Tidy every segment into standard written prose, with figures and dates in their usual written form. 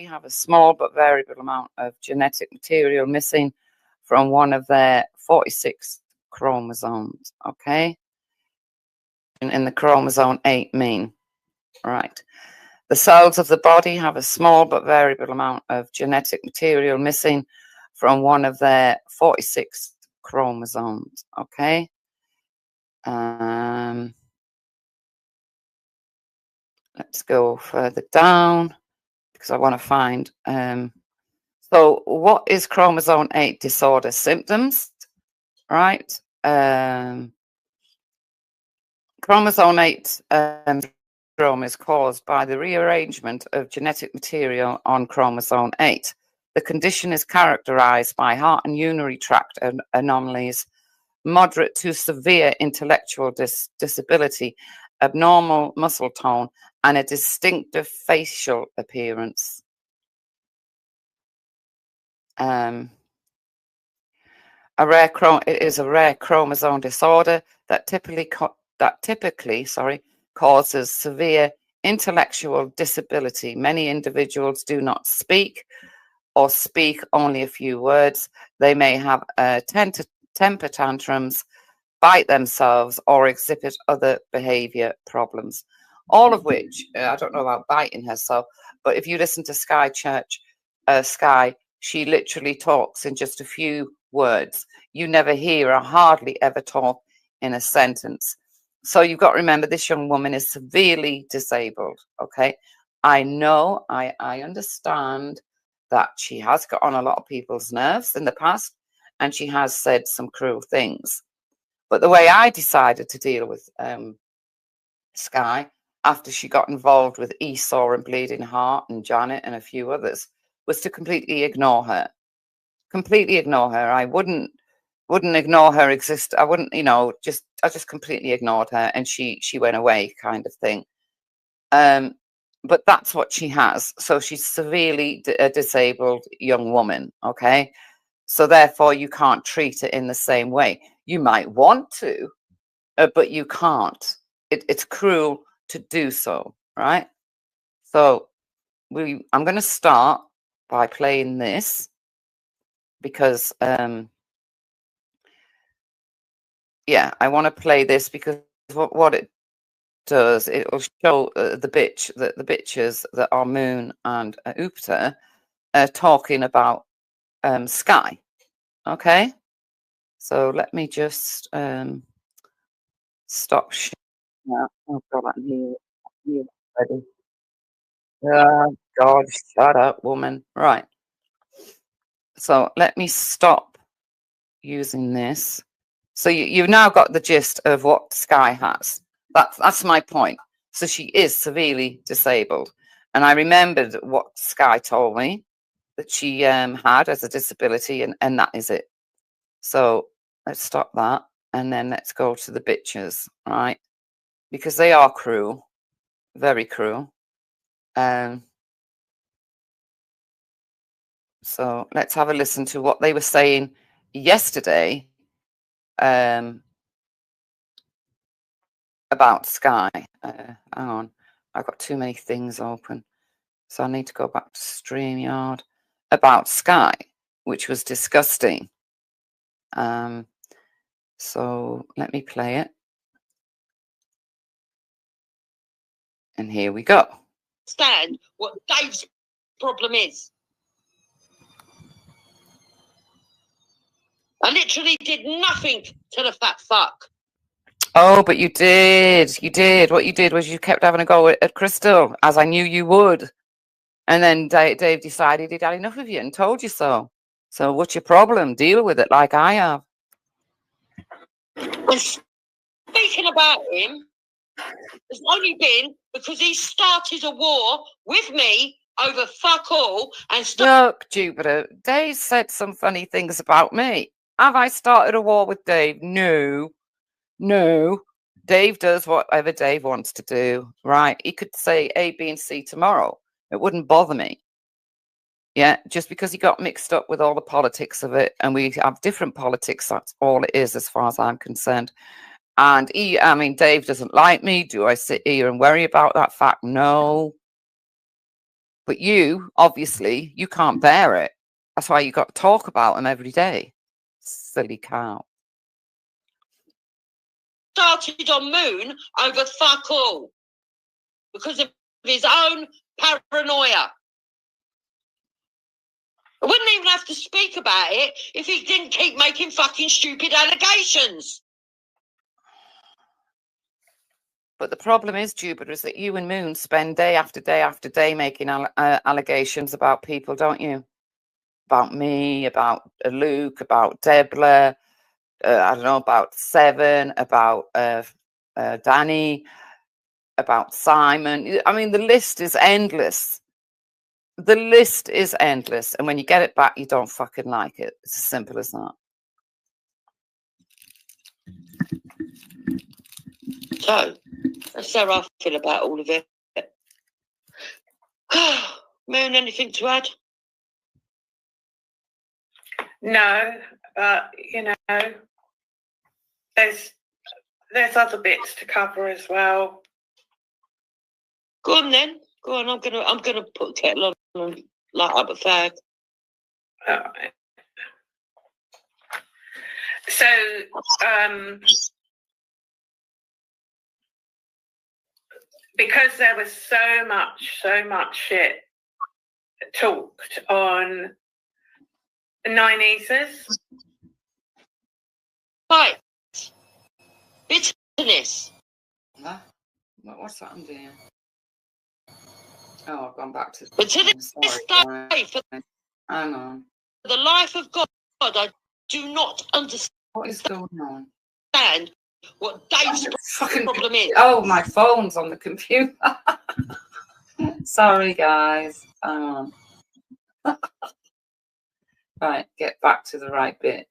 have a small but variable amount of genetic material missing from one of their 46 chromosomes, okay? And the chromosome 8 mean, right? The cells of the body have a small but variable amount of genetic material missing from one of their 46 chromosomes, okay? Let's go further down because I want to find. So what is chromosome 8 disorder symptoms, right? Chromosome 8 syndrome is caused by the rearrangement of genetic material on chromosome 8. The condition is characterized by heart and urinary tract anomalies, moderate to severe intellectual disability, abnormal muscle tone, and a distinctive facial appearance. It is a rare chromosome disorder that typically causes severe intellectual disability. Many individuals do not speak or speak only a few words. They may have temper tantrums, bite themselves, or exhibit other behavior problems. All of which, I don't know about biting herself, but if you listen to Sky, she literally talks in just a few words. You never hear her hardly ever talk in a sentence. So you've got to remember this young woman is severely disabled, okay? I know, I understand that she has got on a lot of people's nerves in the past and she has said some cruel things. But the way I decided to deal with Sky after she got involved with Esau and Bleeding Heart and Janet and a few others was to completely ignore her. Completely ignore her. I wouldn't ignore her exist. I wouldn't, I just completely ignored her and she went away kind of thing. But that's what she has. So she's severely a disabled young woman, okay? So therefore you can't treat it in the same way. You might want to, but you can't. It's cruel to do so, right? So I'm going to start by playing this because, yeah, I want to play this because what it does, it will show the bitches that are Moon and Upta talking about Sky. Okay, so let me just stop sharing that. Oh God, I'm here already. Oh God, shut up, woman. Right. So let me stop using this. So you've now got the gist of what Sky has. That's my point. So she is severely disabled. And I remembered what Sky told me that she had as a disability, and that is it. So let's stop that. And then let's go to the bitches, right? Because they are cruel, very cruel. So let's have a listen to what they were saying yesterday about Sky. Hang on, I've got too many things open. So I need to go back to StreamYard about Sky, which was disgusting. So let me play it. And here we go. Understand what Dave's problem is. I literally did nothing to the fat fuck. Oh, but you did. You did. What you did was you kept having a go at Crystal, as I knew you would. And then Dave decided he'd had enough of you and told you so. So what's your problem? Deal with it like I have. When speaking about him, it's only been because he started a war with me over fuck all and Look, Jupiter, Dave said some funny things about me. Have I started a war with Dave? No. No. Dave does whatever Dave wants to do, right? He could say A, B, and C tomorrow. It wouldn't bother me. Yeah, just because he got mixed up with all the politics of it, and we have different politics, that's all it is as far as I'm concerned. And Dave doesn't like me. Do I sit here and worry about that fact? No. But you, obviously, you can't bear it. That's why you got to talk about him every day. Silly cow. Started on Moon over fuck all because of his own paranoia. I wouldn't even have to speak about it if he didn't keep making fucking stupid allegations. But the problem is, Jupiter, is that you and Moon spend day after day after day making allegations about people, don't you? About me, about Luke, about Debla, I don't know, about Seven, about Danny, about Simon. I mean, the list is endless. The list is endless. And when you get it back, you don't fucking like it. It's as simple as that. So, that's how I feel about all of it. Moon, anything to add? No, but you know, there's other bits to cover as well. Go on then. Go on. I'm gonna put the kettle on and light up a fag. All right. So, because there was so much shit talked on Nine Eaters. Right. Bitterness. Huh? What's that I'm doing? Oh, I've gone back to... But to this day, for hang on. the life of God, I do not understand What is going on? What Dave's Fucking problem is. Oh, my phone's on the computer. Sorry, guys. Hang on. Right, get back to the right bit.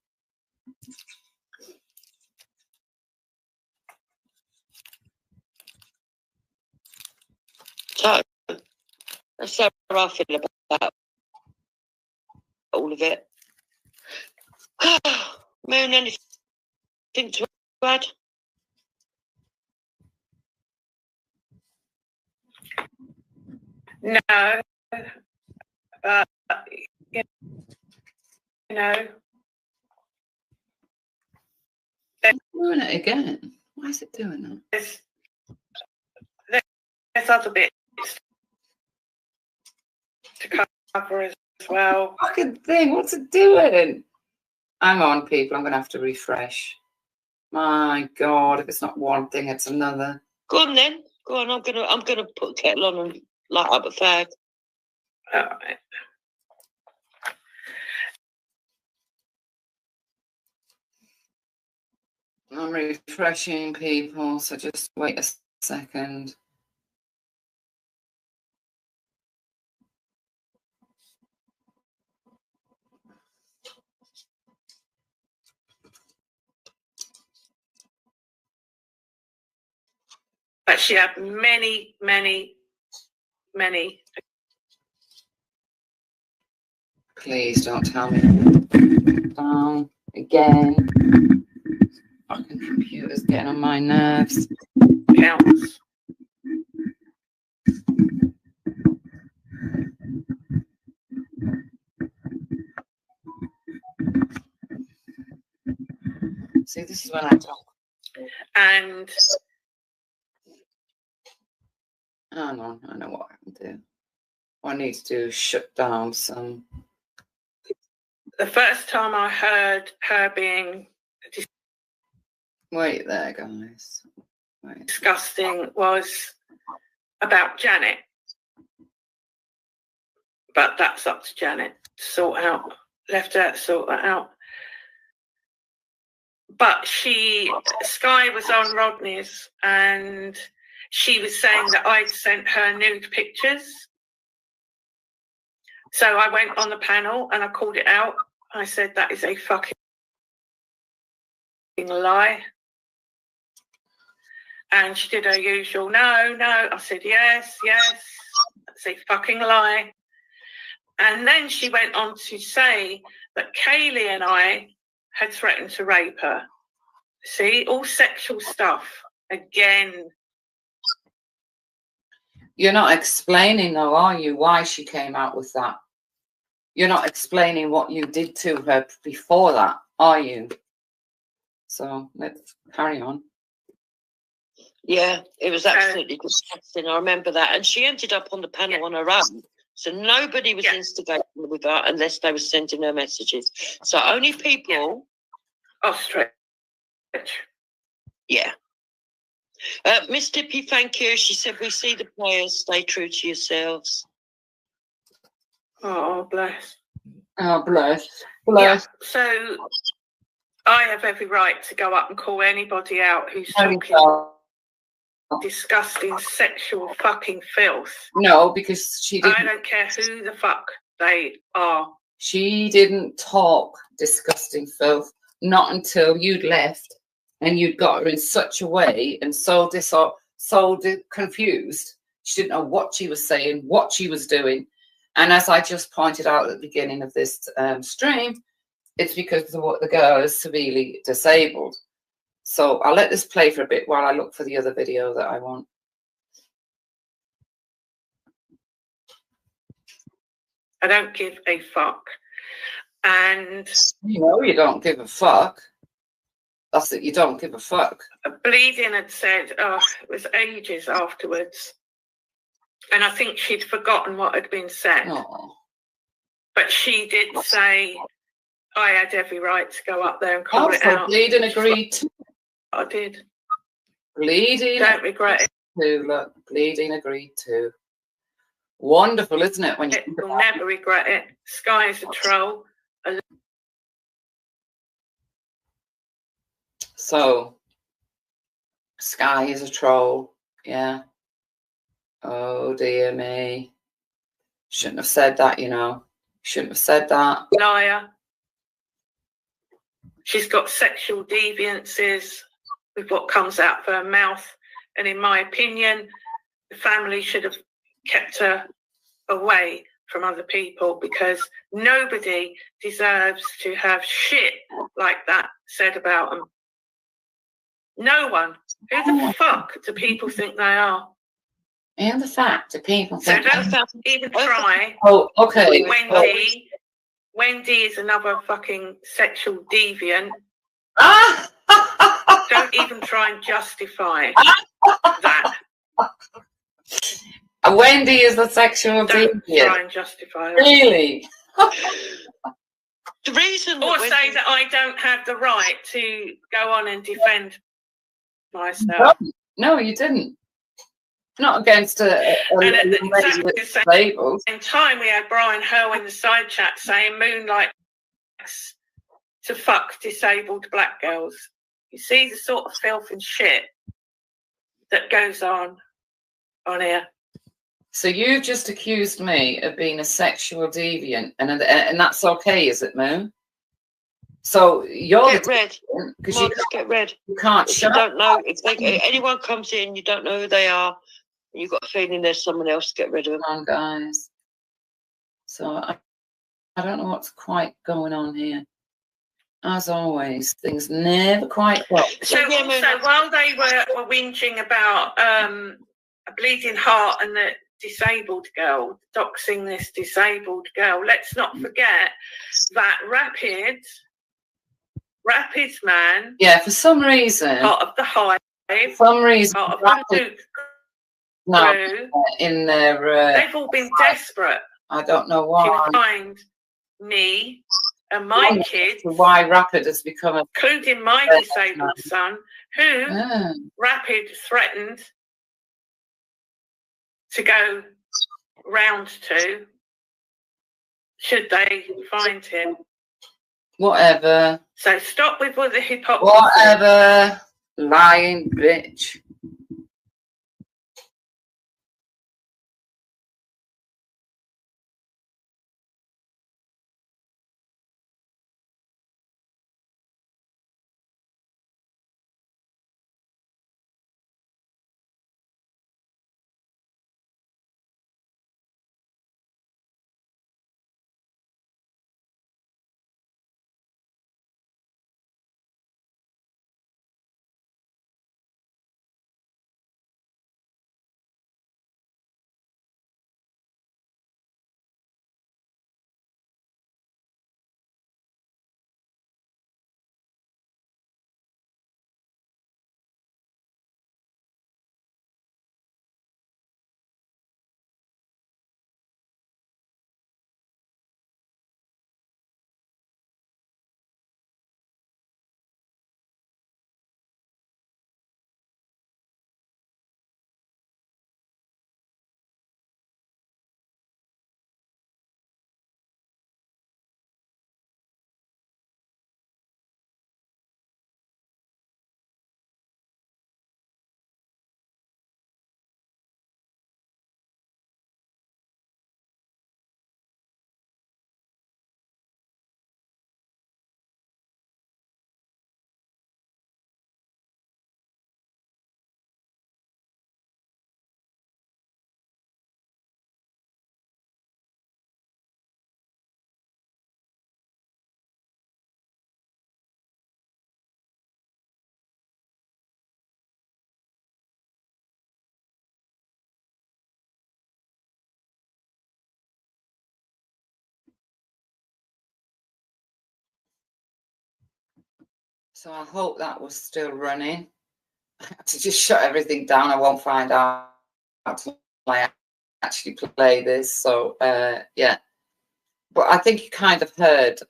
So, that's how I feel about all of it. Moon, anything to add? No, but you know, It's doing it again. Why is it doing that? there's other bits to cover as well. Fucking thing, what's it doing? Hang on, people, I'm going to have to refresh. My God, if it's not one thing, it's another. Go on then. Go on. I'm gonna put the kettle on and light up a fag. All right. I'm refreshing, people, so just wait a second. But she had many. Please don't tell me down again. Fucking computer's getting on my nerves. Counts. See, this is when I talk. And hang on, I know what I can do. What I need to do is shut down some. the first time I heard her being Wait there, guys. Wait. disgusting was about Janet. But that's up to Janet to sort out. Left her to sort that out. But Sky was on Rodney's and she was saying that I'd sent her nude pictures. So I went on the panel and I called it out. I said, that is a fucking lie. And she did her usual, no. I said, yes. That's a fucking lie. And then she went on to say that Kaylee and I had threatened to rape her. See, all sexual stuff again. You're not explaining, though, are you, why she came out with that? You're not explaining what you did to her before that, are you? So let's carry on. Yeah, it was absolutely disgusting. I remember that. And she ended up on the panel on her own. So nobody was instigating with her unless they were sending her messages. So only people... Ostrich. Yeah. Miss Dippy, thank you. She said, we see the players. Stay true to yourselves. Oh, bless. Oh, bless. Yeah, so I have every right to go up and call anybody out who's talking disgusting sexual fucking filth. No, because she didn't. I don't care who the fuck they are. She didn't talk disgusting filth, not until you'd left and you'd got her in such a way and so confused. She didn't know what she was saying, what she was doing. And as I just pointed out at the beginning of this stream, it's because the girl is severely disabled. So I'll let this play for a bit while I look for the other video that I want. I don't give a fuck. And you know you don't give a fuck. That's it, you don't give a fuck. Bleeding had said, oh, it was ages afterwards. And I think she'd forgotten what had been said. Oh. But she did say I had every right to go up there and call it out. Bleeding agreed too. I did. Bleeding. Don't regret it. Too, look, Bleeding agreed too. Wonderful, isn't it? When you'll never regret it. Sky is a troll. So, Sky is a troll. Yeah. Oh dear me. Shouldn't have said that, you know. Shouldn't have said that. Liar. She's got sexual deviances with what comes out of her mouth. And in my opinion, the family should have kept her away from other people because nobody deserves to have shit like that said about them. No one. Who the fuck do people think they are? And the fact that people think... So don't even try. Oh, okay. Wendy is another fucking sexual deviant. Don't even try and justify that. Wendy is a sexual deviant. Don't try and justify it. Really? The reason or say that I don't have the right to go on and defend myself. No, you didn't. Not against and at exactly the same time, we had Brian Ho in the side chat saying Moonlight to fuck disabled black girls. You see the sort of filth and shit that goes on here. So you've just accused me of being a sexual deviant, and that's okay, is it, Moon? So you're get red. Because you get red. You can't. If you don't know if anyone comes in, you don't know who they are. You've got a feeling there's someone else. Get rid of them. Come on, guys. So I don't know what's quite going on here. As always, things never quite got. So while they were whinging about a bleeding heart and the disabled girl, doxing this disabled girl, let's not forget that Rapids man. Yeah, for some reason. Part of the Hive. For some reason. Part of the in their. They've all been desperate. I don't know why. To find me and my kids. Why Rapid has become including my disabled son, who Rapid threatened to go round to should they find him. Whatever. So stop with all the hypocrisy. Whatever. Lying bitch. So I hope that was still running. I had to just shut everything down. I won't find out until I actually play this. So yeah, but I think you kind of heard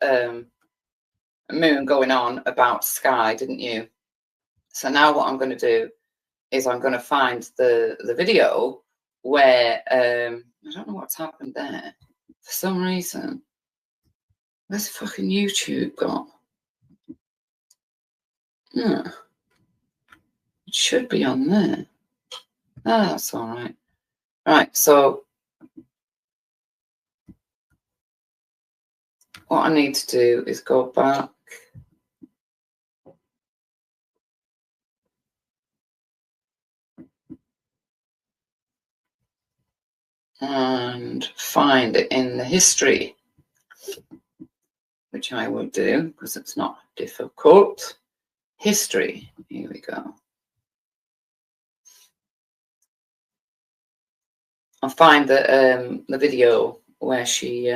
Moon going on about Sky, didn't you? So now what I'm going to do is I'm going to find the video where I don't know what's happened there for some reason. Where's fucking YouTube gone? Yeah, it should be on there. Ah, that's all right. Right, so what I need to do is go back. And find it in the history, which I will do because it's not difficult. History, here we go. I'll find the video where she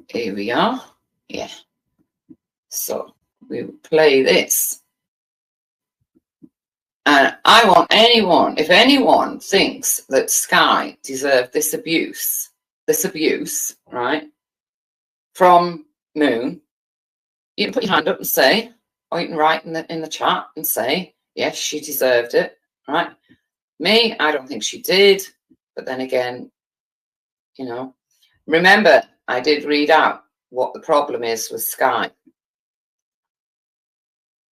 here we are. Yeah. So we will play this. And I want anyone, if anyone thinks that Sky deserved this abuse, right, from Moon, you can put your hand up and say, or you can write in the chat and say, yes, she deserved it, right? Me, I don't think she did. But then again, you know, remember, I did read out what the problem is with Sky.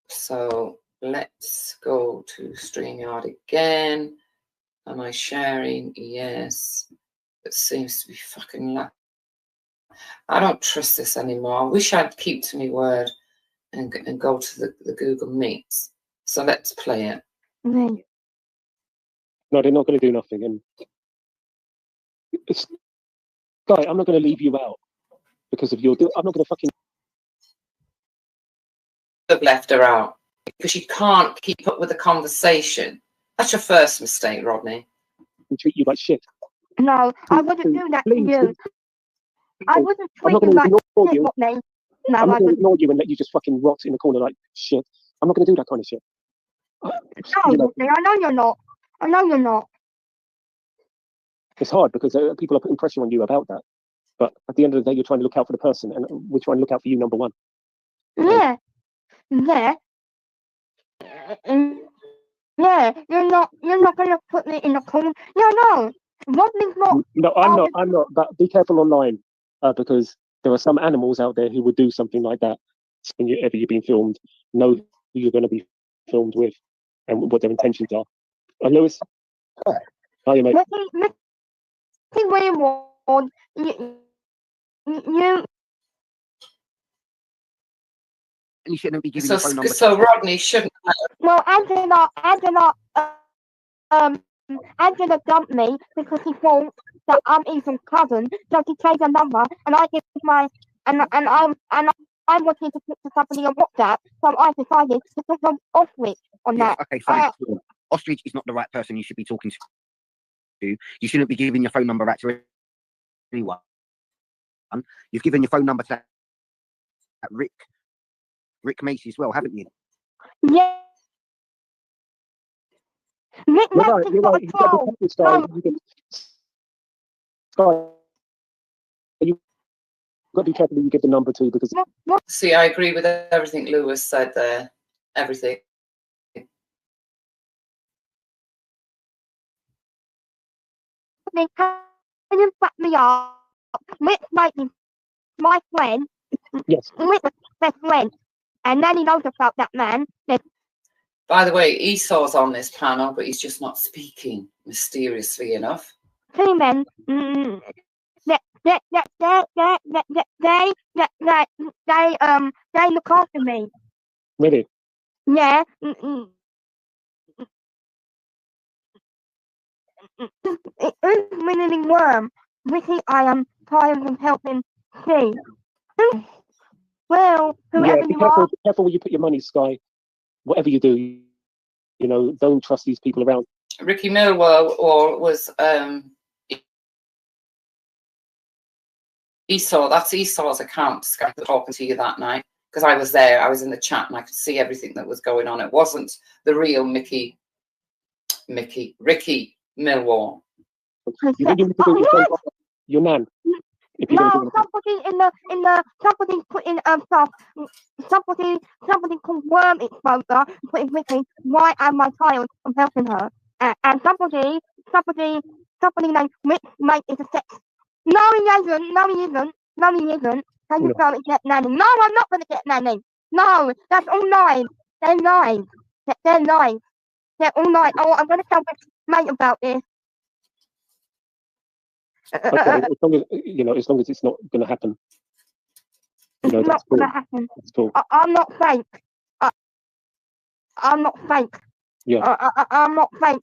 So let's go to StreamYard again. Am I sharing? Yes. It seems to be fucking luck. I don't trust this anymore. I wish I'd keep to my word and go to the Google Meets. So let's play it. No, they're not going to do nothing. And it's, Guy, I'm not going to leave you out because of your. I'm not going to fucking. Have left her out because you can't keep up with the conversation. That's your first mistake, Rodney. Treat you like shit. No, I wouldn't do that to you. I wouldn't treat you like shit, Rodney. No, I'm not going to ignore you and let you just fucking rot in the corner like shit. I'm not going to do that kind of shit. No, Rodney, I know you're not. I know you're not. It's hard because people are putting pressure on you about that. But at the end of the day, you're trying to look out for the person, and we're trying to look out for you, number one. Yeah. Yeah. Yeah, you're not gonna put me in a corner. No. Rodney's not. No, I'm not. But be careful online, because there are some animals out there who would do something like that. Whenever you're being filmed, know who you're going to be filmed with and what their intentions are. Lewis, how are you, mate? Mickey Wayward, you. You shouldn't be giving your phone number. So Rodney shouldn't. Well, Angela dumped me because she thought that I'm Ethan's cousin, so she changed her number, and I give my and I wanted to put to somebody on WhatsApp, so I decided to put on Ostrich on that. Okay, fine. Ostrich is not the right person you should be talking to. You shouldn't be giving your phone number out to anyone. You've given your phone number to that Rick Macy as well, haven't you? Yeah. Rick Macy's got a troll. You've got to be careful who you give the number to because. See, I agree with everything Lewis said there. Everything. Can you back me up? Rick Macy's my friend. Yes. Rick's best friend. And then he knows about that man. By the way, Esau's on this panel, but he's just not speaking, mysteriously enough. Two men. They look after me. Really? Yeah. It's really worm. Ricky, I am trying to help him see. Well, whoever be you are. careful where you put your money, Sky. Whatever you do, you know, don't trust these people around. Ricky Millwall was Esau, that's Esau's account, Sky, talking to you that night, because I was there, I was in the chat and I could see everything that was going on. It wasn't the real Ricky Millwall. You think you need to do your nan? No, somebody somebody put in stuff. Somebody called Worm Exposer put in Ricky, why am my child? I'm helping her. And somebody named Rick Mate is a sex. No, he isn't. No, he isn't. No, he isn't. Can you go and get nanny? No, I'm not going to get nanny. No, that's all lies. They're lies. They're lies. They're all lies. Oh, I'm going to tell Rick Mate about this. Okay, as long as, as long as it's not going to happen. It's not going to happen. That's cool. I'm not fake. I'm not fake. Yeah. I'm not fake.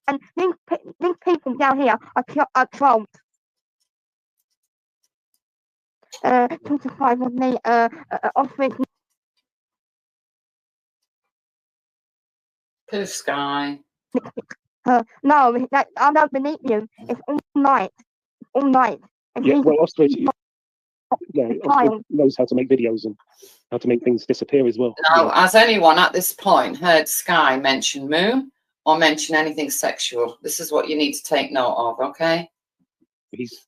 And these people down here are trolls. 25 of me offering. Blue Sky. No, I don't believe you. It's all night. All night. And Yeah, well, Ostrich, knows how to make videos and how to make things disappear as well. Now, has anyone at this point heard Sky mention Moon or mention anything sexual? This is what you need to take note of, okay? He's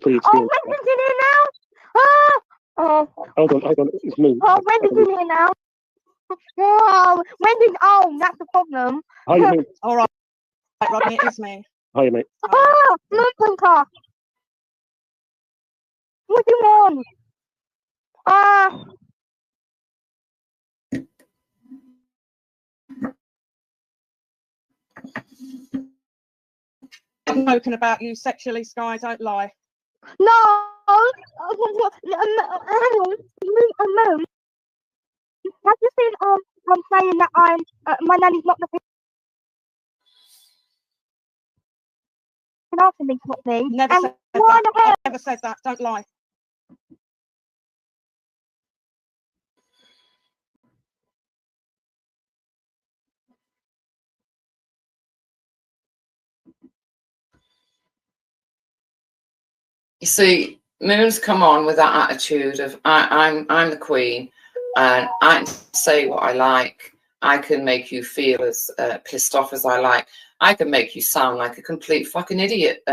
pretty experienced. Oh, Wendy's in here now! Oh. Hold on, it's Moon. Oh, Wendy's in here now. Oh, Wendy's that's the problem. Hi, Moon. All right, Rodney, it is me. Hi, mate. Oh, Moon Pinker. What do you want? I've spoken about you sexually, Sky, don't lie. No! Moon. Have you seen I'm saying that my nanny's not the thing? After me, sort of thing. Never said why that. the hell? Never said that. Don't lie. You see, Moon's come on with that attitude of I'm the queen and I can say what I like. I can make you feel as pissed off as I like. I can make you sound like a complete fucking idiot,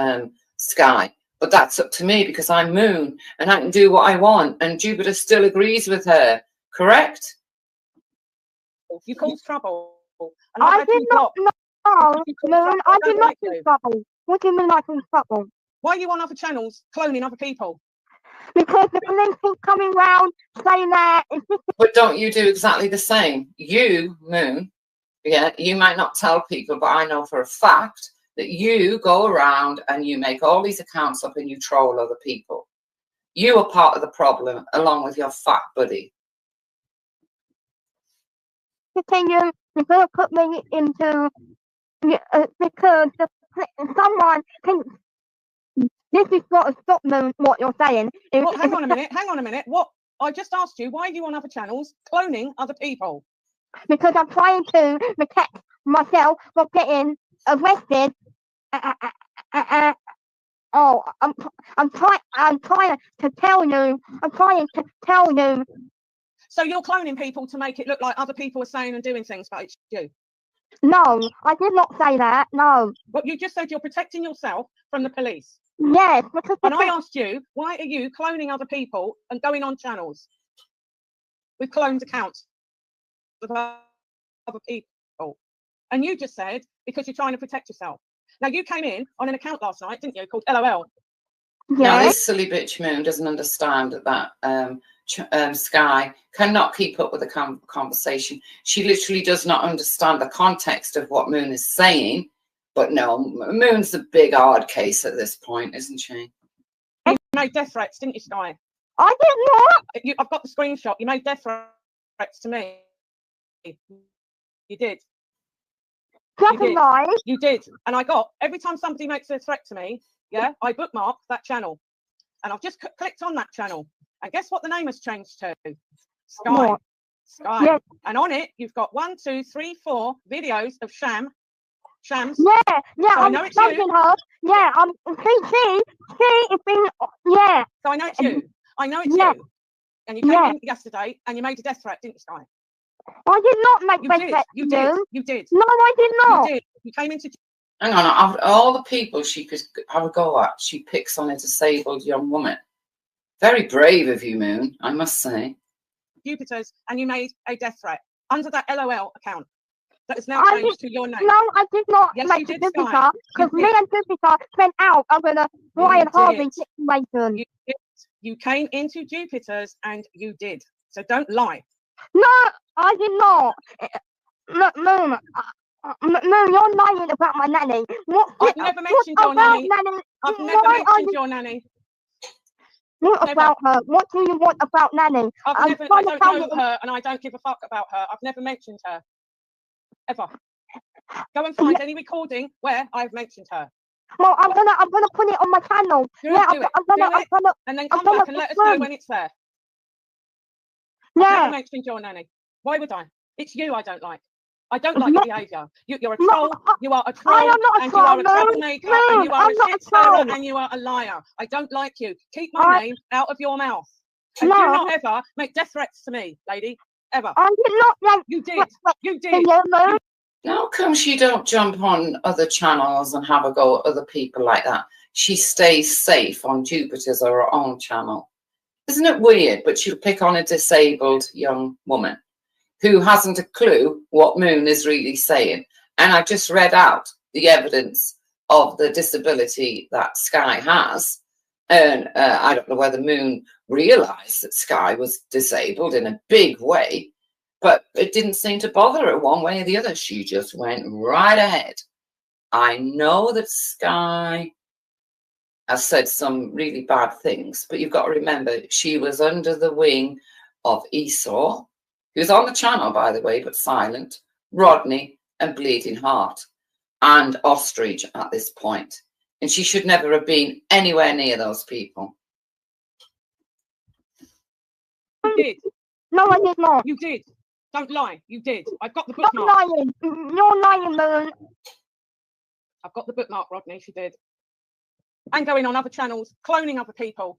Sky. But that's up to me because I'm Moon and I can do what I want. And Jupiter still agrees with her, correct? You caused trouble. And I did not know, Moon. I did not cause trouble. What do you mean I caused trouble? Why are you on other channels cloning other people? Because the police keep coming round saying that. But don't you do exactly the same? You, Moon, yeah, you might not tell people, but I know for a fact that you go around and you make all these accounts up and you troll other people. You are part of the problem along with your fat buddy. Continue to put me into because someone thinks this is got to stop Moon, what you're saying. Well, hang on a minute. What? I just asked you, why are you on other channels cloning other people? Because I'm trying to protect myself from getting arrested. I'm trying to tell you. I'm trying to tell you. So you're cloning people to make it look like other people are saying and doing things, but it's you. No, I did not say that. No. But you just said you're protecting yourself from the police. Yes, because and I asked you, why are you cloning other people and going on channels with cloned accounts of other people? And you just said, because you're trying to protect yourself. Now, you came in on an account last night, didn't you, called LOL? Yeah. Now, this silly bitch Moon doesn't understand that Sky cannot keep up with the conversation. She literally does not understand the context of what Moon is saying. But no, Moon's a big hard case at this point, isn't she? You made death threats, didn't you, Sky? I did not. I've got the screenshot. You made death threats to me. You did. You did. And I got, every time somebody makes a threat to me, yeah, I bookmark that channel. And I've just clicked on that channel. And guess what the name has changed to? Sky. What? Sky. Yes. And on it, you've got 1, 2, 3, 4 videos of Sham Shams. Yeah, So I I'm know it's you. smoking her. Yeah, she has been, yeah. So I know it's you. I know it's Yeah. you. And you came in yesterday and you made a death threat, didn't you, Sky? I did not make You death did. threats You to did. you. You did. No, I did not. You did. You came into. Hang on, of all the people she could have a go at, she picks on a disabled young woman. Very brave of you, Moon, I must say. Jupiter's, and you made a death threat under that LOL account that is now changed to your name. No, I did not Yes, make you a did, Jupiter Sky. because You me did. and Jupiter went out over the Brian Harvey did. situation. You did. You came into Jupiter's and you did. So don't lie. No, I did not. Moon, Moon, you're lying about my nanny. I've never mentioned your nanny. I've never mentioned your nanny. What Never. about her? What do you want about nanny? I don't know her and I don't give a fuck about her. I've never mentioned her. Ever. Go and find any recording where I've mentioned her. Well, I'm gonna put it on my channel. Do it. And then come back and let us know when it's there. Yeah. I've never mentioned your nanny. Why would I? It's you I don't like. I don't like your behaviour. You're a troll. You are a troll. I am not a and troll, you are a troublemaker. no, And you are I'm a not shit a troll. stirrer. And you are a liar. I don't like you. Keep my name out of your mouth. And do not ever make death threats to me, lady. Ever. I did not like. You did. You did. How come she don't jump on other channels and have a go at other people like that? She stays safe on Jupiter's or her own channel. Isn't it weird? But she'll pick on a disabled young woman who hasn't a clue what Moon is really saying. And I just read out the evidence of the disability that Sky has. And I don't know whether Moon realised that Sky was disabled in a big way, but it didn't seem to bother her one way or the other. She just went right ahead. I know that Sky has said some really bad things, but you've got to remember she was under the wing of Esau, who's on the channel, by the way, but silent, Rodney and Bleeding Heart, and Ostrich at this point. And she should never have been anywhere near those people. You did. No, I did not. You did. Don't lie. You did. I've got the Stop bookmark. lying. You're lying, Moon. I've got the bookmark, Rodney. She did. And going on other channels, cloning other people.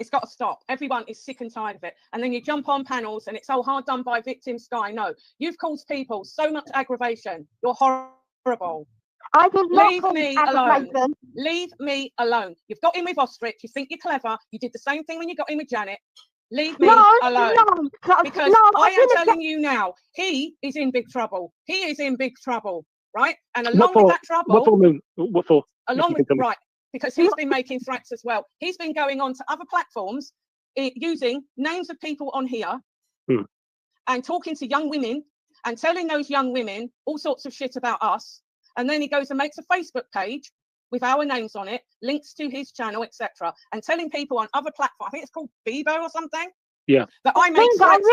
It's got to stop. Everyone is sick and tired of it. And then you jump on panels and it's all hard done by victim Sky. No, you've caused people so much aggravation. You're horrible. I did not. Leave me alone. Leave me alone. You've got in with Ostrich. You think you're clever. You did the same thing when you got in with Janet. Leave me alone. Because I am telling you now, he is in big trouble. He is in big trouble, right? And along with that trouble, what for, Moon? What for? Along with right, because he's been making threats as well. He's been going on to other platforms using names of people on here and talking to young women and telling those young women all sorts of shit about us. And then he goes and makes a Facebook page with our names on it, links to his channel, etc., and telling people on other platforms, I think it's called Bebo or something. Yeah. That I made threats.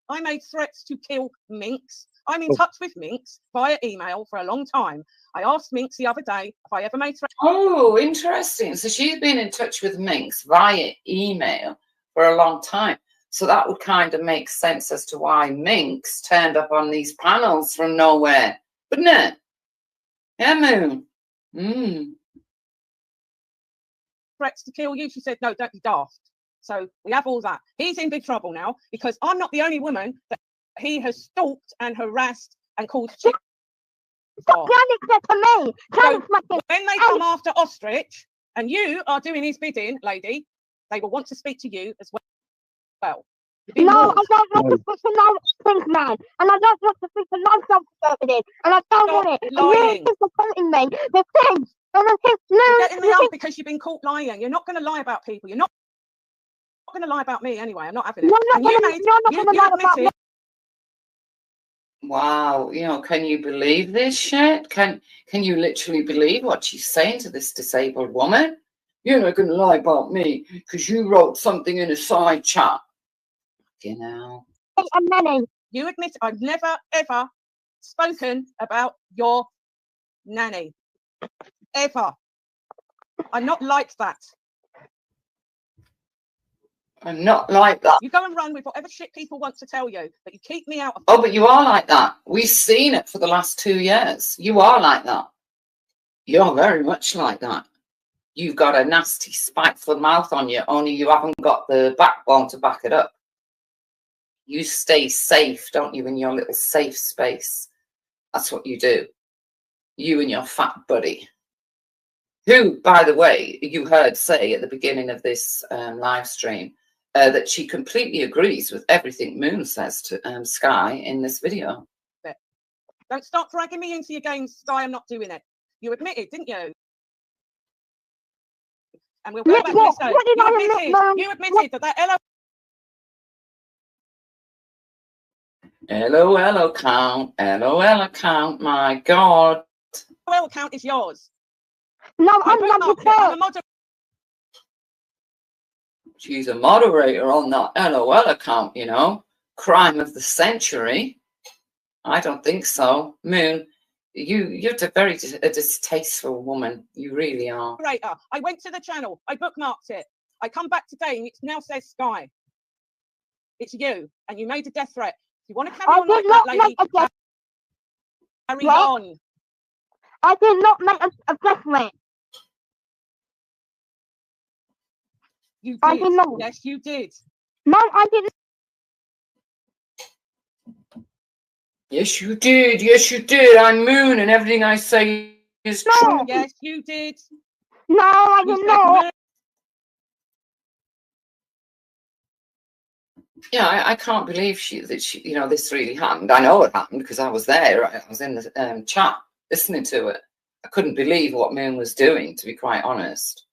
I made threats to kill Minx. I'm in touch with Minx via email for a long time. I asked Minx the other day if I ever made threats. Oh, interesting. So she's been in touch with Minx via email for a long time. So that would kind of make sense as to why Minx turned up on these panels from nowhere, wouldn't it? Yeah, Moon. Threats to kill you. She said, no, don't be daft. So we have all that. He's in big trouble now because I'm not the only woman that he has stalked and harassed and called shit. Stop Janet to me. So when they come after Ostrich and you are doing his bidding, lady, they will want to speak to you as well. No, I don't want to speak to no things, man. And I don't want to speak to no self-services. And I don't want it. Lying. And you're disappointing me. The things. You're getting me up because you've been caught lying. You're not going to lie about people. You're not going to lie about me anyway. I'm not having it. You're not going to lie about me. Wow, you know, can you believe this shit? Can you literally believe what she's saying to this disabled woman? You're not going to lie about me because you wrote something in a side chat. You know. You admit I've never ever spoken about your nanny. Ever. I'm not like that. I'm not like that. You go and run with whatever shit people want to tell you, but you keep me out of Oh, but you are like that. We've seen it for the last 2 years. You are like that. You're very much like that. You've got a nasty, spiteful mouth on you, only you haven't got the backbone to back it up. You stay safe, don't you, in your little safe space. That's what you do. You and your fat buddy. Who, by the way, you heard say at the beginning of this live stream that she completely agrees with everything Moon says to Sky in this video. Don't start dragging me into your games, Sky. I'm not doing it. You admitted, didn't you? And we'll go back to this. You admitted that LOL account, LOL account, my God. LOL account is yours. No, I'm a moderator. She's a moderator on that LOL account, you know. Crime of the century. I don't think so. Moon, you're a very distasteful woman. You really are. I went to the channel. I bookmarked it. I come back today and it now says Sky. It's you. And you made a death threat. If you want to carry on like that, lady, carry on. I did not make a death threat. You did. I did not. Yes, you did. No, I didn't. Yes, you did. Yes, you did. I'm Moon, and everything I say is true. Yes, you did. No, I did not. Yeah, I can't believe that she, you know, this really happened. I know it happened because I was there. I was in the chat listening to it. I couldn't believe what Moon was doing, to be quite honest.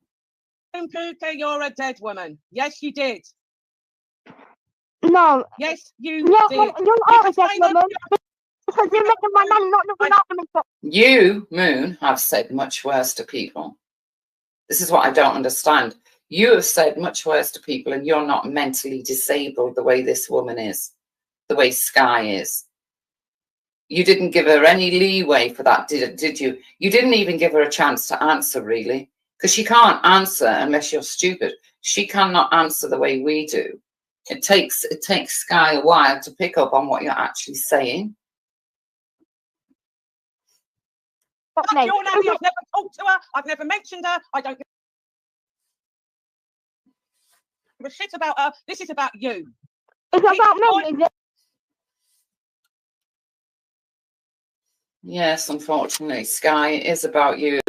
Puka, you're a dead woman. Yes, you did. No. Yes, you did. You are a dead woman. Because you're making my man not looking after me. You, Moon, have said much worse to people. This is what I don't understand. You have said much worse to people, and you're not mentally disabled the way this woman is, the way Sky is. You didn't give her any leeway for that, did you? You didn't even give her a chance to answer, really, because she can't answer unless you're stupid. She cannot answer the way we do. It takes Sky a while to pick up on what you're actually saying. I've never talked to her. I've never mentioned her. I don't give a shit about her. This is about you. It's about me, is it? Yes, unfortunately, Sky is about you.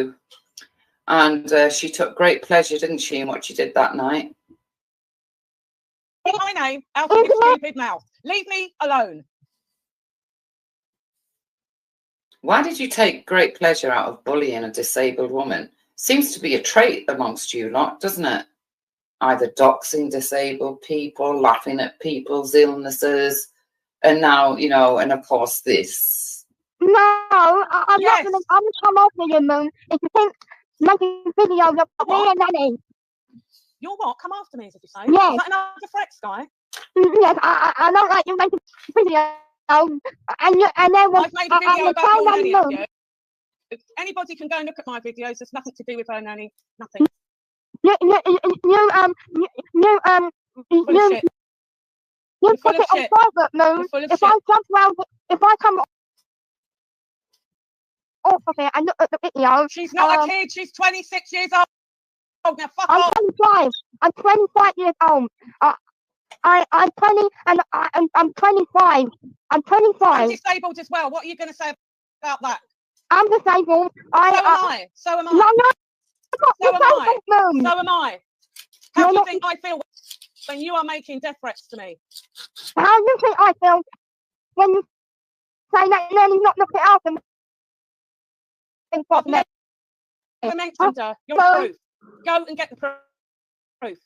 And she took great pleasure, didn't she, in what you did that night? Get my name out of your stupid mouth. Leave me alone. Why did you take great pleasure out of bullying a disabled woman? Seems to be a trait amongst you lot, doesn't it? Either doxing disabled people, laughing at people's illnesses, and now, you know, and of course this. No, I'm not going to come after you, Moon. If you think making videos of me and Nanny. You're what? Come after me, did you say? Yes. Is that another threat, Sky? Yes, I don't like you making videos. And there was, I've made a video about your nanny. If anybody can go and look at my videos. There's nothing to do with her nanny. Nothing. You put it on private, Moon. If I jump around, if I come off of it and look at the video. She's not a kid. She's 26 years old. Now fuck off. 25. I'm 25 years old. I'm 20 and I'm 25. I'm 25. I'm disabled as well. What are you going to say about that? I'm disabled. So am I. No, so am I. So am I. How do you think I feel when you are making death threats to me? How do you think I feel when you say that Nanny's not looking after me? I've never mentioned her. You're proof. Go and get the proof.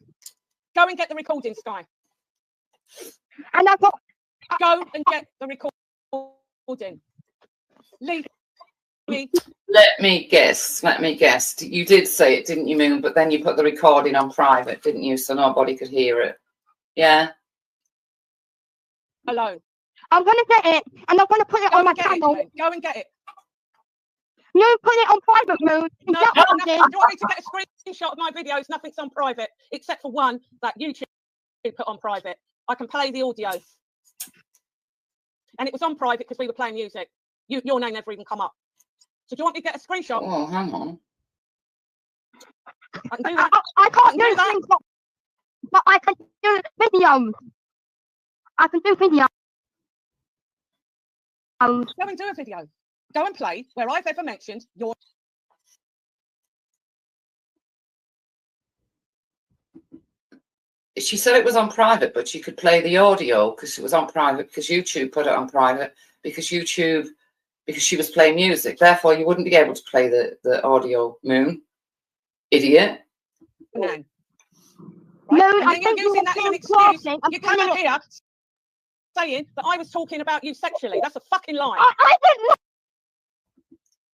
Go and get the recording, Sky. And I've got. Go and get the recording. Leave me. Let me guess. You did say it, didn't you, Moon? But then you put the recording on private, didn't you? So nobody could hear it. Yeah. Alone. I'm going to get it, and I'm going to put it on my channel. Go and get it. You put it on private, Moon. No, you want me to get a screenshot of my videos? Nothing's on private, except for one that YouTube put on private. I can play the audio. And it was on private because we were playing music. Your name never even come up. So do you want me to get a screenshot? Oh, hang on. I can do that. I can't do do that. things, but I can do videos. I can do videos. Go and do a video. Go and play where I've ever mentioned your. She said it was on private, but she could play the audio because it was on private, because YouTube put it on private, because she was playing music. Therefore, you wouldn't be able to play the audio, Moon. Idiot. No. Right? No, and I then you're think using you that as an were excuse. saying You come up here saying that I was talking about you sexually. That's a fucking lie. I didn't.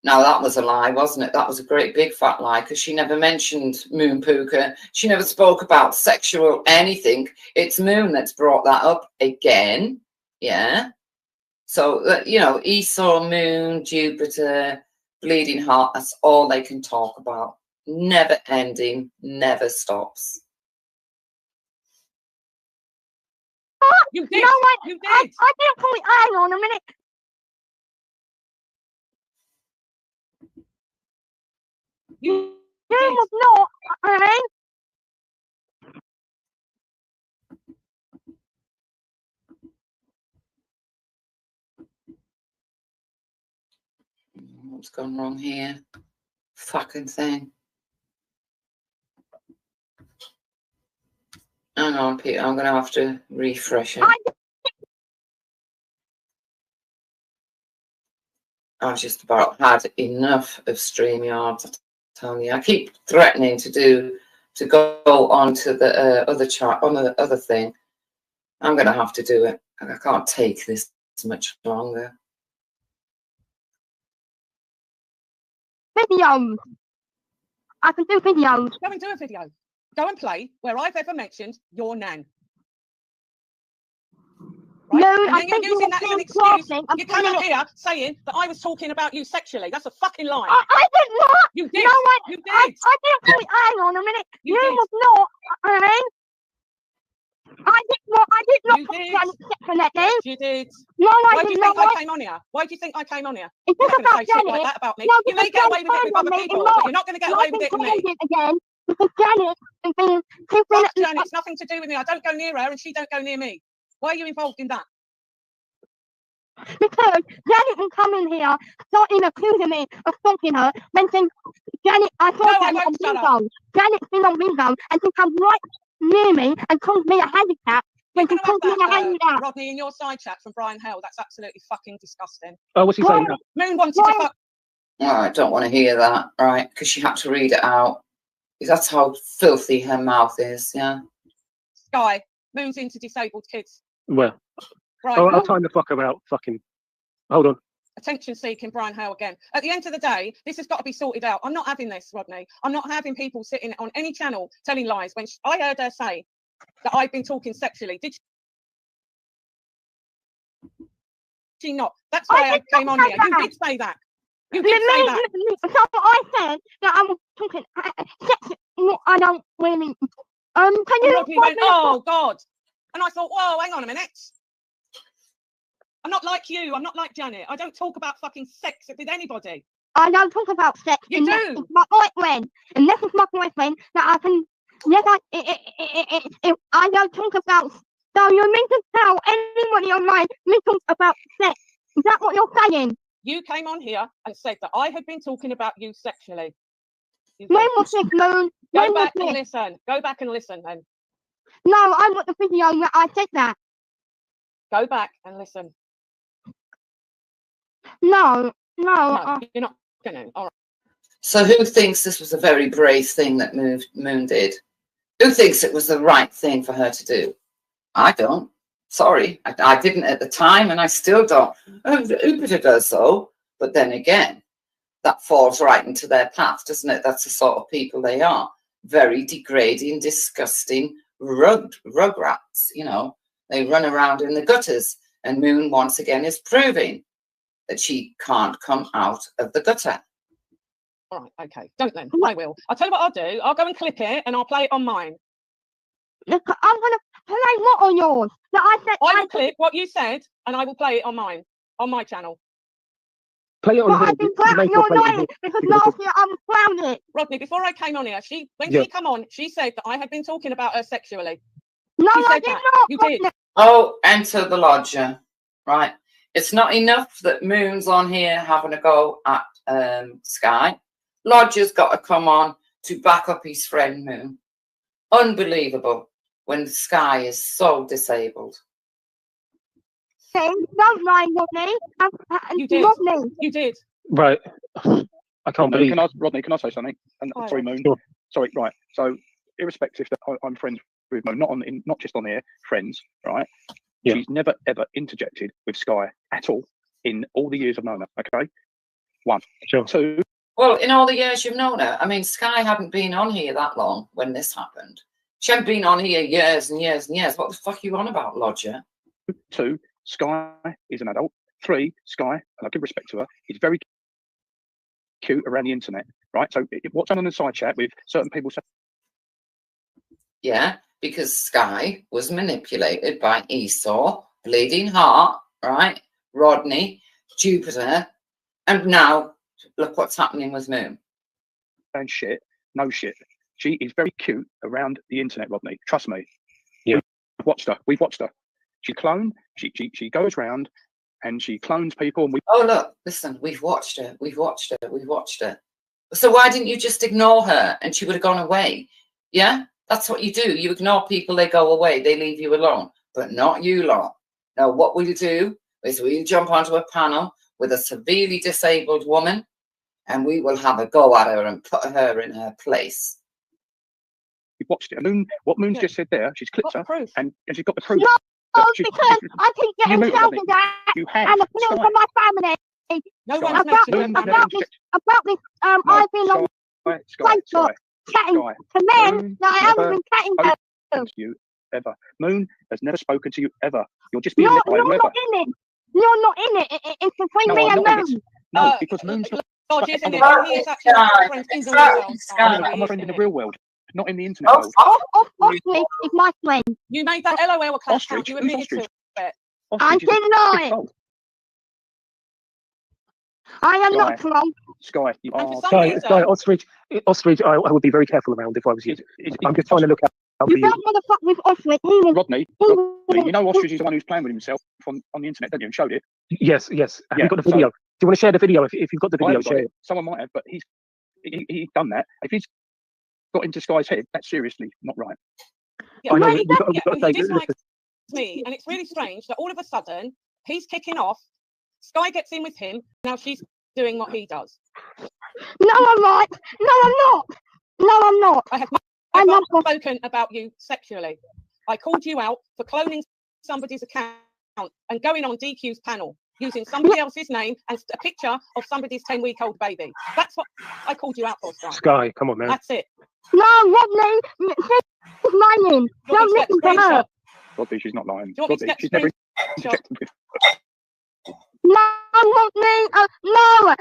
Now, that was a lie, wasn't it? That was a great big fat lie, because she never mentioned Moon Puka. She never spoke about sexual anything. It's Moon that's brought that up again. Yeah. So, you know, Esau, Moon, Jupiter, Bleeding Heart, that's all they can talk about. Never ending, never stops. You did. No, you did. I didn't call it. Hang on a minute. You was not. I What's gone wrong here? Fucking thing. Hang on, Peter. I'm going to have to refresh it. I've just about had enough of StreamYard. I'm telling you, I keep threatening to go on to the other chart, on the other thing. I'm going to have to do it. I can't take this much longer. videos. I can do videos. go and do a video. Go and play where I've ever mentioned your nan. Right? No, and I then you're think you using were that as an saying excuse. crossing. You come up here saying that I was talking about you sexually. That's a fucking lie. I did not. You did. No, you did. I didn't call it. Hang on a minute. You You did. was not. I did not You put did. Janet sexual that day. Yes, you did. No, Why I do did you not. think I came on here? Why do you think I came on here? It's You're just not going to about say shit like Janet. that about me. No, You may because get away with it Janet with other turned on me people, and but not. you're not going to get And away I've with been it with me. told it again because Janet has been keeping Fuck Janet, it's nothing to do with me. I don't go near her and she don't go near me. Why are you involved in that? because Janet can come in here starting accusing me of stalking her, mentioning Janet. I saw No, I Janet on won't shut up. Bingo. Janet's been on Bingo and she comes right near me and calls me a handicap. You're When she going to have calls me a that, handicap. Rodney, in your side chat from Brian Hale. That's absolutely fucking disgusting. Oh, what's he saying? Moon wanted Why? to fuck. Oh, I don't want to hear that, right? Because she had to read it out. That's how filthy her mouth is, yeah. Sky. Moon's into disabled kids. Well, Right. I'll time the fuck about fucking. Hold on. Attention seeking Brian Hale again. At the end of the day, this has got to be sorted out. I'm not having this, Rodney. I'm not having people sitting on any channel telling lies. When I heard her say that I've been talking sexually, did she not? That's why I came on here. You did say that. You did say that. So I said that I was talking sex. I don't really. Can you? Rodney went, oh God. And I thought, whoa, hang on a minute. I'm not like you. I'm not like Janet. I don't talk about fucking sex with anybody. I don't talk about sex. You do. It's my boyfriend. Unless it's my boyfriend that I can. Yes, I don't talk about. So you mean to tell anybody online me talk about sex? Is that what you're saying? You came on here and said that I had been talking about you sexually. You When did. was this, Moon? Go When was back and this? listen. Go back and listen then. No, I want the video where I said that. Go back and listen. No, No, you're not going to. All right. So who thinks this was a very brave thing that Moon did? Who thinks it was the right thing for her to do? I don't. Sorry, I didn't at the time, and I still don't. Jupiter does so, but then again, that falls right into their path, doesn't it? That's the sort of people they are. Very degrading, disgusting rugrats, you know. They run around in the gutters, and Moon once again is proving that she can't come out of the gutter. All right, okay. Don't then. I will. I'll tell you what I'll do. I'll go and clip it and I'll play it on mine. Look, play what on yours? That I said. I will clip what you said and I will play it on mine, on my channel. Play it on But here. I've been You may as you're well play it on lying here. because Because last year I found it. Rodney, before I came on here, when Yeah. she come on, she said that I had been talking about her sexually. No, She I said did that. not. You did. Oh, enter the lodger. Right. It's not enough that Moon's on here having a go at Sky. Lodger's got to come on to back up his friend Moon. Unbelievable when Sky is so disabled. Don't lie, Rodney. You did. Rodney. You did. Right. I can't believe. Rodney, can I say something? And Hi. sorry, Moon. Sure. Sorry, right. So, irrespective that I'm friends with Moon, not just on here, friends, right? Yeah. She's never ever interjected with Sky at all in all the years I've known her. Okay, one. Sure. Two. Well, in all the years you've known her, I mean, Sky hadn't been on here that long when this happened. She hadn't been on here years and years and years. What the fuck are you on about, Lodger? Two, Sky is an adult. Three, Sky, and I give respect to her, is very cute around the internet, right? So what's on the side chat with certain people saying, Yeah, because Sky was manipulated by Esau, Bleeding Heart, right? Rodney, Jupiter, and now look what's happening with Moon. shit, no shit. She is very cute around the internet, Rodney. Trust me. Yeah. We've watched her. She cloned, she goes round and she clones people and we Oh, look, listen, we've watched her. So why didn't you just ignore her and she would have gone away? Yeah, that's what you do. You ignore people, they go away, they leave you alone, but not you lot. Now, what we'll do is we'll jump onto a panel with a severely disabled woman and we will have a go at her and put her in her place. we've watched it. And what Moon's just said there, she's clipped her Proof. and she's got the proof. No, because I keep You getting moved, shouted Rodney. at You have. and appeals Sky. from my family. No Sky. one's mentioned Moon's her. never about interjected. this. No, I've been on Sky, chatting Sky. to men Moon that I haven't never been chatting spoken to. to you ever. Moon has never spoken to you ever. You're just being You're led by not whoever. in it. You're not in it. It's between No, me I'm and not in it. Moon. No, because Moon's not. Lodge is in it. Oh, He is actually my friend in the real world. I'm a friend in the real world, not in the internet Oh, world. Ostrich is my friend. You made that LOL account. Ostrich? You Who's admitted to Ostrich? it. I Ostrich is a didn't big lie. fault. I am not Sky. wrong. Sky, you And for are. some Sky, reason, Sky, ostrich. I would be very careful around if I was you. I'm just trying to look out for You you. don't want to fuck with Ostrich. He was. Rodney, He Rodney, was you know Ostrich is the one who's playing with himself on the internet, don't you? And showed it. Yes. Have Yeah, you got the so- video? Do you want to share the video? If you've got the I video, haven't got share it. it. Someone might have, but he's done that. If he's got into Sky's head, that's seriously not right. yeah, I know. Well, We've got yeah, to say, he dislikes listen, me, and it's really strange that all of a sudden he's kicking off. Sky gets in with him. Now she's doing what he does. No, I'm not. No, I'm not. No, I'm not. I have I'm never not. spoken about you sexually. I called you out for cloning somebody's account and going on DQ's panel using somebody else's name and a picture of somebody's 10-week-old baby. That's what I called you out for, Sky. Sky, come on, man. That's it. No, Rodney. She's lying. Do you want Don't me to get listen the to her. screenshot? Rodney, she's not lying. Do you want me to Rodney, get she's the never screenshot? interjected with. No, Rodney. No,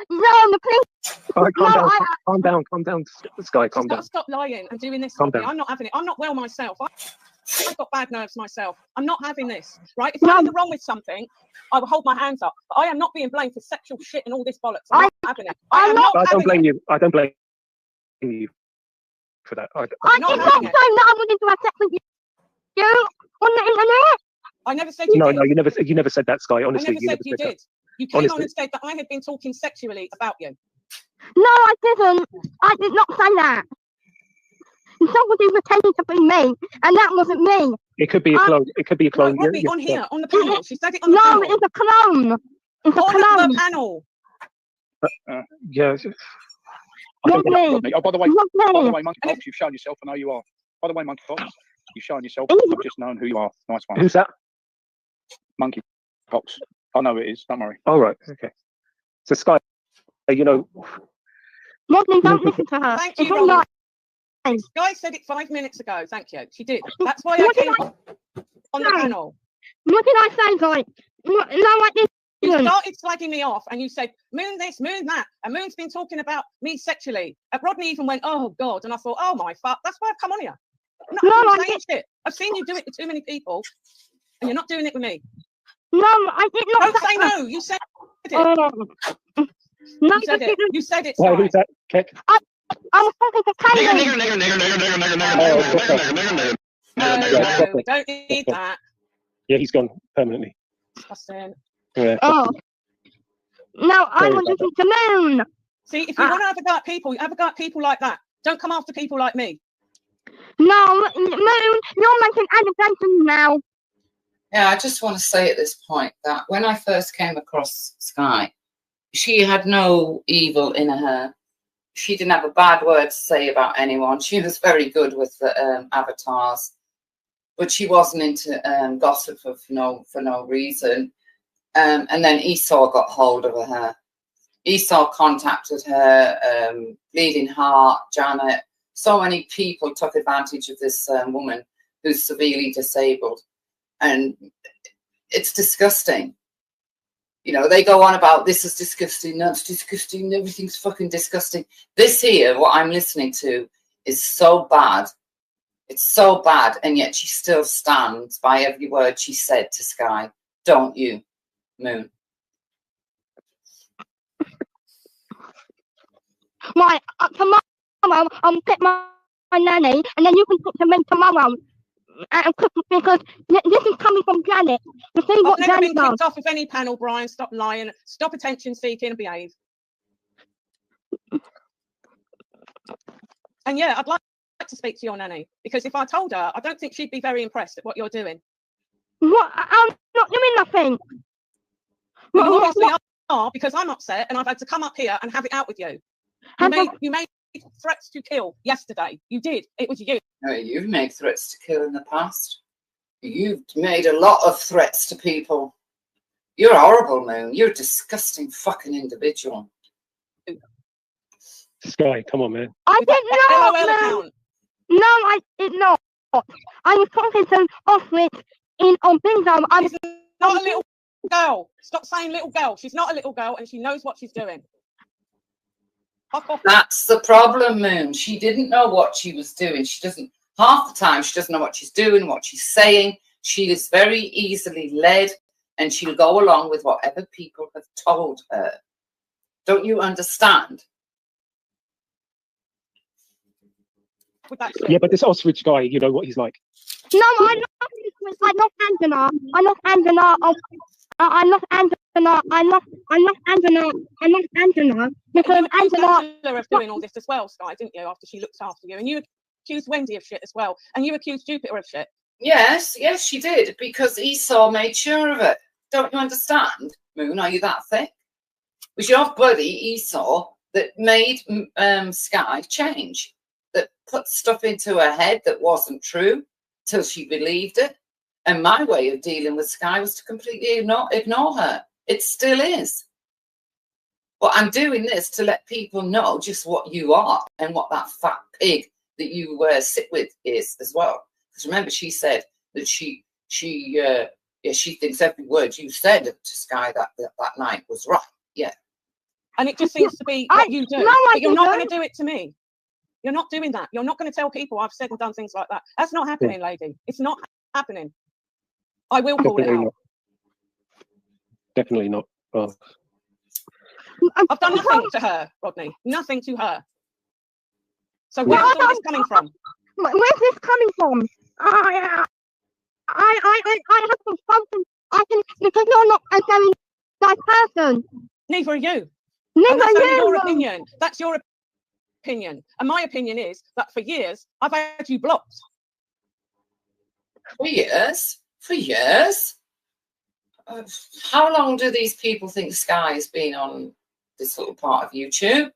please. All right, calm No, down. Calm down, Sky. Calm She's got down. to stop lying and doing this. Calm Rodney. down. I'm not having it. I'm not well myself. I've got bad nerves myself. I'm not having this. Right? If No. I'm in the wrong with something, I will hold my hands up. But I am not being blamed for sexual shit and all this bollocks. I'm not having it. I I'm am not not I don't having blame it. you. I don't blame you for that. I not did not having say it. that I wanted to have sex with you on the internet. I never said you No, did. you never said that, Sky. I Honestly, never said you that. did. You came on Honestly. and said that I had been talking sexually about you. No, I didn't. I did not say that. Somebody pretended to be me, and that wasn't me. It could be a clone. It could be a No, clone. it won't be on here, on the panel. She said it on the No, panel. it's a clone. It's a On clone. the panel. Yeah. Rodney. Rodney. Oh, by the way, Rodney. Monkeypox, you've shown yourself. I know you are. By the way, Monkeypox, you've shown yourself. I've just known who you are. Nice one. Who's that? Monkeypox. I know it is. Don't worry. All right. Okay. So Sky, you know, Rodney, don't listen to her. Thank It's you, all Rodney. right. Guy said it 5 minutes ago. Thank you. She did. That's why I What did came on the say? panel. What did I say, guys? No, I You didn't. started slagging me off and you said, Moon this, Moon that. And Moon's been talking about me sexually. And Rodney even went, oh, God. And I thought, oh, my fuck. That's why I've come on here. not No, I saying shit. I've seen you do it to too many people, and you're not doing it with me. No, I did not. Don't say no. You said it. No, You said it. You said it, Why, Sky. who's that? Keck? I was talking to Kaylee. No, we don't need that. Yeah, he's gone permanently. Disgusting. Yeah. Oh. No, I Sorry was about listening to Moon. See, if you want to have a go at people, you have a go at people like that. Don't come after people like me. No, Moon, you're making allegations now. Yeah, I just want to say at this point that when I first came across Sky, she had no evil in her. She didn't have a bad word to say about anyone. She was very good with the avatars, but she wasn't into gossip for no reason. And then Esau got hold of her. Esau contacted her, Bleeding Heart, Janet. So many people took advantage of this woman who's severely disabled. And it's disgusting. You know, they go on about this is disgusting, that's disgusting, everything's fucking disgusting. This here, what I'm listening to, is so bad. It's so bad, and yet she still stands by every word she said to Sky. Don't you, Moon? Right, tomorrow I'll get my nanny, and then you can put them in tomorrow. Because this is coming from Janet. To see what I've never Janet been does. kicked off of any panel, Brian. Stop lying. Stop attention seeking and behave. And yeah, I'd like to speak to your nanny, because if I told her, I don't think she'd be very impressed at what you're doing. What? I'm not doing nothing. Well, you obviously are, because I'm upset and I've had to come up here and have it out with you. You made threats to kill yesterday. You did. It was you. No, you've made threats to kill in the past. You've made a lot of threats to people. You're horrible, Moon. You're a disgusting fucking individual. Sky, come on, man. I didn't know. LOL account. No, I did not. I was talking to Ostrich on Bingo. I was Not a little girl. Stop saying little girl. She's not a little girl, and she knows what she's doing. That's the problem, Moon. She didn't know what she was doing. She doesn't, half the time, she doesn't know what she's doing, what she's saying. She is very easily led, and she'll go along with whatever people have told her. Don't you understand? Yeah, but this Ostrich guy, you know what he's like. No, I'm not Angela. I'm not Angela. I'm not Angela. I'm not Angela. I'm not Angela. Because Angela of doing all this as well, Sky, didn't you? After she looked after you, and you accused Wendy of shit as well, and you accused Jupiter of shit. Yes, she did, because Esau made sure of it. Don't you understand, Moon? Are you that thick? It was your buddy Esau that made Sky change, that put stuff into her head that wasn't true till she believed it. And my way of dealing with Sky was to completely ignore her. It still is. But I'm doing this to let people know just what you are and what that fat pig that you sit with is as well. Because remember, she said that she thinks every word you said to Sky that night was right. Yeah. And it just seems to be what you do. But you're not going to do it to me. You're not doing that. You're not going to tell people I've said and done things like that. That's not happening, lady. It's not happening. I will call it out. Definitely not. Oh. I've done nothing to her, Rodney. Nothing to her. So where's all this coming from? Where's this coming from? I have some something. I can, because you're not a very nice person. Neither are you. Neither are you. Your opinion. That's your opinion. And my opinion is that for years I've had you blocked. For years? For years? How long do these people think Sky has been on this little part of YouTube?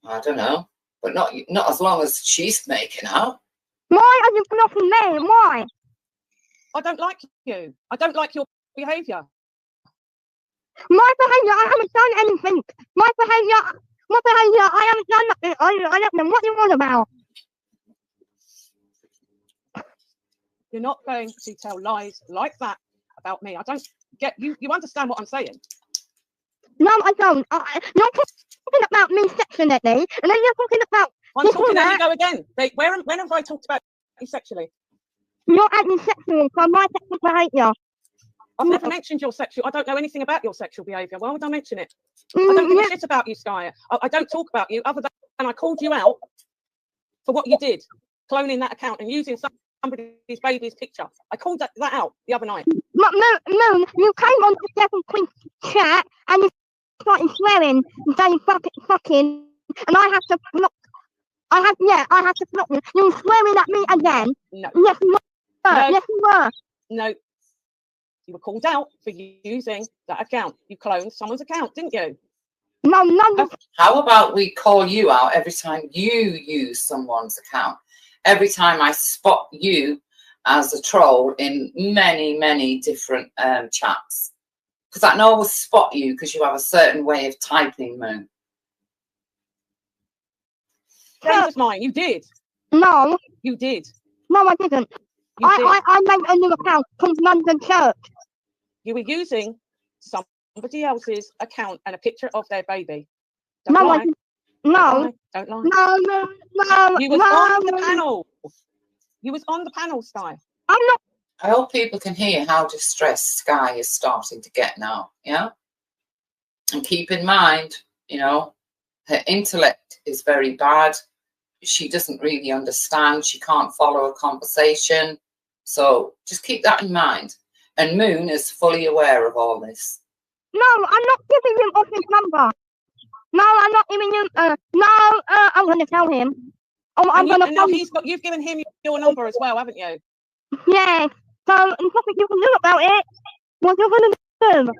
I don't know, but not as long as she's making out. Why are you blocking me? Why? I don't like you. I don't like your behaviour. My behaviour? I haven't done anything. My behaviour? I haven't done nothing. I don't know what you're on about. You're not going to tell lies like that about me. I don't get you. You understand what I'm saying? No, I don't. You're talking about me sexually, and then you're talking about. I'm talking. There you go again. When have I talked about you sexually? You're acting sexual for my sexual behaviour. I've never mentioned your sexual. I don't know anything about your sexual behaviour. Why would I mention it? I don't give a shit about you, Sky. I don't talk about you other than I called you out for what you did, cloning that account and using somebody's baby's picture. I called that out the other night. Moon, you came on the Devil Queen chat and you started swearing and saying fucking, and I have to block. I have to block you. You're swearing at me again. No. Yes, you were. No. Yes, you were. No. You were called out for using that account. You cloned someone's account, didn't you? No. How about we call you out every time you use someone's account? Every time I spot you as a troll in many, many different chats. Because I can always spot you because you have a certain way of typing, Moon. Friends of mine, you did. No. You did. No, I didn't. I made a new account called London Church. You were using somebody else's account and a picture of their baby. No, I didn't. No. Don't lie. No. You was on the panel. You was on the panel, Sky. I'm not. I hope people can hear how distressed Sky is starting to get now, yeah? And keep in mind, you know, her intellect is very bad. She doesn't really understand. She can't follow a conversation. So just keep that in mind. And Moon is fully aware of all this. No, I'm not giving him off his number. No, I'm not giving him. I'm going to tell him. Oh, I'm going to tell him. You've given him your number as well, haven't you? Yeah. So, there's nothing you can do about it. What you're going to do?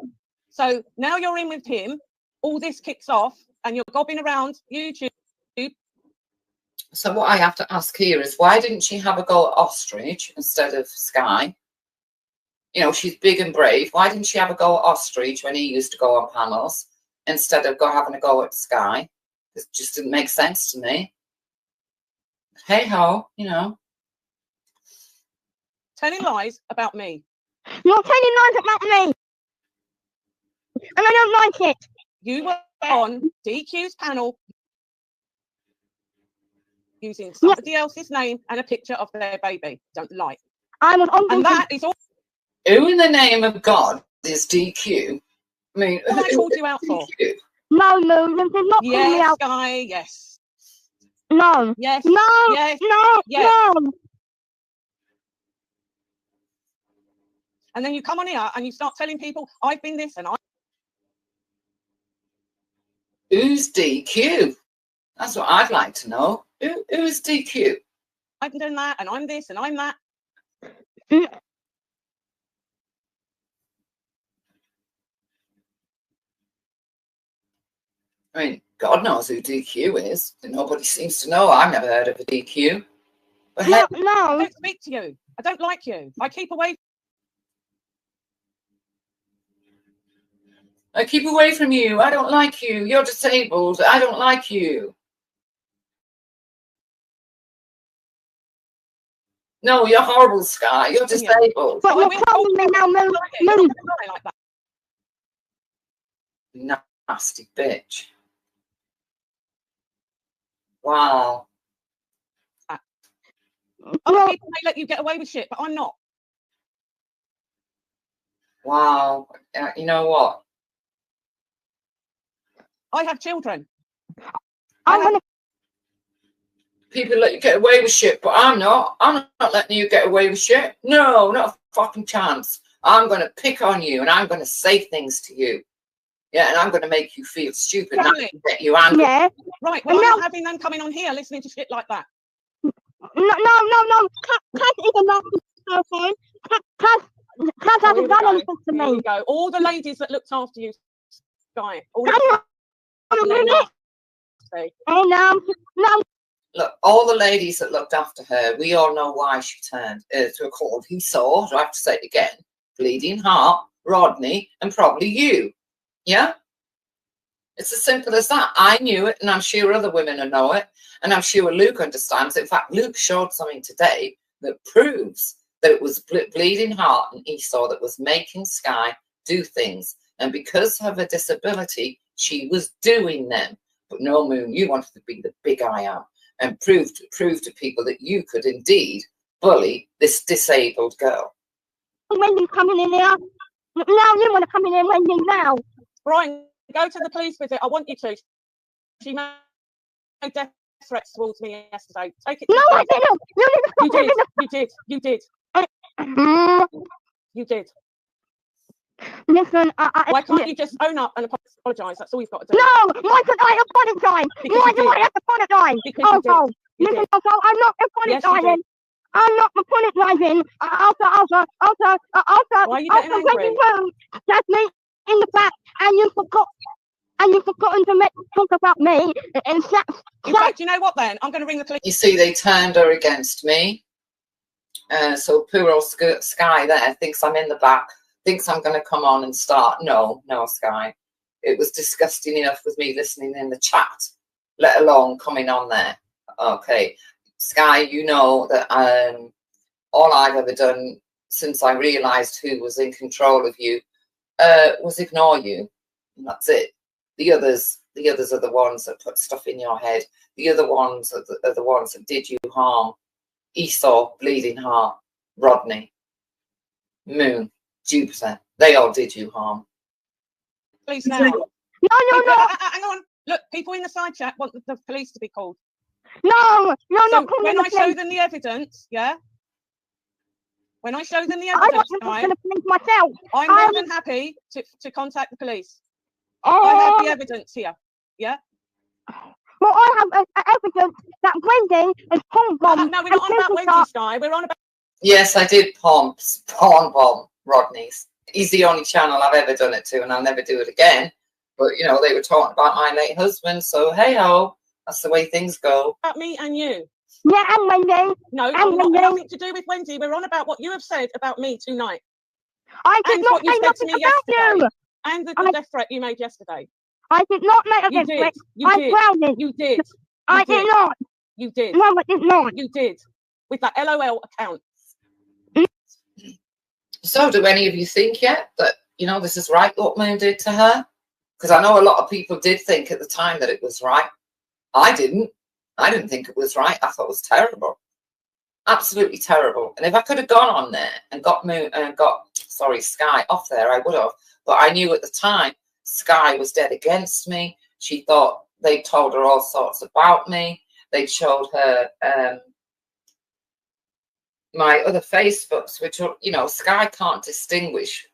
So now you're in with him. All this kicks off, and you're gobbing around YouTube. So what I have to ask here is, why didn't she have a go at Ostrich instead of Sky? You know, she's big and brave. Why didn't she have a go at Ostrich when he used to go on panels instead of having a go at Sky? It just didn't make sense to me. Hey ho, you know. Telling lies about me. You're telling lies about me. And I don't like it. You were on DQ's panel using somebody else's name and a picture of their baby. Don't lie. I was on. And that is all. Who in the name of God is DQ? I mean, what I called you out for? DQ? No, you did not call me out. Sky, yes. No. Yes. No. Yes. No. Yes. No. And then you come on here and you start telling people, I've been this and I. Who's DQ? That's what I'd like to know. Who's DQ? I've been doing that and I'm this and I'm that. I mean, God knows who DQ is. Nobody seems to know. I've never heard of a DQ. But No. I don't speak to you. I don't like you. I keep away. I keep away from you. I don't like you. You're disabled. I don't like you. No, you're horrible, Sky. You're disabled. But you're calling me now, Moon. Like that. Nasty bitch. Wow. Other people may let you get away with shit, but I'm not. Wow. You know what? I have children. People let you get away with shit, but I'm not. I'm not letting you get away with shit. No, not a fucking chance. I'm going to pick on you and I'm going to say things to you. Yeah, and I'm going to make you feel stupid. And get you angry. Yeah. Right, well, I'm not having them coming on here listening to shit like that. No. Kat is a nasty person. Kat hasn't done anything to me. Here we go. All the ladies that looked after you, Sky. All Look, all the ladies that looked after her, we all know why she turned to a cold. He saw, do I have to say it again, Bleeding Heart, Rodney, and probably you. Yeah? It's as simple as that. I knew it, and I'm sure other women will know it, and I'm sure Luke understands. In fact, Luke showed something today that proves that it was Bleeding Heart and Esau that was making Sky do things. And because of her disability, she was doing them. But no, Moon, you wanted to be the big I am and prove to people that you could indeed bully this disabled girl. Wendy's coming in here. Now you want to come in here, Wendy, now. Brian, go to the police with it. I want you to. She made death threats towards me yesterday. Take it. No, I didn't. You did. You did. You did. You did. Listen, Why can't you just own up and apologise? That's all you've got to do. No, why should I apologise? Why do I have to apologise? Because you did. Listen, also, I'm not apologising. I'm not apologising. Also, why are you getting angry? That's me in the back, and you forgot. And you've forgotten to talk about me. And in fact, you know what? Then I'm going to ring the police. You see, they turned her against me. So poor old Sky there thinks I'm in the back, thinks I'm going to come on and start. No, Sky. It was disgusting enough with me listening in the chat, let alone coming on there. Okay, Sky, you know that all I've ever done since I realised who was in control of you was ignore you, and that's it. The others are the ones that put stuff in your head. The other ones are the ones that did you harm. Esau, Bleeding Heart, Rodney, Moon, Jupiter. They all did you harm. Please now. No. Hang on. Look, people in the side chat want the police to be called. No, so when I show them the evidence, yeah? When I show them the evidence, I'm more than happy to contact the police. I have the evidence here, yeah? Well, I have evidence that Wendy is porn bomb. No, we're not on about Wendy, Sky. We're on about... Yes, I did porn bomb Rodney's. He's the only channel I've ever done it to, and I'll never do it again. But, you know, they were talking about my late husband, so hey-ho, that's the way things go. About me and you. Yeah, and Wendy. No, nothing to do with Wendy. We're on about what you have said about me tonight. I did not say nothing about you. And the death threat you made yesterday. I did not make a death threat. I grounded. You did. I did not. You did. No, I did not. You did. With that LOL account. So do any of you think yet that, you know, this is right what Moon did to her? Because I know a lot of people did think at the time that it was right. I didn't. I didn't think it was right. I thought it was terrible. Absolutely terrible. And if I could have gone on there and got Sky off there, I would have. But I knew at the time Sky was dead against me. She thought they told her all sorts about me. They showed her my other Facebooks, which are, you know, Sky can't distinguish.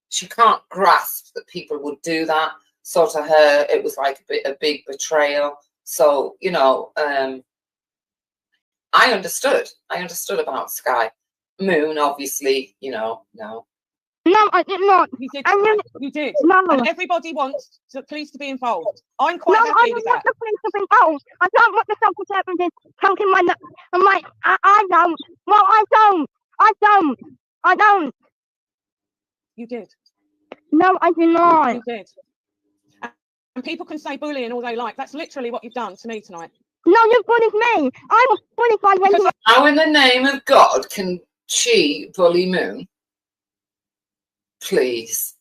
She can't grasp that people would do that. So to her, it was like a big betrayal. So, you know, I understood. I understood about Sky. Moon, obviously, you know, no. No, I did not. You did. You did. No. And everybody wants the police to be involved. I'm quite happy with that. No, I don't want the police to be involved. I don't want the self-conservative talking my nuts. I'm like, I don't. Well, I don't. You did. No, I did not. You did. And people can say bullying all they like. That's literally what you've done to me tonight. No, you bullied me. I was bullied by Wendy. How in the name of God can she bully Moon? Please.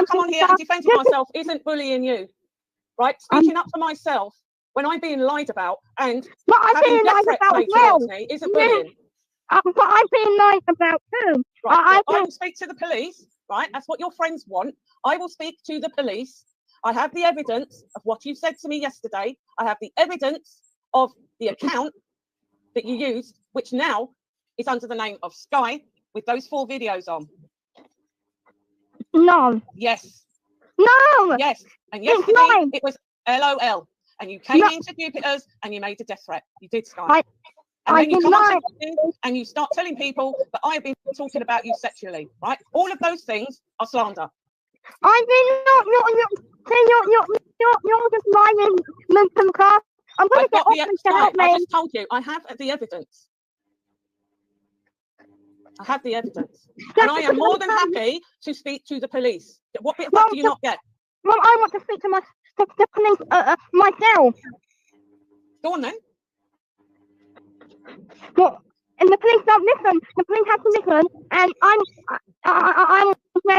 Come on here and defending myself isn't bullying you, right? Speaking up for myself when I'm being lied about and having death threats made towards me isn't bullying. But I'm being lied about too. Right, I will speak to the police, right? That's what your friends want. I will speak to the police. I have the evidence of what you said to me yesterday. I have the evidence of the account that you used, which now is under the name of Sky with those 4 videos on. No. Yes. No. Yes. And yesterday it was LOL. And you came into Jupiter's and you made a death threat. You did, Sky. And then you come on and you start telling people that I've been talking about you sexually, right? All of those things are slander. I did not. You're just lying, Milton Carr. I'm going to get off to help me. I just told you, I have the evidence. I have the evidence. And I am more than happy to speak to the police. What bit of that do you not get? Well, I want to speak to the police myself. Go on then. Well, and the police don't listen. The police have to listen, and I'm trying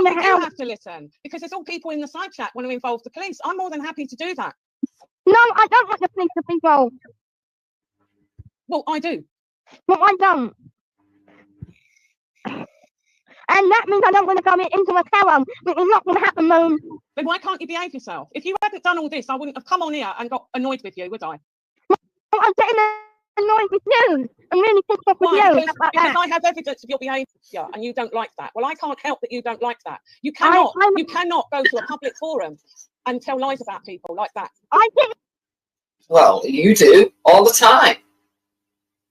to help. You have to listen because there's all people in the side chat want to involve the police. I'm more than happy to do that. No, I don't want the police to be involved. Well, I do. Well, I don't. And that means I don't want to go into a tower, which is not going to happen, Moon. Then why can't you behave yourself? If you hadn't done all this, I wouldn't have come on here and got annoyed with you, would I? Well, I'm getting annoyed with you. I'm really pissed off with Why? you. Because Like that. I have evidence of your behaviour and you don't like that. Well, I can't help that you don't like that. You cannot go to a public forum and tell lies about people like that. I did. Well, you do all the time.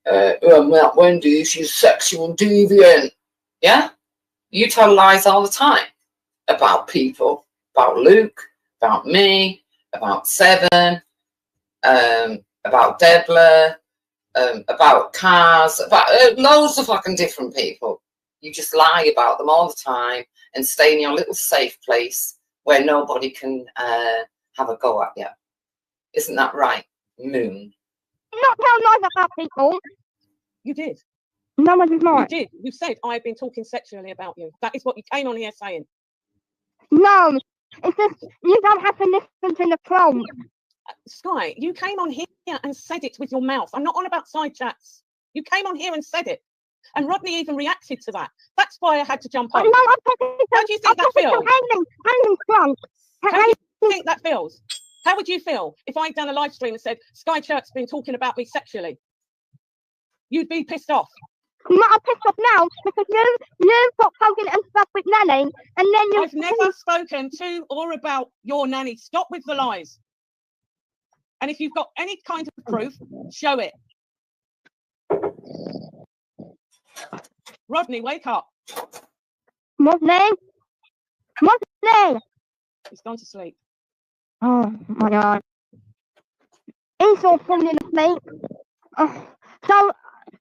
Well, Wendy, she's sexual deviant. Yeah? You tell lies all the time about people, about Luke, about me, about Seven, about Debler, about cars, about loads of fucking different people. You just lie about them all the time and stay in your little safe place where nobody can have a go at you. Isn't that right, Moon? Not tell lies about people. You did. No, I did not. You did. You said I've been talking sexually about you. That is what you came on here saying. No, it's just you don't have to listen to the prompt. Sky, you came on here and said it with your mouth. I'm not on about side chats. You came on here and said it. And Rodney even reacted to that. That's why I had to jump up. No, I'm talking How do you think that feels? How do you think that feels? How would you feel if I'd done a live stream and said, Sky Church's been talking about me sexually? You'd be pissed off. I'm pissed off now because you got poking and stuff with Nanny, and then you. I've never spoken to or about your nanny. Stop with the lies. And if you've got any kind of proof, show it. Rodney, wake up. Rodney? Rodney! He's gone to sleep. Oh my God. He's all falling asleep. So,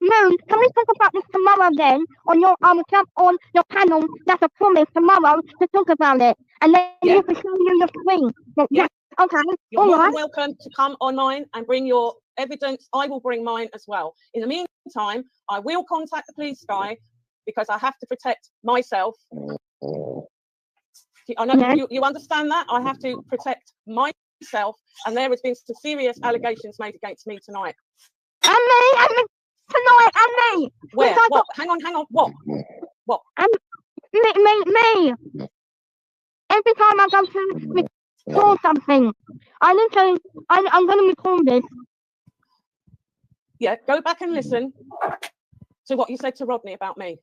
Moon, can we talk about this tomorrow then? On your panel, that's a promise tomorrow to talk about it. And then you can show you your screen. Yeah. Okay. You're more than welcome to come on mine and bring your evidence. I will bring mine as well. In the meantime, I will contact the police guy because I have to protect myself. I know you understand that. I have to protect myself, and there has been some serious allegations made against me tonight. And me tonight, and me. Where? What? Hang on. What? Me. Every time I go to record something, I'm going to record this. Yeah, go back and listen to what you said to Rodney about me.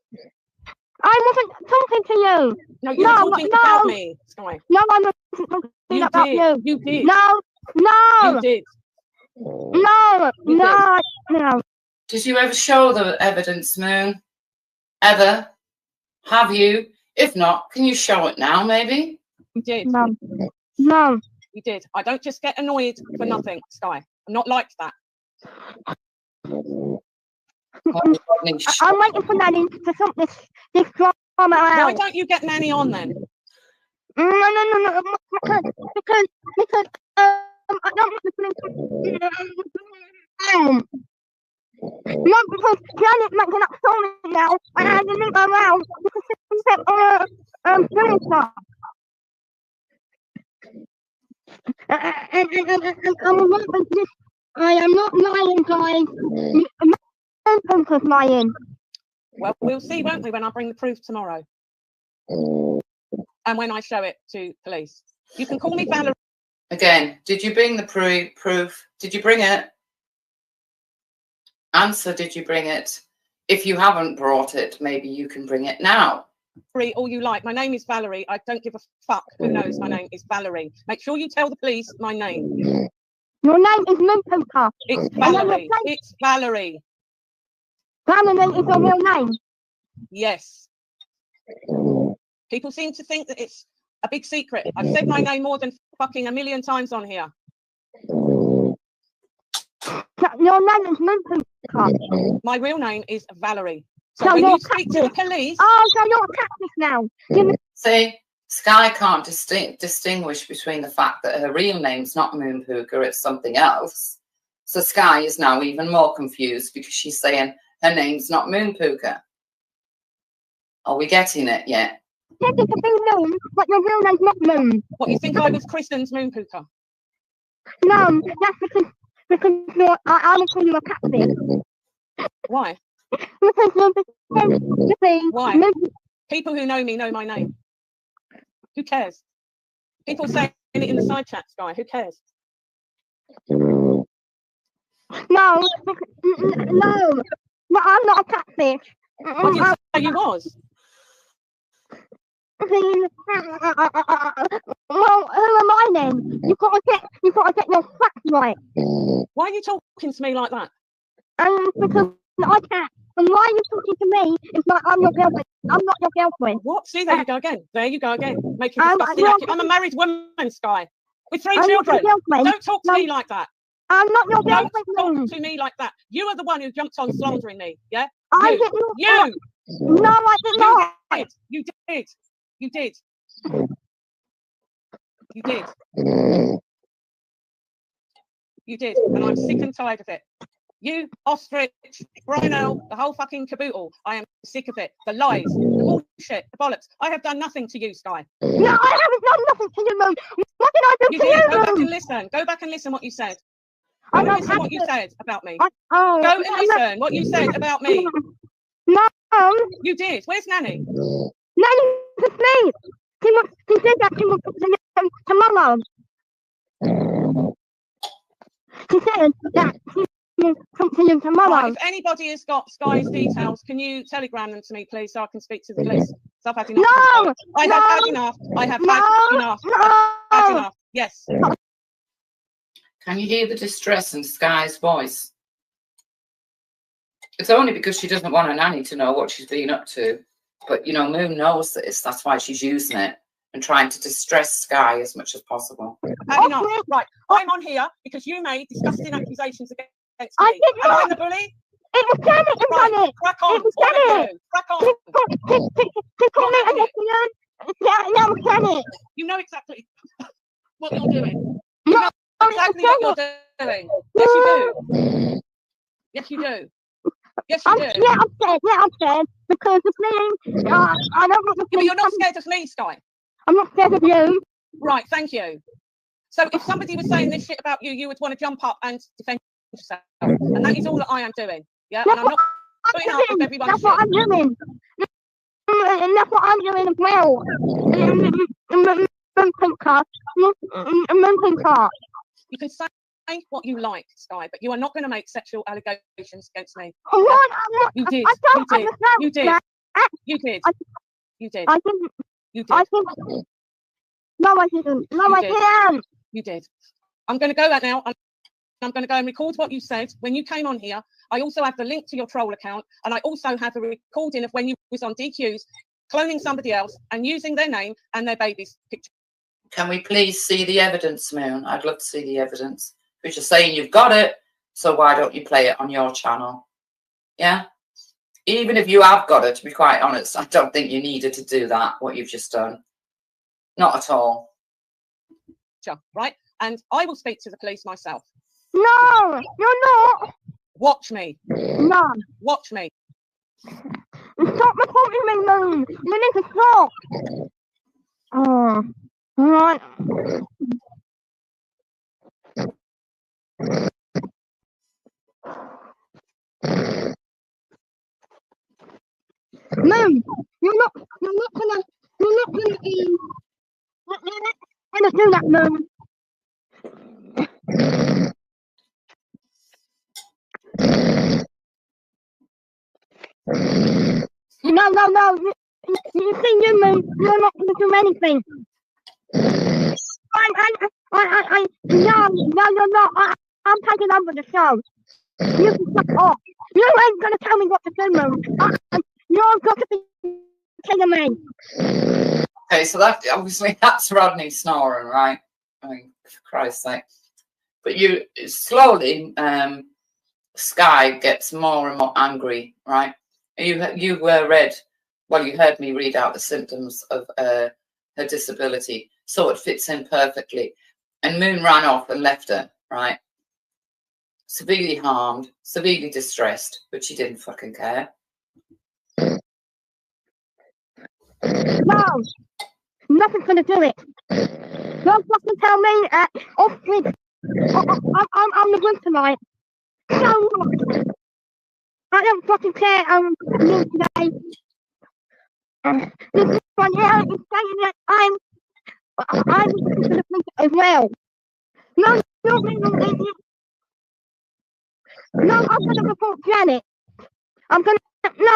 I wasn't talking to you. No, you were talking about me, Sky. No, I wasn't talking about you. You did. No. You did. No. Did you ever show the evidence, Moon? Ever? Have you? If not, can you show it now, maybe? You did. No. You did. I don't just get annoyed for nothing, Sky. I'm not like that. I'm waiting for Nanny to sort this drama out. Why don't you get Nanny on then? No. Because I don't want to. No, because Janet's making up stories now, and I didn't leave her around because she said doing stuff. I am not lying, guys. I'm lying. Well, we'll see, won't we, when I bring the proof tomorrow? And when I show it to police. You can call me Valerie. Again, did you bring the proof? Did you bring it? Answer, did you bring it? If you haven't brought it, maybe you can bring it now. All you like. My name is Valerie. I don't give a fuck who knows my name is Valerie. Make sure you tell the police my name. Your name is Moonpooper. It's Valerie. It's Valerie. Valerie is your real name? Yes. People seem to think that it's a big secret. I've said my name more than fucking 1 million times on here. Your name is Moonpooper. My real name is Valerie. So when you speak to the police... Oh, so you're a catfish now. See, Sky can't distinguish between the fact that her real name's not Moonpooker, it's something else. So Sky is now even more confused because she's saying her name's not Moonpooker. Are we getting it yet? Yes, it could be Moon, but your real name's not Moon. What, you think I was christened Moonpooker? No, that's because I would call you a catfish. Why? Because Why? People who know me know my name. Who cares? People saying it in the side chat, Sky. Who cares? No, no, I'm not a catfish. I didn't say you was. Well, who am I then? You've got to get your facts right. Why are you talking to me like that? Because I can't. And why are you talking to me? It's like I'm your girlfriend. I'm not your girlfriend. What? See, there you go again. There you go again. Making disgusting. I'm a married woman, Sky, with 3 children. Don't talk to me like that. I'm not your Don't girlfriend. talk to me like that. You are the one who jumped on slandering me. Yeah. I You. didn't. You. No, I did not. You did. You did. You did. You did. And I'm sick and tired of it. You, Ostrich, Brunel, the whole fucking caboodle. I am sick of it. The lies, the bullshit, the bollocks. I have done nothing to you, Sky. No, I haven't done nothing to you, Moon. What did I do You to did. you, Go back Moon? and listen. Go back and listen what you said. I Go and don't listen have what you to. said about me. Oh, Go and listen what you said about me. No. You did. Where's Nanny? Nanny's asleep. She said that she will talk to Mama. She said that she will talk to you tomorrow. Right, if anybody has got Sky's details, can you telegram them to me, please, so I can speak to the police? So I've had enough. No, I have had enough. I have had enough. I've had enough. Yes. Can you hear the distress in Sky's voice? It's only because she doesn't want her nanny to know what she's been up to. But, you know, Moon knows this. That's why she's using it and trying to distress Sky as much as possible. Had enough. Right, I'm on here because you made disgusting accusations against me. I did And not. I'm the bully. It was Janet who done it. Crack on. It was All of Janet. you. Crack on. She called me a lesbian. That was Janet. You know exactly what you're doing. No, Exactly what you're doing. Yes, you do. Yes, you do. Yes, you do. Yeah, I'm scared. Yeah, I'm scared because the police. I don't want the Yeah, but police. you're not scared of me, Sky. I'm not scared of you. Right, thank you. So if somebody was saying this shit about you, you would want to jump up and defend yourself. And that is all that I am doing. Yeah, and I'm not putting up with everyone's That's what I'm doing. And that's what I'm doing as well. You can say what you like, Sky, but you are not going to make sexual allegations against me. What? You did. I don't You did. understand You did. that. You did. You did. I didn't. You I did. didn't. No, I didn't. No, You I did. didn't. You did. I'm going to go out now. I'm going to go and record what you said when you came on here. I also have the link to your troll account, and I also have a recording of when you was on DQs, cloning somebody else and using their name and their baby's picture. Can we please see the evidence, Moon? I'd love to see the evidence. Because you're saying you've got it, so why don't you play it on your channel? Yeah? Even if you have got it, to be quite honest, I don't think you needed to do that, what you've just done. Not at all. Right? And I will speak to the police myself. No, you're not. Watch me. No. Watch me. Stop recording me, Moon. You need to stop. Oh, right. Moon, you're not gonna do that, Moon. No. You see, you, Moon, you're not gonna do anything. No, you're not. I'm taking over the show. You can fuck off. You ain't gonna tell me what to do, Moon. You've got to be killing me. Okay, so that obviously that's Rodney snoring, right? I mean, for Christ's sake. But you slowly, Sky gets more and more angry, right? You read, well, you heard me read out the symptoms of her disability, so it fits in perfectly. And Moon ran off and left her, right? Severely harmed, severely distressed, but she didn't fucking care. No, nothing's gonna do it. Don't fucking tell me off-grid. I'm the grid tonight. So I don't fucking care. Today. This one here is saying that I'm going to think as well. No, I'm going to report Janet. I'm going to, no.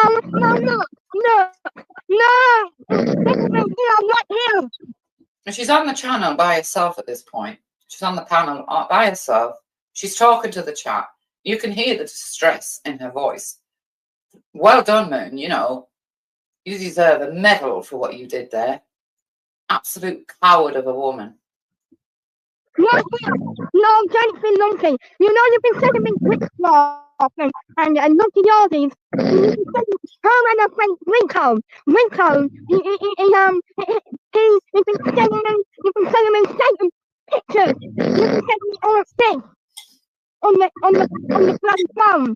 I'm right here. She's on the channel by herself at this point. She's on the panel by herself. She's talking to the chat. You can hear the distress in her voice. Well done, Moon. You know, you deserve a medal for what you did there. Absolute coward of a woman. No, Janet's been naughty. You know, you've been sending me witchcraft and naughty yardies. You've been sending her and her friend Rico. He's been sending me Satan pictures. You've been sending me all of this on the bloody phone.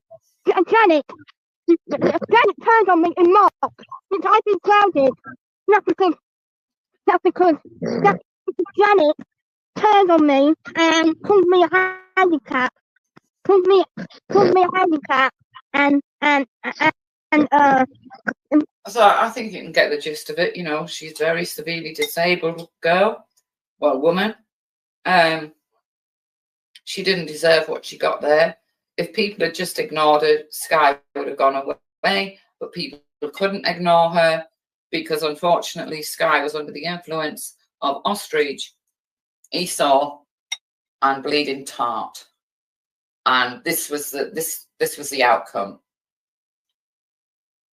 Janet turned on me in March since I've been grounded. That's because Janet turned on me and called me a handicap. Called me a handicap and So I think you can get the gist of it. You know, she's a very severely disabled girl, well, woman. She didn't deserve what she got there. If people had just ignored her, Sky would have gone away, but people couldn't ignore her because, unfortunately, Sky was under the influence of ostrich, Esau, and bleeding tart. And this was the outcome.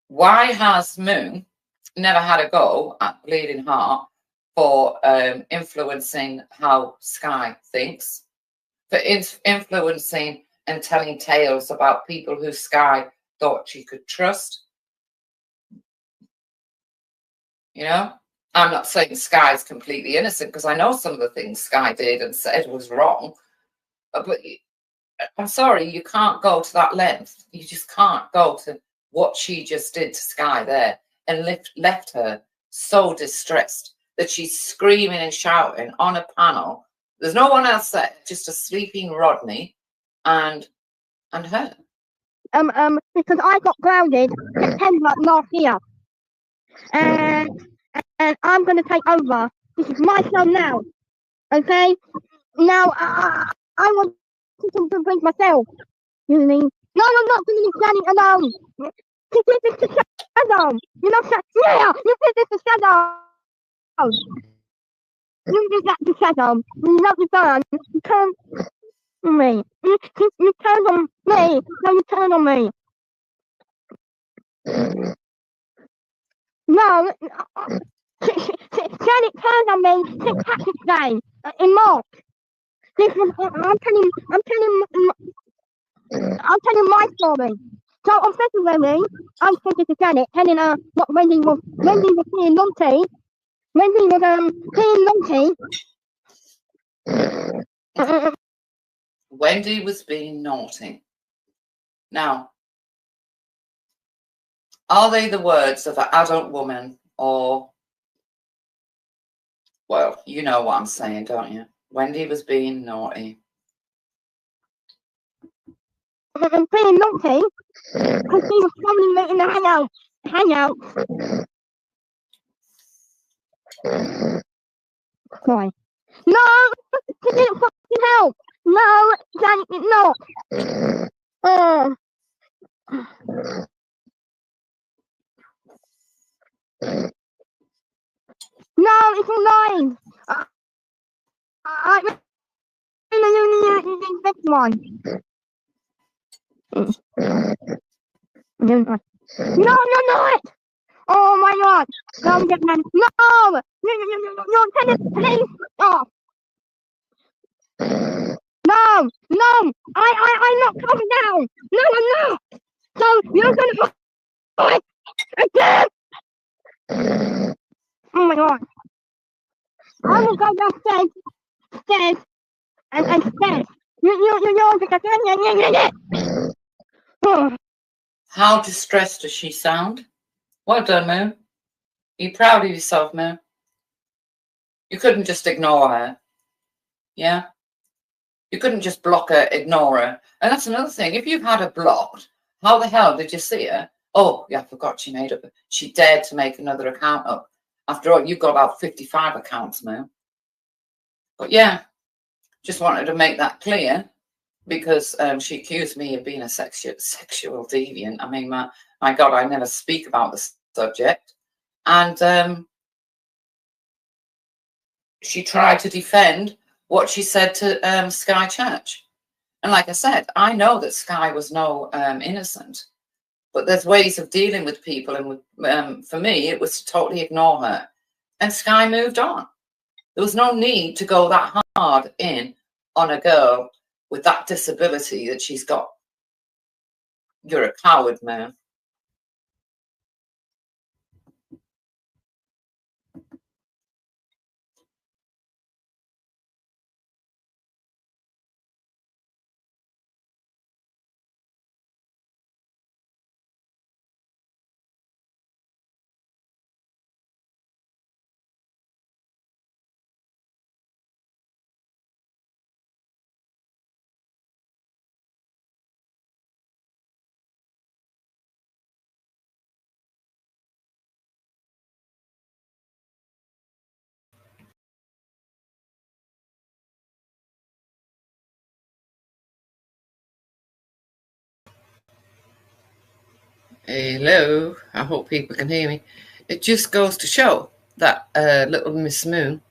Why has Moon never had a go at Bleeding Heart for influencing how Sky thinks, for influencing and telling tales about people who Sky thought she could trust? You know, I'm not saying Sky's completely innocent because I know some of the things Sky did and said was wrong, but I'm sorry, you can't go to that length. You just can't go to what she just did to Sky there and left her so distressed that she's screaming and shouting on a panel. There's no one else there, just a sleeping Rodney and her. Because I got grounded September last year, and I'm going to take over. This is my show now. Okay, now I want to bring myself. You know what I mean? No, I'm not going to leave Janet alone. She did this to Shadow. You know, yeah, you did this to Shadow. You did that to Shadow. You love your son. You turned on me. You turned on me. No, you turned on me. No, Janet turned on me St. Patrick's Day in March. This was, I'm telling my story. So on February, I was talking to Janet, telling her what Wendy was being naughty. Wendy was being naughty. Wendy was being naughty. Now, are they the words of an adult woman or, well, you know what I'm saying, don't you? Wendy was being naughty. Being naughty because she was following me in the hangout. Why? No, she didn't fucking help. No, Janet did not. No, it's all lying. I really this one. No, not. Oh my God! Don't get mad. No! You're telling police off. No! I'm not coming down. No, I'm not. So you're gonna fight again. Oh my God! I will go downstairs, and stairs. How distressed does she sound? Well done, Moon. Are you proud of yourself, Moon? You couldn't just ignore her. Yeah? You couldn't just block her, ignore her. And that's another thing. If you've had her blocked, how the hell did you see her? Oh, yeah, I forgot she made up. She dared to make another account up. After all, you've got about 55 accounts now. But yeah, just wanted to make that clear because she accused me of being a sexual deviant. I mean, my God, I never speak about the subject. And she tried to defend what she said to Sky Church. And like I said, I know that Sky was no innocent. But there's ways of dealing with people. And for me, it was to totally ignore her. And Sky moved on. There was no need to go that hard in on a girl with that disability that she's got. You're a coward, man. Hello, I hope people can hear me. It just goes to show that little Miss Moon,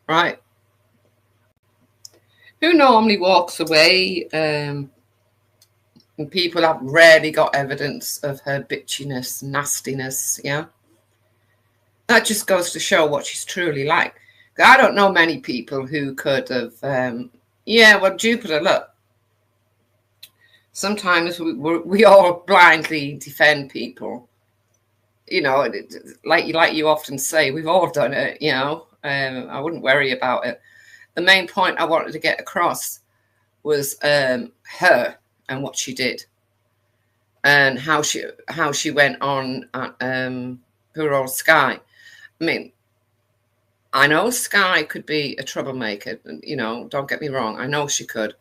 right, who normally walks away, and people have rarely got evidence of her bitchiness, nastiness, yeah. That just goes to show what she's truly like. I don't know many people who could have, yeah, well, Jupiter, look, sometimes we all blindly defend people. You know, like you often say, we've all done it, you know. I wouldn't worry about it. The main point I wanted to get across was her and what she did and how she went on at poor old Sky. I mean, I know Sky could be a troublemaker, you know, don't get me wrong. I know she could.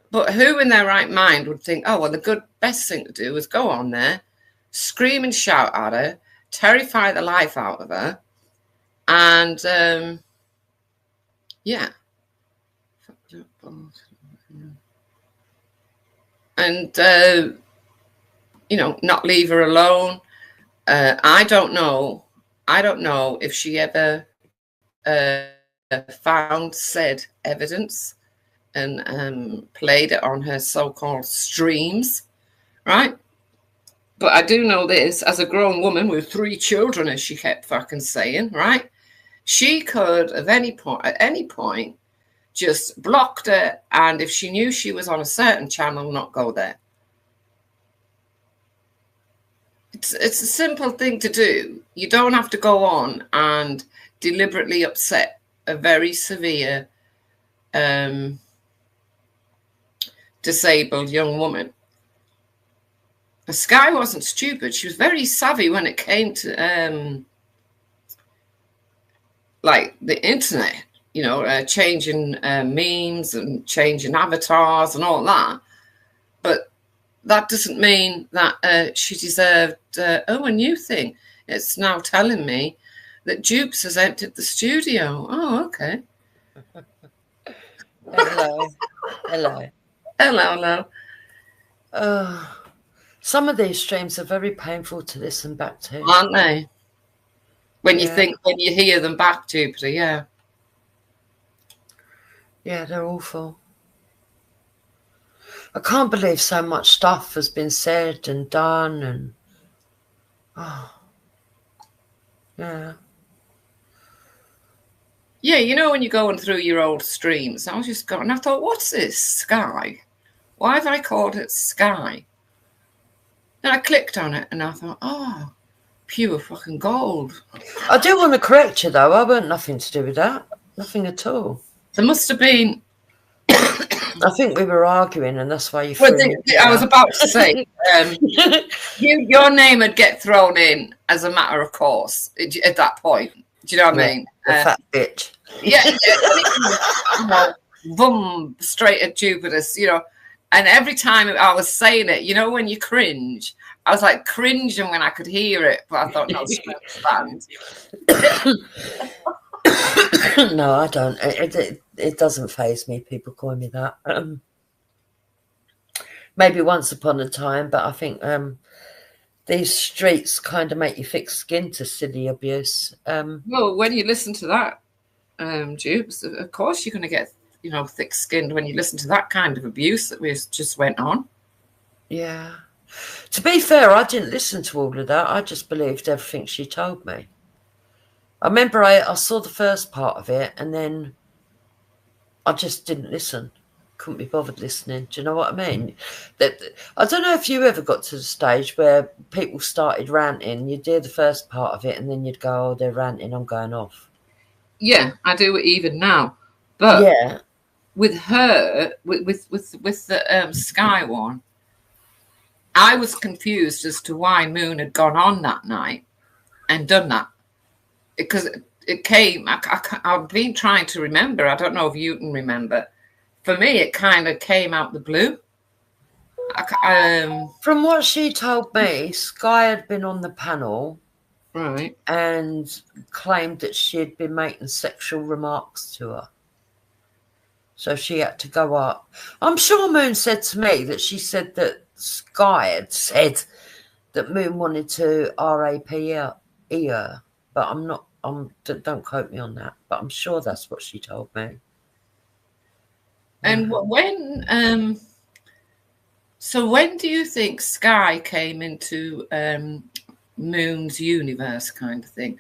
But who in their right mind would think, oh, well, the best thing to do is go on there, scream and shout at her, terrify the life out of her, and, yeah. And, you know, not leave her alone. I don't know if she ever found said evidence and played it on her so-called streams, right? But I do know this, as a grown woman with 3 children, as she kept fucking saying, right? She could, at any point, just blocked her, and if she knew she was on a certain channel, not go there. It's a simple thing to do. You don't have to go on and deliberately upset a very severe disabled young woman. Sky wasn't stupid. She was very savvy when it came to like the internet, you know, changing memes and changing avatars and all that. But that doesn't mean that she deserved, a new thing. It's now telling me that Jupes has entered the studio. Oh, okay. Hello. Hello. Hello. Some of these streams are very painful to listen back to. Aren't they? When you hear them back, Jupiter, yeah. Yeah, they're awful. I can't believe so much stuff has been said and done and yeah. Yeah, you know, when you're going through your old streams, I was just going, I thought, what's this? Sky? Why have I called it Sky? Then I clicked on it and I thought, oh, pure fucking gold. I do want to correct you, though. I want nothing to do with that. Nothing at all. There must have been... I think we were arguing and that's why you threw me. I was about to say, your name would get thrown in as a matter of course at that point. Do you know what I mean? The fat bitch. Yeah, you know, boom, straight at Jupiter's, you know. And every time I was saying it, you know, when you cringe, I was like cringing when I could hear it, but I thought, no, she understands. No, I don't. It doesn't faze me. People call me that. Maybe once upon a time, but I think these streets kind of make you thick skin to silly abuse. Well, when you listen to that, Jubes, of course you're going to get, thick skinned when you listen to that kind of abuse that just went on. Yeah. To be fair, I didn't listen to all of that. I just believed everything she told me. I remember I saw the first part of it, and then I just didn't listen. Couldn't be bothered listening. Do you know what I mean? I don't know if you ever got to the stage where people started ranting. You'd hear the first part of it, and then you'd go, "Oh, they're ranting. I'm going off." Yeah, I do it even now. But yeah, with her, with the Sky one, I was confused as to why Moon had gone on that night and done that, because it came. I've been trying to remember. I don't know if you can remember. For me, it kind of came out the blue. From what she told me, Sky had been on the panel, right, and claimed that she had been making sexual remarks to her. So she had to go up. I'm sure Moon said to me that she said that Sky had said that Moon wanted to rape her, but I'm not. Don't quote me on that, but I'm sure that's what she told me. And when so when do you think Sky came into Moon's universe, kind of thing?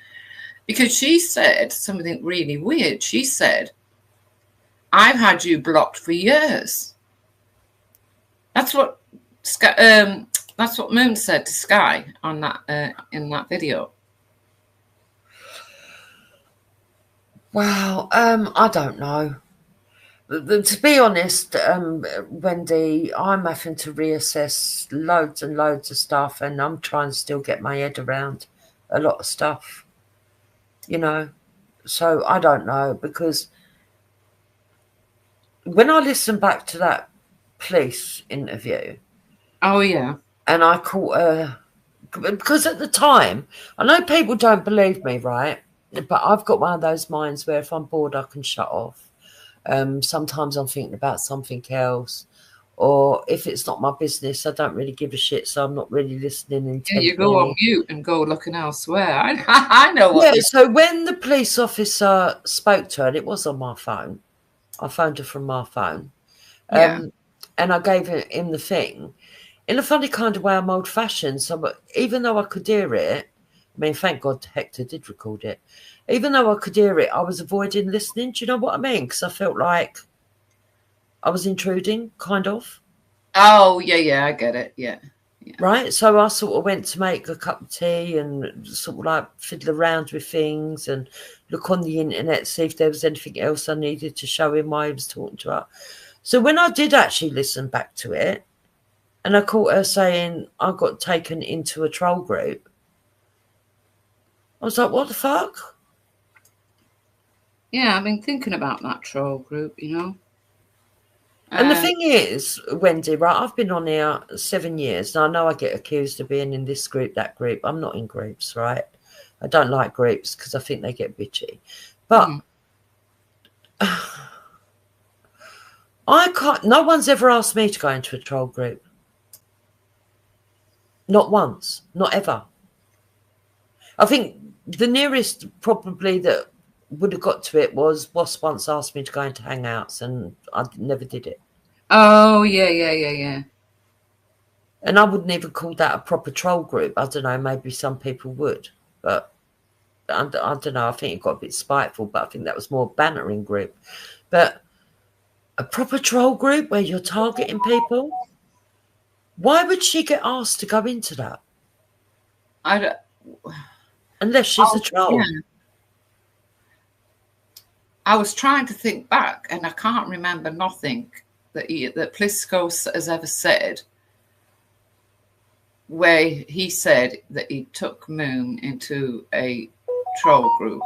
Because she said something really weird. She said, "I've had you blocked for years." That's what Sky, that's what Moon said to Sky on that in that video. Well, I don't know. To be honest, Wendy, I'm having to reassess loads and loads of stuff, and I'm trying to still get my head around a lot of stuff, So I don't know, because when I listen back to that police interview, oh yeah, and I caught her, because at the time, I know people don't believe me, right? But I've got one of those minds where if I'm bored, I can shut off. Sometimes I'm thinking about something else, or if it's not my business, I don't really give a shit, so I'm not really listening intently. Yeah, you go on mute and go looking elsewhere. I know what. Yeah, so when the police officer spoke to her, and it was on my phone, I phoned her from my phone, and I gave him the thing. In a funny kind of way, I'm old-fashioned, so even though I could hear it, I mean, thank God Hector did record it. Even though I could hear it, I was avoiding listening. Do you know what I mean? Because I felt like I was intruding, kind of. Oh, yeah, I get it, yeah. Right? So I sort of went to make a cup of tea and sort of like fiddle around with things and look on the internet, see if there was anything else I needed to show him while I was talking to her. So when I did actually listen back to it, and I caught her saying I got taken into a troll group, I was like, what the fuck? Yeah, I've been thinking about that troll group, And the thing is, Wendy, right, I've been on here 7 years. Now, I know I get accused of being in this group, that group. I'm not in groups, right? I don't like groups because I think they get bitchy. But I can't, no one's ever asked me to go into a troll group. Not once, not ever. I think the nearest probably that would have got to it was Boss once asked me to go into Hangouts, and I never did it. Oh, yeah. And I wouldn't even call that a proper troll group. I don't know, maybe some people would, but I don't know. I think it got a bit spiteful, but I think that was more a bantering group. But a proper troll group where you're targeting people, why would she get asked to go into that? Unless she's a troll. Yeah. I was trying to think back, and I can't remember nothing that Plisco has ever said where he said that he took Moon into a troll group.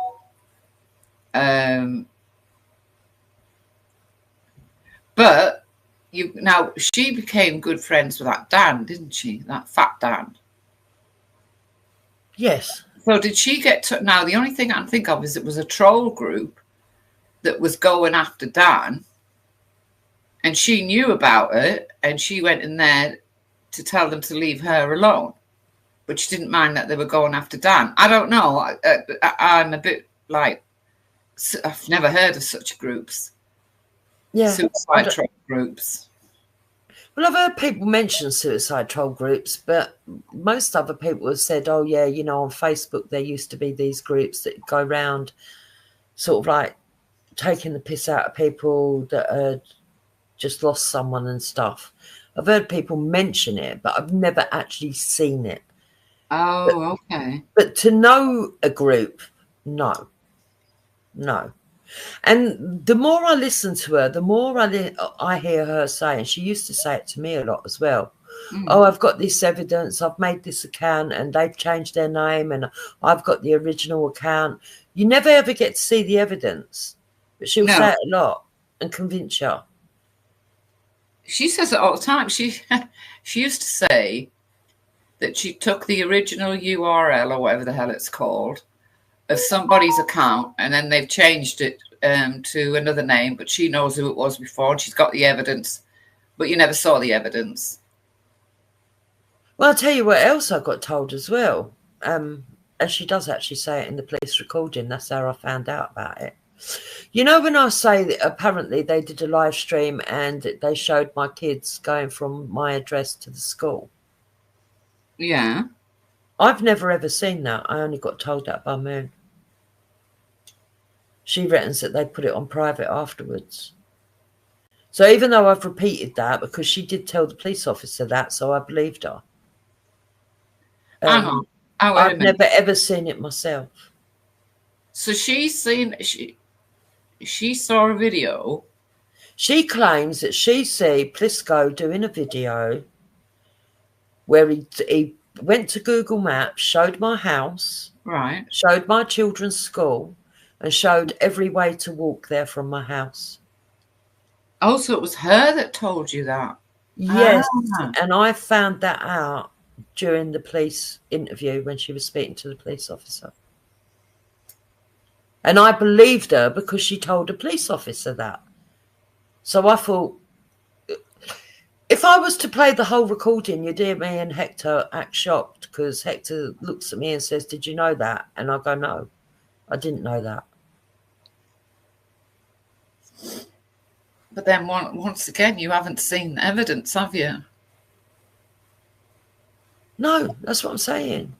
But now she became good friends with that Dan, didn't she? That fat Dan. Yes. So did she get to, now the only thing I can think of is it was a troll group that was going after Dan, and she knew about it, and she went in there to tell them to leave her alone, but she didn't mind that they were going after Dan. I don't know. I'm a bit like, I've never heard of such groups. Yeah. Suicide troll groups. Well, I've heard people mention suicide troll groups, but most other people have said, oh, yeah, you know, on Facebook there used to be these groups that go around sort of like taking the piss out of people that had just lost someone and stuff. I've heard people mention it, but I've never actually seen it. Oh, okay. But to know a group, no. And the more I listen to her, the more I hear her say, and she used to say it to me a lot as well. Oh, I've got this evidence, I've made this account and they've changed their name and I've got the original account. You never ever get to see the evidence, but she'll say it a lot and convince you. She says it all the time. She used to say that she took the original URL or whatever the hell it's called of somebody's account, and then they've changed it to another name, but she knows who it was before, and she's got the evidence, but you never saw the evidence. Well, I'll tell you what else I got told as well. And she does actually say it in the police recording. That's how I found out about it. You know, when I say that apparently they did a live stream and they showed my kids going from my address to the school. Yeah. I've never ever seen that. I only got told that by Moon. She reckons that they put it on private afterwards. So even though I've repeated that, because she did tell the police officer that, so I believed her. I've never ever seen it myself. So she saw a video. She claims that she see Plisco doing a video where he went to Google Maps, showed my house, right, showed my children's school, and showed every way to walk there from my house. Oh, so it was her that told you that? Yes, and I found that out during the police interview when she was speaking to the police officer. And I believed her because she told a police officer that. So I thought, if I was to play the whole recording, you'd hear me and Hector act shocked because Hector looks at me and says, did you know that? And I go, no, I didn't know that. But then once again, you haven't seen evidence, have you? No, that's what I'm saying.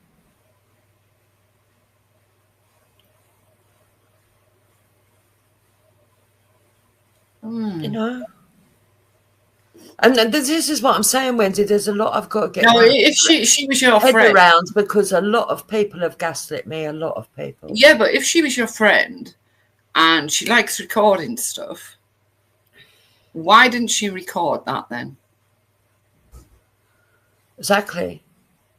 You know? And this is what I'm saying, Wendy. There's a lot I've got to get if she was your head friend around, because a lot of people have gaslit me, a lot of people. Yeah, but if she was your friend and she likes recording stuff, why didn't she record that then? Exactly.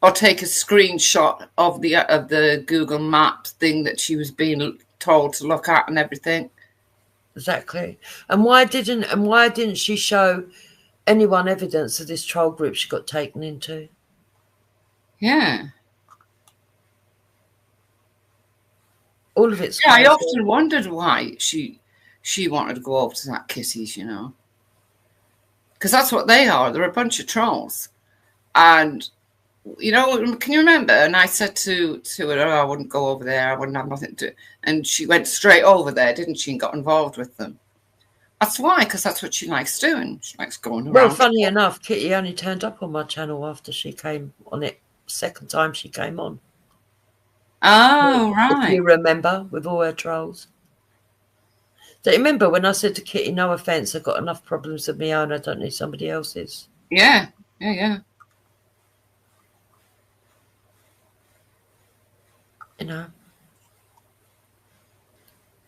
Or take a screenshot of the Google Maps thing that she was being told to look at and everything. Exactly. And why didn't she show anyone evidence of this troll group she got taken into? Yeah. All of it's I often wondered why she wanted to go over to that Kitty's, you know. Because that's what they are. They're a bunch of trolls. And, you know, can you remember? And I said to her, oh, I wouldn't go over there. I wouldn't have nothing to do. And she went straight over there, didn't she, and got involved with them. That's why, because that's what she likes doing. She likes going around. Well, funny enough, Kitty only turned up on my channel after she came on it. Second time she came on. Oh, right. If you remember, with all her trolls. Do you remember when I said to Kitty, no offence, I've got enough problems of my own, I don't need somebody else's? Yeah. You know?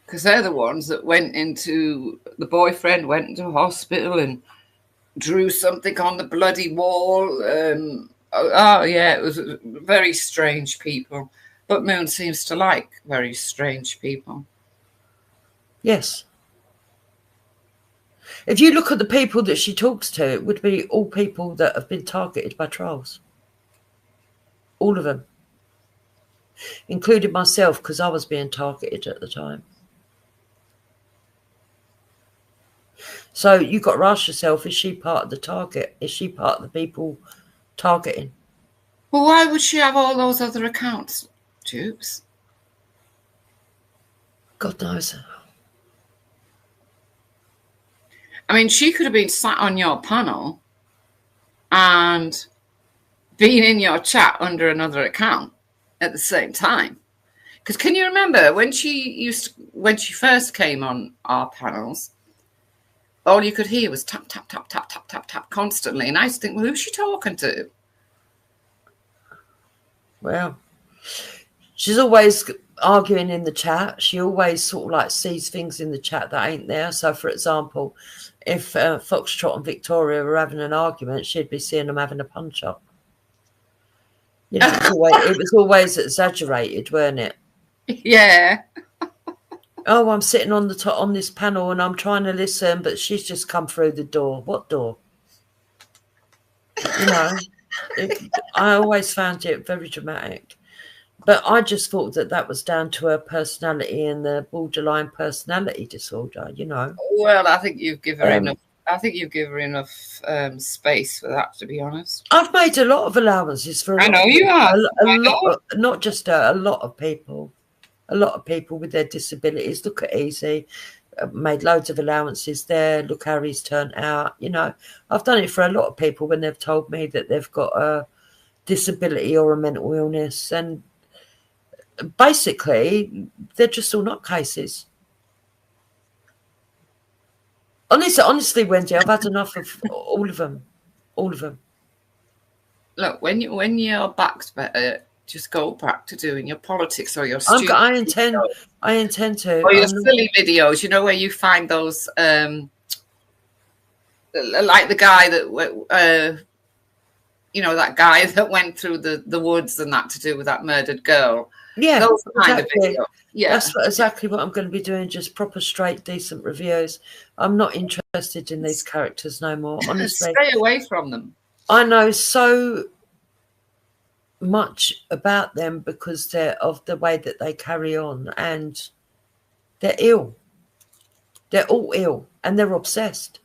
Because they're the ones that the boyfriend went into hospital and drew something on the bloody wall. It was very strange people. But Moon seems to like very strange people. Yes. If you look at the people that she talks to, it would be all people that have been targeted by trolls. All of them. including myself, because I was being targeted at the time. So you've got to ask yourself, is she part of the target? Is she part of the people targeting? Well, why would she have all those other accounts, Jupes? God knows. I mean, she could have been sat on your panel and been in your chat under another account at the same time. Because can you remember when she first came on our panels, all you could hear was tap, tap, tap, tap, tap, tap, tap constantly. And I used to think, well, who's she talking to? Well, she's always arguing in the chat. She always sort of like sees things in the chat that ain't there. So, for example, if Foxtrot and Victoria were having an argument, she'd be seeing them having a punch-up. You know, it was always exaggerated, weren't it? Yeah. Oh, I'm sitting on the top on this panel and I'm trying to listen, but she's just come through the door. What door? You know, I always found it very dramatic. But I just thought that was down to her personality and the borderline personality disorder, you know. Well, I think you've given her enough. I think you've given her enough space for that, to be honest. I've made a lot of allowances for. I know you have. A lot, not just her, a lot of people. A lot of people with their disabilities. Look at Easy. Made loads of allowances there. Look how he's turned out. You know, I've done it for a lot of people when they've told me that they've got a disability or a mental illness, and basically they're just all nutcases. Honestly, Wendy, I've had enough of all of them. All of them. Look, when your back's better, just go back to doing your politics or your I intend to. Or your silly videos, you know, where you find those, like the guy that, you know, that guy that went through the woods and that to do with that murdered girl. Yeah, those kind exactly. of videos. Yeah, that's exactly what I'm going to be doing. Just proper, straight, decent reviews. I'm not interested in these characters no more. Honestly, stay away from them. I know so much about them because they're of the way that they carry on, and they're ill. They're all ill, and they're obsessed.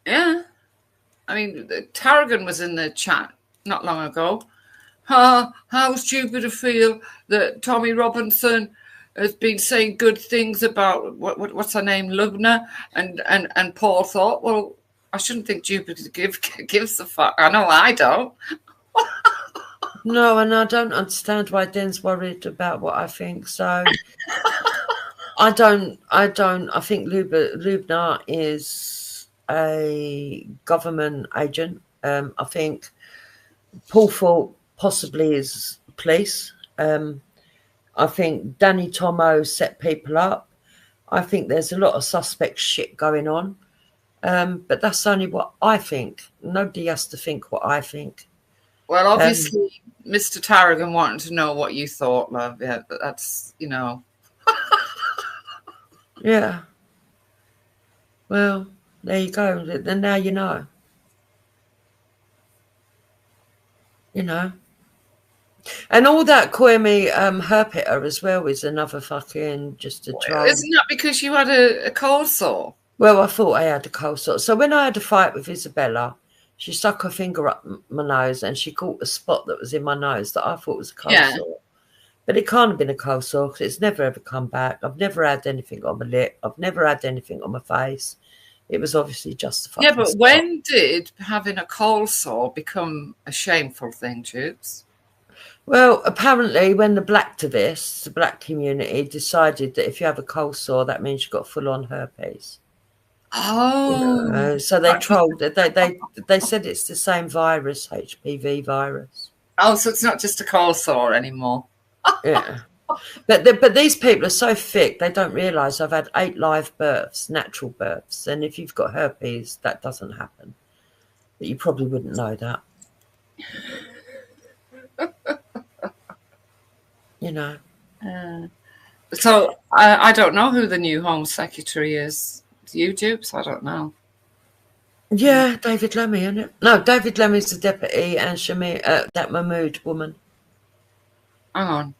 Yeah, I mean, Tarragon was in the chat not long ago. How stupid to feel that Tommy Robinson has been saying good things about what's her name, Lubna, and Paul thought, well, I shouldn't think Jupiter gives a fuck. I know I don't. No, and I don't understand why Den's worried about what I think. So I don't. I think Lubna is a government agent. I think Paul Thorpe possibly is police. I think Danny Tomo set people up. I think there's a lot of suspect shit going on. But that's only what I think. Nobody has to think what I think. Well, obviously, Mr. Tarragon wanted to know what you thought, love. Yeah, but that's, you know. Yeah. Well, there you go. Then now you know. You know. And all that Kwame Herpiter as well is another fucking just a troll. Isn't that because you had a cold sore? Well, I thought I had a cold sore. So when I had a fight with Isabella, she stuck her finger up my nose and she caught a spot that was in my nose that I thought was a cold sore. But it can't have been a cold sore because it's never ever come back. I've never had anything on my lip. I've never had anything on my face. It was obviously just a fucking Yeah, but spot. when did having a cold sore become a shameful thing, Jupes? Well, apparently when the blacktivists, the black community, decided that if you have a cold sore, that means you've got full-on herpes. Oh. So they trolled it. They said it's the same virus, HPV virus. Oh, so it's not just a cold sore anymore. Yeah. But these people are so thick, they don't realise I've had 8 live births, natural births. And if you've got herpes, that doesn't happen. But you probably wouldn't know that. You know. So I don't know who the new Home Secretary is. You, Dupes? I don't know. Yeah, David Lemmy, isn't it? No, David Lemmy's the deputy and Shamir, that Mahmood woman. Hang on.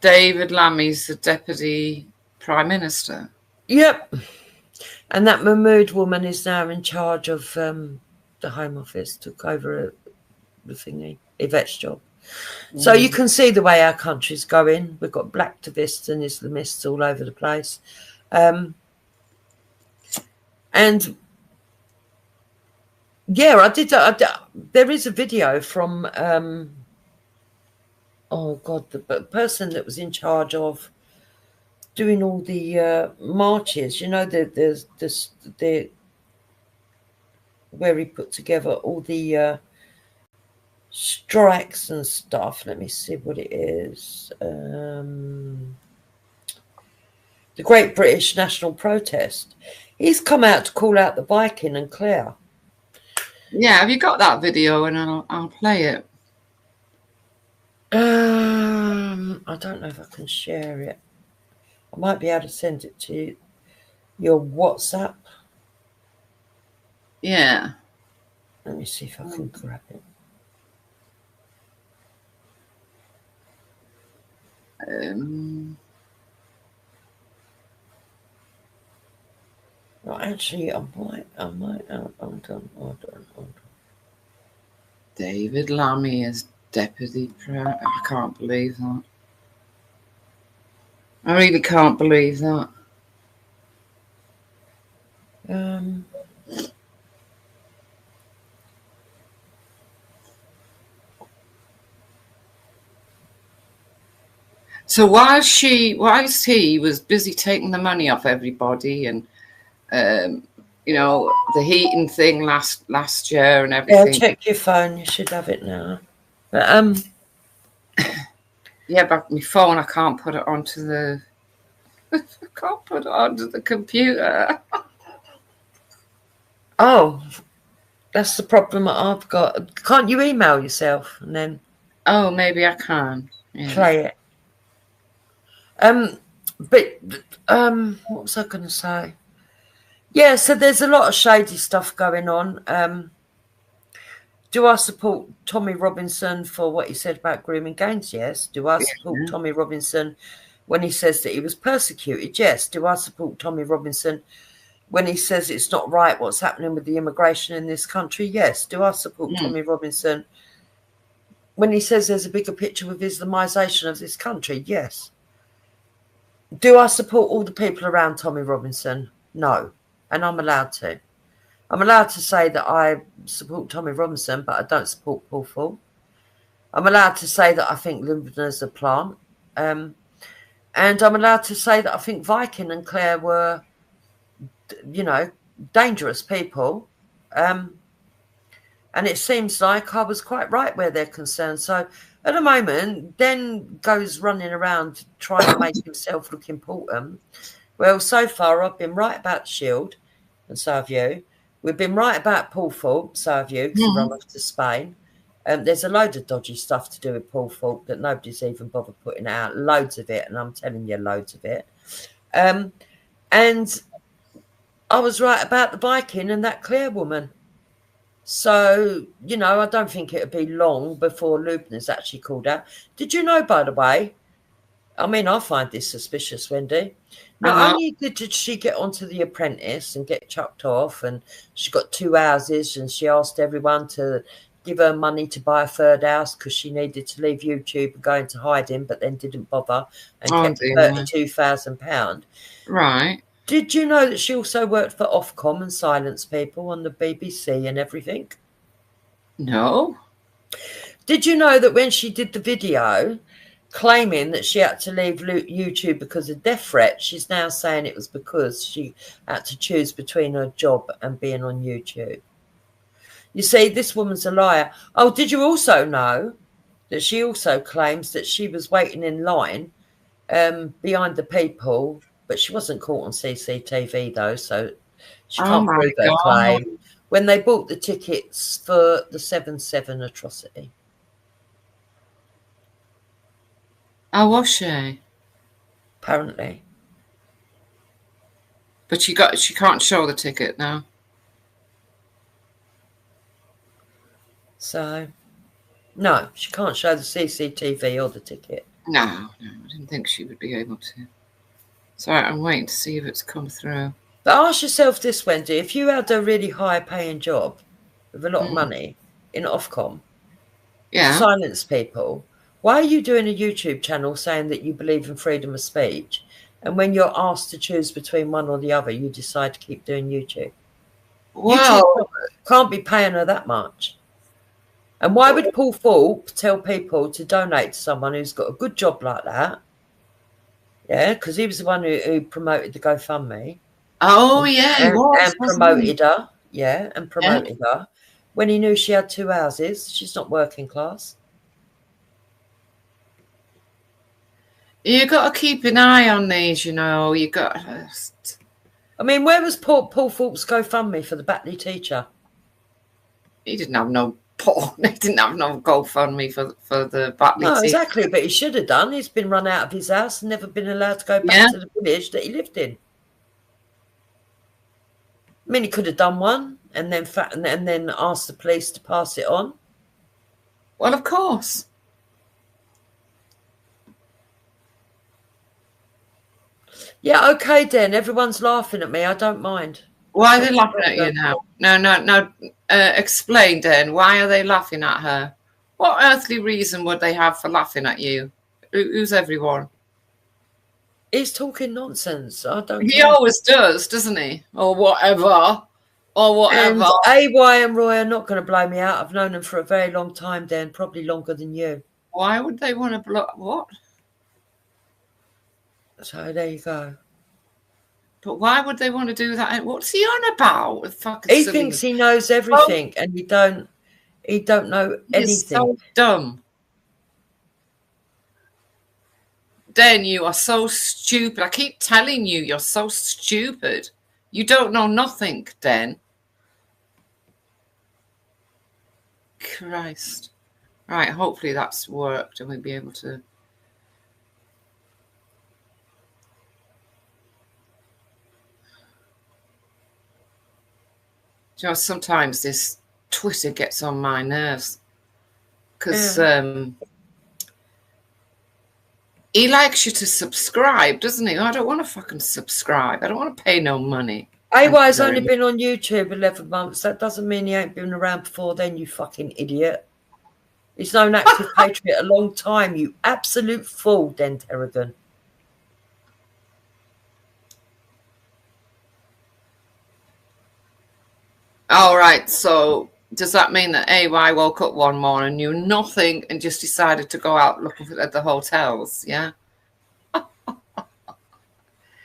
David Lammy's the Deputy Prime Minister. Yep. And that Mahmood woman is now in charge of the Home Office, took over the thingy, Yvette's job. So you can see the way our country's going. We've got blacktivists and Islamists all over the place. And yeah, I did. There is a video from, oh God, the person that was in charge of doing all the marches. You know, the where he put together all the strikes and stuff. Let me see what it is. The Great British National Protest. He's come out to call out the Viking and Claire. Yeah, have you got that video? And I'll play it. I don't know if I can share it. I might be able to send it to your WhatsApp. Yeah. Let me see if I can grab it. Well, actually, I might. Hold on. David Lammy is Deputy Prime. I can't believe that. I really can't believe that. So whilst he was busy taking the money off everybody and you know, the heating thing last year and everything. Yeah, check your phone. You should have it now. But yeah, but my phone, I can't put it onto the. I can't put it onto the computer. Oh, that's the problem that I've got. Can't you email yourself and then? Oh, maybe I can. Yeah. Play it. But what was I going to say? Yeah, so there's a lot of shady stuff going on. Do I support Tommy Robinson for what he said about grooming gangs? Yes. Do I support Tommy Robinson when he says that he was persecuted? Yes. Do I support Tommy Robinson when he says it's not right what's happening with the immigration in this country? Yes. Do I support Tommy Robinson when he says there's a bigger picture with Islamisation of this country? Yes. Do I support all the people around Tommy Robinson? No. And I'm allowed to. I'm allowed to say that I support Tommy Robinson, but I don't support Paul Ford. I'm allowed to say that I think Lubna's a plant. And I'm allowed to say that I think Viking and Claire were, you know, dangerous people. And it seems like I was quite right where they're concerned. So at the moment, Den goes running around trying to make himself look important. Well, so far I've been right about the Shield, and so have you. We've been right about Paul Falk, so have you, because he run off to Spain. There's a load of dodgy stuff to do with Paul Falk that nobody's even bothered putting out. Loads of it, and I'm telling you, loads of it. And I was right about the Viking and that Claire woman. So, you know, I don't think it'll be long before Lubna's actually called out. Did you know, by the way, I mean, I find this suspicious, Wendy. Not only did she get onto The Apprentice and get chucked off, and she got 2 houses, and she asked everyone to give her money to buy a 3rd house because she needed to leave YouTube and go into hiding, but then didn't bother and kept £32,000. Right. Did you know that she also worked for Ofcom and Silence People on the BBC and everything? No. Did you know that when she did the video claiming that she had to leave YouTube because of death threat, she's now saying it was because she had to choose between her job and being on YouTube? You see, this woman's a liar. Oh, did you also know that she also claims that she was waiting in line behind the people, but she wasn't caught on CCTV though, so she can't prove her claim, when they bought the tickets for the 7/7 atrocity. Oh, was she? Apparently. But she can't show the ticket now. So, no, she can't show the CCTV or the ticket. No, I didn't think she would be able to. Sorry, I'm waiting to see if it's come through. But ask yourself this, Wendy, if you had a really high-paying job with a lot of money in Ofcom, Yeah. silence people, why are you doing a YouTube channel saying that you believe in freedom of speech, and when you're asked to choose between one or the other, you decide to keep doing YouTube? Well, YouTube can't be paying her that much. And why would Paul Thorpe tell people to donate to someone who's got a good job like that? Yeah, because he was the one who promoted the GoFundMe. oh yeah, he was, And wasn't promoted he? her. Yeah, and promoted her. When he knew she had 2 houses, she's not working class. You got to keep an eye on these, you know. You got. I mean, where was Paul Thorpe's GoFundMe for the Batley teacher? He didn't have no Paul. He didn't have no GoFundMe for the Batley No, teacher. exactly, but he should have done. He's been run out of his house and never been allowed to go back to the village that he lived in. I mean, he could have done one and then asked the police to pass it on. Well, of course. Yeah, okay, then. Everyone's laughing at me. I don't mind. Why are they laughing at you now? No. Explain, then. Why are they laughing at her? What earthly reason would they have for laughing at you? Who's everyone? He's talking nonsense. I don't He know. always does, doesn't he? Or whatever. Or whatever. And AY and Roy are not going to blow me out. I've known them for a very long time, Dan. Probably longer than you. Why would they want to blow... What? So there you go. But why would they want to do that? What's he on about? With fucking He silly... thinks he knows everything, and he don't know anything. He's so dumb. Dan, you are so stupid. I keep telling you, you're so stupid. You don't know nothing, Dan. Christ. Right, hopefully that's worked and we'll be able to... You know, sometimes this Twitter gets on my nerves because he likes you to subscribe, doesn't he? I don't want to fucking subscribe. I don't want to pay no money. AY's only been on YouTube 11 months. That doesn't mean he ain't been around before then, you fucking idiot. He's known Active Patriot a long time, you absolute fool, Den Terrigan. All right, so does that mean that AY woke up one morning, knew nothing, and just decided to go out looking at the hotels? Yeah.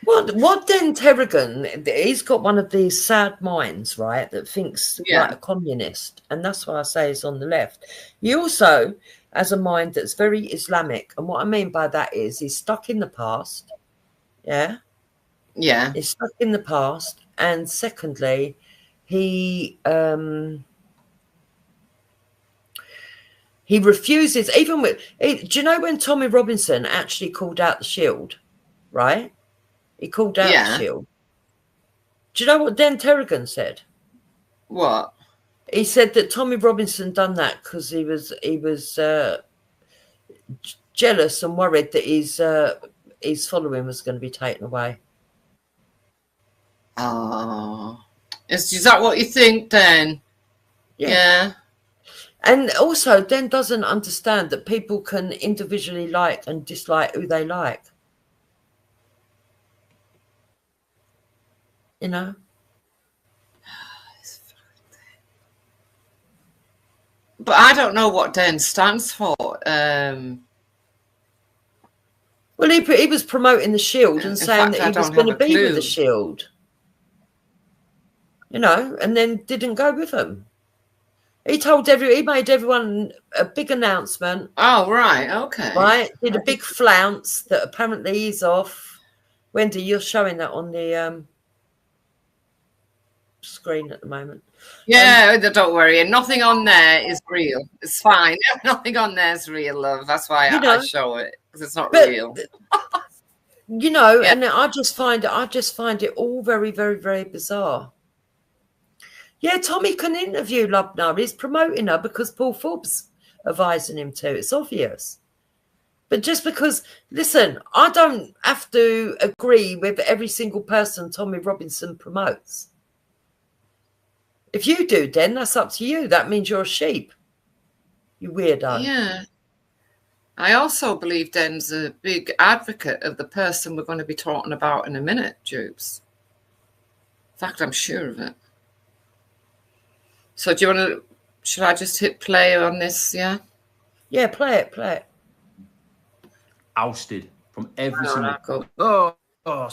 What Den Terrigan? He's got one of these sad minds, right? That thinks like a communist, and that's why I say he's on the left. He also has a mind that's very Islamic, and what I mean by that is he's stuck in the past. Yeah. He's stuck in the past, and secondly, he refuses, even with... Do you know when Tommy Robinson actually called out the Shield, right? He called out the Shield. Do you know what Den Terrigan said? What? He said that Tommy Robinson done that because he was jealous and worried that his following was going to be taken away. Oh. Is that what you think, then? Yeah. And also, Den doesn't understand that people can individually like and dislike who they like. You know? But I don't know what Den stands for. Well, he was promoting the Shield and saying that he was going to be with the Shield. You know, and then didn't go with them. He made everyone a big announcement. Oh, right, okay. Right, did a big flounce that apparently he's off. Wendy, you're showing that on the screen at the moment. Yeah, don't worry. Nothing on there is real. It's fine. Nothing on there is real, love. That's why I show it, because it's not real. You know, and I just find it all very, very, very bizarre. Yeah, Tommy can interview Lubna. He's promoting her because Paul Forbes advising him to. It's obvious. But just because, listen, I don't have to agree with every single person Tommy Robinson promotes. If you do, Den, that's up to you. That means you're a sheep. You weirdo. Yeah. I also believe Den's a big advocate of the person we're going to be talking about in a minute, Jubes. In fact, I'm sure of it. So do you want to, should I just hit play on this, yeah? Yeah, play it. Ousted from every single. So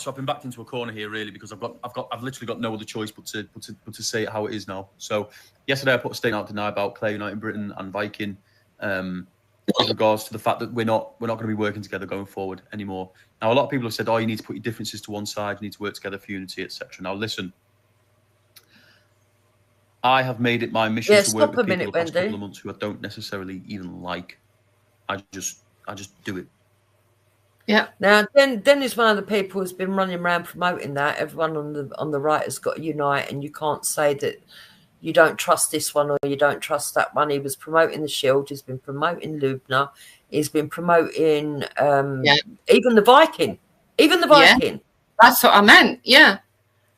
I've been backed into a corner here, really, because I've literally got no other choice but to say it how it is now. So yesterday I put a statement out tonight about Clare United Britain and Viking, with regards to the fact that we're not going to be working together going forward anymore. Now, a lot of people have said, "Oh, you need to put your differences to one side. You need to work together for unity, etc." Now, listen. I have made it my mission to work with people the past couple of months who I don't necessarily even like. I just do it. Yeah. Now, Den is one of the people who's been running around promoting that. Everyone on the right has got to unite, and you can't say that you don't trust this one or you don't trust that one. He was promoting the Shield. He's been promoting Lubna. He's been promoting even the Viking. Even the Viking. Yeah. That's what I meant. Yeah.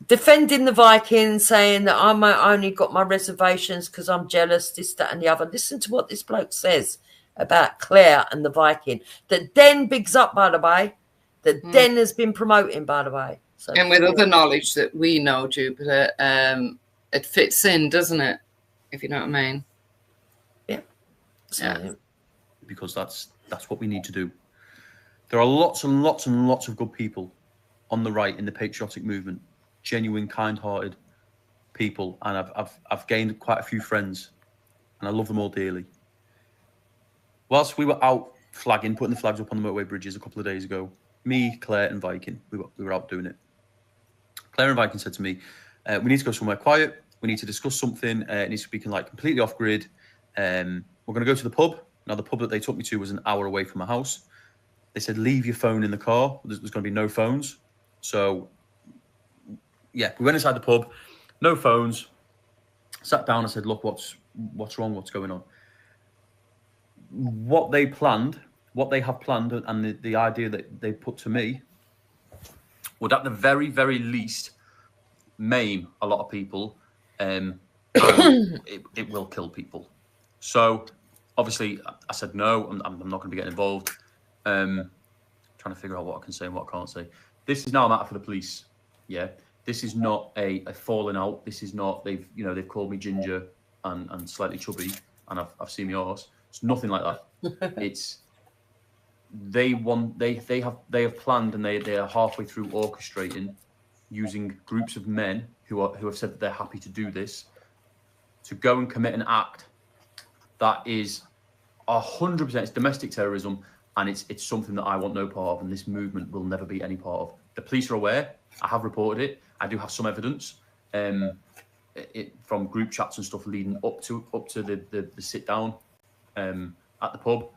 Defending the Vikings, saying that I only got my reservations because I'm jealous, this, that, and the other. Listen to what this bloke says about Claire and the Viking. That Den bigs up, by the way. That Den has been promoting, by the way. So, and with other knowledge that we know, Jupiter, it fits in, doesn't it? If you know what I mean. Yeah. Yeah. Because that's what we need to do. There are lots and lots and lots of good people on the right in the patriotic movement. Genuine, kind-hearted people, and I've gained quite a few friends, and I love them all dearly. Whilst we were out flagging, putting the flags up on the motorway bridges a couple of days ago, me, Claire, and Viking, we were out doing it. Claire and Viking said to me, "We need to go somewhere quiet. We need to discuss something. It needs to be completely off grid. We're going to go to the pub." Now, the pub that they took me to was an hour away from my house. They said, "Leave your phone in the car. There's going to be no phones." So, yeah, we went inside the pub, no phones, sat down and said, "Look, what's wrong? What's going on?" What they have planned, and the idea that they put to me would, at the very, very least, maim a lot of people. It will kill people. So, obviously, I said no. I'm not going to be getting involved. Trying to figure out what I can say and what I can't say. This is now a matter for the police. Yeah. This is not a falling out. This is not they've called me ginger and slightly chubby, and I've seen my horse. It's nothing like that. It's they have planned, and they are halfway through orchestrating, using groups of men who have said that they're happy to do this, to go and commit an act that is 100%. It's domestic terrorism, and it's something that I want no part of, and this movement will never be any part of. The police are aware. I have reported it. I do have some evidence from group chats and stuff leading up to the sit down at the pub.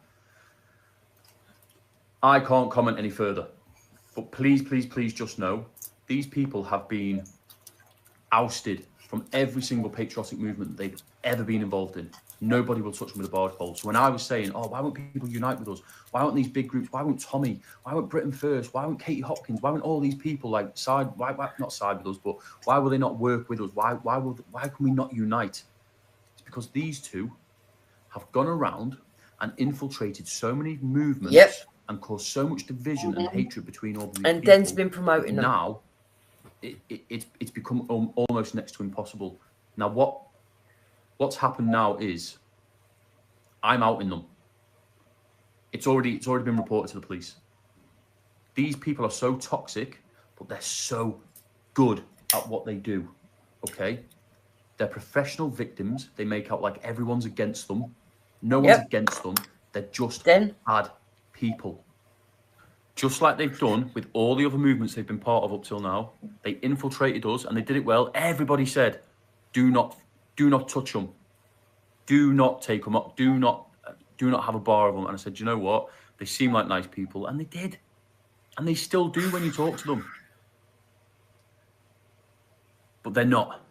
I can't comment any further, but please just know these people have been ousted from every single patriotic movement that they've ever been involved in. Nobody will touch them with a barge pole. So when I was saying, "Oh, why won't people unite with us? Why won't these big groups? Why won't Tommy? Why won't Britain First? Why won't Katie Hopkins? Why won't all these people why not side with us? But why will they not work with us? Why can we not unite?" It's because these two have gone around and infiltrated so many movements and caused so much division and hatred between all these people. And Den's been promoting them. Now, it's become almost next to impossible. Now, what's happened now is I'm outing them. It's already been reported to the police. These people are so toxic, but they're so good at what they do. Okay? They're professional victims. They make out like everyone's against them. No one's against them. They're just bad people. Just like they've done with all the other movements they've been part of up till now. They infiltrated us and they did it well. Everybody said, do not touch them. Do not take them up. Do not have a bar of them. And I said, you know what? They seem like nice people. And they did. And they still do when you talk to them. But they're not.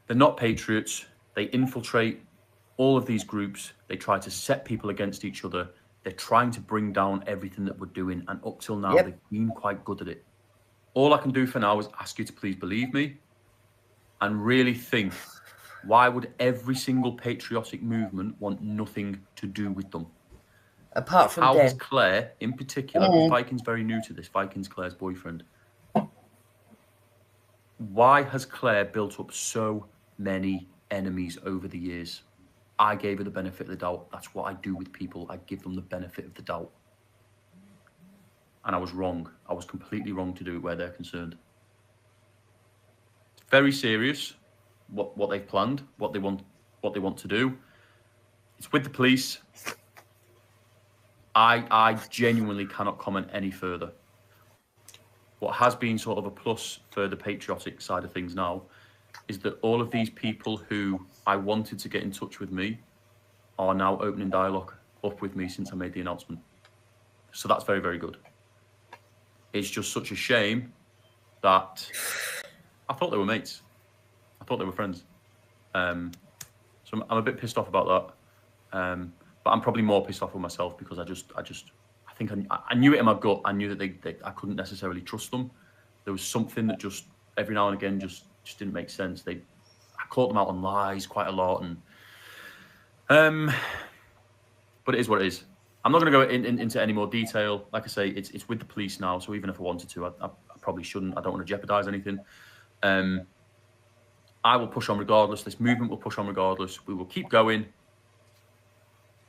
They're not patriots. They infiltrate all of these groups. They try to set people against each other. They're trying to bring down everything that we're doing, and up till now, Yep. they've been quite good at it. All I can do for now is ask you to please believe me and really think, why would every single patriotic movement want nothing to do with them? Apart from How has them. Claire, in particular, because Viking's very new to this, Viking's Claire's boyfriend, why has Claire built up so many enemies over the years? I gave her the benefit of the doubt. That's what I do with people. I give them the benefit of the doubt. And I was wrong. I was completely wrong to do it where they're concerned. It's very serious, what they've planned, what they want to do. It's with the police. I genuinely cannot comment any further. What has been sort of a plus for the patriotic side of things now is that all of these people who I wanted to get in touch with me are now opening dialogue up with me since I made the announcement. So that's very, very good. It's just such a shame that I thought they were mates. I thought they were friends. So I'm a bit pissed off about that. But I'm probably more pissed off with myself because I think I knew it in my gut. I knew that I couldn't necessarily trust them. There was something that just every now and again just didn't make sense. I caught them out on lies quite a lot, and but it is what it is. I'm not going to go into any more detail. Like I say, it's with the police now. So even if I wanted to, I probably shouldn't. I don't want to jeopardize anything. I will push on regardless. This movement will push on regardless. We will keep going.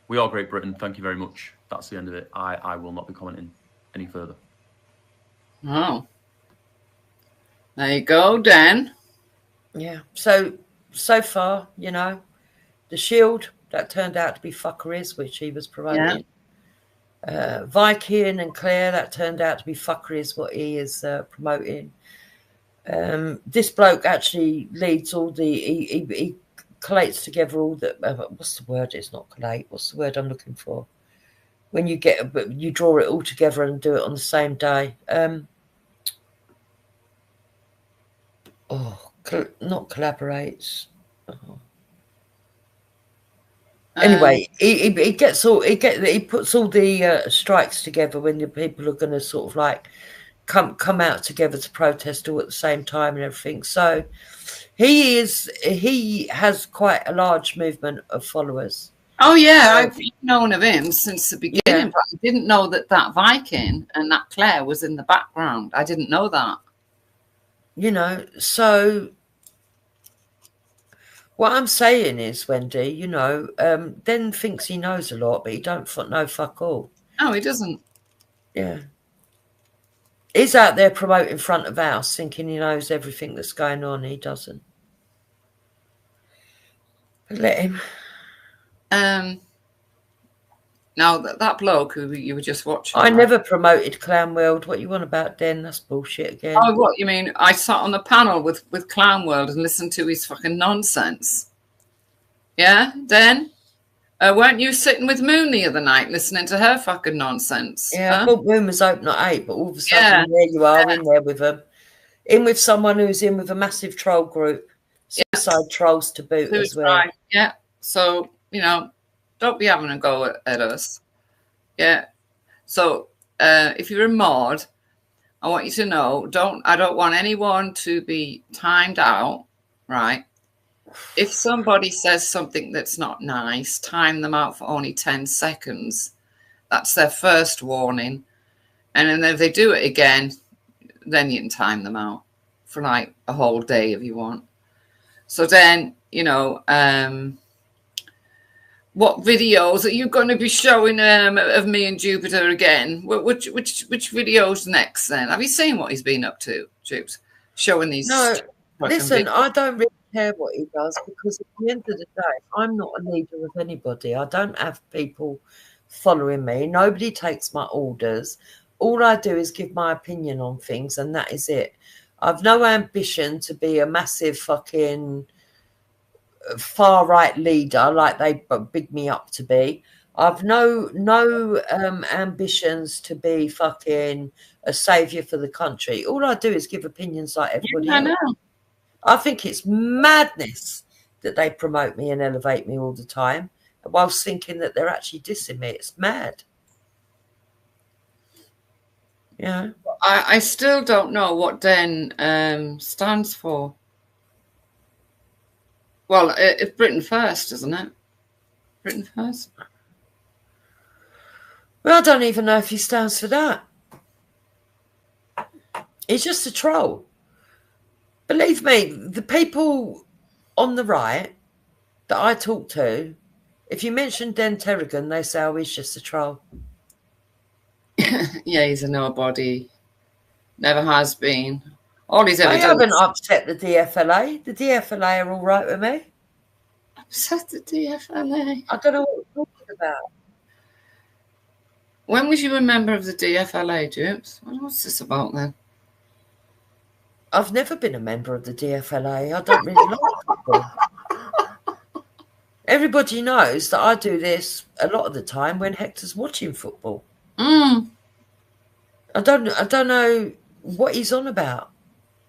We are Great Britain. Thank you very much. That's the end of it. I will not be commenting any further. Oh. There you go, Dan. Yeah. So far, you know, the Shield, that turned out to be fuckeries, which he was promoting. Yeah. Viking and Claire, that turned out to be fuckeries, what he is promoting. This bloke actually leads all the... He collates together all the... what's the word? It's not collate. What's the word I'm looking for? When you you draw it all together and do it on the same day. Not collaborates. Anyway, he puts all the strikes together when the people are going to sort of like come out together to protest all at the same time and everything. So he has quite a large movement of followers. Oh yeah, I've known of him since the beginning, yeah. But I didn't know that Viking and that Claire was in the background. I didn't know that. You know, so what I'm saying is, Wendy, you know, Den thinks he knows a lot, but he don't know fuck all. No, he doesn't. Yeah. He's out there promoting front of house, thinking he knows everything that's going on. He doesn't. But let him. Now that bloke who you were just watching. I never promoted Clown World. What you want about Den? That's bullshit again. Oh, what you mean? I sat on the panel with Clown World and listened to his fucking nonsense. Yeah, Den? Weren't you sitting with Moon the other night listening to her fucking nonsense? Yeah, I thought Moon was open at 8, but all of a sudden there you are in there with them. In with someone who's in with a massive troll group. Suicide trolls to boot as well. Right. Yeah, so, you know, don't be having a go at us. Yeah. So if you're a mod, I want you to know, I don't want anyone to be timed out, right? If somebody says something that's not nice, time them out for only 10 seconds. That's their first warning. And then if they do it again, then you can time them out for like a whole day if you want. So then, you know, what videos are you going to be showing of me and Jupiter again? Which videos next then? Have you seen what he's been up to, Jupes? Showing these... No, listen, I don't really care what he does because at the end of the day, I'm not a leader of anybody. I don't have people following me. Nobody takes my orders. All I do is give my opinion on things and that is it. I've no ambition to be a massive fucking... far right leader like they big me up to be. I've no ambitions to be fucking a savior for the country. All I do is give opinions like everybody else. Know. I think it's madness that they promote me and elevate me all the time whilst thinking that they're actually dissing me. It's mad. Yeah. I still don't know what DEN stands for. Well, it's Britain First, isn't it? Britain First? Well, I don't even know if he stands for that. He's just a troll. Believe me, the people on the right that I talk to, if you mention Den Terrigan, they say, oh, he's just a troll. Yeah, he's a nobody. Never has been. All he's ever I done. haven't upset the DFLA. The DFLA are all right with me. Upset the DFLA? I don't know what we're talking about. When was you a member of the DFLA, Dupes? What's this about then? I've never been a member of the DFLA. I don't really like football. Everybody knows that I do this a lot of the time when Hector's watching football. I don't know what he's on about.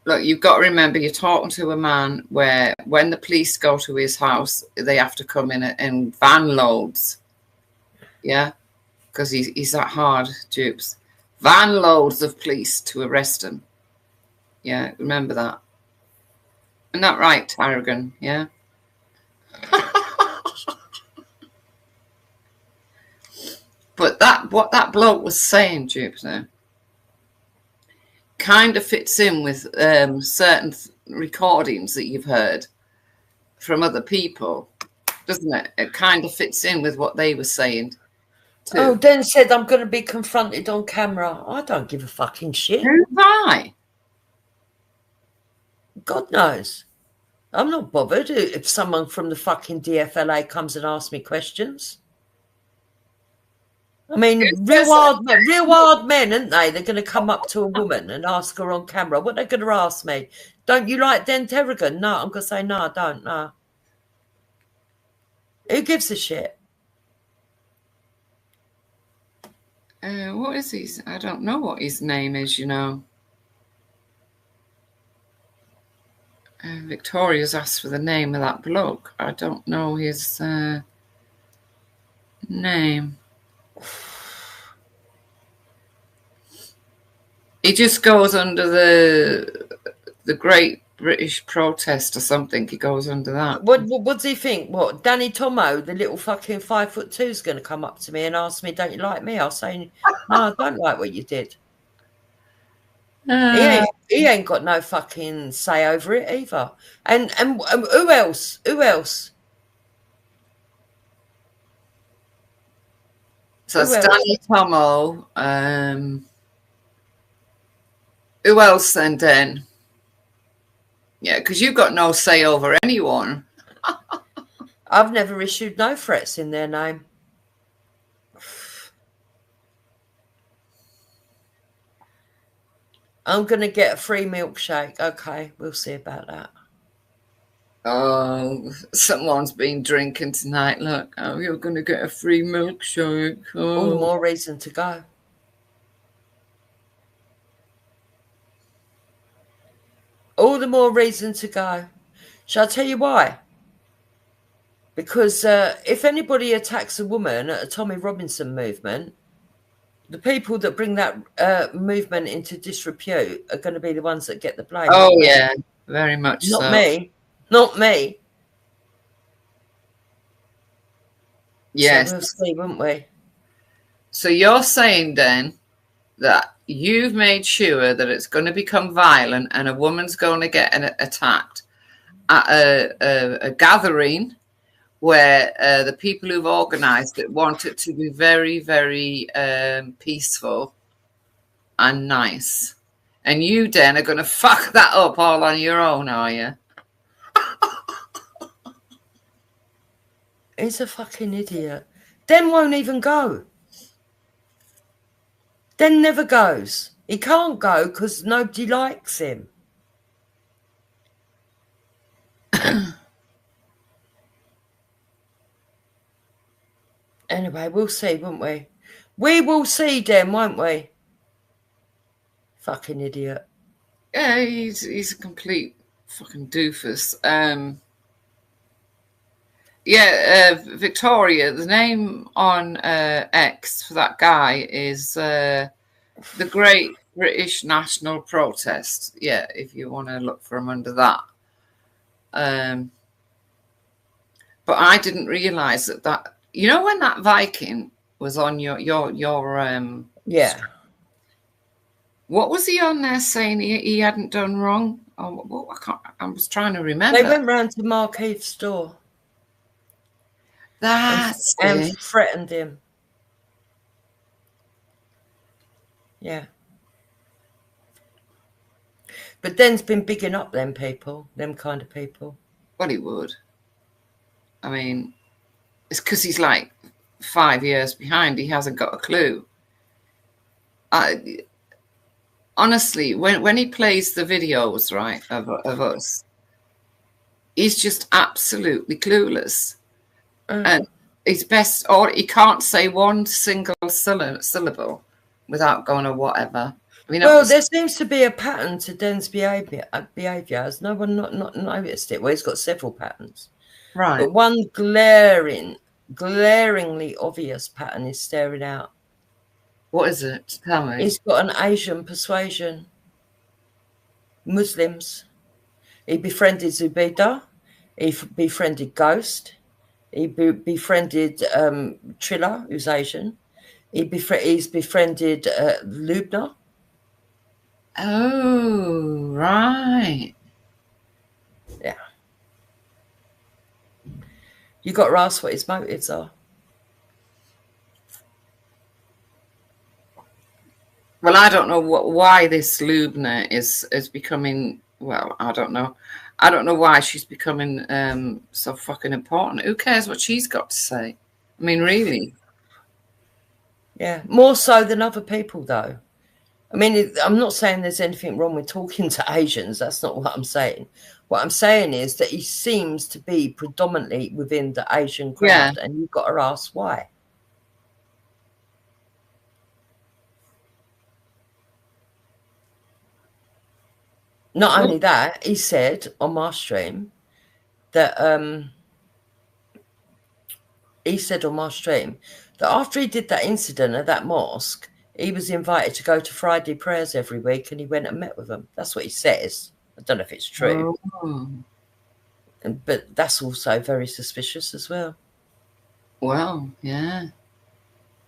Look, you've got to remember, you're talking to a man where when the police go to his house, they have to come in van loads. Yeah? Because he's that hard, Dupes. Van loads of police to arrest him. Yeah, remember that. Isn't that right, Tarragon? Yeah? But what that bloke was saying, Dupes, now, kind of fits in with certain recordings that you've heard from other people, doesn't it? It kind of fits in with what they were saying too. Oh, Den said I'm going to be confronted on camera. I don't give a fucking shit. Why? God knows. I'm not bothered if someone from the fucking DFLA comes and asks me questions. I mean, real wild men, aren't they? They're going to come up to a woman and ask her on camera. What are they going to ask me? Don't you like Den Terrigan? No, I'm going to say, no, I don't, no. Who gives a shit? What is his? I don't know what his name is, you know. Victoria's asked for the name of that bloke. I don't know his name. He just goes under the Great British Protest or something. He goes under that. What does he think? What, Danny Tomo, the little fucking 5'2", is going to come up to me and ask me, don't you like me? I'll say, no, I don't like what you did. He ain't got no fucking say over it either. And who else? Who else? So it's Danny Tomo. Who else then, Den? Yeah, because you've got no say over anyone. I've never issued no threats in their name. I'm going to get a free milkshake. Okay, we'll see about that. Oh, someone's been drinking tonight. Look, oh, you're going to get a free milkshake. Oh. All the more reason to go. All the more reason to go. Shall I tell you why? Because if anybody attacks a woman at a Tommy Robinson movement, the people that bring that movement into disrepute are going to be the ones that get the blame. Oh, yeah, very much so. Not me. Not me. Yes. So we'll see, won't we? So you're saying then that you've made sure that it's going to become violent and a woman's going to get attacked at a gathering where the people who've organised it want it to be very, very peaceful and nice. And you, Den, are going to fuck that up all on your own, are you? He's a fucking idiot. Den won't even go. Den never goes. He can't go because nobody likes him. Anyway, we'll see, won't we? We will see, Den, won't we? Fucking idiot. Yeah, he's a complete fucking doofus. Victoria, the name on X for that guy is the Great British national protest. Yeah, if you want to look for them under that. But I didn't realise that you know when that Viking was on your Yeah. What was he on there saying he hadn't done wrong? Oh, I was trying to remember. They went round to Mark Heath's door. That's and it. threatened him. Yeah. But Den's been bigging up them people, them kind of people. Well, he would. I mean, it's because he's like 5 years behind. He hasn't got a clue. Honestly, when he plays the videos, right, of us, he's just absolutely clueless. And he's best, or he can't say one single syllable without going or whatever. I mean, well, there seems to be a pattern to Den's behaviour. Has no one not noticed it? Well, he's got several patterns. Right. But one glaringly obvious pattern is staring out. What is it? Tell me. He's got an Asian persuasion. Muslims. He befriended Zubeda. He befriended Ghost. He befriended Triller, who's Asian. He's befriended Lubna. Oh, right. Yeah. You got to ask what his motives are. Well, I don't know why this Lubna is becoming. Well, I don't know. I don't know why she's becoming so fucking important. Who cares what she's got to say? I mean, really. Yeah, more so than other people, though. I mean, I'm not saying there's anything wrong with talking to Asians. That's not what I'm saying. What I'm saying is that he seems to be predominantly within the Asian crowd, and you've got to ask why. Not only that, he said on my stream that after he did that incident at that mosque, he was invited to go to Friday prayers every week, and he went and met with them. That's what he says. I don't know if it's true. Oh. But that's also very suspicious as well. Well, yeah.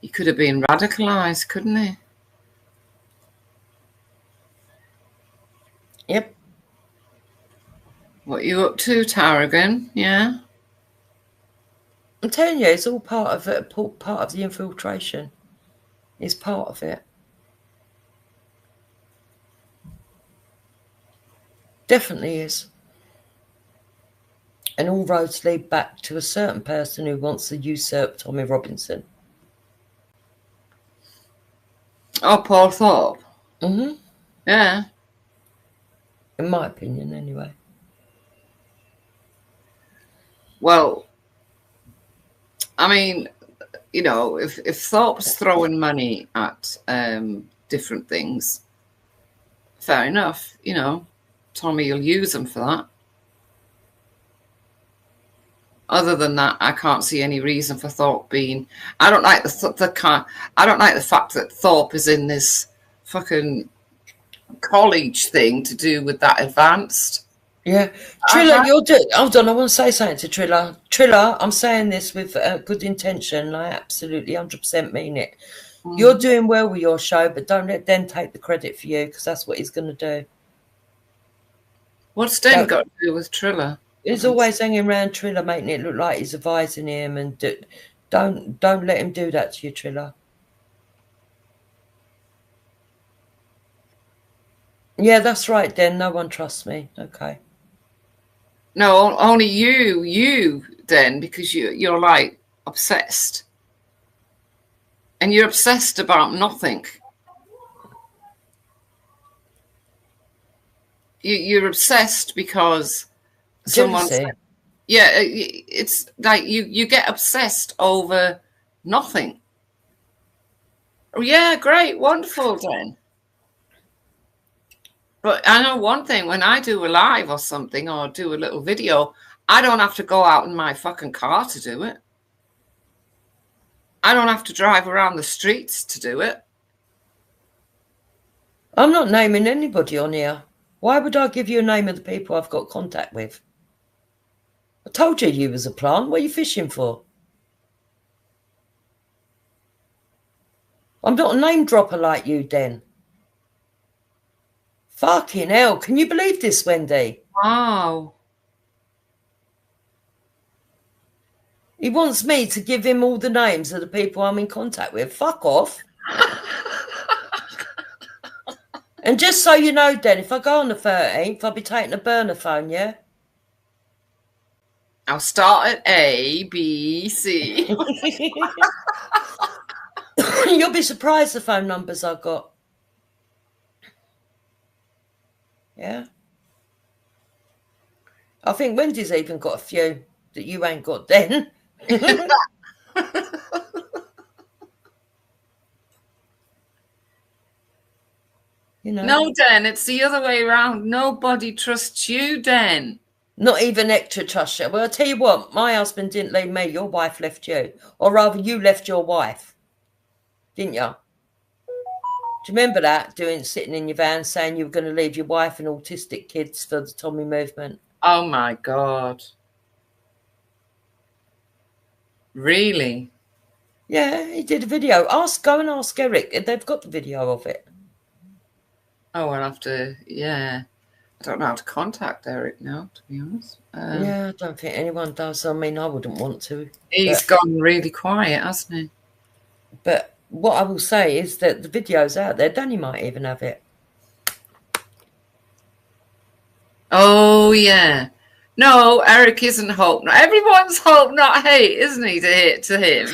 He could have been radicalised, couldn't he? Yep. What are you up to, Tarragon? Yeah. I'm telling you, it's all part of it. Part of the infiltration. It's part of it. Definitely is. And all roads lead back to a certain person who wants to usurp Tommy Robinson. Oh, Paul Thorpe. Mm-hmm. Yeah. In my opinion, anyway. Well, I mean, you know, if Thorpe's throwing money at different things, fair enough. You know, Tommy will use them for that. Other than that, I can't see any reason for Thorpe being. I don't like I don't like the fact that Thorpe is in this fucking college thing to do with that advanced. Yeah, Triller, you're doing. Hold on, I want to say something to Triller. Triller, I'm saying this with good intention. I absolutely 100% mean it. You're doing well with your show, but don't let Den take the credit for you, because that's what he's going to do. What's Den got to do with Triller? He's always hanging around Triller, making it look like he's advising him, and don't let him do that to you, Triller. Yeah, that's right, Den. No one trusts me. Okay. No, only you, Den, because you're like obsessed, and you're obsessed about nothing. You're obsessed because someone. Yeah, it's like you get obsessed over nothing. Oh yeah, great, wonderful, Den. But I know one thing, when I do a live or something, or do a little video, I don't have to go out in my fucking car to do it. I don't have to drive around the streets to do it. I'm not naming anybody on here. Why would I give you a name of the people I've got contact with? I told you was a plant. What are you fishing for? I'm not a name dropper like you, Den. Fucking hell. Can you believe this, Wendy? Wow. He wants me to give him all the names of the people I'm in contact with. Fuck off. And just so you know, Den, if I go on the 13th, I'll be taking a burner phone, yeah? I'll start at A, B, C. You'll be surprised the phone numbers I've got. Yeah? I think Wendy's even got a few that you ain't got, Den. You know. No, Den, it's the other way around. Nobody trusts you, Den. Not even Hector trusts you. Well, I'll tell you what, my husband didn't leave me. Your wife left you. Or rather, you left your wife. Didn't you? Do you remember that? Sitting in your van saying you were going to leave your wife and autistic kids for the Tommy movement? Oh, my God. Really? Yeah, he did a video. Go and ask Eric. They've got the video of it. Oh, I'll have to, yeah. I don't know how to contact Eric now, to be honest. Yeah, I don't think anyone does. I mean, I wouldn't want to. He's gone really quiet, hasn't he? But what I will say is that the video's out there. Danny might even have it. Oh, yeah. No, Eric isn't hope. Everyone's hope, not hate, isn't he, to him?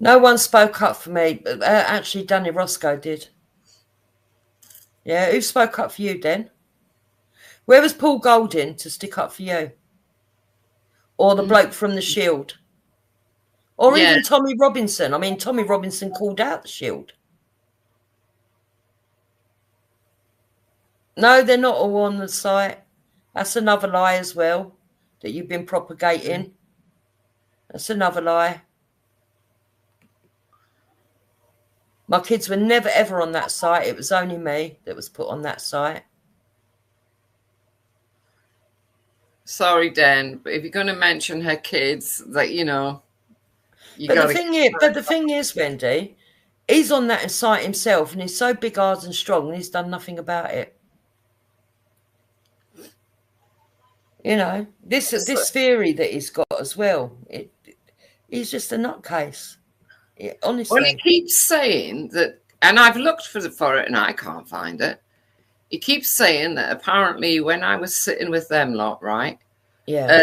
No one spoke up for me. Actually, Danny Roscoe did. Yeah, who spoke up for you, Den? Where was Paul Golding to stick up for you? Or the bloke from the Shield? Or even Tommy Robinson? I mean, Tommy Robinson called out the Shield. No, they're not all on the site. That's another lie as well that you've been propagating. That's another lie. My kids were never, ever on that site. It was only me that was put on that site. Sorry, Dan, but if you're going to mention her kids, that, you know... But the thing is, Wendy, he's on that site himself and he's so big-eyed and strong and he's done nothing about it. You know, this theory that he's got as well, he's just a nutcase. Yeah, honestly. Well, he keeps saying that, and I've looked for it and I can't find it. He keeps saying that apparently when I was sitting with them lot, right? Yeah.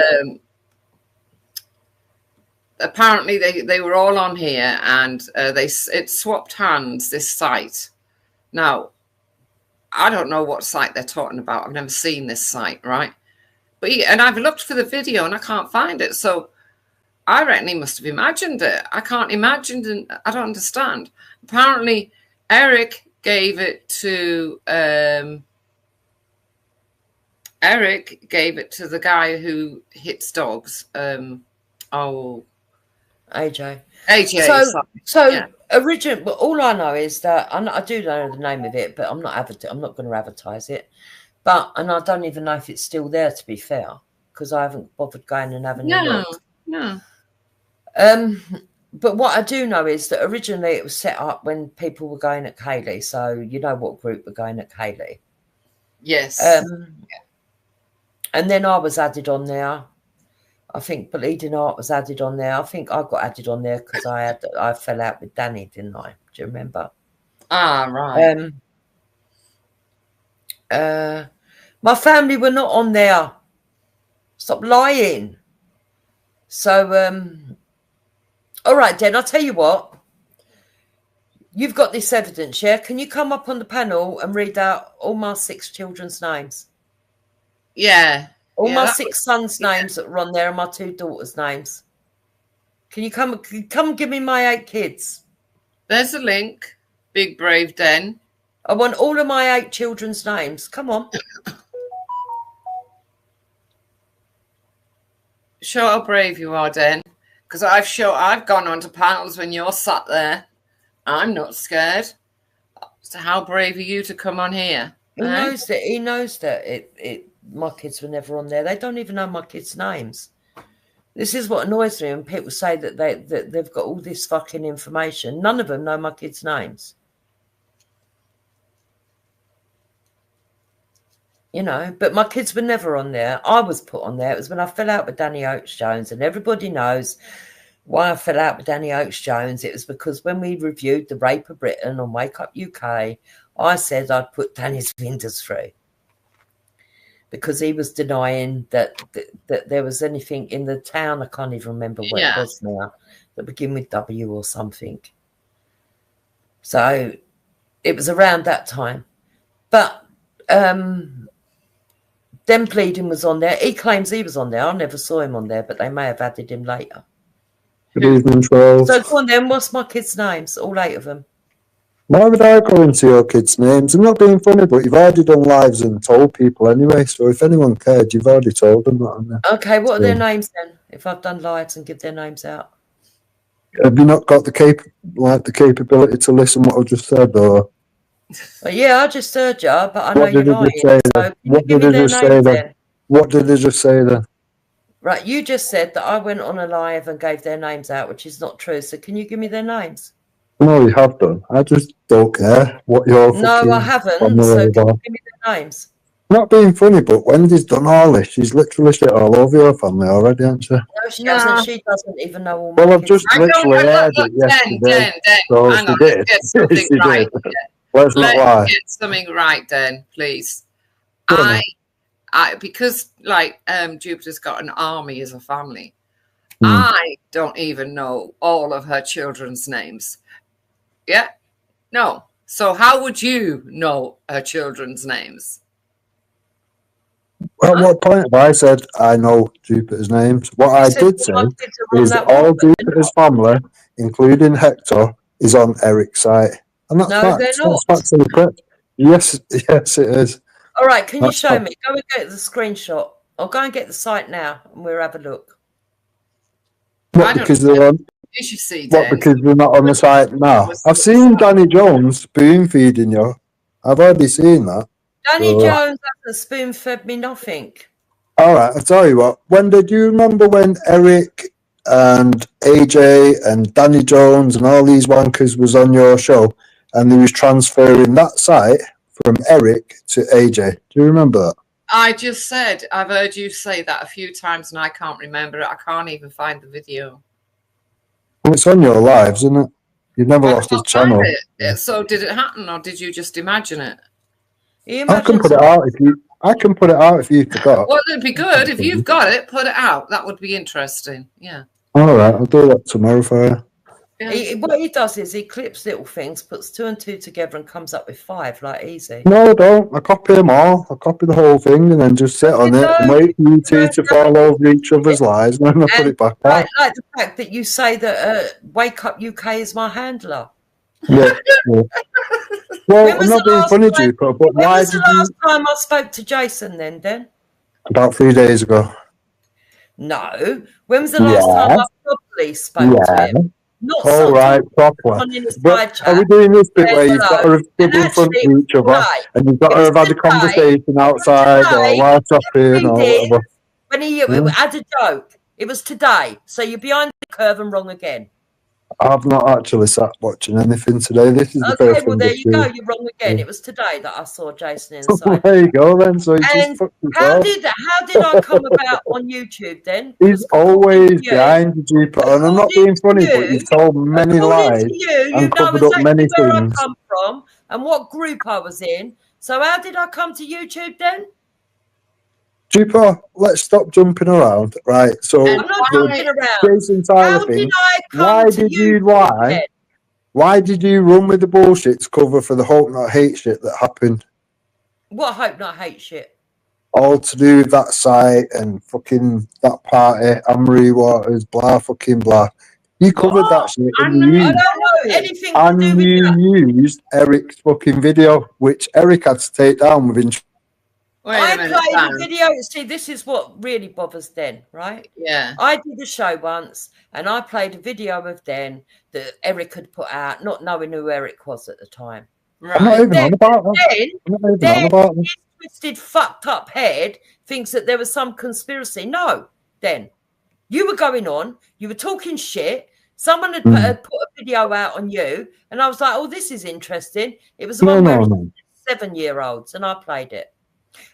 Apparently they were all on here and it swapped hands, this site. Now, I don't know what site they're talking about. I've never seen this site, right? But and I've looked for the video and I can't find it. So I reckon he must have imagined it. I can't imagine. I don't understand. Apparently, Eric gave it to the guy who hits dogs. AJ. Originally, well, all I know is that I do know the name of it, but I'm not going to advertise it. And I don't even know if it's still there, to be fair, because I haven't bothered going and having a look. No. But what I do know is that originally it was set up when people were going at Kaylee. So you know what group were going at Kaylee. Yes. And then I was added on there. I think Bleeding Art was added on there. I think I got added on there because I fell out with Danny, didn't I? Do you remember? Ah, right. My family were not on there. Stop lying. So, all right, Den, I'll tell you what. You've got this evidence, yeah? Can you come up on the panel and read out all my 6 children's names? Yeah. All my 6 sons' names that were on there and my 2 daughters' names. Can you come give me my 8 kids? There's a link. Big Brave Den. I want all of my 8 children's names. Come on. Show how brave you are, Den. Because I've gone on to panels when you're sat there I'm not scared. So how brave are you to come on here? He knows that. He knows that my kids were never on there. They don't even know my kids' names. This is what annoys me when people say that they've got all this fucking information. None of them know my kids' names. You know, but my kids were never on there. I was put on there. It was when I fell out with Danny Oakes-Jones, and everybody knows why I fell out with Danny Oakes-Jones. It was because when we reviewed The Rape of Britain on Wake Up UK, I said I'd put Danny's fingers through because he was denying that there was anything in the town. I can't even remember what it was now, that began with W or something. So it was around that time. But Dem Pleading was on there. He claims he was on there. I never saw him on there, but they may have added him later. Good evening, Charles. So go on then, what's my kids' names? All 8 of them. Why would I go into your kids' names? I'm not being funny, but you've already done lives and told people anyway, so if anyone cared, you've already told them that, haven't you? Okay, what are their names then, if I've done lives and give their names out? Have you not got the capability to listen what I just said, or? Well, yeah, I just heard you, but I know What you're did lying. they say So then? can What you give did me they their just say names then? then? What did they just say then? Right, you just said that I went on a live and gave their names out, which is not true. So can you give me their names? No, you have done. I just don't care what your No, I haven't. family So are. can you give me their names? Not being funny, but Wendy's done all this. She's literally shit all over your family already, hasn't she? No, she hasn't. She doesn't even know all my Well, I've kids' just names. literally heard it yesterday. So Hang she on, did. let's get something She right. did. Let's not Let's lie. get something right then, please. Go on then. I because like Jupiter's got an army as a family. Hmm. I don't even know all of her children's names. Yeah? No. So how would you know her children's names? At what point have I said I know Jupiter's names? What I did say is that all Jupiter's family, including Hector, is on Eric's site. And that's No, fact. they're not. That's factually correct. Yes, it is. All right, can you That's show fact. me? Go and get the screenshot. Or go and get the site now and we'll have a look. What, because they're on? You should see, What, Dan. because they're not on the site now? I've seen Danny Jones spoon feeding you. I've already seen that. Danny So- Jones hasn't spoon fed me nothing. All right, I'll tell you what. Wendy, do you remember when Eric and AJ and Danny Jones and all these wankers was on your show and they was transferring that site from Eric to AJ? Do you remember that? I just said, I've heard you say that a few times and I can't remember it. I can't even find the video. Well, it's on your lives, isn't it? You've never I lost his can't find channel. it. So did it happen or did you just imagine it? I can put it out if you. I can put it out if you forgot. Well, it'd be good. If you've got it, put it out. That would be interesting. Yeah. All right, I'll do that tomorrow for you. What he does is he clips little things, puts 2 and 2 together and comes up with 5, like easy. No, I don't. I copy them all. I copy the whole thing and then just sit on it and wait for you two to fall over each other's lies and then I put it back out. Like the fact that you say that Wake Up UK is my handler. Yeah. Well, I'm not being funny, Jupiter, but When why was did the you... last time I spoke to Jason then, Den? About 3 days ago. No. When was the last time I properly spoke to him? Not All sort of right, proper. on in his But side are we chat. doing this bit Say where you've got to have stood in front of each other and you've got to have had a conversation outside or while shopping or whatever? When he had a joke. It was today. So you're behind the curve and wrong again. I've not actually sat watching anything today. This is the Okay, first well one. there you go. You're wrong again. It was today that I saw Jason inside. There you go then. So he And just fucked how himself. did I come about on YouTube then? He's always behind you, Jupiter. And I'm not being funny, but you've told many lies You and know covered up exactly many where I things. come from and what group I was in. So how did I come to YouTube then? Jupiter, let's stop jumping around. Right, so I'm not jumping around. Jason Tyler How thing. did I come Why to did you YouTube lie? then? Why did you run with the bullshit to cover for the Hope Not Hate shit that happened? What hope not hate shit? All to do with that site and fucking that party, Anne-Marie Waters, blah fucking blah. You covered that shit and you I don't know anything to and do with you that. used Eric's fucking video, which Eric had to take down within I played a video. See, this is what really bothers Den, right? Yeah. I did a show once, and I played a video of Den that Eric had put out, not knowing who Eric was at the time. I'm not even on about that. Then his twisted, fucked up head thinks that there was some conspiracy. No, Den, you were going on, you were talking shit. Someone had put a video out on you, and I was like, "Oh, this is interesting." It was the one where 7-year-olds, and I played it.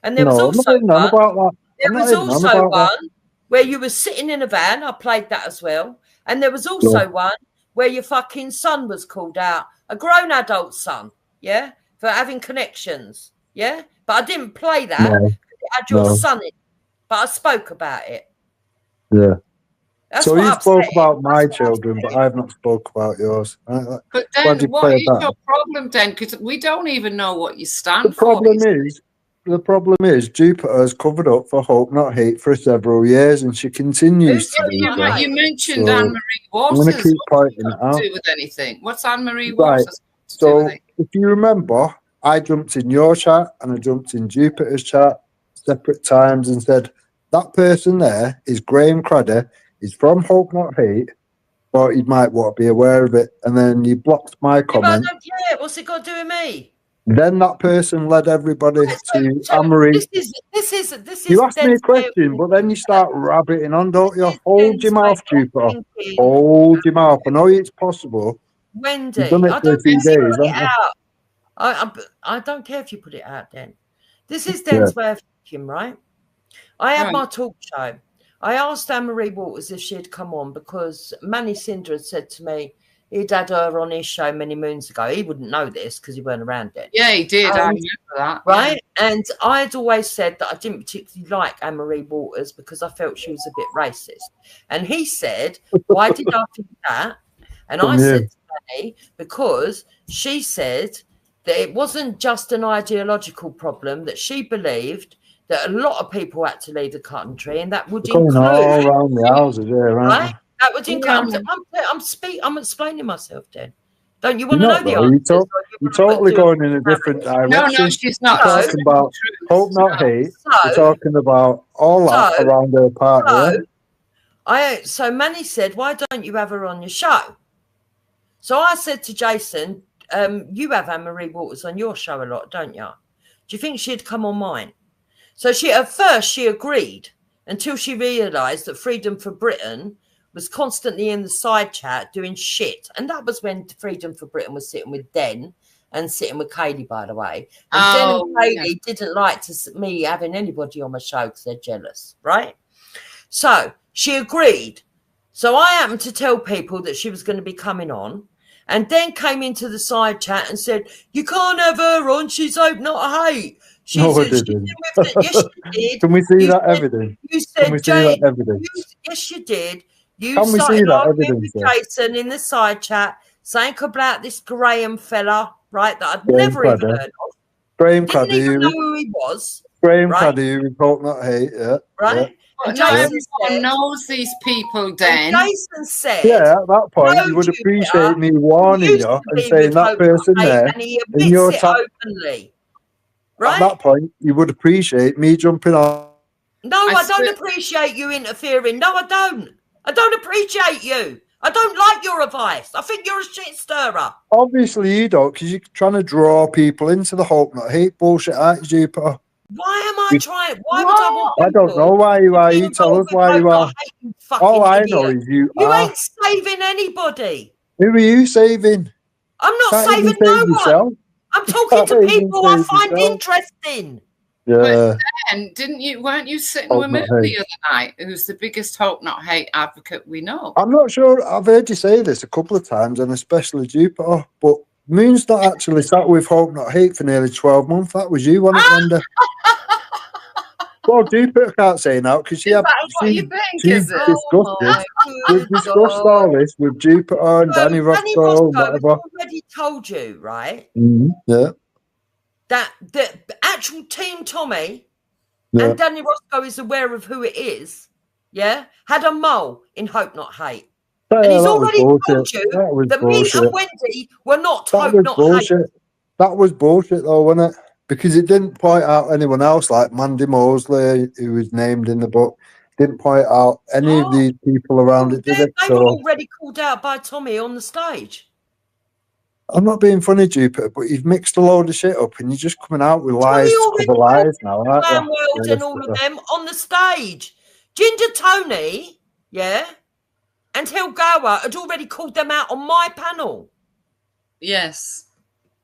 And there was also one where you were sitting in a van. I played that as well. And there was also one where your fucking son was called out, a grown adult son, yeah, for having connections, yeah. But I didn't play that. It had your son in it, but I spoke about it. Yeah. So you spoke about my children, but I've not spoke about yours. But then, what is your problem then? Because we don't even know what you stand for. The problem is Jupiter has covered up for Hope Not Hate for several years, and she continues to do that. You mentioned Anne-Marie Waters. I'm going to keep pointing it out. Do with anything? What's Anne-Marie Waters to do with it? If you remember, I jumped in your chat and I jumped in Jupiter's chat separate times and said that person there is Graham Craddock. He's from Hope Not Hate, but he might want to be aware of it. And then you blocked my comment. I don't care. What's it got to do with me? Then that person led everybody to Anne-Marie. This is. You asked me a question, but then you start rabbiting on, don't you? Hold your mouth, Jupiter. Hold your mouth. I know it's possible. Wendy, I don't care if you put it out. I don't care if you put it out, then. This is Den's way of thinking, right? I had my talk show. I asked Anne-Marie Waters if she'd come on because Manny Cinder had said to me, he'd had her on his show many moons ago. He wouldn't know this because he weren't around then. Yeah, he did. I remember that. Right? Yeah. And I'd always said that I didn't particularly like Anne-Marie Waters because I felt she was a bit racist. And he said, why did I think that? And I said to Manny, because she said that it wasn't just an ideological problem, that she believed that a lot of people had to leave the country, and that would include all around the houses, right? That would include. I'm explaining myself, then. Don't you want to know the answer? You're totally going in a different direction. No, she's not. You're talking about Hope Not Hate. You're talking about all that around her part. So Manny said, "Why don't you have her on your show?" So I said to Jason, "You have Anne-Marie Waters on your show a lot, don't you? Do you think she'd come on mine?" So at first she agreed until she realised that Freedom for Britain was constantly in the side chat doing shit. And that was when Freedom for Britain was sitting with Den and sitting with Kaylee, by the way. And Den and Kaylee didn't like me having anybody on my show because they're jealous, right? So she agreed. So I happened to tell people that she was going to be coming on. And then came into the side chat and said, "You can't have her on. She's Hope Not Hate." No, I didn't. Yes, you did. Can we see that evidence? You said, Can we see that evidence? Yes, you did. You Can we see started that arguing evidence? with Jason in the side chat, saying about this Graham fella, right, that I'd never even heard of. Graham Didn't Craddock, even know who he was. Graham Craddock, who Hope Not Hate, right? And everyone knows these people, then. Jason said, at that point, you would appreciate me warning you and saying that person there in your chat. Openly. Right? At that point, you would appreciate me jumping on. No, I don't appreciate you interfering. No, I don't. I don't appreciate you. I don't like your advice. I think you're a shit stirrer. Obviously, you don't, because you're trying to draw people into the Hope Not Hate bullshit, aren't you, Jupiter? Why am I trying? Why would I want people? I don't know why you are. You tell us why you are. All I know is you are. You ain't saving anybody. Who are you saving? I'm not saving no one. I'm talking to people I find interesting. Yeah. But then, weren't you sitting with me the other night, who's the biggest Hope Not Hate advocate we know? I'm not sure. I've heard you say this a couple of times, and especially Jupiter, but Moon's not actually sat with Hope Not Hate for nearly 12 months. That was you, wasn't it, Wendy? Well, Jupiter can't say now because she's we've discussed all this with Jupiter and Danny Roscoe and whatever. I've already told you, right? Yeah. That the actual Team Tommy and Danny Roscoe is aware of who it is. Yeah, had a mole in Hope Not Hate, and he's already told you that me and Wendy were not Hope Not Hate. That was bullshit, though, wasn't it? because it didn't point out anyone else like Mandy Mosley, who was named in the book. Didn't point out any of Oh. these people around it, did They it? were So already called out by Tommy on the stage. I'm not being funny, Jupiter, but you've mixed a load of shit up and you're just coming out with Tommy lies to already cover called lies now, aren't Clan you? World and all of them on the stage. Ginger Tony, yeah, and Helgawa had already called them out on my panel. Yes.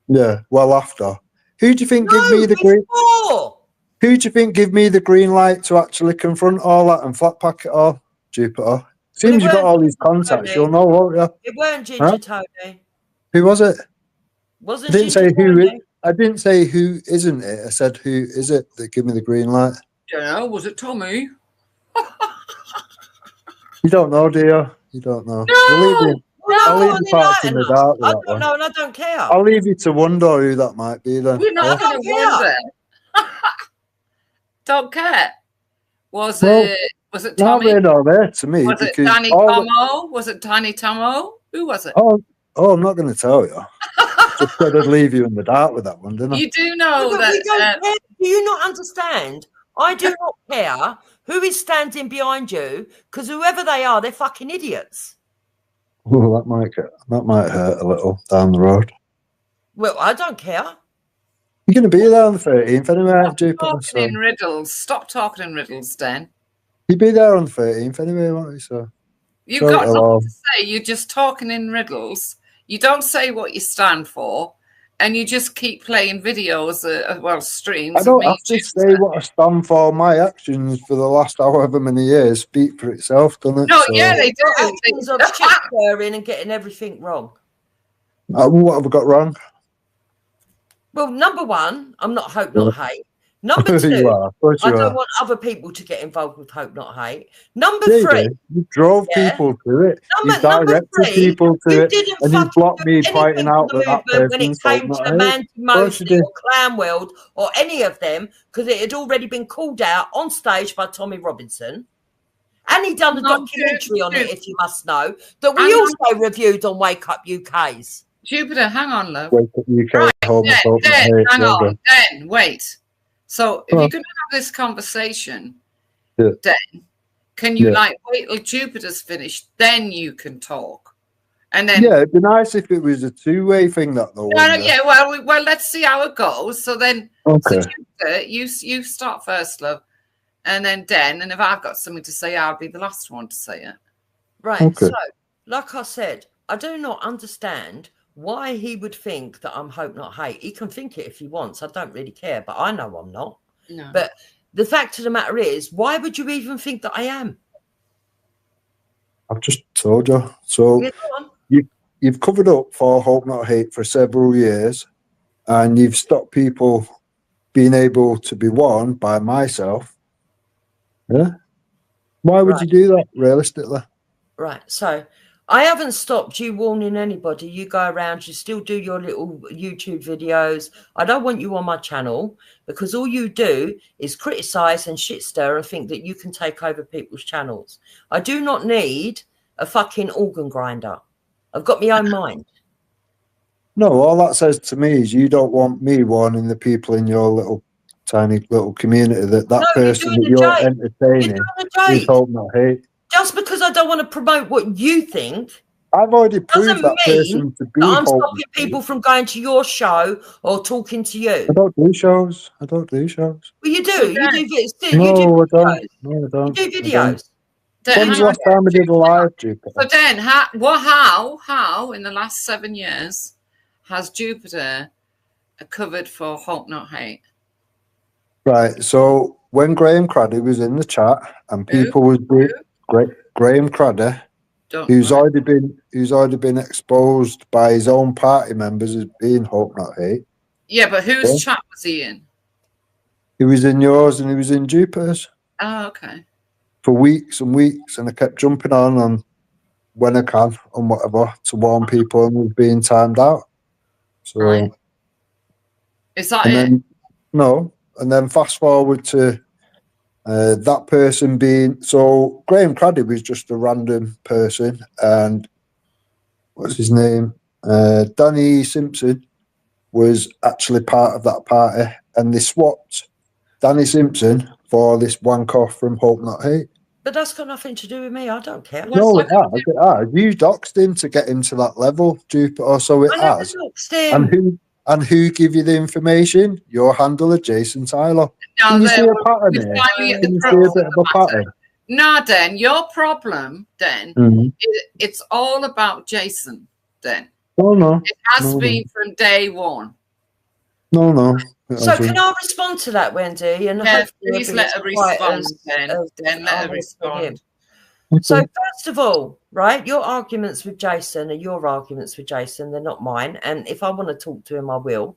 Yeah, well after. Who do you think give me the green? Before. Who do you think give me the green light to actually confront all that and flat pack it all, Jupiter? Seems you've got all these contacts, Tony. you'll know, won't you? It weren't Ginger Tony. Who was it? Wasn't I didn't Ginger say who. Tony? I didn't say who isn't it. I said who is it that give me the green light. Don't know. Was it Tommy? You don't know, do you? You don't know. No! We'll leave you, I'll leave the parts in the dark with I that don't one. know, and I don't care. I'll leave you to wonder who that might be then. We're not Yeah? going to wonder. Don't care. Was Well, it Not Tommy? there nor there to me. Was it because Danny all the- Tomo? Was it Tiny Tomo? Who was it? Oh, I'm not going to tell you. Just said I'd leave you in the dark with that one, didn't I? You do know But that. we don't care. Do you not understand? I do not care who is standing behind you, because whoever they are, they're fucking idiots. Oh, that might hurt a little down the road. Well, I don't care. You're going to be there on the 13th anyway, Stop Jupiter. talking So. in riddles. Stop talking in riddles, Dan. You'll be there on the 13th anyway, won't you? So. You've So got it'll nothing to say. You're just talking in riddles. You don't say what you stand for, and you just keep playing videos, streams. I don't have to say what I stand for. My actions for the last however many years speak for itself, doesn't it? No, So, yeah, they do. Actions of shit swearing and getting everything wrong. what have I got wrong? Well, number one, I'm not hope, not hate. Number two, You are. Of course I you don't are. want other people to get involved with hope, not hate. Number Yeah, you three, did. You drove Yeah. people to it. Number You directed three, people to you it, didn't and you fucking blocked do me anything pointing for out the that that movement when it person's came hope to not the hate. Mandy Of course you Mosley did. or Clanweld or any of them, because it had already been called out on stage by Tommy Robinson. And he done a No, documentary on it, Jupiter. if you must know, that we Hang on. also reviewed on Wake Up UK's. Jupiter, hang on, love. Wake up, UK, Right, hope not hate. hang there you on. go. Den, wait. So if Huh. you're going to have this conversation, Yeah. Den, can you Yeah. wait till Jupiter's finished, then you can talk, and then Yeah, it'd be nice if it was a two-way thing, that though. No, wouldn't it? yeah. Well, let's see how it goes. So then, Okay. so Jupiter, you start first, love, and then Den, and if I've got something to say, I'll be the last one to say it. Right, Okay. so, like I said, I do not understand why he would think that I'm hope, not hate. He can think it if he wants. I don't really care, but I know I'm not. No. But the fact of the matter is, why would you even think that I am? I've just told you. So Yeah, go on. you've covered up for hope not hate for several years, and you've stopped people being able to be warned by myself. Yeah. Why would Right. you do that realistically? Right, so I haven't stopped you warning anybody. You go around, you still do your little YouTube videos. I don't want you on my channel because all you do is criticize and shit stir and think that you can take over people's channels. I do not need a fucking organ grinder. I've got my own mind. No, all that says to me is you don't want me warning the people in your little tiny little community that No, you're person doing that a you're joke. entertaining You're doing a is joke. hope not hate. Just because I don't want to promote what you think I've already proved doesn't that mean person to be that I'm hope stopping not hate. people from going to your show or talking to you. I don't do shows. I don't do shows. Well, you do. So You Dan- do No, videos. I don't. No, I You don't. do I don't. videos. Den, When was hang the on. last time I did a live, Jupiter? So Den, how in the last 7 years has Jupiter covered for hope not hate? Right. So when Graham Craddy was in the chat and Who? people was Graham Craddy, Don't who's know. already been exposed by his own party members as being hope not hate. Yeah, but whose Yeah. chat was he in? He was in yours and he was in Jupiter's Oh, okay. for weeks and weeks, and I kept jumping on when I can and whatever to warn people and was being timed out. So Right. Is that and it? then no, and then fast forward to that person being so Graham Craddy was just a random person, and what's his name? Danny Simpson was actually part of that party, and they swapped Danny Simpson for this wank-off from Hope Not Hate. But that's got nothing to do with me. I don't care. No, it has. It has. You doxed him to get him to that level, Jupiter. So it I never has. doxed him. And who give you the information? Your handler, Jason Tyler. Now, Can you see there- a pattern with here? Finally, Can the you see a problem bit of a pattern? No, Den, your problem, Den, Mhm. it's all about Jason, Den. Oh, no. It has No, been from day one. No. So can I respond to that, Wendy? And Yeah, hopefully please let her everybody's quiet respond, as- then. as Then let I her was for him. respond. So first of all, right, your arguments with Jason are your arguments with Jason. They're not mine. And if I want to talk to him, I will.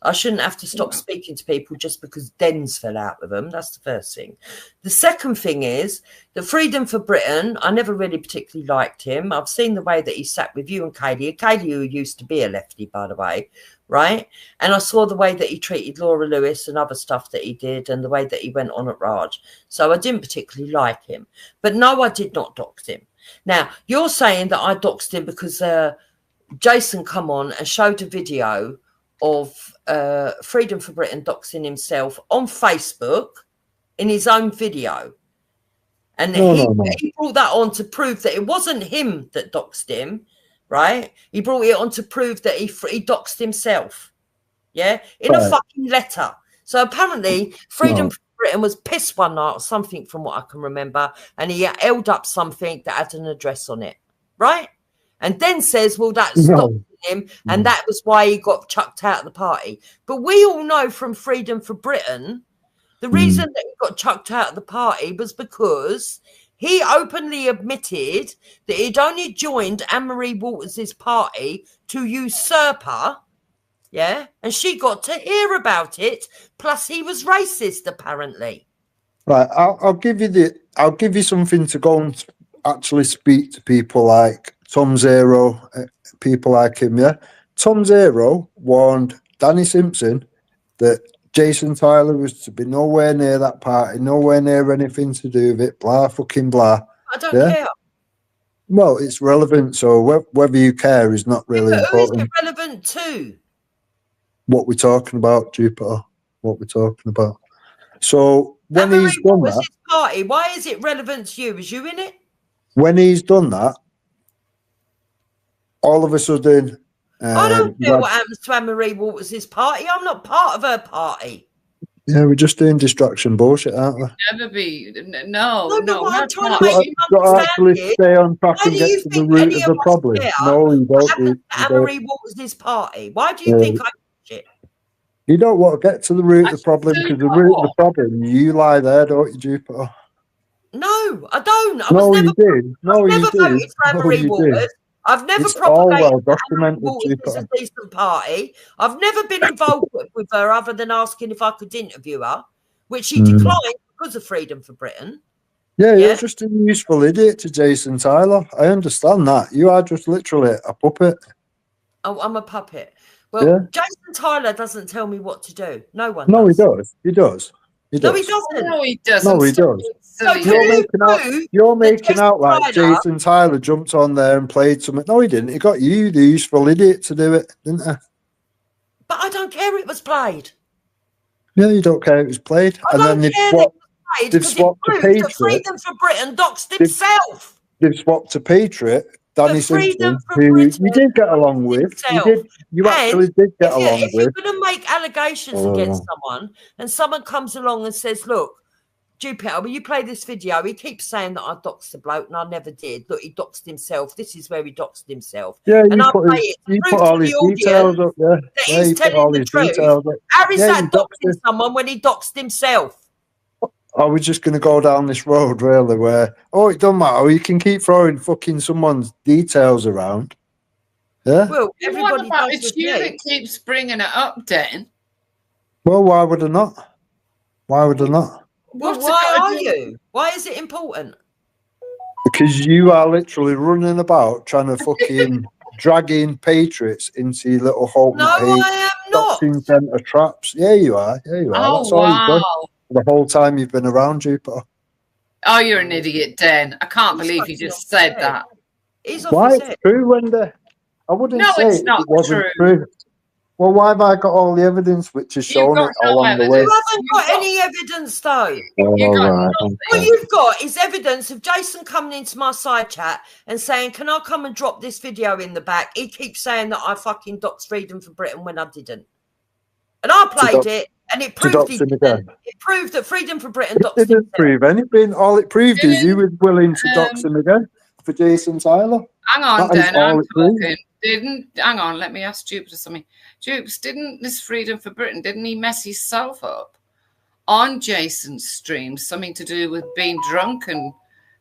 I shouldn't have to stop speaking to people just because Dens fell out with them. That's the first thing. The second thing is the Freedom for Britain. I never really particularly liked him. I've seen the way that he sat with you and Kaylee, who used to be a lefty, by the way, right? And I saw the way that he treated Laura Lewis and other stuff that he did and the way that he went on at Raj. So I didn't particularly like him. But no, I did not dox him. Now, you're saying that I doxed him because Jason come on and showed a video of Freedom for Britain doxing himself on Facebook in his own video. And he brought that on to prove that it wasn't him that doxed him, right? He brought it on to prove that he doxed himself, yeah, in a fucking letter. So apparently Freedom for Britain was pissed one night or something from what I can remember, and he held up something that had an address on it, right? And then says, well, that stopped him, and that was why he got chucked out of the party. But we all know from Freedom for Britain, the reason that he got chucked out of the party was because he openly admitted that he'd only joined Anne-Marie Waters' party to usurp her, yeah? And she got to hear about it, plus he was racist, apparently. Right, I'll give you something to go and actually speak to people like Tom Zero, people like him, yeah? Tom Zero warned Danny Simpson that Jason Tyler was to be nowhere near that party, nowhere near anything to do with it, blah, fucking blah. I don't care. Well, it's relevant, so whether you care is not really But who is important. it relevant to? What we're talking about, Jupiter, what we're talking about. So when he's done that, his party? Why is it relevant to you? Was you in it? when he's done that, all of a sudden, I don't care what happens to Anne-Marie Waters' party. I'm not part of her party. Yeah, we're just doing distraction bullshit, aren't we? Never be. No. What I'm trying to Got make you to understand actually is, stay on track why and do get you to the think root any of the of us problem. care No, you what don't. happened to You Anne-Marie don't. Waters' party? Why do you think I shit? You don't want to get to the root of the problem because the root of the problem, you lie there, don't you, Jupiter? No, I don't. You did. No, I've you never did. voted for No, Anne-Marie you Waters. did. I've never It's all propagated well that Anne-Marie documented, Waters is Jupiter. a decent party. I've never been involved with her other than asking if I could interview her, which she declined because of Freedom for Britain. Yeah, you're just a useful idiot to Jason Tyler. I understand that. You are just literally a puppet. Oh, I'm a puppet. Well, Jason Tyler doesn't tell me what to do. No one No, does. he does. He does. He does. No, he doesn't. No, he doesn't. No, he does. So You're making out like Jason Tyler jumped on there and played something. No, he didn't. He got you, the useful idiot, to do it, didn't he? But I don't care it was played. Yeah, you don't care it was played. I don't care that it was played they've because it swapped to proved that Patriot. Freedom for Britain doxed himself. They've swapped to Patriot, Danny Simpson, for who Britain you did get along with. You actually did get along if with. you're going to make allegations against someone and someone comes along and says, look, Jupiter, will you play this video? He keeps saying that I doxed the bloke and I never did. Look, he doxed himself. This is where he doxed himself. Yeah, and you put all his details up there. Yeah, he's telling the truth. How is that doxing someone when he doxed himself? Are we just going to go down this road, really, where, it doesn't matter, you can keep throwing fucking someone's details around? Yeah? Well, What about it's you that keeps bringing it up, Dan? Well, why would I not? Why would I not? Well, why are you? Why is it important? Because you are literally running about trying to fucking dragging Patriots into your little Hope I am not. Centre traps. Yeah, you are. Yeah, you are. Oh, That's all you've done wow. the whole time you've been around, Jupiter. Oh, you're an idiot, Dan. I can't believe you just said that. Why? It's true, Wendy. I wouldn't say it's not it wasn't true. Well, why have I got all the evidence which has You've shown got it no along the way? evidence. You haven't got any evidence, though. You got right, nothing. What you've got is evidence of Jason coming into my side chat and saying, "Can I come and drop this video in the back?" He keeps saying that I fucking doxed Freedom for Britain when I didn't. And I played it, and it proved he dox him didn't. again. It proved that Freedom for Britain It doxed didn't himself. prove anything. All it proved is you were willing to dox him again for Jason Tyler. Hang on, That is Dan, all I'm it proved. talking. Hang on, let me ask Jupiter something. Jupes, didn't this Freedom for Britain, didn't he mess himself up on Jason's stream? Something to do with being drunk and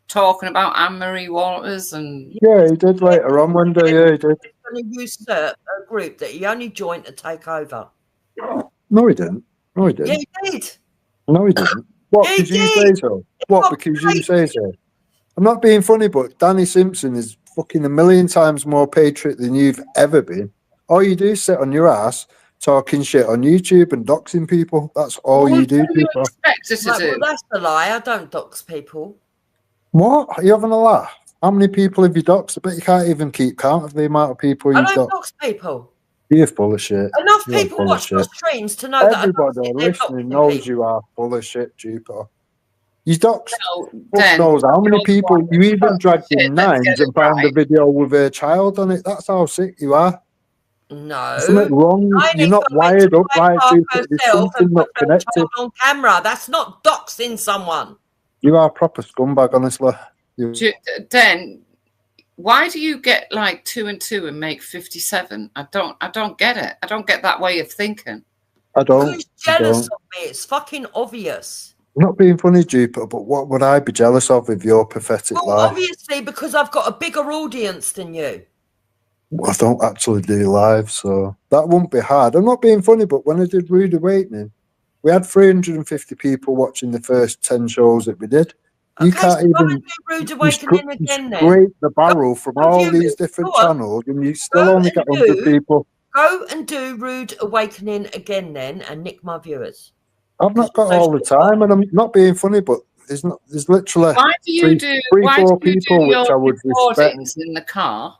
talking about Anne-Marie Walters and... Yeah, he did later on one day, yeah, he did. He's going to usurp a group that he only joined to take over. No, he didn't. No, he Yeah, didn't. he did. No, he didn't. What, Yeah, he because you did. say so? What, because you say so? I'm not being funny, but Danny Simpson is fucking a million times more patriot than you've ever been. All you do is sit on your ass talking shit on YouTube and doxing people. That's all you do, What do you people. expect us to Right, do? well, that's a lie. I don't dox people. What? Are you having a laugh? How many people have you doxed? I bet you can't even keep count of the amount of people I you've don't doxed. dox people. You're full of shit. Enough You're people full of watch my shit. streams to know that I don't Everybody sit there listening doxing knows people. you are full of shit, Jupiter. You doxed. No, Fuck Dan, knows how many you're the people. one You who even talks dragged shit. in Let's get nines it and found a right. video with a child on it. That's how sick you are. No. There's something wrong. I You're need not to went to wired up Hyde right, Park Jupiter. There's herself something and not put the connected. child on camera. That's not doxing someone. You are a proper scumbag, honestly. You, Dan, why do you get like 2 and 2 and make 57? I don't get it. I don't get that way of thinking. I don't. Who's I jealous don't. of me? It's fucking obvious. I'm not being funny, Jupiter, but what would I be jealous of with your pathetic Well, life? obviously, because I've got a bigger audience than you. I don't actually do live, so that won't be hard. I'm not being funny, but when I did Rude Awakening, we had 350 people watching the first 10 shows that we did. You Okay, can't so go and even do Rude Awakening again then. scrape the barrel from Go and all do these it. different Go on. channels, and you still Go only and get 100 do- people. Go and do Rude Awakening again then and nick my viewers. I've not got all the time, and I'm not being funny, but there's literally Why do you three, why four do you people do your which I would respect. recordings in the car?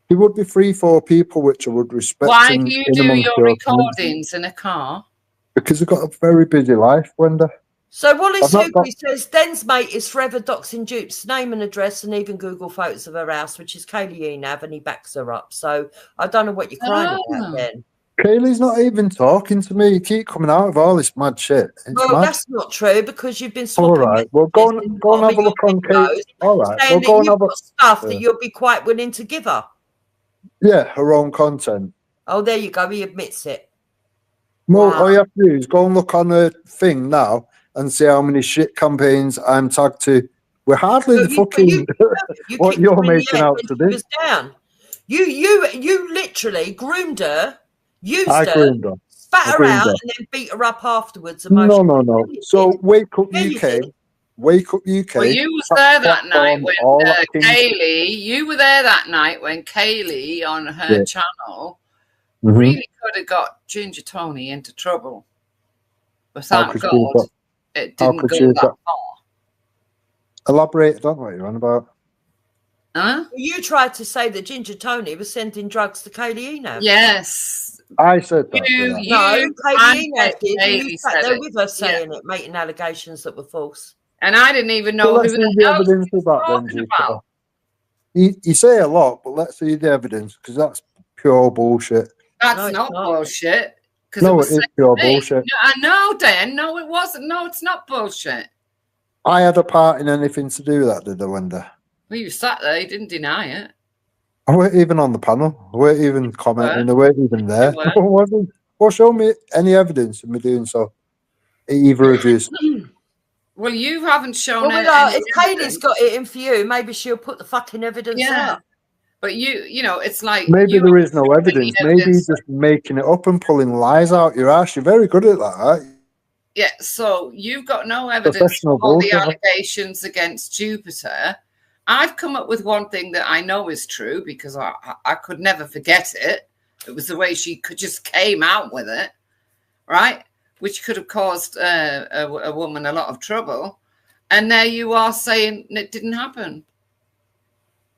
There would be 3-4 people which I would respect. Why in, do you in do amongst your community. recordings in a car? Because I've got a very busy life, Wendy. So Wallace I've not Hoopley says Den's mate is forever doxing Dupe's name and address and even Google photos of her house, which is Kaylee Enav, and he backs her up. So I don't know what you're crying about then. Kaylee's not even talking to me. You keep coming out with all this mad shit. It's Well, mad. that's not true because you've been All swapping right. Well, go and have a look on Kate. All right. saying Well, that go and you've have a got stuff that you'll be quite willing to give her. yeah, her own content. Oh, there you go. He admits it. Well, Wow. all you have to do is go and look on her thing now and see how many shit campaigns I'm tagged to. We're hardly the fucking what kicked you're her in the making head out when to she be. was down. You literally groomed her, used I her, groomed her. spat I her groomed out, her. and then beat her up afterwards. No, Emotionally. no, no. So Wake Up Yeah, you UK. did. Wake Up UK. Well, you was there that night platformed when all that king shit. Kaylee. You were there that night when Kaylee on her Yeah. channel Mhm. really could have got Ginger Tony into trouble. But How thank could she have God got- it how didn't could go she have that got- far. Elaborate. I don't know what you're on about. Huh? You tried to say that Ginger Tony was sending drugs to Kaylee Enav. Yes. I said that. You, did I? No, you Kaylee and Enav did. And Kaylee you sat said there it. with her Yeah. saying it, making allegations that were false. And I didn't even So know let's who see the the hell evidence he of was that then, talking Jupiter. about. You say a lot, but let's see the evidence because that's pure bullshit. That's No, it's not not. bullshit. Because No, it was it is said pure to me. bullshit. No, I know, Dan. No, it wasn't. No, it's not bullshit. I had a part in anything to do with that, did I, Wendy? Well, you sat there. You didn't deny it. I weren't even on the panel. I weren't even commenting. I weren't even there. You were. I wasn't. Well, show me any evidence of me doing so. Either of you. Well, you haven't shown Well, any if Kaylee's evidence. got it in for you, maybe she'll put the fucking evidence Yeah. out. But you know, it's like Maybe you there is no haven't shown any evidence. Maybe you're evidence. just making it up and pulling lies out your ass. You're very good at that, aren't you? Yeah, so you've got no evidence Professional of all the bullshit. allegations against Jupiter. I've come up with one thing that I know is true because I could never forget it. It was the way she just came out with it, right? Which could have caused a woman a lot of trouble. And there you are saying it didn't happen.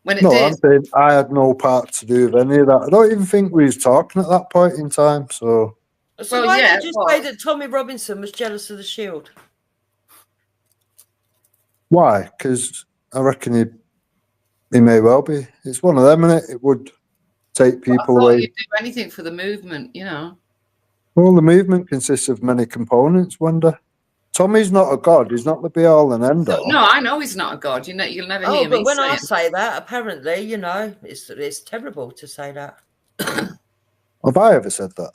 when it No, did. I'm saying I had no part to do with any of that. I don't even think we was talking at that point in time. So So why yeah, did you say that Tommy Robinson was jealous of the Shield? why? Because I reckon he may well be. It's one of them, innit? It would take I people thought away. you'd do anything for the movement, you know. Well, the movement consists of many components, Wanda. Tommy's not a god. He's not the be-all and end-all. No, I know he's not a god. You'll never Oh, hear me but when say I it. say that, apparently, you know, it's terrible to say that. Have I ever said that?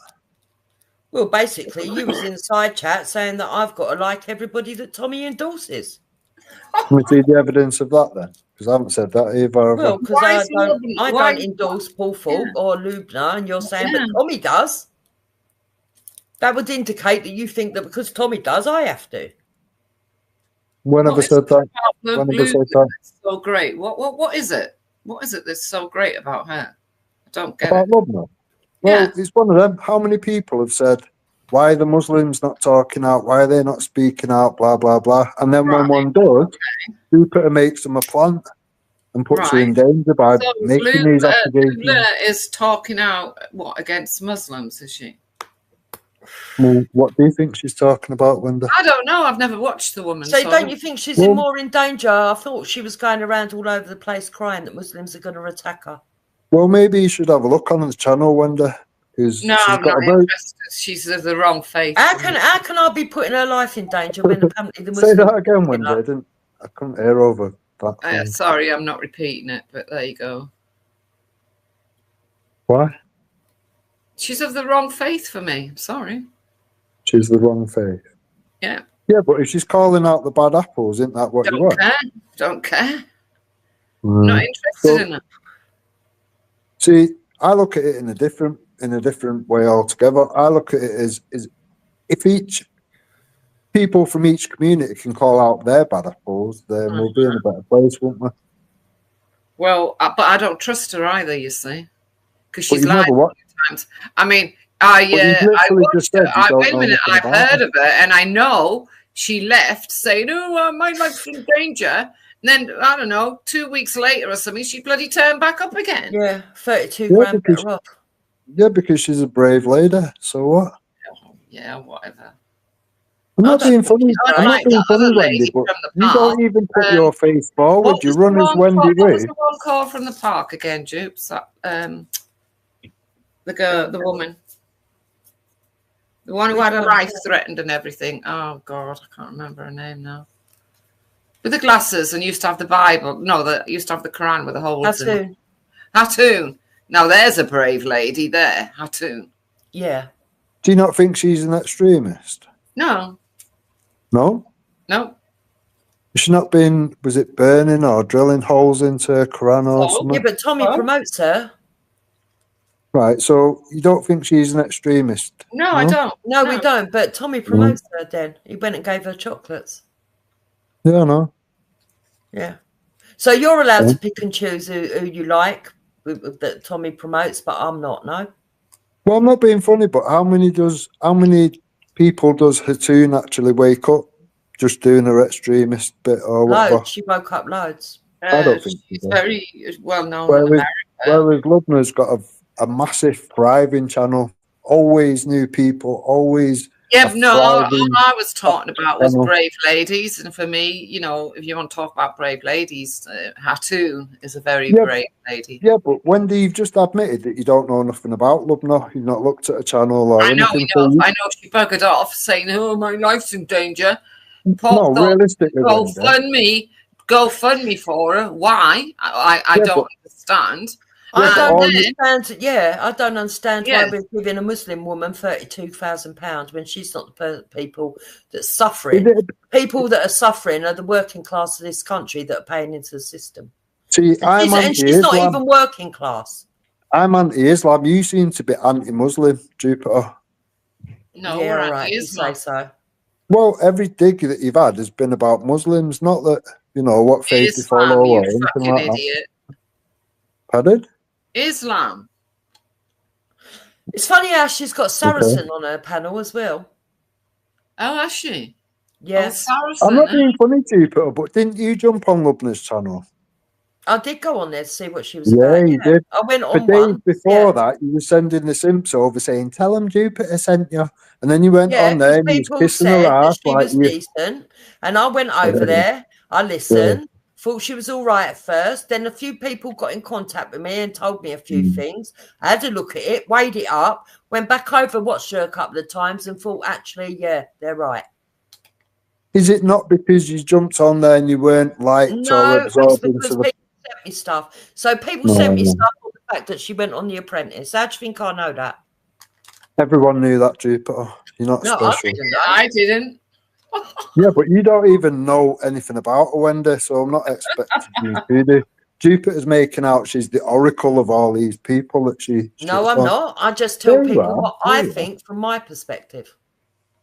Well, basically, you was in the side chat saying that I've got to like everybody that Tommy endorses. Can we see the evidence of that then? Because I haven't said that either. Have I? Well, because Why I is he don't, loving- I why- don't endorse Paul Falk or Lubna, and you're saying, Yeah. but Tommy does. That would indicate that you think that because Tommy does, I have to. When have I What is said it that? about When have I Blue said that? that's so great? What is it? What is it that's so great about her? I don't get About it. Lubna? Well, Yeah. it's one of them. How many people have said, why are the Muslims not talking out? Why are they not speaking out? Blah, blah, blah. And then when Right. one does, Jupiter makes them a plant and puts her in danger by So making these accusations. Luna is talking out against Muslims, is she? Well, what do you think she's talking about, Wendy? I don't know. I've never watched the woman. So So don't you think she's in more in danger? I thought she was going around all over the place crying that Muslims are going to attack her. Well, maybe you should have a look on the channel, Wendy. Because No, she's I'm got not a very... interested. She's of the wrong faith. How can I be putting her life in danger when apparently the Say Muslims... that again, Wendy. I couldn't hear over that. Sorry, I'm not repeating it, but there you go. Why? She's of the wrong faith for me. Sorry. She's the wrong faith. Yeah. Yeah, but if she's calling out the bad apples, isn't that what you want? Don't care. Mm. Not interested in it. See, I look at it in a different way altogether. I look at it as if each people from each community can call out their bad apples, then we'll be in a better place, won't we? Well, but I don't trust her either, you see, because she's you've lied never watched- a few times. I mean, I literally watched just said her. you don't Wait a know minute, nothing I've about heard her. of her, and I know she left saying, "Oh, my life's in danger." And then I don't know, 2 weeks later or something, she bloody turned back up again. Yeah, 32 grand better off. Yeah, because she's a brave lady. So what? Yeah, whatever. I'm not being funny. I'm not being funny, Wendy, but you don't even put your face forward. What You was run as Wendy what was Ray. the one call from the park again, Jupes? The girl, the woman. The one who had her life threatened and everything. Oh, God, I can't remember her name now. With the glasses and used to have the Bible. No, used to have the Quran with the holes in it. Hattoon. Now, there's a brave lady there. Hattoon. Yeah. Do you not think she's an extremist? No. No? No. She's not been, was it burning or drilling holes into her Quran or something? Yeah, but Tommy promotes her. Right, so you don't think she's an extremist? No, I don't. No, we don't. But Tommy promotes her then. He went and gave her chocolates. Yeah, I know. Yeah. So you're allowed to pick and choose who you like that Tommy promotes, but I'm not, no? Well, I'm not being funny, but how many people does Hattoon actually wake up just doing her extremist bit or whatever? Loads. She woke up loads. I don't think she's so. very well known in America. Whereas Lubna's got a massive thriving channel, always new people, always. Yeah, no, all I was talking about was channel. brave ladies. And for me, you know, if you want to talk about brave ladies, Hattoon is a very brave lady. Yeah, but Wendy, you've just admitted that you don't know nothing about Lubna. You've not looked at a channel or anything. I know she buggered off saying, "Oh, my life's in danger." No, realistically, Go fund me for her. Why? I don't understand. I don't understand why we're giving a Muslim woman £32,000 when she's not the people that's suffering. People that are suffering are the working class of this country that are paying into the system. See, and she's not even working class. I'm anti-Islam. You seem to be anti-Muslim, Jupiter. No, yeah, we're right. You say so. Well, every dig that you've had has been about Muslims, not that you know what faith you follow or anything like idiot. that. Pardon? Islam. It's funny how she's got Saracen on her panel as well. Oh, has she? Yes. Oh, Saracen, I'm not being funny, Jupiter, but didn't you jump on Lubna's channel? I did go on there to see what she was Yeah, about. you did. I went For on days one. before Yeah. that, you were sending the simps over saying, "Tell them Jupiter sent you," and then you went Yeah, on there 'cause and you was people kissing her said that ass she like was you. decent, and I went over there. I listened, thought she was all right at first. Then a few people got in contact with me and told me a few things. I had a look at it, weighed it up, went back over, watched her a couple of times, and thought, actually, yeah, they're right. Is it not because you jumped on there and you weren't liked or No, it's absorbed because into the? people sent me stuff. So people No, sent me no. stuff on the fact that she went on The Apprentice. How do you think I know that? Everyone knew that, Jupiter. You're not No, I special. didn't know. I didn't. Yeah, but you don't even know anything about her, Wendy, so I'm not expecting you to do. Jupiter's making out she's the oracle of all these people that she No, shits I'm on. not. I just tell There you people are. what There I you are. think from my perspective.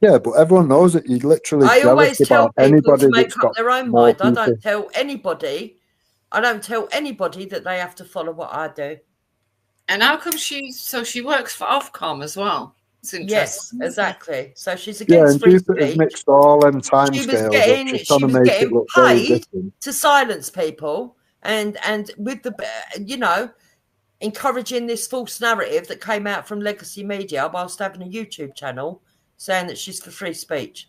Yeah, but everyone knows that you're literally I jealous always tell about people to anybody make that's up got their own more mind. I people. don't tell anybody. I don't tell anybody that they have to follow what I do. And how come she works for Ofcom as well? It's Yes, interesting. exactly. So she's Yeah, against and free Jupiter's speech. mixed all them She was timescales up. getting She's trying to make it look very paid different. to silence people and with the encouraging this false narrative that came out from legacy media whilst having a YouTube channel saying that she's for free speech.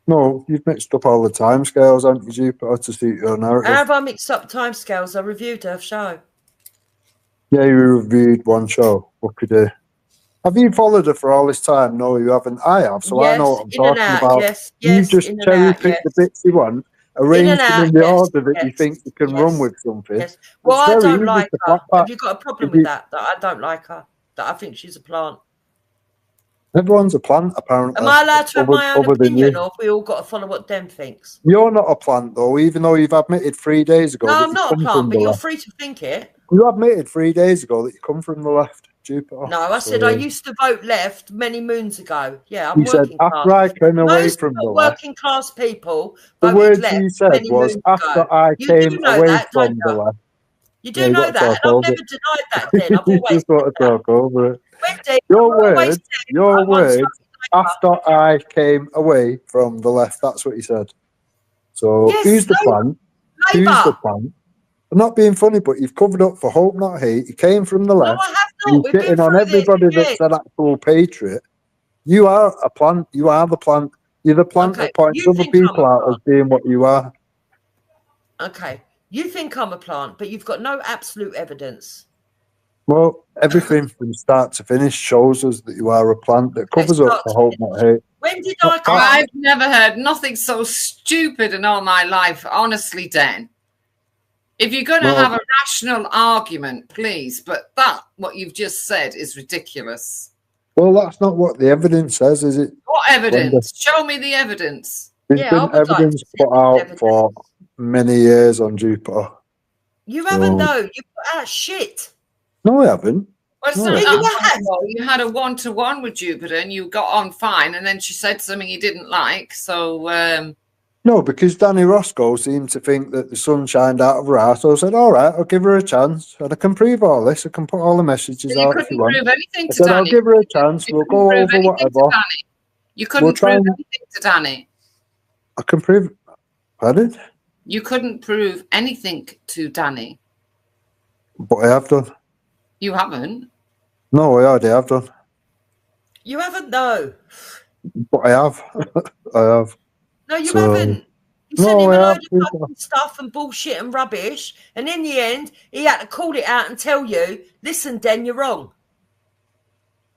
No, you've mixed up all the timescales, haven't you, Jupiter, to suit your How narrative? have I mixed up timescales? I reviewed her show. Yeah, you reviewed one show. What could you do? Have you followed her for all this time? No, you haven't. I have, so I know Yes, what I'm in and talking out. about. Yes, You yes, just in and cherry out. pick Yes, the bits you want, in and arrange them out. in the Yes, order that you yes, think you can run yes, with something. yes. Well, It's I very don't easy like to her. flat Have you got a problem if with you, that? That I don't like her. That I think she's a plant. everyone's a plant, apparently, Am I allowed to have my own other than opinion, you. or have we all got to follow what Dem thinks? You're not a plant, though, even though you've admitted 3 days ago No, that I'm you not a come plant, from the but you're left. free to think it. You admitted 3 days ago that you come from the left, Jupiter. No, I said I used to vote left many moons ago. Yeah, I'm You said, working class. after I came away Most from the left, working class people the voted words left you said many was, moons after ago. I You came do know away that, don't from the you? left. You Yeah, do you know got to that, and talk I've over never it. denied that, Den. I've You always just got said to that. talk over it. Wendy, Your I've always words, said I once words, voted Labour. after I came away from the left, that's what you said. So, Yes, who's the no, plant? Who's the Labour. plant? I'm not being funny, but you've covered up for Hope Not Hate. You came from the No, left. I have And not. you're We've been shitting on through this everybody again. that's an actual patriot. You are a plant. You are the plant. You're the plant Okay, that points you other think I'm a people out as plant. being what you are. Okay, you think I'm a plant, but you've got no absolute evidence. Well, everything from start to finish shows us that you are a plant that covers up Start for to Hope finish. Not Hate. When did I come? I've never heard nothing so stupid in all my life, honestly, Dan. If you're going to have a rational argument, please, but what you've just said is ridiculous. Well, that's not what the evidence says, is it? What evidence? Show me the evidence. There's been evidence put out for many years on Jupiter. You haven't, though. You put out shit. No, I haven't. Well, it's No, not I that haven't. long ago. You had a one-to-one with Jupiter and you got on fine, and then she said something you didn't like. So, No, because Danny Roscoe seemed to think that the sun shined out of her ass. So I said, all right, I'll give her a chance. And I can prove all this. I can put all the messages you out couldn't if you want. prove anything I to said, Danny. I'll give her a chance. You We'll couldn't go prove over anything to whatever. Danny. You We'll couldn't try prove and anything to Danny. I can prove. Pardon? You couldn't prove anything to Danny. But I have done. You haven't. No, I already have done. You haven't, though. But I have. I have. No, you So- haven't. You sent No, him I a have. load of fucking stuff and bullshit and rubbish, and in the end, he had to call it out and tell you, listen, Den, you're wrong.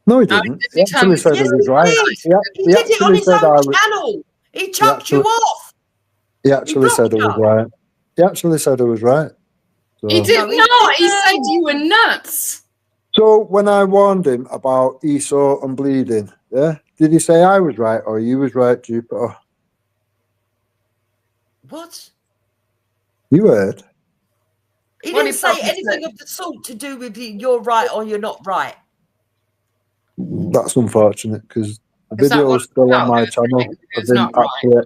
No, he didn't. He actually said Yes, it was he right. did. He did it on his own channel. He chucked you off. He actually said it was right. He actually said it was right. So. He did not. He said you were nuts. So when I warned him about Esau and bleeding, yeah, did he say I was right or you was right, Jupiter? What? You heard. He What didn't he say probably anything said. of the sort to do with you're right or you're not right. That's unfortunate because the Is that video what is still on it's my about? channel. It's not right.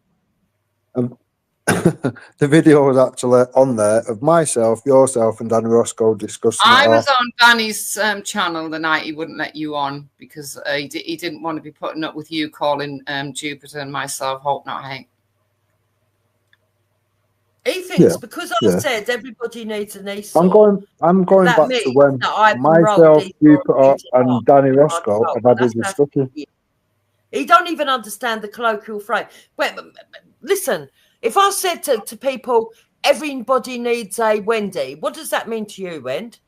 The video was actually on there of myself, yourself, and Danny Roscoe discussing I it all. was on Danny's channel the night he wouldn't let you on because he didn't want to be putting up with you calling Jupiter and myself Hope Not Hate. He thinks because I said everybody needs an Esau. I'm going that back to means when that I've myself, enrolled Jupiter, Esau and Danny Roscoe have had a That's how discussion. he don't even understand the colloquial phrase. Wait, listen, if I said to people, everybody needs a Wendy, what does that mean to you, Wend?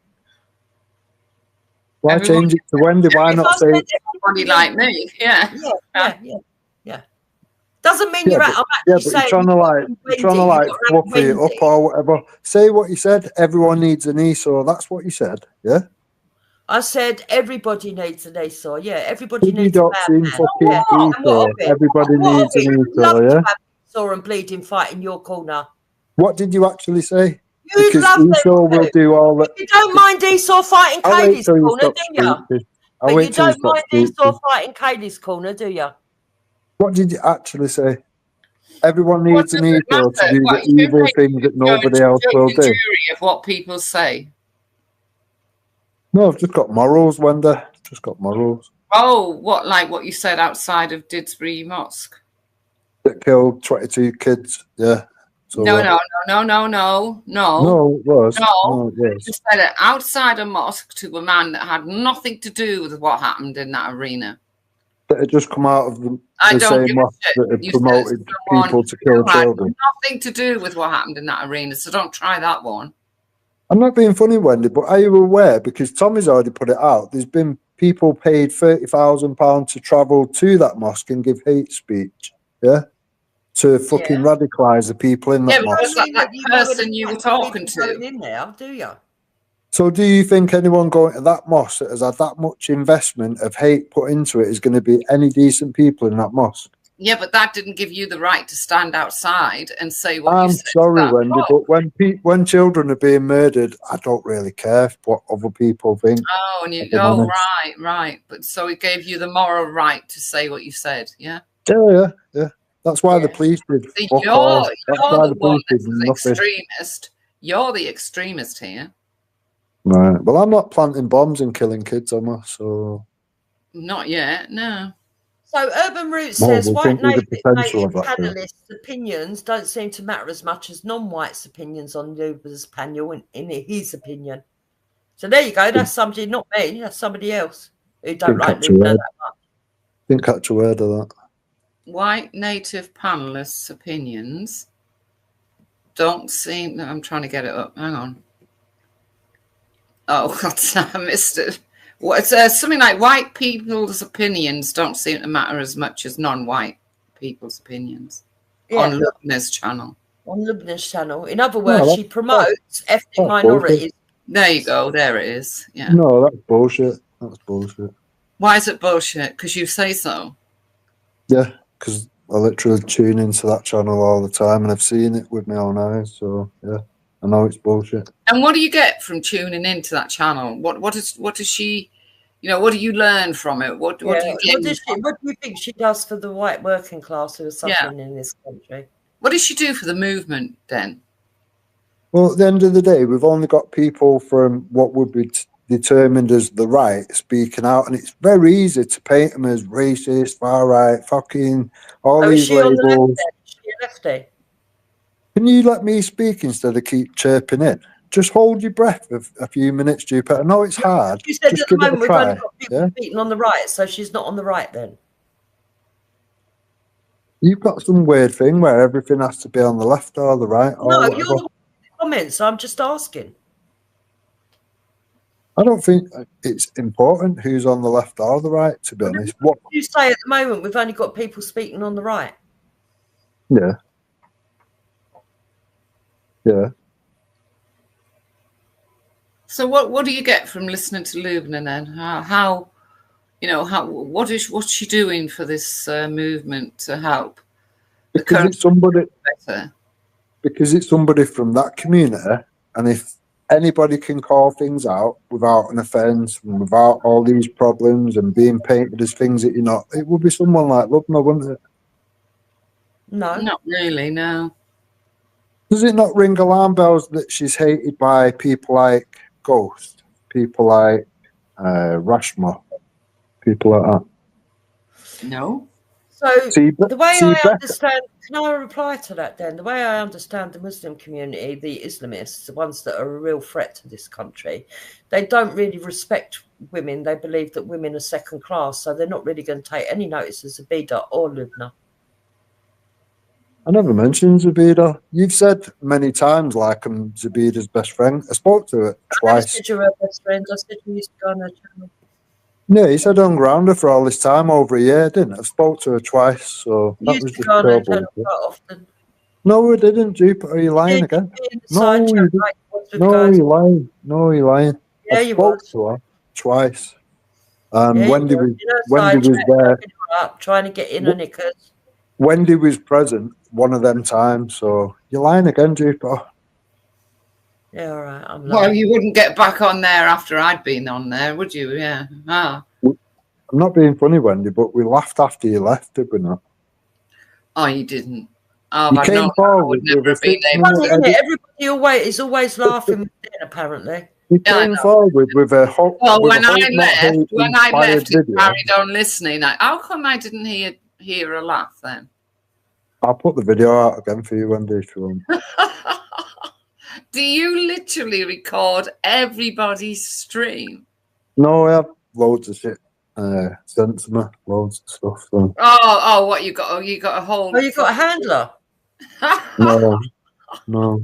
Why change it to Wendy? Why not say everybody like me? Yeah. Yeah. Doesn't mean but I'm actually saying you're trying to like fluffy it up or whatever. Say what you said. Everyone needs an Esau. That's what you said. Yeah. I said everybody needs an Esau. Yeah, everybody needs a a bad man. fucking Esau. Everybody needs an Esau. Yeah. Esau and bleeding fight in your corner. What did you actually say? You'd Because love Esau will do all that. You don't mind Esau fighting Kaylee's corner, do you? But you don't mind Esau fighting Kaylee's corner, do you? What did you actually say? Everyone needs an Esau to do the evil things that nobody else will do. Jury of what people say. No, I've just got morals, Wendy. Just got morals. Oh, what you said outside of Didsbury Mosque? That killed 22 kids. Yeah. So No, what? no. No, it was. No, it was. you said it outside a mosque to a man that had nothing to do with what happened in that arena. That had just come out of the don't same give a mosque shit. that had You promoted said someone people to kill who had children. nothing to do with what happened in that arena, so don't try that one. I'm not being funny, Wendy, but are you aware? Because Tommy's already put it out. There's been people paid £30,000 to travel to that mosque and give hate speech. Yeah. To fucking radicalise the people in that mosque. That person you were talking to. In there, do you? So do you think anyone going to that mosque that has had that much investment of hate put into it is going to be any decent people in that mosque? Yeah, but that didn't give you the right to stand outside and say what I'm you said. sorry, Wendy, but when children are being murdered, I don't really care what other people think. Oh, and right. But so it gave you the moral right to say what you said, yeah? Yeah. That's why the police did. See, fuck you're all. That's why the the one police did that's the nothing. extremist. You're the extremist here. Right. Well, I'm not planting bombs and killing kids, am I? So. Not yet, no. So Urban Roots says we white think there's a native potential of that, panelists' opinions don't seem to matter as much as non-whites' opinions on Luba's panel, in his opinion. So there you go. That's somebody, not me. That's somebody else who don't like Luba that much. Didn't catch a word of that. White native panelists' opinions don't seem. I'm trying to get it up. Hang on. Oh, God, I missed it. It's something like white people's opinions don't seem to matter as much as non-white people's opinions on Lubna's channel. On Lubna's channel. In other words, she promotes ethnic minorities. Bullshit. There you go. There it is. Yeah. No, that's bullshit. That's bullshit. Why is it bullshit? Because you say so. Yeah, because I literally tune into that channel all the time and I've seen it with my own eyes. So, yeah, I know it's bullshit. And what do you get from tuning into that channel? What does she, what do you learn from it? What do you get? What do you think she does for the white working class who are suffering in this country? What does she do for the movement then? Well, at the end of the day, we've only got people from what would be determined as the right speaking out, and it's very easy to paint them as racist, far right, fucking all these labels. Is she a lefty? Can you let me speak instead of keep chirping in? Just hold your breath for a few minutes, Jupiter. I know it's hard. You said just at the moment we've only try. got people speaking on the right, so she's not on the right then. You've got some weird thing where everything has to be on the left or the right or No, whatever. you're the one in the comments, so I'm just asking. I don't think it's important who's on the left or the right, to be honest. What you say at the moment we've only got people speaking on the right. Yeah. Yeah. So what do you get from listening to Lubna then? What's she doing for this movement to help? Because it's somebody from that community, and if anybody can call things out without an offence and without all these problems and being painted as things that you're not, it would be someone like Lubna, wouldn't it? No. Not really, no. Does it not ring alarm bells that she's hated by people like Ghost, people like Rashma, people like that? No. So the way see, I Beck, understand, can I reply to that then? The way I understand the Muslim community, the Islamists, the ones that are a real threat to this country, they don't really respect women. They believe that women are second class, so they're not really going to take any notice of Zabida or Lubna. I never mentioned Zabida. You've said many times, like, I'm Zabida's best friend. I spoke to her I never twice. said you're her best friend. I said you used to go on her channel. Yeah, he said on grounder for all this time, over a year, didn't I? Spoke to her twice, so You that used was to just go on her pure channel bullshit. quite often. No, I didn't, Jupiter. Are you lying Yeah, again? you'd be in the No, side you chat didn't. like you was with No, guys. you're lying. No, you're lying. Yeah, I you spoke was. to her twice. And Yeah, you Wendy was. was You know, Wendy side was chat, there. cracking her up, trying to get in her knickers. Wendy was present one of them times, so you're lying again, Jupiter. Yeah, all right. I'm Well, lying. you wouldn't get back on there after I'd been on there, would you? Yeah. Ah. I'm not being funny, Wendy, but we laughed after you left, did we not? Oh, you didn't. Oh, You I'd known came that, I would forward never with a have been able Funny, six-minute isn't it? edit. Everybody is always laughing with it, apparently. You Yeah, I came know. forward with a hope, Well, with a when I hope not left, hate when I inspired left, he video. carried on listening. How come I didn't hear a laugh then? I'll put the video out again for you, Wendy, if you want. Do you literally record everybody's stream? No, I have loads of shit sent to me, loads of stuff. So. Oh, what you got? Oh, you got a whole. Oh, you got a handler? No.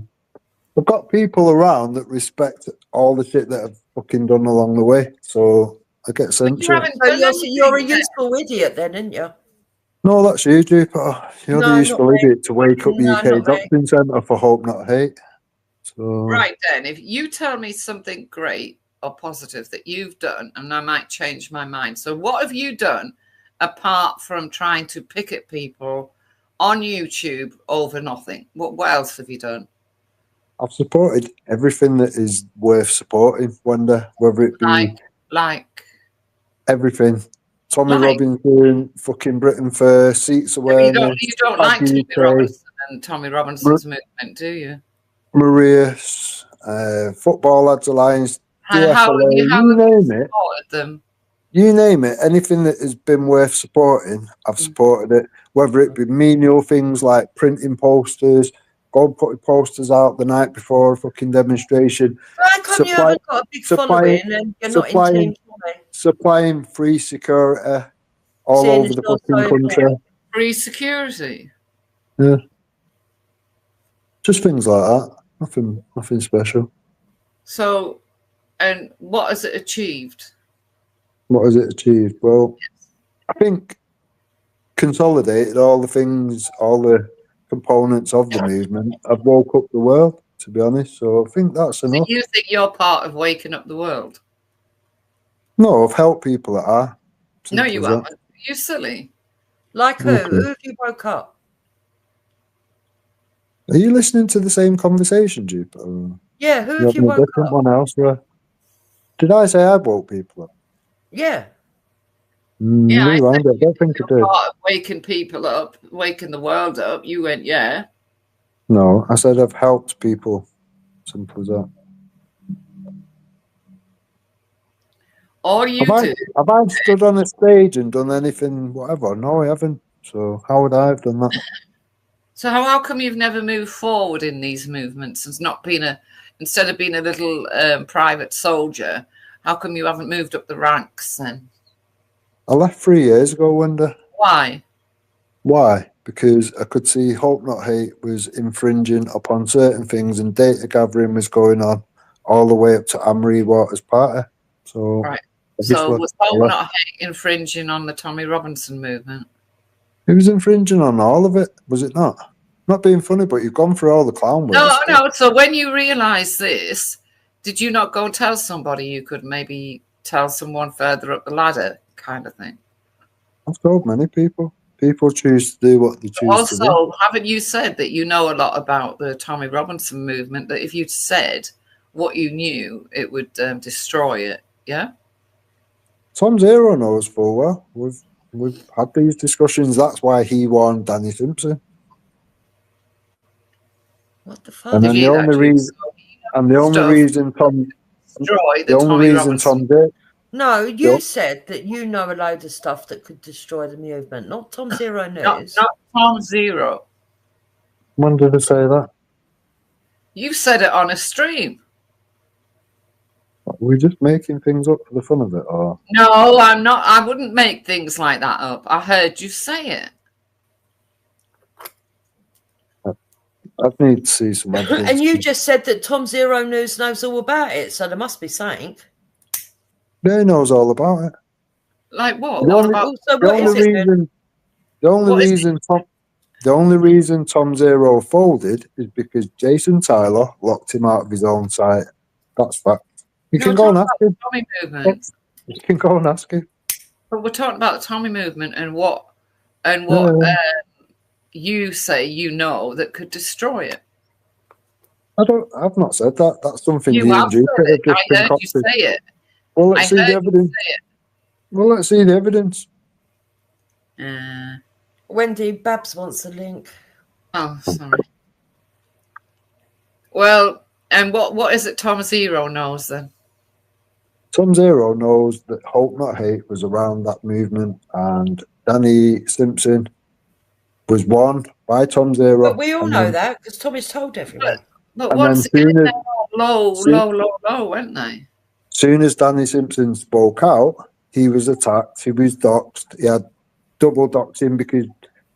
I've got people around that respect all the shit that I've fucking done along the way, so I get sent You shit. haven't So done you're a anything then. useful idiot then, aren't you? No, that's you, Jupiter. You're the No, not useful me. idiot to wake up the No, UK not me. Doctrine Centre for Hope Not Hate. So Right then, if you tell me something great or positive that you've done, and I might change my mind. So, what have you done apart from trying to pick at people on YouTube over nothing? What else have you done? I've supported everything that is worth supporting, Wanda, whether it be Like everything. Tommy Like? Robinson, fucking Britain First, seats you awareness. don't like Tommy UK, Robinson and Tommy Robinson's movement, do you? Marius, Football Lads Alliance, And how DFLA, you you haven't name it. supported them? You name it, anything that has been worth supporting, I've supported it. Whether it be menial things like printing posters, go and put posters out the night before a fucking demonstration. How come you haven't got a big following and you're not in Team Tommy? Supplying free security all Seeing over as the you're fucking so country. important. Free security. Yeah. Just things like that. Nothing special. So, and what has it achieved? What has it achieved? Well, I think consolidated all the things, all the components of the movement. I've woke up the world, to be honest. So I think that's So enough. you think you're part of waking up the world? No, I've helped people that are. No, Simple you as that. haven't. You're silly. Like who? Okay. Who have you woke up? Are you listening to the same conversation, Jupiter? Or Yeah, who you have you having a woke different up? one elsewhere? Did I say I woke people up? Yeah. Yeah, I Rewind it. I don't think I You're did. part of waking people up, waking the world up. You went, yeah. No, I said I've helped people. Simple as that. All you do. Have I stood on a stage and done anything, whatever? No, I haven't. So how would I have done that? So how come you've never moved forward in these movements and not been instead of being a little private soldier, how come you haven't moved up the ranks then? I left 3 years ago, Wendy. Why? Why? Because I could see Hope Not Hate was infringing upon certain things and data gathering was going on all the way up to Amory Waters' party. So, right. So So was Hope Not Hate infringing on the Tommy Robinson movement? It was infringing on all of it, was it not? Not being funny, but you've gone through all the clown words. No. So when you realised this, did you not go and tell somebody you could maybe tell someone further up the ladder kind of thing? I've told many people. People choose to do what they choose to do. Also, haven't you said that you know a lot about the Tommy Robinson movement, that if you'd said what you knew, it would destroy it, yeah? Tom Zero knows full well. We've had these discussions. That's why he warned Danny Simpson. What the fuck? And then the only reason, Tom, destroy the only reason Tom No, you Yep. said that you know a load of stuff that could destroy the movement, not Tom Zero Not News. Tom Zero. When did I say that? You said it on a stream. We're just making things up for the fun of it, or No, I'm not. I wouldn't make things like that up. I heard you say it. I'd need to see some evidence. And you just said that Tom Zero News knows all about it, so there must be something. Yeah, he knows all about it. Like what? The All only- about So The what is only it? then? reason, the only What is it? reason Tom, the only reason Tom Zero folded is because Jason Tyler locked him out of his own site. That's fact. You No, can we're go and talking ask him. about Tommy movement. You can go and ask him. But we're talking about the Tommy movement and what Yeah. you say you know that could destroy it. I've not said that. That's something You you have and Jupiter said have it. just I heard you concocted. say it. Well, I let's see heard the you evidence. say it. Well, let's see the evidence. Wendy, Babs wants a link. Oh, sorry. Well, and what is it Tom Zero knows then? Tom Zero knows that Hope Not Hate was around that movement, and Danny Simpson was won by Tom Zero. But we all and know then- that because Tommy's told everyone. But And once then again, soon they're all low, weren't they? Soon as Danny Simpson spoke out, he was attacked. He was doxed. He had double doxing because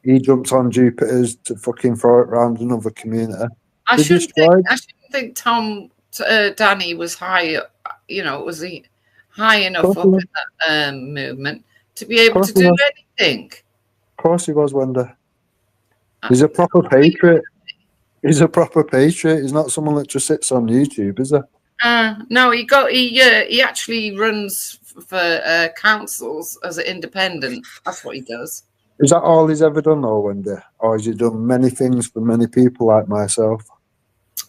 he jumped on Jupiter's to fucking throw it around another community. I They shouldn't destroyed- think Danny was high. You know, was he high enough Course up he in was. that movement to be able Course to he do was. anything? Of course he was, Wendy. He's a proper patriot. He's a proper patriot. He's not someone that just sits on YouTube, is he? No, he actually runs for councils as an independent. That's what he does. Is that all he's ever done, though, Wendy? Or has he done many things for many people like myself?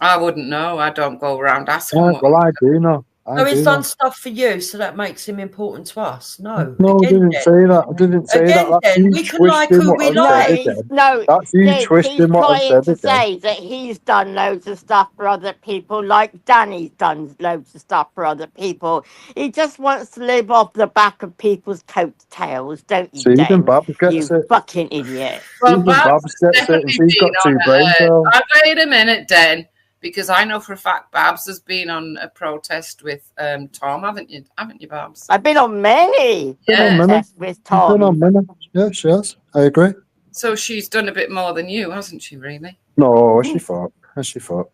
I wouldn't know. I don't go around asking. Yeah, what well, I do know. No, he's done stuff for you, so that makes him important to us. No, No, I again, didn't then. say that. I didn't say Again, that. That's then, you we can like twisting who what we I've like. said again. That's you he's twisting what I've trying said to again. say that he's done loads of stuff for other people, like Danny's done loads of stuff for other people. He just wants to live off the back of people's coattails, don't you, See, even Dan? Babs You gets it. fucking idiot. Well, Even Babs Babs gets it, and definitely she's got been two on, brain cells. wait a minute, Den, because I know for a fact Babs has been on a protest with Tom, haven't you? Haven't you, Babs? I've been on many Been on many. protests with She's been on Tom. many. Yeah, she has. I agree. So she's done a bit more than you, hasn't she? Really? No, as she thought. As she thought.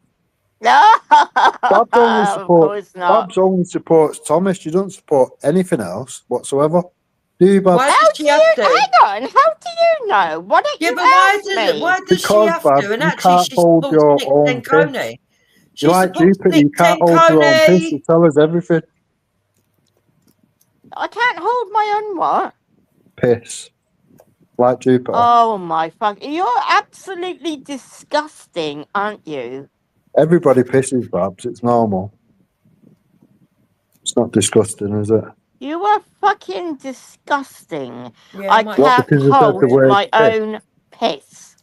No, Babs only of course not. Babs only supports Thomas. She doesn't support anything else whatsoever. Do you, Babs? Why How does do she you, have to? hang on, how do you know? Why don't Yeah, you but why ask me? does she Because, have Babs, to? And you actually, can't she hold supports your Nick own Tenconi. piss. She You like supports Jupiter, Nick you can't hold your own piss. Tenconi. You tell us everything. I can't hold my own what? Piss. Like Jupiter. Oh my fuck! You're absolutely disgusting, aren't you? Everybody pisses, Babs. It's normal. It's not disgusting, is it? You are fucking disgusting. Yeah, I my- What, can't because you said the hold word my piss? own piss.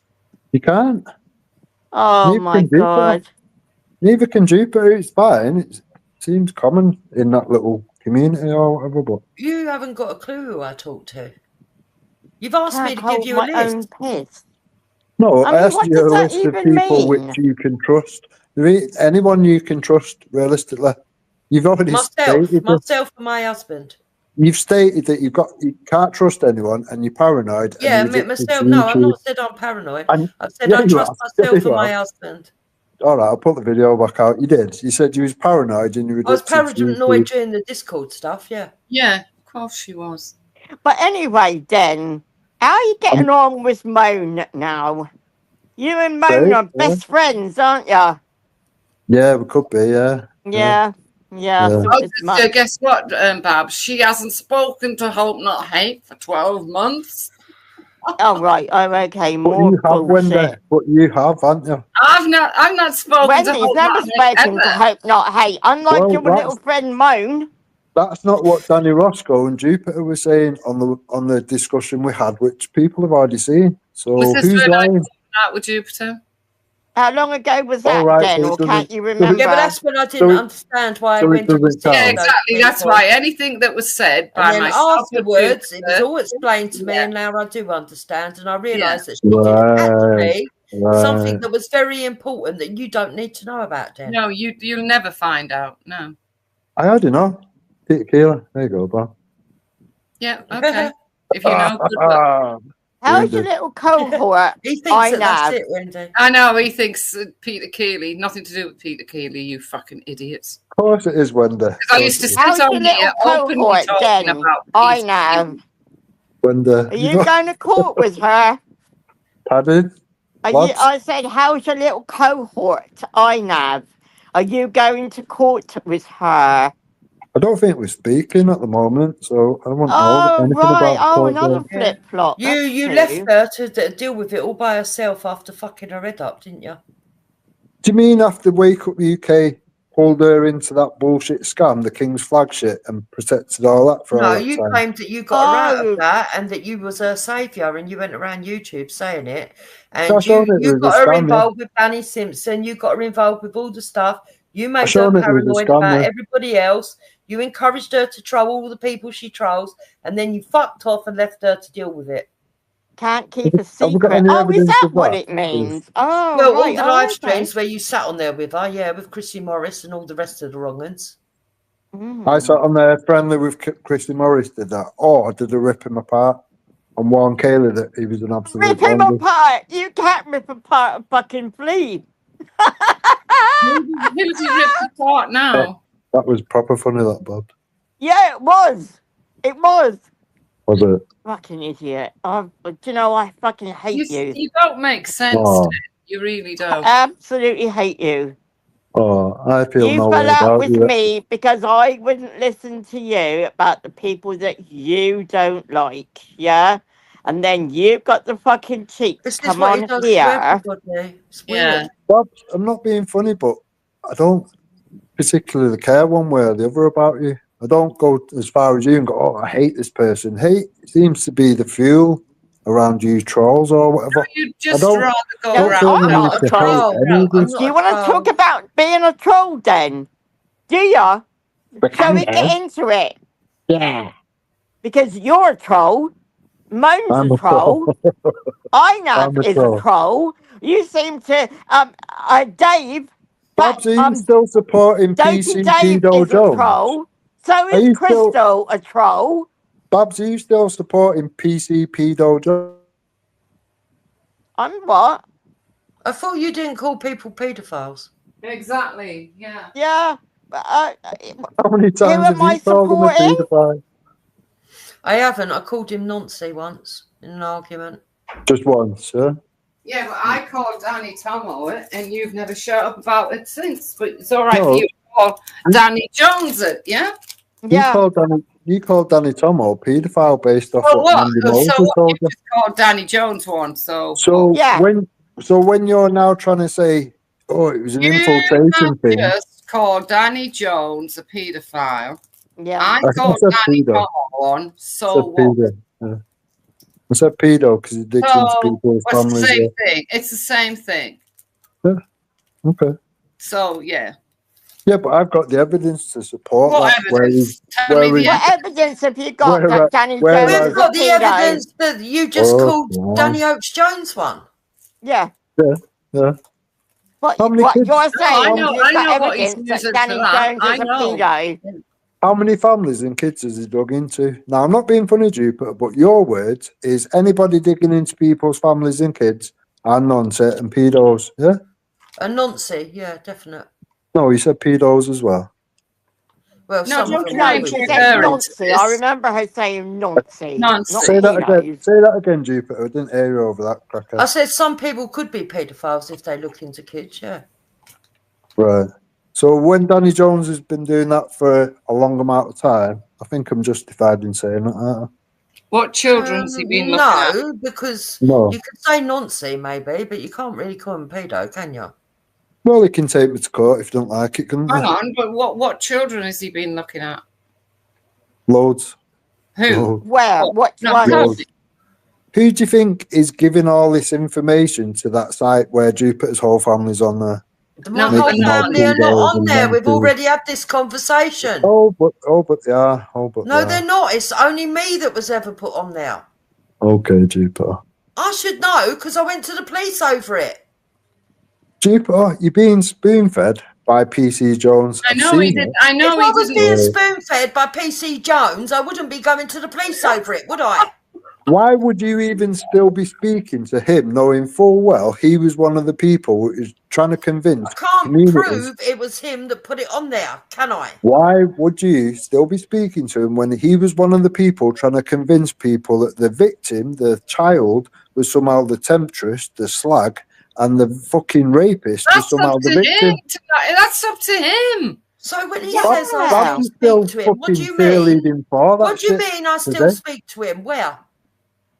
You can't. Oh Neither my can Jupiter. god! Neither can Jupiter. It's fine. It seems common in that little community or whatever, but You haven't got a clue who I talk to. You've asked me Can't to give hold you a my list. own piss. no, I I mean, asked what you a does that list of even people mean? which you can trust. Anyone you can trust, realistically. You've already stated that. Myself and my husband. You've stated that you can't trust anyone and you're paranoid. Yeah, and you're addicted myself. to No, I've YouTube. not said I'm paranoid. And- I've said yeah, I you trust have. Yeah, myself you and my have. husband. All right, I'll put the video back out. You did. You said you was paranoid and you were I was addicted to paranoid YouTube. during the Discord stuff, yeah. Yeah, of course she was. But anyway, Den, how are you getting on with Moan now? You and Moan Great, are yeah. best friends, aren't you? Yeah, we could be, yeah. Yeah, yeah. I Yeah. thought Oh, as much. guess what, Babs? She hasn't spoken to Hope Not Hate for 12 months. Oh right, oh okay, But more you have, Wendy. bullshit. But you have, haven't you? I've not spoken to Wendy's Hope never Not Hate spoken to ever. Hope Not Hate, unlike Well, your little friend Moan. That's not what Danny Roscoe and Jupiter were saying on the discussion we had, which people have already seen. So Was this who's when I lying? was out with Jupiter? How long ago was All that right, then, so it or doesn't- can't you doesn't- remember? Yeah, but that's when I So didn't it- understand why so it Wendy was doesn't saying Yeah, count. those exactly. That's people. right. Anything that was said by And then myself or afterwards, it was Jupiter, all explained to me, yeah. and now I do understand. And I Yeah. realised that she did Right, actually something right. that was very important that you don't need to know about, then. No, you'll never find out. No. I already know. Peter Keeler. There you go, Bob. Yeah. Okay. If you know, good luck. How's your Wendy. little cohort? He thinks I that that's know. it, Wendy. I know he thinks Peter Keeley. Nothing to do with Peter Keeley. You fucking idiots. Of course it is, Wendy. Because I used to sit How's your on here little openly cohort, talking Jen? about I Peter know. Keeley. Wendy. Are you going to court with her? Pardon? Are you, What? I said, how's your little cohort? I know. Are you going to court with her? I don't think we're speaking at the moment, so I won't know Oh, anything right. about Oh, court another there. Yeah. flip flop. You left her to deal with it all by herself after fucking her head up, didn't you? Do you mean after Wake Up UK pulled her into that bullshit scam, the King's flag shit, and protected all that for all No, that you time? claimed that you got her out Oh. of that and that you was her saviour, and you went around YouTube saying it. I And showed it you was a got her scam, yeah. involved with Danny Simpson. You got her involved with all the stuff. You made her shown it was a paranoid scam, about yeah. everybody else. You encouraged her to troll all the people she trolls, and then you fucked off and left her to deal with it. Can't keep a Have we got secret. any Oh, is evidence that of what that? it means? Oh, Well, all right. the Oh, live okay. streams where you sat on there with her, yeah, with Chrissy Morris and all the rest of the wrong uns. I sat on there friendly with Christy Morris, did that. Or did I rip him apart and warn Kayla that he was an absolute Rip him bundle? apart. You can't rip apart a fucking flea. Who's he ripped apart now? That was proper funny, that, Bob. Yeah, it was. It was. Was it? Fucking idiot. Do you know, I fucking hate you. You don't make sense. Oh. Ted. You really don't. Absolutely hate you. Oh, I feel You no fell way out about with you. me because I wouldn't listen to you about the people that you don't like, yeah? And then you've got the fucking cheek to This is come what he on does to here. everybody. It's weird. Yeah. Bob, I'm not being funny, but I don't particularly care one way or the other about you. I don't go as far as you and go, oh, I hate this person. Hate seems to be the fuel around you trolls or whatever. You'd just don't- rather go No, around. I'm the not need a to hate troll. any of I'm this. not Do you a want to troll. talk about being a troll then? Do you? Shall we kinda. get into it? Yeah. Because you're a troll. Moan's I'm a a troll. I'm Inav a is troll. a troll. You seem to, Dave, Babs, are you still supporting Dopey PCP Dave Doe is a Jones? troll. So Are is you still- Crystal a troll. Babs, are you still supporting PCP Doe Jones? I'm what? I thought you didn't call people paedophiles. Exactly. Yeah. Yeah. How many times am have I you called him a supporting? paedophile? I haven't. I called him Nancy once in an argument. Just once, yeah? Yeah, but I called Danny Tomo it, and you've never shut up about it since. But it's all right No. for you to call Danny Jones it, yeah? Yeah. You called Danny Tomo paedophile based off Well, what what? Mandy So Moses what? told You you. just called Danny Jones one, so. So Yeah. when you're now trying to say, oh, it was an You infiltration have thing. just called Danny Jones a paedophile. Yeah. I I called said Danny pedo. Tomo one, I so said what? pedo. Yeah. I said pedo because it digs into So people's what's the families. same thing? It's the same thing. Yeah. Okay. So yeah. Yeah, but I've got the evidence to support What that. evidence? Tell me the What evidence have you got Where I- that Danny where Jones I- is We've a got the pedo? evidence that you just Oh, called wow. Danny Oakes Jones one. Yeah. Yeah. What How many you're kids- No, I saying, know- you've I got know what he's evidence that using Danny for that. Jones I is a know. pedo. How many families and kids has he dug into? Now, I'm not being funny, Jupiter, but your words is anybody digging into people's families and kids are nonsense and pedos. Yeah? A Nancy, yeah, definite. No, you said pedos as well. Well, No, some don't of them try No, and will she be. trick said her into Nancy. I this. remember her saying Nancy. Nancy. Not Say that again. pedos. Say that again, Jupiter. I didn't hear you over that, cracker. I said some people could be paedophiles if they look into kids, yeah. Right. So when Danny Jones has been doing that for a long amount of time, I think I'm justified in saying that. aren't What children's he been looking at? No, because No. you could say Nancy maybe, but you can't really call him pedo, can you? Well, he can take me to court if you don't like it, couldn't Hang he? on, but what children has he been looking at? Loads. Who? Loads. Where? What No, one? tell Loads. me. Who do you think is giving all this information to that site where Jupiter's whole family's on there? No, My whole Making all family are food not orders on and there. We've monkeys. already had this conversation. Oh, but they are. Oh, but No, they they're are. not. It's only me that was ever put on there. Okay, Jupiter. I should know because I went to the police over it. Jupiter, you're being spoon-fed by PC Jones. I I've know he seen did. it. I know If I he was didn't. being Yeah. spoon-fed by PC Jones, I wouldn't be going to the police over it, would I? Why would you even still be speaking to him, knowing full well he was one of the people who was trying to convince I can't communities? prove it was him that put it on there, can I? Why would you still be speaking to him when he was one of the people trying to convince people that the victim, the child, was somehow the temptress, the slag, and the fucking rapist was That's somehow up the to victim? him. That's up to him. So when he Yeah. says I Bob still is still speak to him, what do fucking you mean? cheerleading for that What do you shit mean I still today. speak to him? Where?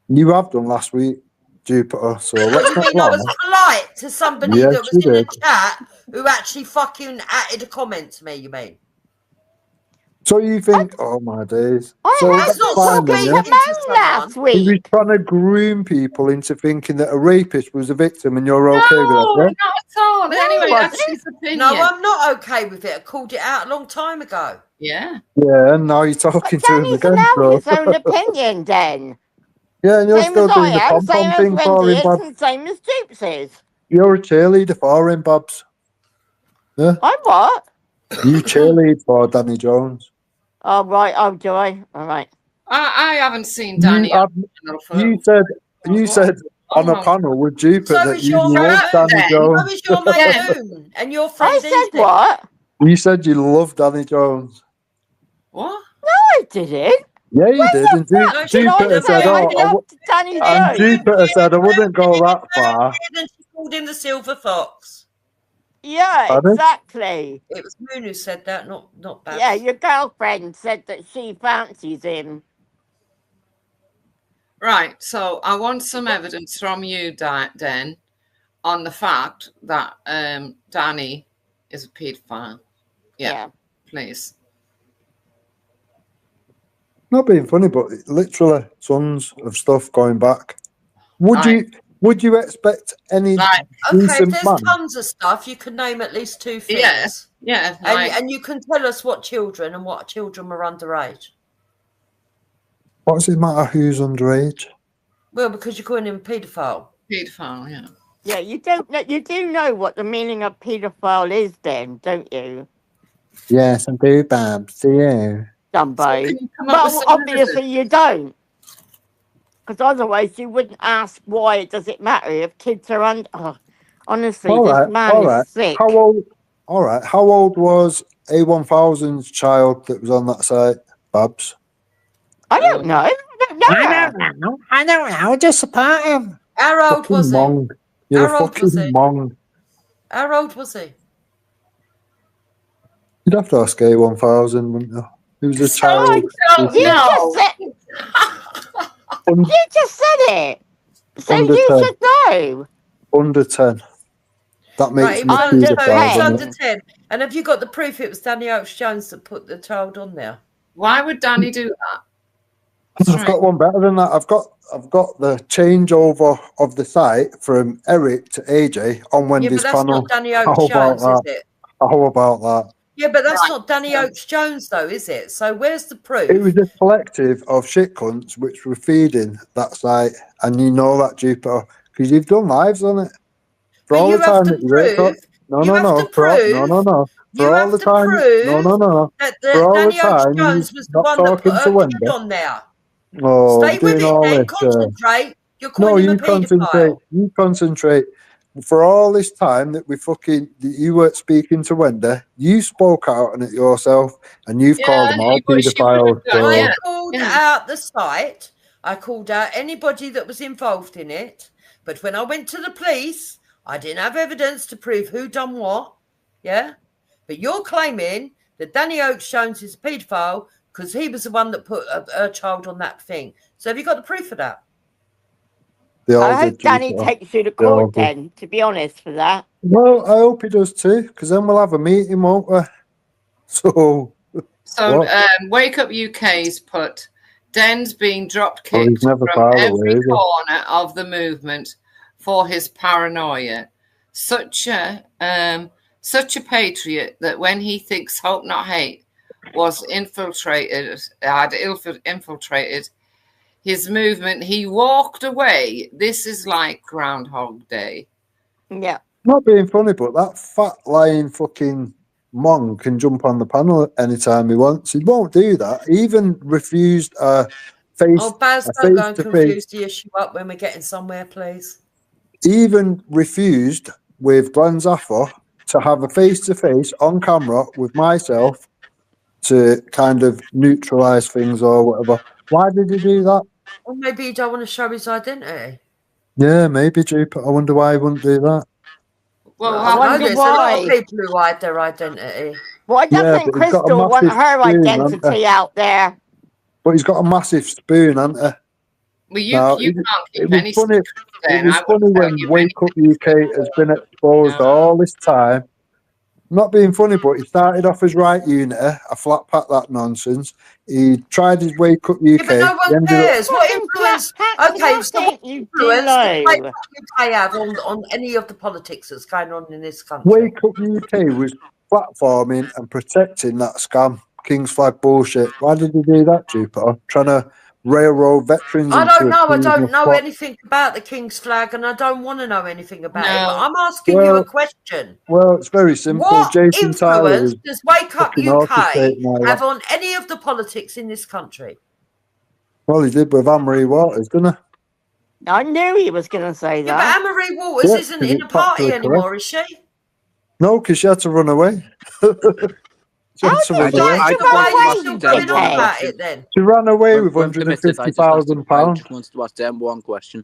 You have done last week, Jupiter, so What let's do you not mean I lie. was polite to somebody Yes, that was you in the did. chat who actually fucking added a comment to me, you mean? So you think, oh my days. I So That's that's not fine then, speaking yeah? to Simone last someone. He was week. trying to groom people into thinking that a rapist was a victim and you're No, okay with that, yeah? not at all. But anyway, But- that's his opinion. No, I'm not okay with it. I called it out a long time ago. Yeah. Yeah, and now you're talking to him Danny's again, allowed his so. own opinion then. Yeah, and you're Same still as doing the I am, same pom-pom as thing for Wendy him, is, Bob. and same as Jupes is. You're a cheerleader for him, Babs. Yeah? I'm what? You cheerlead for Danny Jones. Oh, right. Oh, do I? All right. I haven't seen Danny You, on the channel for you said on a panel with Jupiter So that is you your love mate Danny Moon. Jones. So is your mate Moon. And your I friend said Edie. what? You said you love Danny Jones. What? No, I didn't. Yeah, you did. And No, she Jupiter didn't, said, mate. I oh, love Danny and Jones. Jupiter said, I wouldn't go that far. And she called him the Silver Fox. Yeah, Pardon? exactly. It was Moon who said that, not Babs. Yeah, your girlfriend said that she fancies him. Right. So I want some evidence from you, Den, on the fact that Danny is a paedophile. Yeah. Please. Not being funny, but literally tons of stuff going back. Would you expect any Okay, decent there's man? tons of stuff. You can name at least two things. Yes. Yeah. And you can tell us what children and what children were underage. What does it matter who's underage? Well, because you're calling him a paedophile. Paedophile, yeah. Yeah, you don't know. You do know what the meaning of paedophile is, then, don't you, Yes, I do, Babs. Do you? Dumbo? Can you come up with Well, some obviously evidence? you don't, because otherwise you wouldn't ask why does it matter if kids are under. Oh, honestly, All this right, man all is right. sick. How old? All right. How old was A1000's child that was on that site, Babs? I don't know. I don't know. I don't know. Just support him. How old was he? Mong. You're How a old was fucking he? mong. How old was he? You'd have to ask A1000, wouldn't you? He was a child. don't You know. just said. You just said it. So Under you 10. should know. Under 10. That makes Right, he me was under choose a under, 10. so he was child. under 10. And have you got the proof it was Danny Oakes Jones that put the child on there? Why would Danny do that? I've got one better than that. I've got the changeover of the site from Eric to AJ on Yeah, Wendy's but that's panel. not Danny How Oakes about Jones, is that? it? How about that? Yeah, but that's not Danny Oakes Jones, though, is it? So where's the proof? It was a collective of shit cunts which were feeding that site, and you know that, Jupiter, because you've done lives on it. For But all you the have time to that you worked prove. no, You no, have no, to prove. no. You For all have the to time, prove no. that For all Danny the Oakes time, Jones you was the not one that put talking her to kid Wendy. on there. Oh, Stay with doing it, all then. this. Concentrate. You're No, calling him a you concentrate. paedophile. You concentrate. For all this time that that you weren't speaking to Wendy, you spoke out on it yourself, and you've called them all she would have paedophiles. done, So, yeah. I called out the site. I called out anybody that was involved in it. But when I went to the police, I didn't have evidence to prove who done what. Yeah? But you're claiming that Danny Oakes Jones is a paedophile because he was the one that put a child on that thing. So have you got the proof of that? they all I hope did, Danny Jupiter. takes you to They all court did. then, to be honest, for that. Well, I hope he does too, because then we'll have a meeting, won't we? So, So what? Wake Up UK's put Den's been drop Well, he's kicked never from far every away, is he? corner of the movement for his paranoia. Such a patriot that when he thinks Hope Not Hate was infiltrated his movement, he walked away. This is like Groundhog Day. Yeah. Not being funny, but that fat lying fucking Mong can jump on the panel anytime he wants. He won't do that. He even refused a Oh, Baz, don't go and face-to-face. confuse the issue up when we're getting somewhere, please. He even refused with Glenn Zaffer to have a face-to-face on camera with myself to kind of neutralise things or whatever. Why did he do that? Or maybe he don't want to show his identity. Yeah, maybe, Jupiter. I wonder why he wouldn't do that. Well, I wonder know there's a lot of why. people who hide their identity. Why Yeah, doesn't but he's got a Crystal want massive her spoon, hasn't identity out there? But he's got a massive spoon, hasn't he? Well, you Now, can't keep it was any funny. secrets, It then. was I funny wouldn't tell when you Wake Up anything. UK has been exposed all this time. Not being funny, but he started off as Right Unity, a flat pack that nonsense. He tried his Wake Up UK. Yeah, but no he one ended cares. up, What influence? Okay, so what influence does Wake Up UK have on any of the politics that's going on in this country? Wake Up UK was platforming and protecting that scam, King's Flag bullshit. Why did he do that, Jupiter? Trying to railroad veterans I into don't know. I a don't know plot. anything about the King's Flag, and I don't want to know anything about it. No. But I'm asking you a question. Well, it's very simple. What Jason Tyler influence was does Wake Up fucking UK orchestrating all have that. on any of the politics in this country? Well, he did with Anne-Marie Waters, didn't he? I knew he was going to say Yeah, but that. Anne-Marie Waters Yeah, isn't 'cause in it's the party factually anymore, correct. is she? No, because she had to run away. She had to How run did away. she So why run are you away, still you going on dickhead? about it then? She ran away with Permitted, I just £150,000. wanted to ask them one question.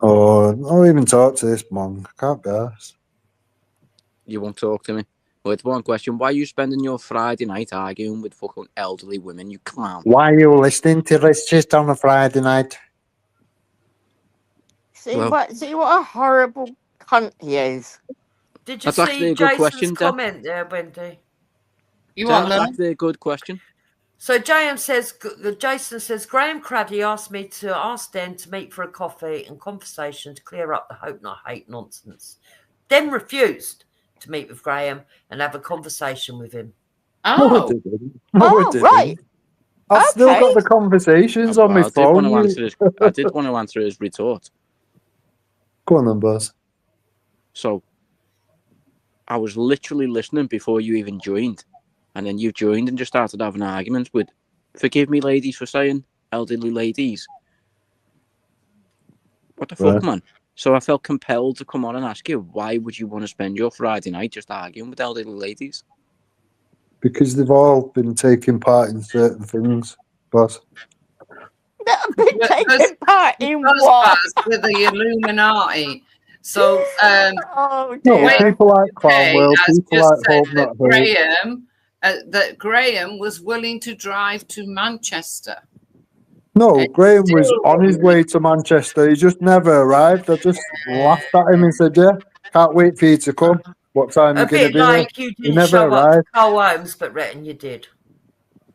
Oh, I'll even talk to this monk. I can't be arsed. You won't talk to me. With one question, why are you spending your Friday night arguing with fucking elderly women, you clown? Why are you listening to this just on a Friday night? See what a horrible cunt he is. Did you That's actually see a good Jason's question, Dan. comment there, Wendy? You Dan, are, that's though? actually a good question. So Jason says, Graham Craddy asked me to ask Den to meet for a coffee and conversation to clear up the Hope Not Hate nonsense. Den refused to meet with Graham and have a conversation with him. No, Oh, I didn't. No, I didn't. right. I've still Okay. got the conversations on my I did phone. want to answer his. I did want to answer his retort. Go on then, boss. So, I was literally listening before you even joined, and then you joined and just started having arguments with. Forgive me, ladies, for saying elderly ladies. What the fuck, Right. man? So I felt compelled to come on and ask you, why would you want to spend your Friday night just arguing with elderly ladies? Because they've all been taking part in certain things, boss. Been taking part in what? with the Illuminati. So, Oh No, dear. people like Cromwell, has people just like said Hope that Not Hate. Graham was willing to drive to Manchester. No, Graham was on his way to Manchester. He just never arrived. I just laughed at him and said, yeah, can't wait for you to come. What time are A you going to bit be like here? you He didn't never show up to arrived. Cole Holmes, but reckon you did.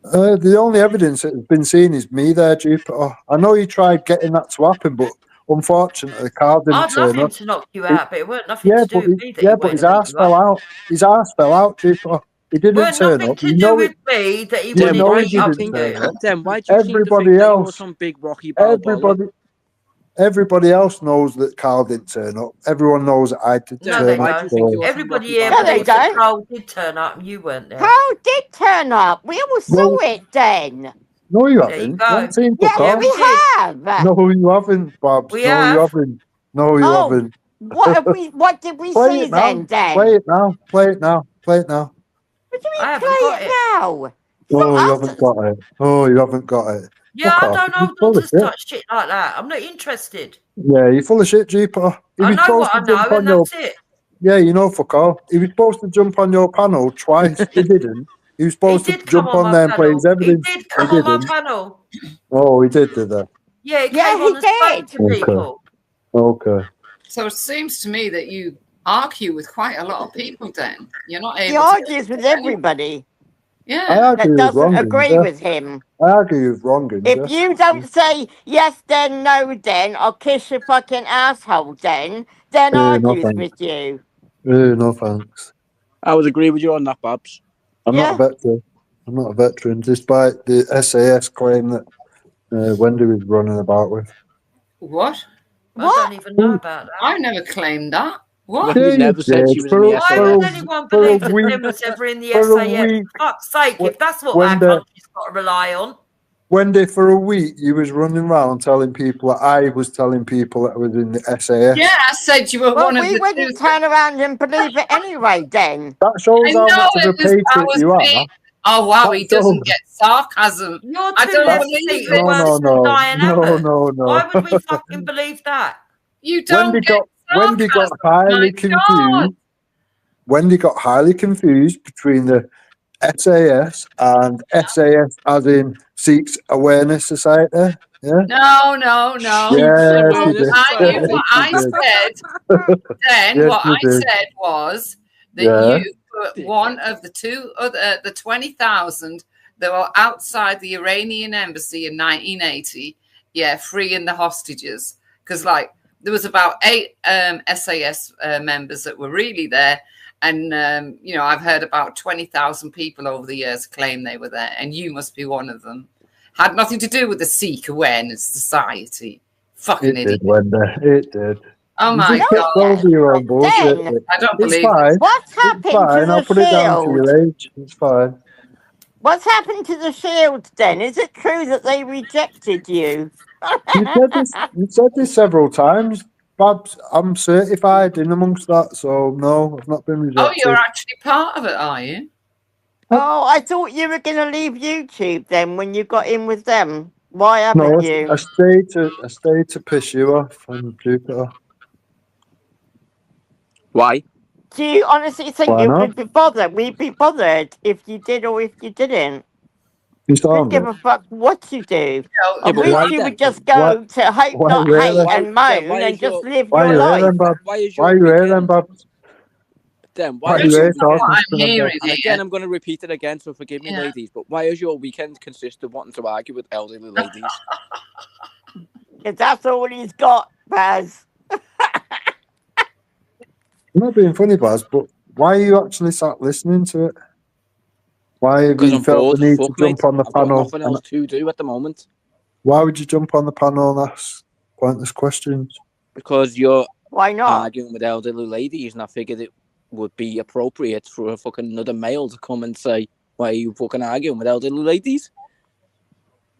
The only evidence that has been seen is me there, Jupiter. I know you tried getting that to happen, but unfortunately, the car didn't I'd love turn him up. to knock you out, but it weren't nothing Yeah, to do but with me that he but went his and beat arse you fell up. out. His arse fell out, Jupiter. He didn't Weren't turn nothing up. to You do know with it. me that he You wanted know to he beat up didn't you. turn up. Then why do you seem to Everybody think that you're else. some big Rocky Balboa? Everybody else knows that Carl didn't turn up. Everyone knows that I did No, turn they up. Why do you think So- you're some Everybody Rocky here No, they believes that don't. Carl did turn up and you weren't there. Carl did turn up. We all saw it then. No, you There you haven't. go. You haven't seen Yes, fuck all. we we did. have. No, you haven't, Babs. We No, you have. haven't. No, you Oh, haven't. what did we Play see it now. then, Dan? Play it now. Play it now. Play it now. What do you I mean haven't play got it it. now? Oh, you Not haven't us. got it. Oh, you haven't got it. Yeah, Fuck I off. don't You're hold full on of to shit. such shit like that. I'm not interested. Yeah, you're full of shit, Jupiter. He I was know supposed what I to jump know, on and your... that's it. Yeah, you know, fuck all. He was supposed to jump on your panel twice. He didn't. He was He supposed to did come jump on on my there and play panel. his He evidence. did He come on my didn't. panel. Oh, he did that. Yeah, he Yeah, came he on and spoke did. to Okay. people. Okay. So it seems to me that you argue with quite a lot of people then. You're not He able to... argues with everybody. Yeah. I that argue with doesn't wrongings, agree yeah. with him. I argue with wrongings, yeah. If you don't say yes, then no, then I'll kiss your fucking asshole, then No argues thanks. with you. No thanks. I would agree with you on that, Babs. I'm not a veteran. I'm not a veteran, despite the SAS claim that Wendy was running about with. What? I don't even know about that. I never claimed that. What? Wendy never said she was in the Why SAS. would anyone believe that Jen was ever in the for a SAS? week. For fuck's sake, if that's what When our the- country's got to rely on. Wendy, for a week, you was running around telling people that I was telling people that I was in the SAS. Yeah, I said you were Well, one of we the wouldn't two. turn around and believe it anyway, then. That shows I how know much of a it was. I patriot was you being. are. Oh wow, he That doesn't shows. get sarcasm. You're I too don't left believe feet it. are worse than Diane Abbott. No. Why would we fucking believe that? You don't Wendy get Wendy got sarcasm. My highly God. confused. Wendy got highly confused between the SAS and SAS as in Seeks Awareness Society. Yeah. No. Yes, Oh, you did. what I You did. said then, Yes, what you I did. said was that Yeah. you put one of the two other, the 20,000 that were outside the Iranian embassy in 1980, freeing the hostages. Because, like, there was about 8 SAS members that were really there. And, I've heard about 20,000 people over the years claim they were there. And you must be one of them. Had nothing to do with the Sikh Awareness Society. Fucking It idiot. did, Wendy. It did. Oh You my just kept God. over your own bullshit. Then, I don't It's believe fine. what's It's happened to fine. the I'll put it down to shield? your age. It's fine. What's happened to the shield, then? Is it true that they rejected you? You said this several times. Babs, I'm certified in amongst that, so no, I've not been Oh, rejected. you're actually part of it, are you? Oh, I thought you were going to leave YouTube then when you got in with them. Why haven't No, you? I stayed to piss you off and Jupiter. Why? Do you honestly think Why you not? would be bothered? We'd be bothered if you did or if you didn't. You Couldn't sound give it. a fuck what you do. Yeah, I but wish why you then? would just Why- go to Hope why Not really? Hate and Then moan and is just your live Why your you life. here then, Babs? why is Why your you here then, weekend? Babs? Then Why why you is your here That's not what talking weekend? to I'm them, hearing Babs? And again, here. I'm going to repeat it again, so forgive me, Yeah. ladies. But why does your weekend consist of wanting to argue with elderly ladies? Because that's all he's got, Baz. I'm not being funny, Baz, but why are you actually sat listening to it? Why have Because you I'm felt bored the as need fuck, to jump mate. on the I've got panel? nothing And else to do at the moment. why would you jump on the panel and ask pointless questions? Because you're Why not? arguing with elderly ladies, and I figured it would be appropriate for a fucking another male to come and say, "Why are you fucking arguing with elderly ladies?"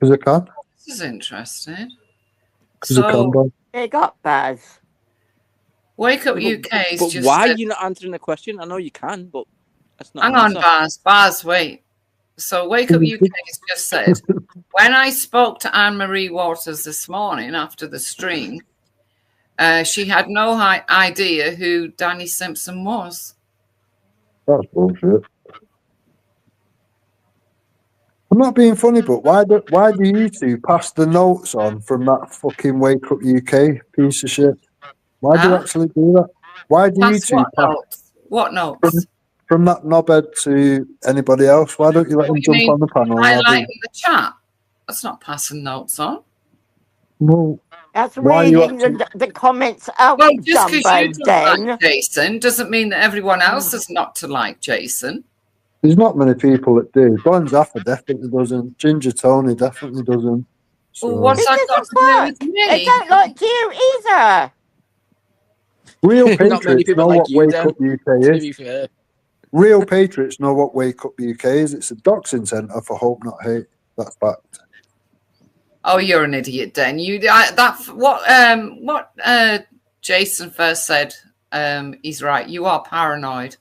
Because I can. This is interesting. Because I can, So, Baz. Big up, Baz. Wake Up But, UK is but just why are said, you not answering the question? I know you can, but that's not hang an on, answer. Baz, wait. So Wake Up UK has just said, when I spoke to Anne-Marie Waters this morning after the stream, she had no idea who Danny Simpson was. That's bullshit. I'm not being funny, but why do you two pass the notes on from that fucking Wake Up UK piece of shit? Why do you Huh? actually do that? Why do you Pass two what pass notes? What notes? from that knobhead to anybody else? Why don't you let What them do you jump mean? on the panel and have Highlighting a... the chat. That's not passing notes on. No. That's Why are you reading actually... the comments out, Well, just because Jumbo, you don't Den. like Jason doesn't mean that everyone else is not to like Jason. There's not many people that do. Don Zaffa definitely doesn't. Ginger Tony definitely doesn't. So... Well, what's Who that got doesn't to do with fuck? They me? don't like you either. Real Not many patriots people know like what you, Wake Dan. Up UK To is. be fair, Real patriots know what Wake Up UK is. It's a doxing centre for Hope Not Hate. That's fact. Oh, you're an idiot, Den. What Jason first said. He's right. You are paranoid.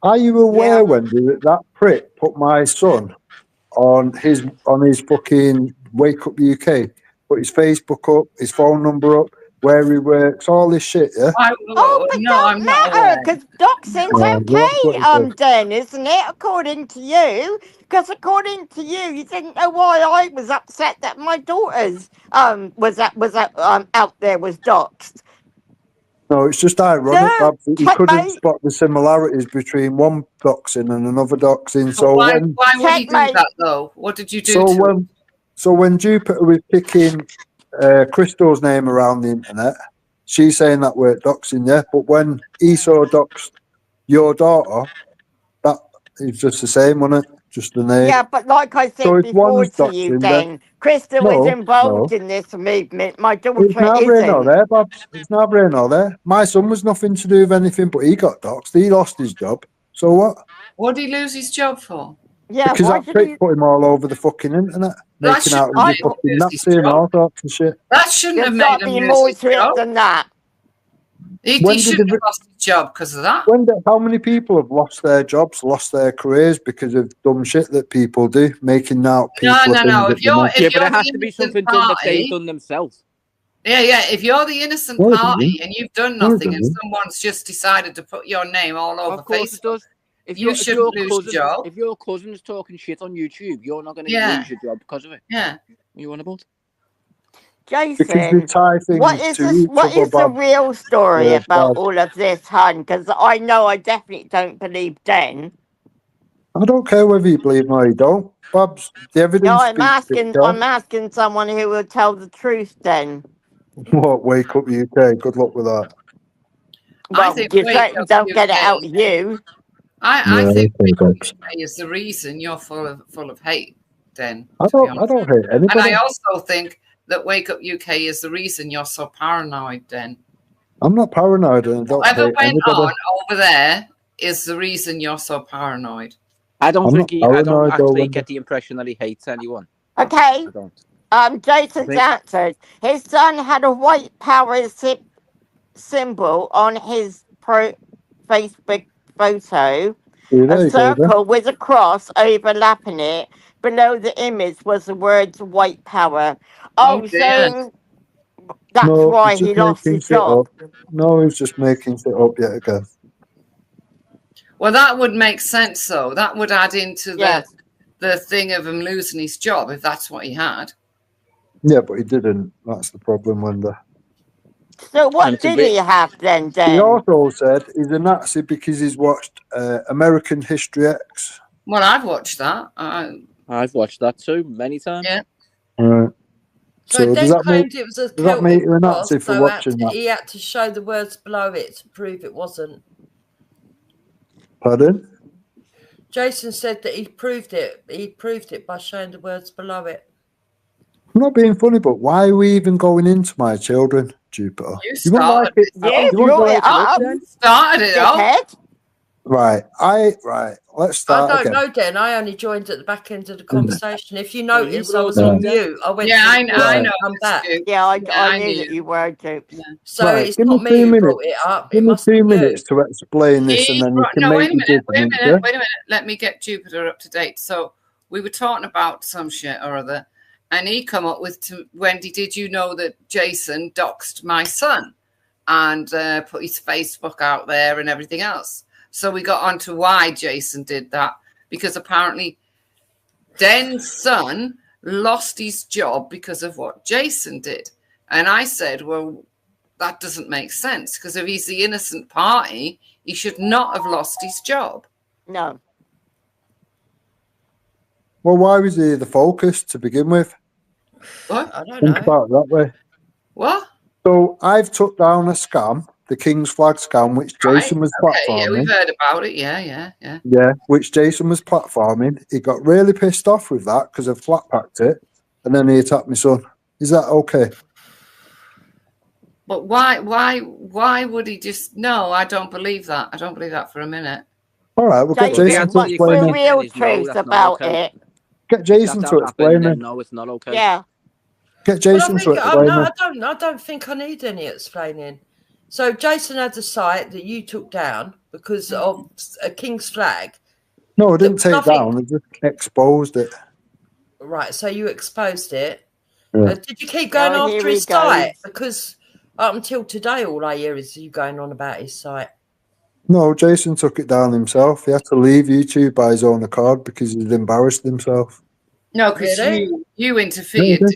Are you aware, Yeah. Wendy, that prick put my son on his fucking Wake Up UK? Put his Facebook up, his phone number up, where he works, all this shit, yeah? Oh, but no, I'm don't not matter, aware. because doxing's That's what he okay, said. Den, isn't it? According to you. Because according to you didn't know why I was upset that my daughter's out there was doxed. No, it's just ironic, Yeah, Babs, that you couldn't checkmate. spot the similarities between one doxing and another doxing. But So why when would he do Checkmate. that though? What did you do so to him? when Jupiter was picking Crystal's name around the internet, she's saying that we're doxing, yeah. But when Esau doxed your daughter, that is just the same, wasn't it? Just the name. Yeah, but like I So said if before one's to you, doxing, then then Crystal is no, involved in this movement. My it's daughter neither here nor isn't. there, Babs. It's neither here nor there. My son was nothing to do with anything, but he got doxed. He lost his job. So what? What did he lose his job for? Yeah, Because why that did prick he? put him all over the fucking internet, That making out shouldn't he have was made him fucking lose his Nazi and all job. sorts of shit. That shouldn't There's have got made to be him more lose his to it job. than that. He When did shouldn't the, have lost his job because of that. how many people have lost their jobs, lost their careers because of dumb shit that people do, making out people No. are things If that you're they're not. Yeah, if but you're it has the to be innocent something done that they've party, done themselves. yeah. If you're the innocent No, it party doesn't. and you've done No, it nothing, and doesn't. someone's just decided to put your name all over Of course it Facebook, does. If you your shouldn't lose your job. if your cousin's talking shit on YouTube, you're not going to Yeah. lose your job because of it. Yeah. What are you on about? Because they Jason, tie what things is to this? each What other, is the Bob. real story Yes, about Bob. all of this, hun? Because I know I definitely don't believe Den. I don't care whether you believe me or you don't. Babs, the No, evidence I'm speaks for asking. itself. I'm asking someone who will tell the truth. Then, What, Wake Up UK? Good luck with that. I well, think you Wake certainly Up don't get it UK. out of you. I Yeah, think okay, Wake Up Babs. UK is the reason you're full of hate. Den, I to be don't honest. hate And anybody. I also think that Wake Up UK is the reason you're so paranoid. Den. I'm not paranoid and I don't Whatever hate went anybody. on over there is the reason you're so paranoid. I don't I'm think not I don't paranoid though, actually Wendy. get the impression that he hates anyone. Okay. I don't. Jason's think- answered. His son had a white power symbol on his Facebook photo. See, A there you go then. circle with a cross overlapping it. Below the image was the words white power. Oh Oh, dear. so that's No, why he's he just lost making his shit job. up. No, he's just making shit up yet again. Well, that would make sense, though. That would add into Yeah. the thing of him losing his job if that's what he had. Yeah, but he didn't. That's the problem, Wendy. So And what it's a did bit- he have then, He Den? also said he's a Nazi because he's watched American History X. Well, I've watched that. I've watched that too many times. Yeah. Right. So, So does Den that make claimed it was a does that make Celtic you a cross, Nazi for so watching that? he had to show the words below it to prove it wasn't. Pardon? Jason said that he proved it. He proved it by showing the words below it. I'm not being funny, but why are we even going into my children, Jupiter? You wouldn't like started it. it. You You wouldn't brought like it up, it. Started it off. dickhead. Right. Let's I start don't again. know, Den. I only joined at the back end of the Mm. conversation. If you Well, you notice, were I was also on there. mute. I went Yeah, to I the know. I Right. know. come back. Stu. Yeah, I I knew knew. that you were, Dupes. So Right. it's Give me not me 2 who minutes. brought it up. Give It me must be 2 you. minutes to explain this, and then you can No, make wait a your minute. Wait a judgment. minute. Yeah? Wait a minute. Let me get Jupiter up to date. So we were talking about some shit or other, and he come up with, Wendy, did you know that Jason doxed my son and put his Facebook out there and everything else? So we got on to why Jason did that, because apparently Den's son lost his job because of what Jason did. And I said, well, that doesn't make sense, because if he's the innocent party, he should not have lost his job. No. Well, why was he the focus to begin with? What? I don't Think know. about it that way. What? So I've took down a scam, the King's Flag scam, which Jason was Okay, yeah, platforming. we've heard about it. Yeah. Yeah, which Jason was platforming. He got really pissed off with that because I flat packed it, and then he attacked my son. Is that okay? But why would he just? No, I don't believe that. I don't believe that for a minute. All right, we'll get Jason, Jason to what's explain the it. real Is no, truth that's not about okay. it? Get Jason That's to how it explain happened, it. then no, it's not okay. Yeah. Get Well, Jason I to think explain no, it. I don't think I need any explaining. So Jason had a site that you took down because of a King's Flag. No, I didn't take nothing- down. I just exposed it. Right, so you exposed it. Yeah. Did you keep going Oh, here after we his go. site? Because up until today, all I hear is you going on about his site. No, Jason took it down himself. He had to leave YouTube by his own accord because he'd embarrassed himself. No, because Really? you Yeah, he interfered. did.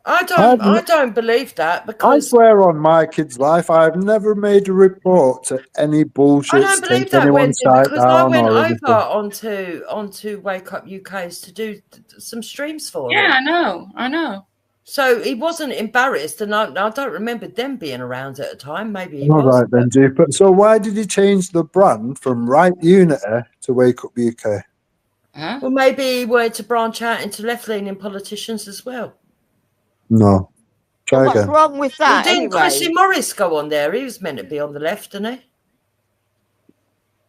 I don't believe that I because swear on my kid's life, I've never made a report to any bullshit I don't to believe take that, anyone's Wendy, site because I down went or over anything. onto Wake Up UK's to do some streams for him. Yeah, I know. So he wasn't embarrassed, and I don't remember them being around at the time. Maybe he All was. right then, Duke. So why did he change the brand from Right Unity to Wake Up UK? Huh? Well, maybe he wanted to branch out into left-leaning politicians as well. No. Try What's again. wrong with Well, that didn't anyway? Chrissy Morris go on there? He was meant to be on the left, didn't he?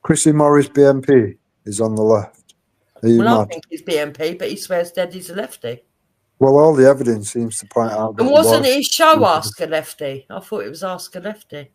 Chrissy Morris BNP is on the left. Are you Well, I mad? think he's BNP, but he swears dead he's a lefty. Well, all the evidence seems to point out that And he wasn't was. his show Ask a Lefty? I thought it was Ask a Lefty.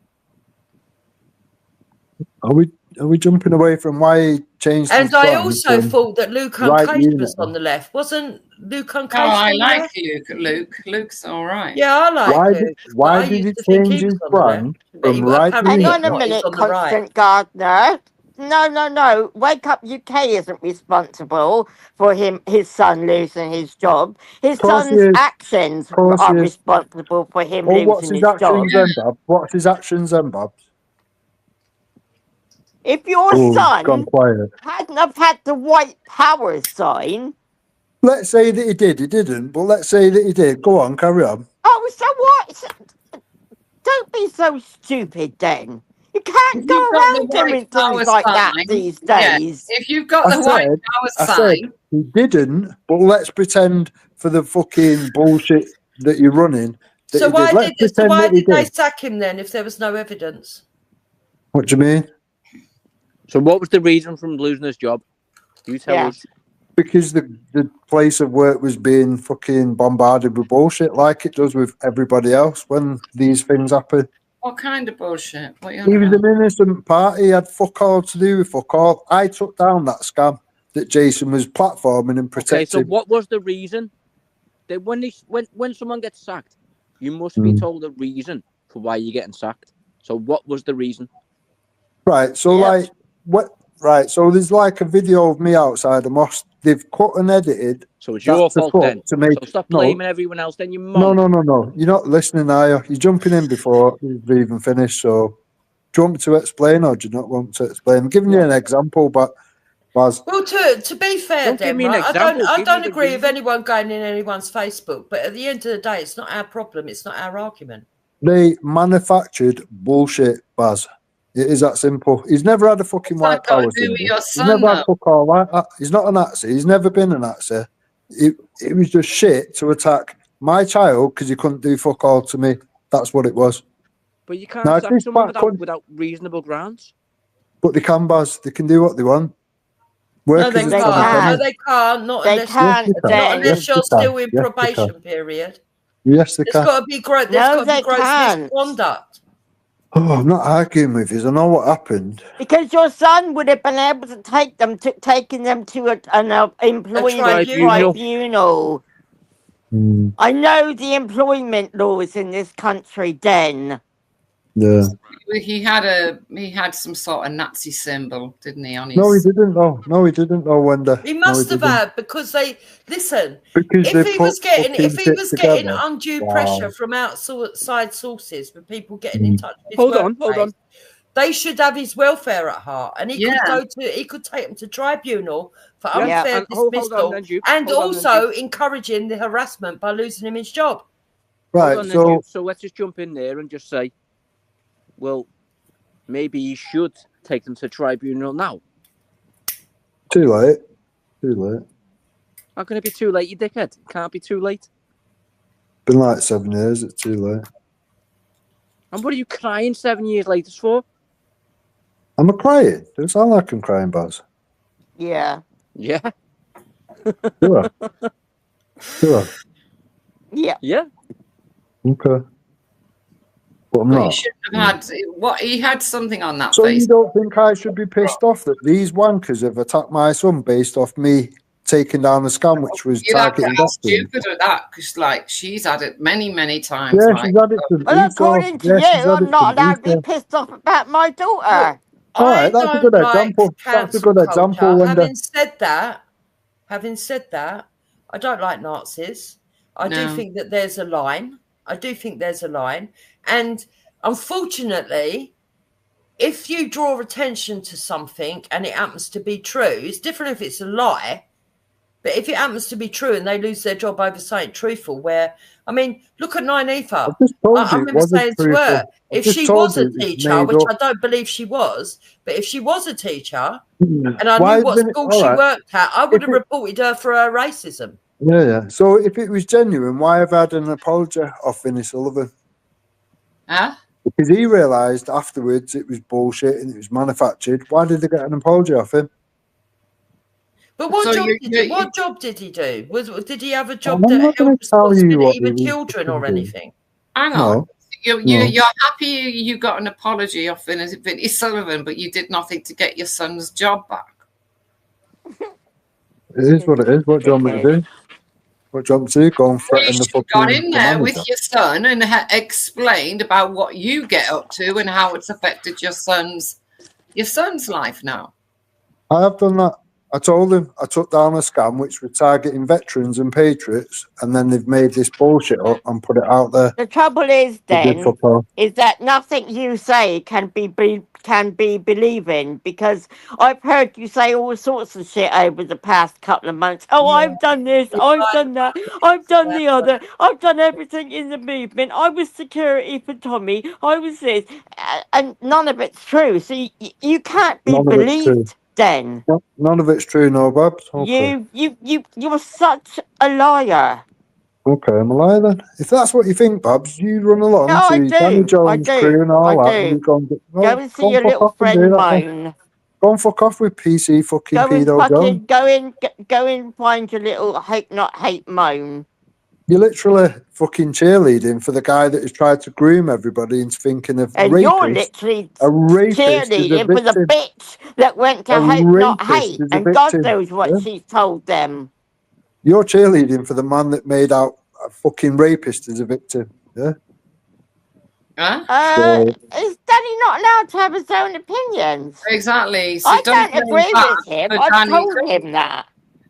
Are we jumping away from why he changed his And I brand also from thought that Luke Right Uncase was Unity? on the left. Wasn't Luke Uncase Oh, I on the like left? Luke. Luke's all right. Yeah, I like Why Luke. did but why I did used he to think change he was his on the left. brand But from Right Hang Unity? on a not, he's minute, on the right. Constant Gardner. No. Wake Up UK isn't responsible for his son losing his job. His Of course he son's is. actions Of course are he is. responsible for him Well, what's losing his his job. actions then, Bob? What's his actions then, Bob? If your Oh, gone son quiet. hadn't have had the white power sign, Let's say that he did. He didn't, but let's say that he did. Go on, carry on. oh, so what? Don't be so stupid then. You If can't go you've got the around white doing power things like that sign, these yeah. days. If you've got I the white said, power I said sign, he didn't, but let's pretend for the fucking bullshit that you're running that So he did. Let's pretend why that he did they did. sack him then if there was no evidence? What do you mean? So what was the reason from losing his job? You tell us. Because the place of work was being fucking bombarded with bullshit like it does with everybody else when these things happen. what kind of bullshit? What you He on was about? an innocent party. He had fuck all to do with fuck all. I took down that scam that Jason was platforming and protecting. Okay, so what was the reason? That when someone gets sacked, you must be told the reason for why you're getting sacked. So what was the reason? Right, so like what? Right, so there's like a video of me outside a mosque. They've cut and edited. So it's your fault then. To make, So stop blaming everyone else. Then you No. You're not listening, are you? You're jumping in before we've even finished. So, do you want me to explain, or do you not want to explain? I'm giving you an example, but Baz. Well, to be fair, Don't give then, me an right, example, I give don't me the agree with reason. anyone going in anyone's Facebook. But at the end of the day, it's not our problem. It's not our argument. They manufactured bullshit, Baz. It is that simple. He's never had a fucking What's white that got power to do with symbol. your He's son, never had though? fuck all like that. He's not a Nazi. He's never been a Nazi. It was just shit to attack my child because he couldn't do fuck all to me. That's what it was. But you can't Now, if sack this someone back without reasonable grounds. But they can, Baz. They can do what they want. No, Workers they are can't. trying No, to they can't. Not They unless can't, not unless Yes, you're they still can. in Yes, they probation can. period. Yes, they There's can. got to be gross. There's No, got to be they gross can't. misconduct. Oh, I'm not arguing with you. I know what happened. Because your son would have been able to taking them to an employment tribunal. tribunal. I know the employment laws in this country, Den. Yeah. He had some sort of Nazi symbol, didn't he? On his. No, he didn't know. No, he didn't know, Wendy. He must have had because they listen. Because if they he was put getting fucking shit together. undue Wow. pressure from outside sources for people getting in touch with his Hold on. workplace, they should have his welfare at heart, and he Yeah. he could take them to tribunal for Yeah, unfair and hold on dismissal, then, Duke. and Hold on then, also encouraging the harassment by losing him his job. Right, Hold on then, Duke. So let's just jump in there and just say, well, maybe you should take them to tribunal now. Too late. Too late. How can it be too late, you dickhead? It can't be too late. Been like 7 years. It's too late. And what are you crying 7 years later for? I'm a crying. Doesn't sound like I'm crying, Baz. Yeah. Yeah. Do I? Do I? Yeah. Yeah. Okay. But I'm But he not. should have had what he had something on that So face. you don't think I should be pissed off that these wankers have attacked my son based off me taking down the scam, which was You'd have to targeting ask doctors? stupid with that because, like, she's had it many times. Yeah, like, she's had it from Well, Esau. according to Yeah, you, she's had I'm it not from allowed to be Esau. pissed off about my daughter. All right, that's a good example. That's a cancel good culture. example, Wendy. Having said that, I don't like Nazis. I do No. think that there's a line. I do think there's a line. And unfortunately, if you draw attention to something and it happens to be true, it's different if it's a lie. But if it happens to be true and they lose their job over something truthful, where, I mean, look at Nynefa. I just told I you it remember wasn't saying to truthful. her, I if just she told was you a it was teacher, made which up. I don't believe she was, but if she was a teacher and I Why knew what didn't it? school All she right. worked at, I would If have it, reported her for her racism. yeah, yeah. So if it was genuine, why have I had an apology off Vinnie Sullivan? Huh? Because he realised afterwards it was bullshit and it was manufactured. Why did they get an apology off him? But what So job you- did you- he? What job did he do? Did he have a I'm job not that going held to tell you what responsibility he with was children or fucking doing. anything? Hang on. No, You're no. happy you got an apology off Vinnie Sullivan, but you did nothing to get your son's job back. It is what it is. What do you want me to do? What do you want me to do? Go and Well, you threaten the should have got fucking in the there manager? with your son and explained about what you get up to and how it's affected your son's life now. I have done that. I told him I took down a scam which was targeting veterans and patriots, and then they've made this bullshit up and put it out there. The trouble is, They did then, fuck all. is that nothing you say can be believed in, because I've heard you say all sorts of shit over the past couple of months. Oh, Yeah. I've done this, I've done that, I've done the other, I've done everything in the movement. I was security for Tommy. I was this, and none of it's true. So you can't be None of it's true. believed. Then None of it's true, no, Babs. Okay. you're such a liar. Okay, I'm a liar then. If that's what you think, Babs, you run along No, I to Danny do. Jones' crew and all that, and you go and Go and see your fuck little off and do friend that then. moan. Go and fuck off with PC fucking Go and pedo Jones. go and find your little hate moan. You're literally fucking cheerleading for the guy that has tried to groom everybody into thinking of And you're rapist. literally A rapist is a cheerleading for the victim. bitch that went to A Hope Not rapist Hate, is a and God victim. knows what Yeah? she's told them. You're cheerleading for the man that made out a fucking rapist as a victim. Yeah. Huh? So, Is Danny not allowed to have his own opinions? Exactly. So I don't don't blame agree Babs with him. for I've Danny. told him that.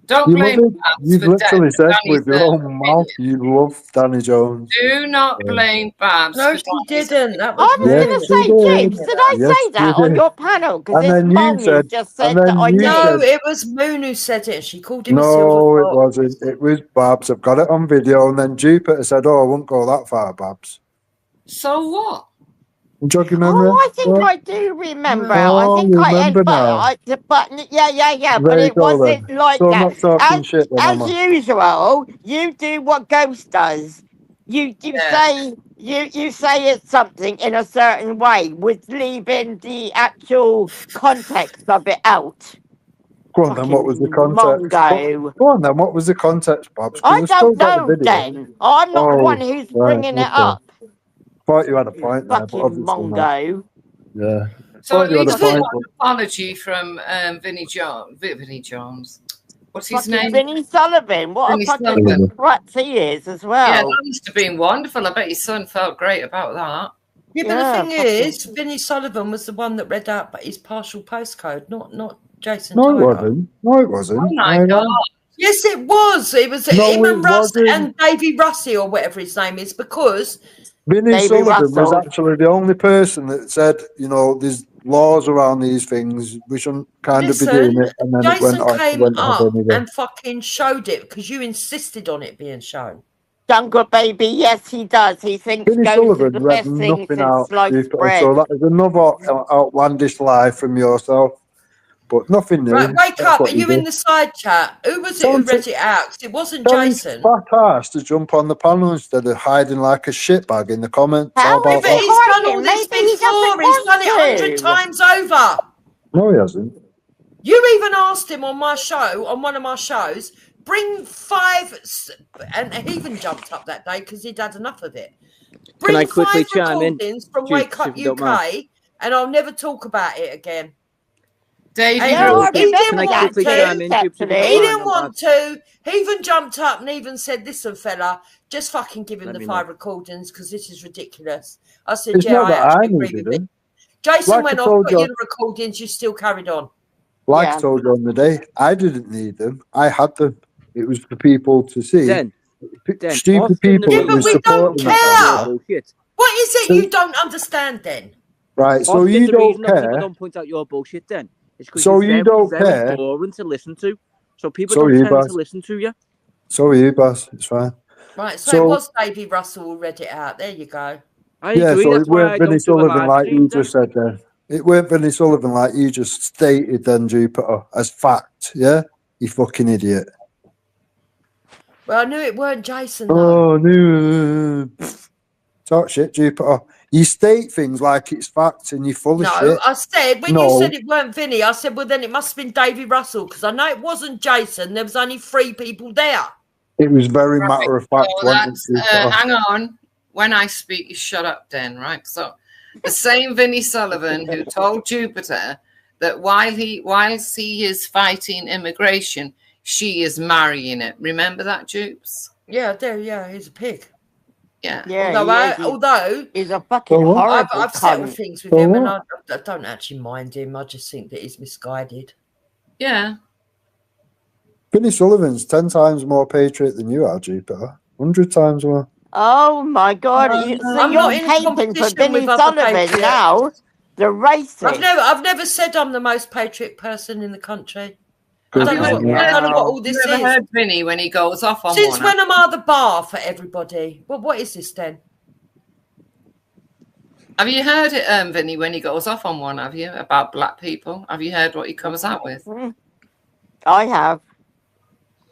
Don't you blame love it. Babs You've for literally said Danny's with your own mouth you love Danny Jones. Do not blame Babs No, for she Danny's. didn't. That I was was Yes, going to you say, did. James, did I Yes, say that you on did. your panel? Because And this then you mong has said, just and said that then I you did. said, No, it was Moon who said it, and she called him a silver no, it fox. wasn't. It was Babs. I've got it on video. And then Jupiter said, oh, I won't go that far, Babs. So what? Jog your memory? Oh, I think Yeah. I do remember. No. I Oh, think you I remember now. but yeah. But There you it go then. wasn't like So I'm that. not talking shit then, am As I? usual, you do what Ghost does. You Yeah. you say it's something in a certain way with leaving the actual context of it out. Go on then, what was the Fucking context? mongo. Go on then, what was the context, Babs? I Because I've still don't got the know, video. then. I'm not the one Oh, who's right, bringing it okay. up. Thought you had a point there, but Fucking obviously not. mongo. Yeah. So Thought at you had a least we point, got but an apology from Vinnie Jones. What's his Fucking name? Vinnie Sullivan. What a Vinnie fucking Sullivan. brat he is as Yeah, well. that must have been wonderful. I bet your son felt great about that. Yeah, but Yeah, the thing is, Vinnie Sullivan was the one that read out his partial postcode, not Jason no, it Tyler. wasn't. No, it wasn't. Oh my God. Yes, it was. It was No, him it and Russ wasn't. and Davy Russey or whatever his name is, because Vinnie Davy Sullivan was Russell. actually the only person that said, you know, there's laws around these things. We shouldn't kind of be doing listen, it. And then it Jason came went up ahead anyway. and fucking showed it because you insisted on it being shown. Jungle Baby, yes, he does. He thinks Vinnie Ghost is Sullivan the read best thing nothing since out. sliced So bread. that is another outlandish lie from yourself. But nothing new. Right, wake That's up. what Are you do. in the side chat? Who was it who read it out? 'Cause it wasn't Tell his Jason. fat ass to jump on the panel instead of hiding like a shitbag in the comments. How How about is But he that? he's done all hiding? this Maybe he doesn't before. He's done it 100 want to. times over. No, he hasn't. You even asked him on my show, on one of my shows, bring 5, and he even jumped up that day because he'd had enough of it. Bring I quickly 5 chime in, recordings from Duke, Wake Up if you don't mind? UK, and I'll never talk about it again. Davy And Yeah, I Russell. he remember didn't Can I that, want quickly to. chime James, in, Duke, if you actually. don't He mind, didn't on want Babs? to. He even jumped up and even said, listen, fella, just fucking give him Let the me 5 know. recordings because this is ridiculous. I said, It's yeah, not I that I actually agree needed with it. him. Jason Like I went off, told got you, you the recordings, you still carried on. like I Yeah. told you on the day, I didn't need them. I had them. It was for people to see Den, Then stupid often people the Yeah, that but was we don't supporting that care. shit. bullshit. What is it So- you don't understand then? Right, so Often you the don't reason that people care. don't point out your bullshit then is because So you're you very, don't very care. boring to listen to. So people So don't you, tend boss. to listen to you. So are you, boss. It's fine. Right, so, So- it was Davy Russell who read it out. There you go. I Yeah, agree. so That's it why I weren't Vinnie don't do a Sullivan live like stream you then. just said then. It weren't Vinnie Sullivan like you just stated then, Jupiter, as fact, yeah? You fucking idiot. Well, I knew it weren't Jason, though. Oh, no. Talk shit, Jupiter. You state things like it's fact and you're full No, of shit. I said, when you No. said it weren't Vinny, I said, well, then it must have been Davy Russell, because I know it wasn't Jason. There was only 3 people there. It was very Right, matter of fact, so wasn't it, that's, Jupiter? hang on. When I speak, you shut up then, right? So the same Vinnie Sullivan who told Jupiter that whilst he is fighting immigration, she is marrying it. Remember that, Jupes? Yeah, I do. Yeah, he's a pig. Yeah. Yeah, Although he's a fucking So what? horrible I've settled cunt. things with So him, and what? I don't actually mind him. I just think that he's misguided. Yeah. Vinnie Sullivan's 10 times more patriot than you are, Jupiter. 100 times more. Oh my God! So I'm you're not in a caping for competition Vinnie with other Sullivan patriots. now, the racist. I've never said I'm the most patriot person in the country. I Good don't know, man. I don't know what all Have this you ever is. heard Vinny when he goes off on Since one? when am I the bar for everybody? Well, what is this then? Have you heard it, Vinny, when he goes off on one, have you, about black people? Have you heard what he comes out with? I have.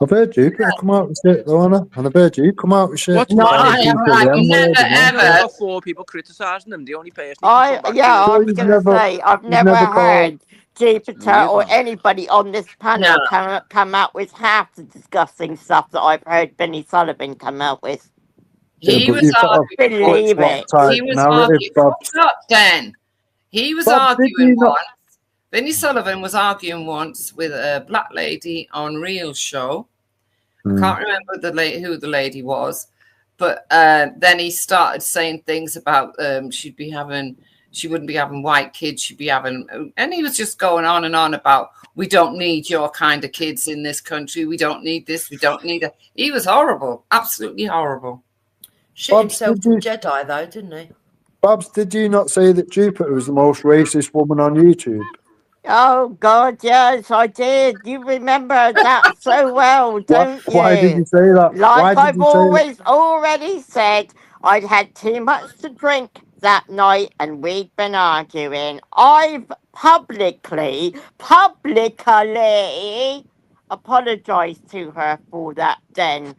I've heard Jupiter come out with shit, though, Anna. And I've heard you come out with shit. What's No, wrong with I've Jupiter? never, There ever. are 4 people criticising him. The only person he can I come back to yeah, is I was You've going to never- say I've you've never never called- heard Jupiter Weird, or man. anybody on this panel No. come out with half the disgusting stuff that I've heard Vinnie Sullivan come out with. Yeah, He but was you've got a arguing. Believe flip-flop it. type He was narrative, arguing. Babs. Fuck up, then. He was Babs, did arguing you not- once. Vinnie Sullivan was arguing once with a black lady on Real Show. I can't remember who the lady was, but then he started saying things about she wouldn't be having white kids, she'd be having, and he was just going on and on about, we don't need your kind of kids in this country, we don't need this, we don't need that. He was horrible, absolutely horrible. Shit Babs, himself did from you- Jedi, though, didn't he? Babs, did you not say that Jupiter was the most racist woman on YouTube? Oh God, yes, I did. You remember that so well, don't you? Why did you say that? Why Like did I've you say that? already said, I'd had too much to drink that night and we'd been arguing. I've publicly apologised to her for that then.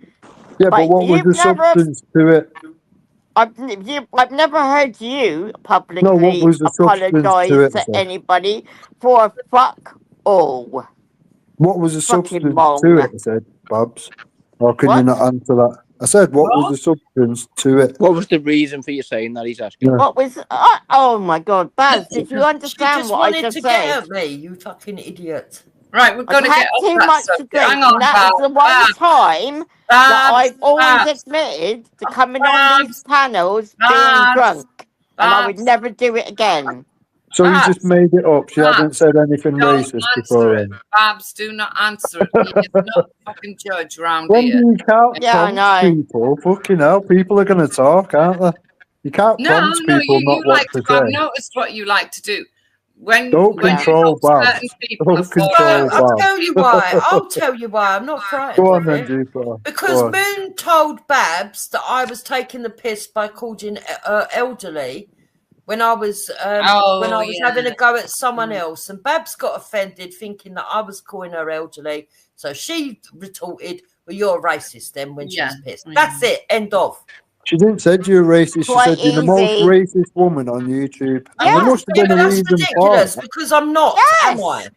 Yeah, but what was you've the never- substance to it? I've never heard you publicly No, what was the substance to apologise it, to sir? anybody for fuck all. What was the Fucking substance wrong. to it, I said, Babs? Or can you What? not answer that? I said, what was the substance to it? What was the reason for you saying that? He's asking. Yeah. What was? Oh my God, Baz! Did you She understand just what I wanted just to said? get at me, you fucking idiot. Right, we're going I've to had get off too that much to subject. drink, Hang on, and that is the one Babs. time that Babs, I've always Babs, admitted to coming on these Babs, panels being Babs, drunk, and I would Babs. never do it again. So you just made it up. She hadn't Babs, said anything don't racist answer before. it. Babs, do not answer it. He is not a fucking judge round When here. you can't Yeah, I prompt know. people, fucking hell, people are going to talk, aren't they? You can't No, prompt no, people you not what like to to. I've say. noticed what you like to do. When Don't when control you know Babs. certain people Don't are falling control out. I'll Babs. tell you why. I'll tell you why. I'm not frightened Go on of then, it. Jupiter. Because Go on. Moon told Babs that I was taking the piss by calling elderly when I was having a go at someone else, and Babs got offended, thinking that I was calling her elderly. So she retorted, "Well, you're a racist." Then when she was pissed, that's it. End of. She didn't say you're racist. She Quite said you're the most easy. racist woman on YouTube. And there Yeah. must have Yeah, been but a that's reason for ridiculous it. because I'm not, Yes. am I? Because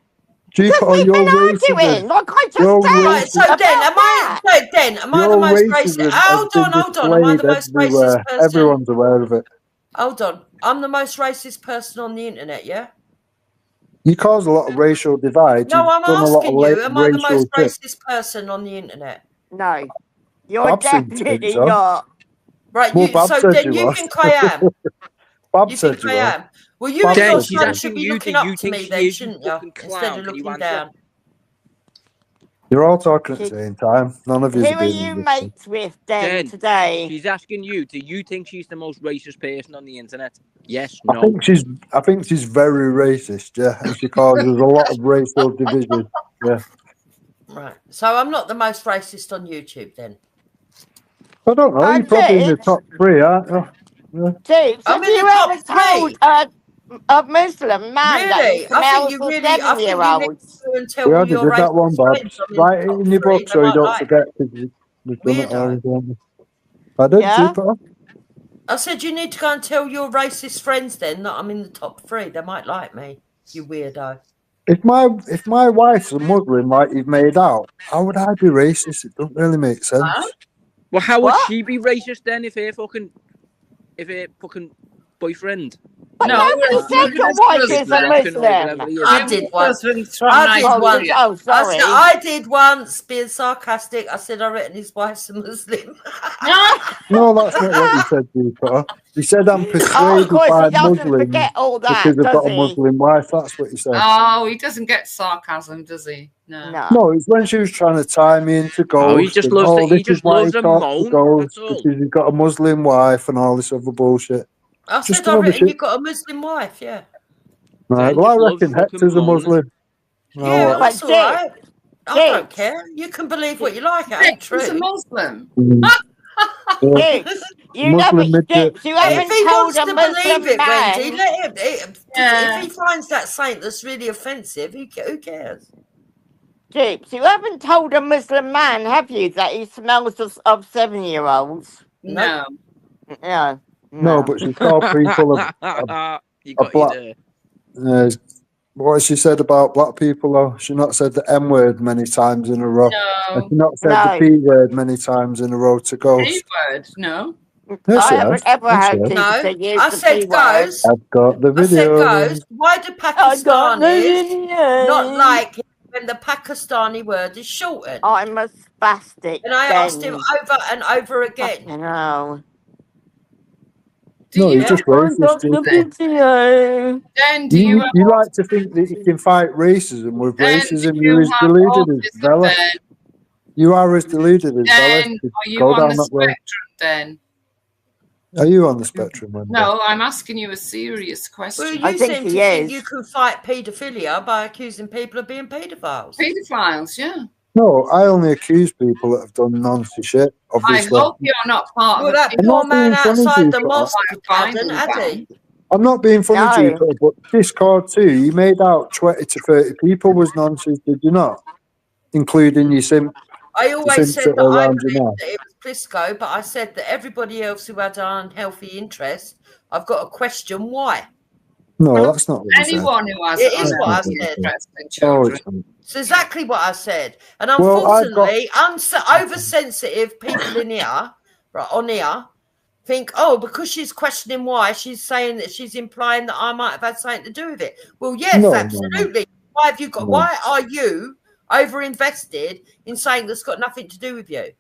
Jupiter, we've you're been arguing, racism. like I just You're said. Right, so racist. then, about that. am I the Your most racist? racism has Hold been on. Am I the displayed most racist everywhere. person? Everyone's aware of it. Hold on. I'm the most racist person on the internet, yeah? You cause a lot of racial divide. No, You've I'm done a lot of asking you, am I the racial most shit. racist person on the internet? No, you're Babs seemed to think definitely so. not. Right, Well, Babs so said then you you was. think I am? Babs You said think you I was. am? Well, you Babs and your said you son was. should be You, looking do up you to think me she then, is, you shouldn't you? fucking Instead clown? of Can you looking answer? down. You're all talking at the She- same time. None of you Who are are being you listened. mates with then Jen, today? she's asking you, do you think she's the most racist person on the internet? Yes, I no. think she's very racist, yeah, and she causes a lot of racial division. Yeah. Right. So I'm not the most racist on YouTube then. I don't know, you're probably in the Jeeps, top 3, aren't you? Yeah. Jeeps, I'm have in you the top ever told 3. a Muslim man that he Really? I think smells you of really, I think you need to 7-year-olds? go and tell We all already your did that racist one, Bob. friends I'm in Write the it top in your 3. book They so you might don't like forget, because we've done it Weirdo. already, haven't we? I did, Yeah? Jupiter. I said you need to go and tell your racist friends then that I'm in the top 3. They might like me, you weirdo. If my wife's a Muslim like you've made out, how would I be racist? It don't really make sense. Huh? Well, how would What? she be racist then if her fucking boyfriend? But No, nobody well, said your wife is a Moroccan or whatever Muslim. he is. I did once. husband's from I did Oh, once. you, oh, sorry. I did once, being sarcastic. I said I reckon his wife's a Muslim. No, that's not what you said, Jupiter. You said I'm Oh, of persuaded course, by he doesn't Muslims forget all that, because I've does got a he? Muslim wife. That's what you said. Oh, he doesn't get sarcasm, does he? No. No. No, it's when she was trying to tie me into Oh, he Ghost. just And, loves to, this he is just why he loves a talks to moan. Ghost That's all. because he's got a Muslim wife and all this other bullshit. I Just said I another reckon shit. you got a Muslim wife, yeah. Right, Jen well, I just loves reckon fucking Hector's a moaning. Muslim. Oh, Yeah, what? that's But all right. I don't Jeeps, care. You can believe what you like. It ain't He's a true. Muslim. Yeah, Jeeps, you never, Muslim midget. Jeeps, you If haven't he told wants a to believe Muslim it, Wendy, man. let him. If Yeah. he finds that saint that's really offensive, who cares? Jeeps, you haven't told a Muslim man, have you, that he smells of 7-year-olds? No. No. No, but she's called people You a got you black. there. What has she said about black people, though? She not said the M word many times in a row. And No. she not said No. the P word many times in a row to Ghost. P-word, no. Yes, I she haven't has. ever Yes, she heard has. people No, say use I the said P word. Ghost. I've got the I said video. Ghost. Why do I got the Pakistanis video. not like it when the Pakistani word is shortened? I'm a spastic And I asked him then. over and over again. Fucking hell. Do No, you he's just I racist. got the Jim. video. Jen, do you have You like to think that you can fight racism with Jen, do racism. you You're as have deluded as autism Bella. then? You are as deluded as Bella. Jen, are you Go on down the that road. spectrum then? Are you on the spectrum, Wendy? No, I'm asking you a serious Well, question. I you think seem he to think is. you can fight paedophilia by accusing people of being paedophiles. Pedophiles, yeah. No, I only accuse people that have done nonsense shit, I obviously. hope you're not part Well, of a that I'm poor not man being funny, outside the Jupiter. mosque Bible hadn't, had he? ban. I'm not being funny, No. Jupiter, but Discord too, you made out 20 to 30 people was nonsense, did you not? Including your simp, I the always simps said that that are I around you believed now. that it was Plisco, but I said that everybody else who had an unhealthy interest, I've got to question why. No, that's not what you said. Anyone who has It an is what I unhealthy said. interest in Oh, children. it's not. It's exactly what I said. And Well, I've got- unfortunately, oversensitive people in here, right, on here, think, oh, because she's questioning why, she's saying that she's implying that I might have had something to do with it. Well, yes, No, no, no. absolutely. Why have you got? No. Why are you over invested in saying that's got nothing to do with you?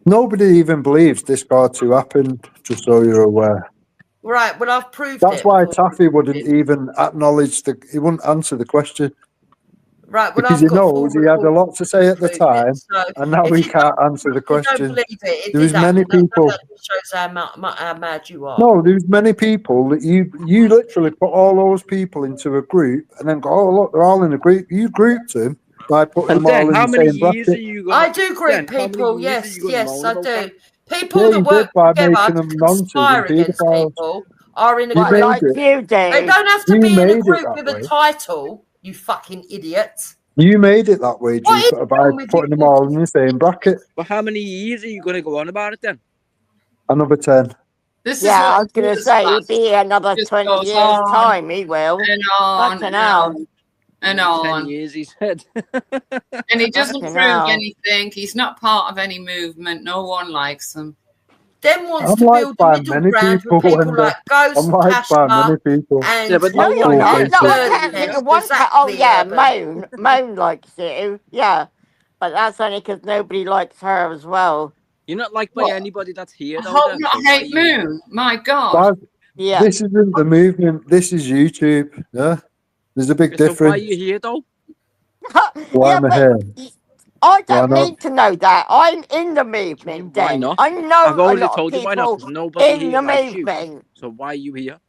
Nobody even believes Discord 2 happened, just so you're aware. Right. Well, I've proved That's it. why Taffy wouldn't even acknowledge he wouldn't answer the question. Right. Well, Because I've he got knows he had a lot to say at the time, and now if he you can't answer the don't question. believe it, There was many people. That shows how mad you are. No, there's many people that you literally put all those people into a group and then go, oh look, they're all in a group. You grouped them by putting And them all then, in how the many same years are bracket. you going I do group Jen, how many people. years are Yes, you gonna moan I about do. that? People Yeah, that you work did by together making to them nonsense conspire and against paedophiles. people are in a You Right, made group. like it. you do. They don't have to You be in a made it group that with way. a title. You fucking idiot. You made it that way, What is Jupiter, by wrong with putting them you? all in the same bracket. But how many years are you going to go on about it then? Another 10. This is Yeah, I what was going to Bruce say, he'll does. be here another Just 20 goes years' on time, he will. and on Fucking and hell. on and 10 on. years, he said. And he doesn't Fucking prove hell. anything. He's not part of any movement. No one likes him. Dem wants I'm to liked build a by middle many ground people, with people Wendy. like I'm Ghost, liked by many Kashmir, people. and Yeah, but No, no you're one not. cares. No, I Urban can't think Hex, of one. Oh, exactly, yeah, Urban. Moan likes you. Yeah. But that's only because nobody likes her as well. You're not liked by What? anybody that's here, I though, hope Dan. not So why are hate you... Moon. My God. Guys, Yeah. this isn't the movement. This is YouTube. Yeah, there's a big So why are difference. you here, though? Why Yeah, am I but here? I Why don't not? need to know that. I'm in the movement, Why then. not? I know I've a already lot of told you why not. people Because nobody in here the likes you. movement. So why are you here?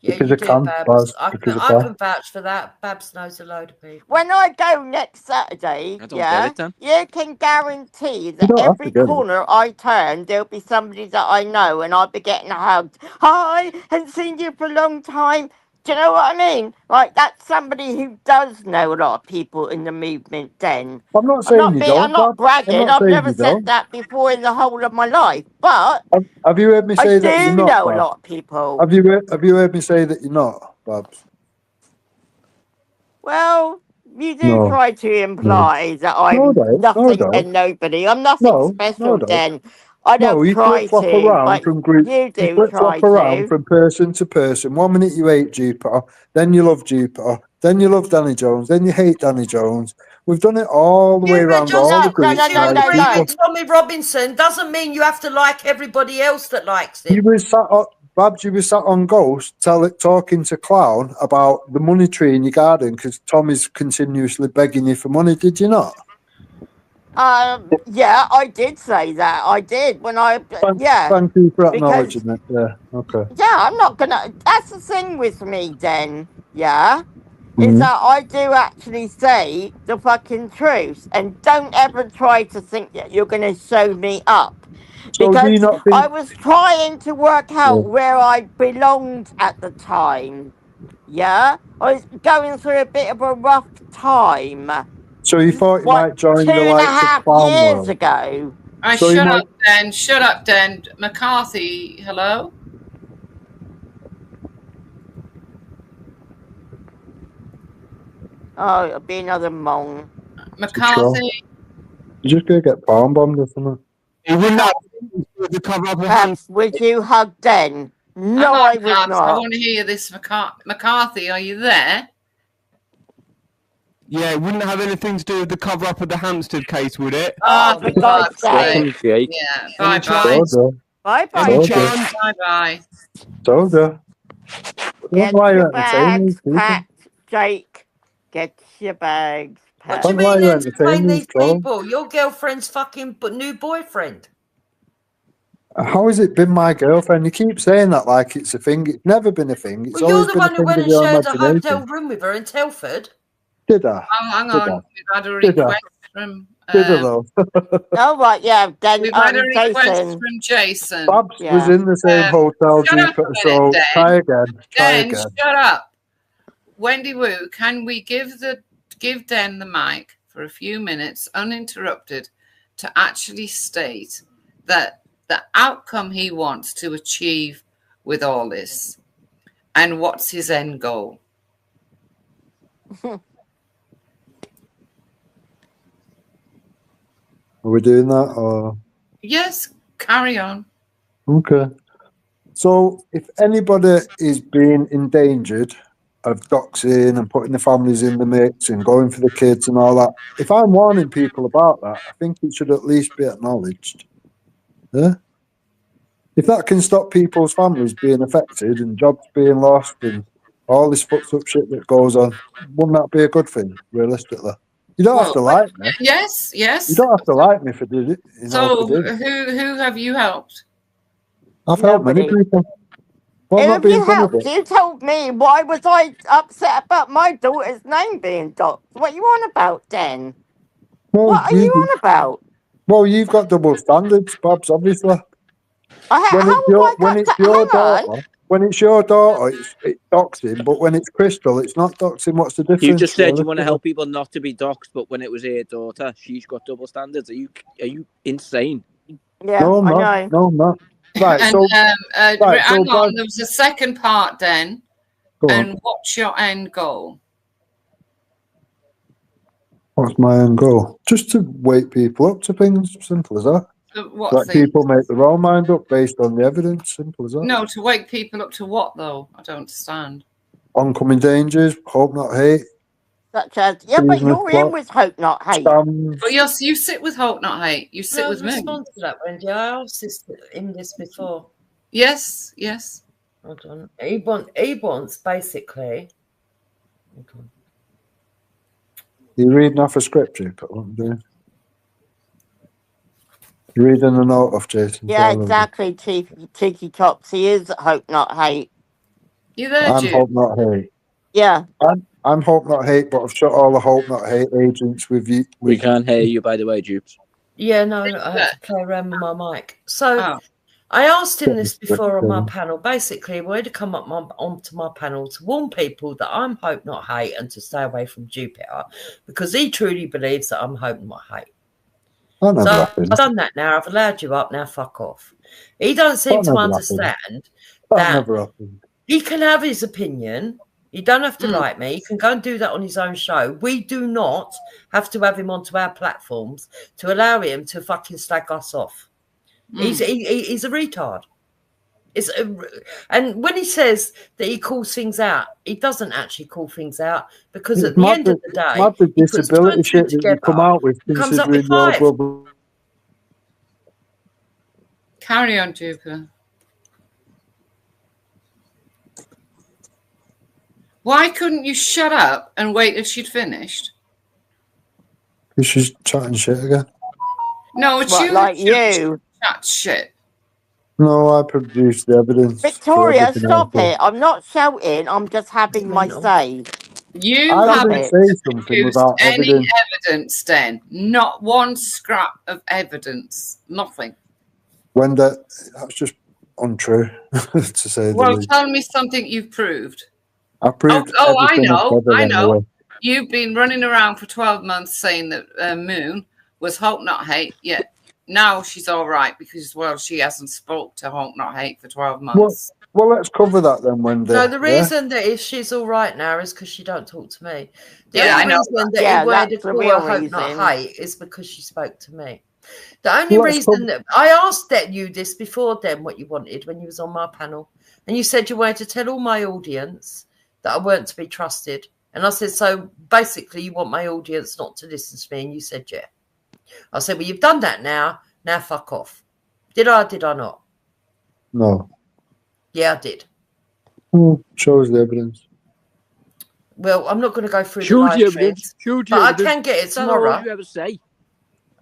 Yeah, Because you I do, can, Babs. Baz. I Because I can can. vouch for that. Babs knows a load of people. When I go next Saturday, I don't get yeah, it then. you can guarantee You that don't have to every get it. corner I turn, there'll be somebody that I know, and I'll be getting hugged. Hi, haven't seen you for a long time. Do you know what I mean? Like, that's somebody who does know a lot of people in the movement, then. I'm not saying you I'm don't, not Bab. I'm bragging. not I've saying never you said don't. that before in the whole of my life, but Have you heard me I say that you're do not, know a Bab? lot of people. Have you heard me say that you're not, Babs? Well, you do No. try to No. imply that No, I'm don't. No, nothing don't. and nobody. I'm nothing No, special, don't. then. I No, don't you try flip flop to, around but from group. you You do flip try flop around to. from person to person. 1 minute you hate Jupiter, then you love Jupiter, then you love Danny Jones, then you hate Danny Jones. We've done it all the way Yeah, but around just all the No, groups, because you right? agree no. with Tommy Robinson doesn't mean you have to like everybody else that likes You him. were sat on, Babs, you were sat on Ghost talking to Clown about the money tree in your garden because Tommy's continuously begging you for money, did you not? Yeah, I did say that. I did when yeah. Thank you for Because, acknowledging it. Yeah, okay. yeah, I'm not gonna. That's the thing with me, then. Yeah. Is Mhm. that I do actually say the fucking truth, and don't ever try to think that you're going to show me up, So do you because not I think... was trying to work Yeah. out where I belonged at the time. Yeah, I was going through a bit of a rough time. So you thought you What, might join two the and a likes of half Clown years World? ago? So you Shut might... up, Dan. Shut up, Dan. McCarthy, hello? Oh, it'll be another mong. McCarthy? You're just going to get palm bombed or something. You wouldn't have the cover up a hand. Perhaps would you hug Den? Hang No, on, I would Babs. I not. want to hear this. McCarthy, are you there? Yeah, it wouldn't have anything to do with the cover up of the Hampstead case, would it? Oh, for God's sake. Jake. Yeah, Any bye-bye. chance? Bye-bye. Any Told you. chance? Bye-bye. Told you. I don't know Get why your you're entertaining these bags people. packed, Jake. Get your bags What packed. do you Don't know why mean you're entertain entertaining these these trolls. people? Your girlfriend's fucking new boyfriend. How has it been my girlfriend? You keep saying that like it's a thing. It's never been a thing. It's Well, you're always the been a one who thing went of and your shared a hotel imagination. room with her in Telford. Did I? Oh, hang Did on. I? We've had a Did I? request from... Did I though? Oh, right, yeah. Then, we've had a request Jason. from Jason. Babs was Yeah. in the same hotel, Shut up a Jupiter, minute, so Dan. try again. Try Dan, again. shut up. Wendy Wu, can we give Dan the mic for a few minutes, uninterrupted, to actually state that the outcome he wants to achieve with all this, and what's his end goal? Are we doing that or? Yes, carry on. Okay. So if anybody is being endangered of doxing and putting the families in the mix and going for the kids and all that, if I'm warning people about that, I think it should at least be acknowledged. Yeah? If that can stop people's families being affected and jobs being lost and all this fucked up shit that goes on, wouldn't that be a good thing, realistically? You don't have to like me. Yes, You yes. don't have to like me for doing it. You know, So for doing it. who have you helped? I've helped many Nobody. people. Well, I'm Who not have being you funny, helped? but You told me. Why was I upset about my daughter's name being docked? What are you on about, then? well, What are you on about? you've got double standards, Babs. Obviously, How have I when got it's to... your Hang on. daughter, it's doxing. But when it's Crystal, it's not doxing. What's the difference? You just said you want to realistically? help people not to be doxed, but when it was her daughter, she's got double standards. Are you insane? Yeah, No, I'm I not. know. No, I'm not. Right. And So, hang on, Babs, there was a second part then. go on. And what's your end goal? What's my end goal? Just to wake people up to things. Simple as that. What Let thing? people make their own mind up based on the evidence. Simple as that. No, to wake people up to what though? I don't understand. Oncoming dangers. Hope not hate. Such as... Yeah, but Seasonal you're in plot. with Hope Not Hate. Scams. But yes, you sit with Hope Not Hate. You sit Can I with me. respond to that, Wendy? I asked in this before. Yes, yes. Hold on. He wants basically. Hold on. You're reading off a script, you put what I'm doing. Reading a note off Jason. Yeah, exactly, Cheeky Tops. He is Hope Not Hate. You there, I'm Jude? Hope Not Hate. Yeah. I'm Hope Not Hate, but I've shut all the Hope Not Hate agents with you. We can't hear you, by the way, Dupes. Yeah, no, I had to play around with my mic. So Oh. I asked him this before on my panel. Basically, we had to come up onto my panel to warn people that I'm Hope Not Hate and to stay away from Jupiter because he truly believes that I'm Hope Not Hate. So I've done that now. I've allowed you up. Now fuck off. He don't seem to understand that he can have his opinion. He don't have to like me. He can go and do that on his own show. We do not have to have him onto our platforms to allow him to fucking slag us off. He's a retard. And when he says that he calls things out, he doesn't actually call things out because at the end of the day, the disability shit that you come out with, comes up with considering your 5. brother. Carry on, Jupiter. Why couldn't you shut up and wait till she'd finished? Because she's chatting shit again. No, it's What, you. like you? Chat shit. No, I produced the evidence. Victoria, stop it. I'm not shouting. I'm just having my say. You I haven't didn't say something produced without any evidence. evidence, then. Not one scrap of evidence. Nothing. Wendy, that's just untrue, to say the Well, least. tell me something you've proved. I proved I everything know. said I along the know. way. You've been running around for 12 months saying that Moon was Hope Not Hate, yet now she's all right because, well, she hasn't spoke to Hope Not Hate for 12 months. Well, let's cover that then, Wendy. No, the reason that if she's all right now is because she don't talk to me. The Yeah, I only know reason that. that he wanted to that's the call real her Hope Not reason. Hate is because she spoke to me. The only reason that I asked you this before then what you wanted when you was on my panel, and you said you wanted to tell all my audience that I weren't to be trusted. And I said, so basically you want my audience not to listen to me, and you said yeah. I said, well, you've done that now fuck off. Did I or did I not? No. Yeah, I did. Shows the evidence. Well, I'm not going to go through Show the the live evidence. streams, Show the but I evidence. can get it That's all tomorrow. you ever say.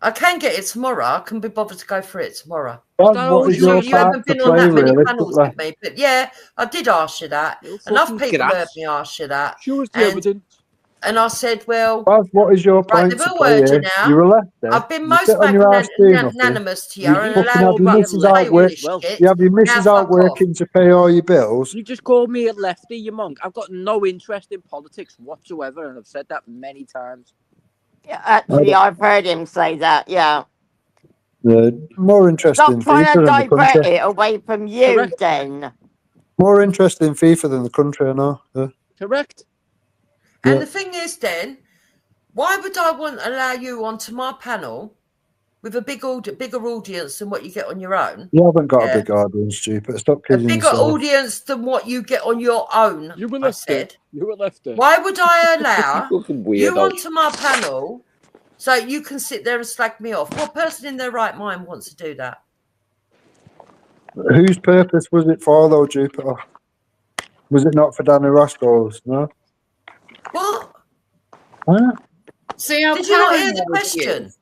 I can get it tomorrow. I can be bothered to go through it tomorrow. What is your You part haven't to been on play, that many panels realistically? with me, but yeah, I did ask you that. Enough fucking people grass. heard me ask you that. Show us the evidence. And I said, well, Baz, what is your right, point they've to all play heard you here? now. You're a lefty. I've been You most sit on your ass doing nothing. magnanimous to you You and fucking allowed have your you missus to out say all work. this shit. You have your missus Now out fuck off. working to pay all your bills. You just called me a lefty, you monk. I've got no interest in politics whatsoever, and I've said that many times. Yeah, actually, I've heard him say that, yeah. More interesting Stop trying FIFA to than the divert country. it away from you, Correct. then. More interesting FIFA than the country, I know. Yeah. Correct. And the thing is, then, why would I want to allow you onto my panel with a bigger audience than what you get on your own? You haven't got a big audience, stupid. Stop A kidding bigger yourself. audience than what you get on your own. You were I left said. You were left Why would I allow Fucking you weirdo. onto my panel so you can sit there and slag me off? What person in their right mind wants to do that? Whose purpose was it for, though, Jupiter? Was it not for Danny Roscoe's? No? What? Huh? See how Did you not hear paranoid the you question?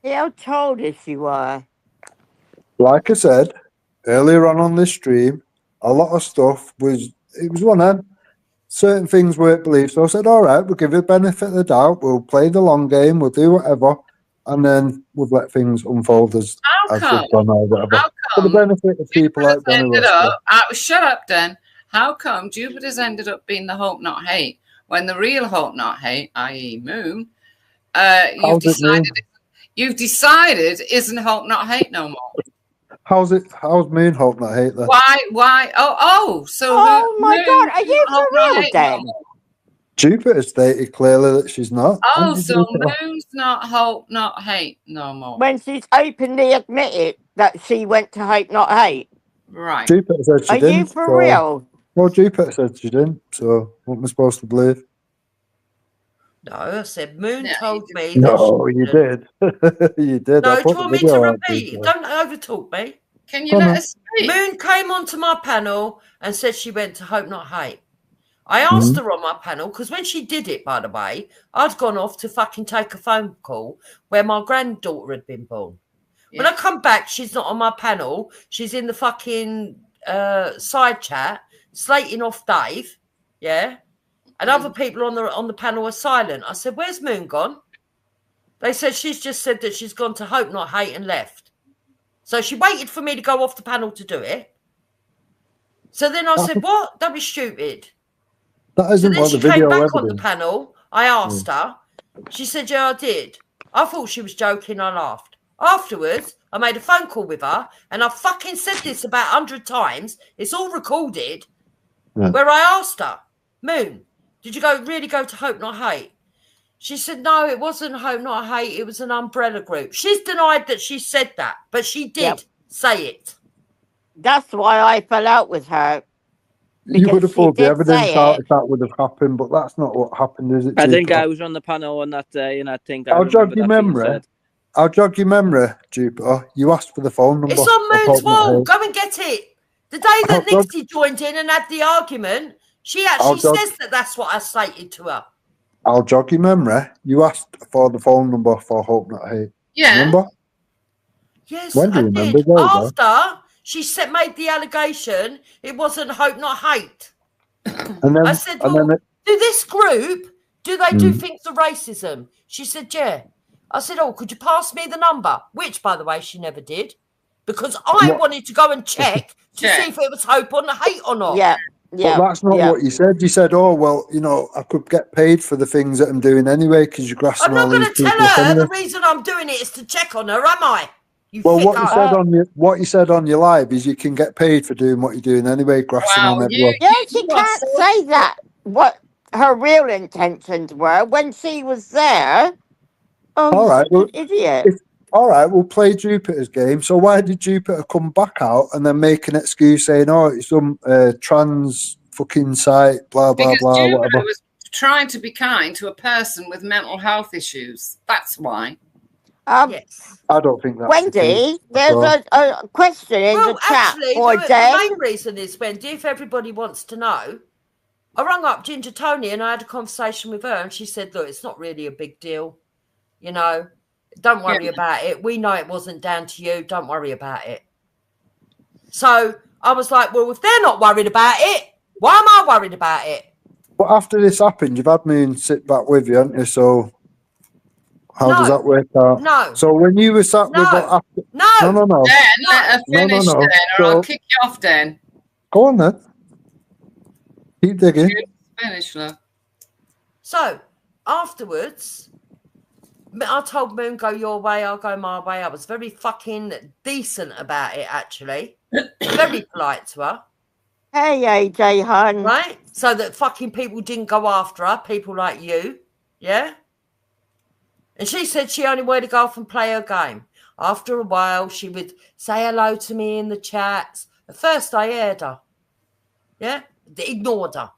How childish you are. Like I said earlier on this stream, a lot of stuff was one of certain things weren't believed. So I said, all right, we'll give you the benefit of the doubt. We'll play the long game. We'll do whatever. And then we'll let things unfold as they've gone or whatever. For the benefit of people like Danny Roscoe. Shut up, Dan. How come Jupiter's ended up being the Hope Not Hate when the real Hope Not Hate, i.e. Moon, you've decided isn't Hope Not Hate no more? How's Moon Hope Not Hate then? Why? So Oh my Moon God, are you Hope for Not real, Hate Dan? no more. Jupiter stated clearly that she's not. Oh, so Moon's not Hope Not Hate no more. When she's openly admitted that she went to Hope Not Hate. Right. Jupiter said she Are didn't. you for real? Well, Jupiter said she didn't. So what am I supposed to believe? No, I said Moon told me. No, you did. You did. No, I do put you the want me video to out, repeat? Jupiter. Don't overtalk me. Can you let us speak? Moon came onto my panel and said she went to Hope Not Hate. I asked her on my panel, because when she did it, by the way, I'd gone off to fucking take a phone call where my granddaughter had been born. When I come back, she's not on my panel. She's in the fucking side chat, slating off Dave. Yeah. And other people on the panel are silent. I said, where's Moon gone? They said she's just said that she's gone to Hope Not Hate and left. So she waited for me to go off the panel to do it. So then I said, what? Don't be stupid. That isn't so then what she the video came back on the evidence. panel. I asked her. She said, yeah, I did. I thought she was joking. I laughed. Afterwards, I made a phone call with her, and I fucking said this about 100 times. It's all recorded. Where I asked her, Moon, did you really go to Hope Not Hate? She said, no, it wasn't Hope Not Hate. It was an umbrella group. She's denied that she said that, but she did say it. That's why I fell out with her. You would have she pulled the did evidence say out it. if that would have happened, but that's not what happened, is it? I think Jupiter? I was on the panel on that day, and I think I I'll remember jog your that being memory. said. I'll jog your memory, Jupiter. You asked for the phone number. It's on of Moon's Hope Not wall. Hate. Go and get it. The day that I'll jog- Nixie joined in and had the argument, she I'll actually jog- says that that's what I stated to her. I'll jog your memory. You asked for the phone number for Hope Not Hate. Yeah. Remember? Yes, When do I you remember? did. There you go. After she made the allegation, it wasn't Hope Not Hate. And then, I said, and well, then do this group, do they do things of racism? She said, yeah. I said, oh, could you pass me the number? Which, by the way, she never did. Because I wanted to go and check to see if it was Hope on the Hate or not. Yeah. But that's not what you said. You said, oh, well, you know, I could get paid for the things that I'm doing anyway because you're grassing I'm not all going these to tell people up her anyway. the reason I'm doing it is to check on her, am I? You Well, thick what you said on your live is you can get paid for doing what you're doing anyway, grassing on everyone. Yeah, she can't say that. What her real intentions were when she was there. Oh, All right, well, idiot. All right, we'll play Jupiter's game. So why did Jupiter come back out and then make an excuse saying, "Oh, it's some trans fucking site, blah blah Because blah, Jupiter whatever"? was trying to be kind to a person with mental health issues. That's why. Yes. I don't think that's the Wendy, case at there's all. a question in Well, the chat actually, for the Dave. main reason is, Wendy, if everybody wants to know, I rang up Ginger Tony and I had a conversation with her and she said, look, it's not really a big deal. You know, don't worry about it. We know it wasn't down to you. Don't worry about it. So I was like, well, if they're not worried about it, why am I worried about it? But after this happened, you've had me and sit back with you, haven't you? So how does that work out? No. So when you were sat with her after... No. No. Dan, let her finish No. then, or I'll So- kick you off, Dan. Go on then. Keep digging. Finish, love. So afterwards, I told Moon, go your way, I'll go my way. I was very fucking decent about it, actually. Very polite to her. Hey, AJ, hon. Right? So that fucking people didn't go after her, people like you. Yeah? And she said she only wanted to go off and play her game. After a while, she would say hello to me in the chats. At first, I aired her. Yeah? Ignored her.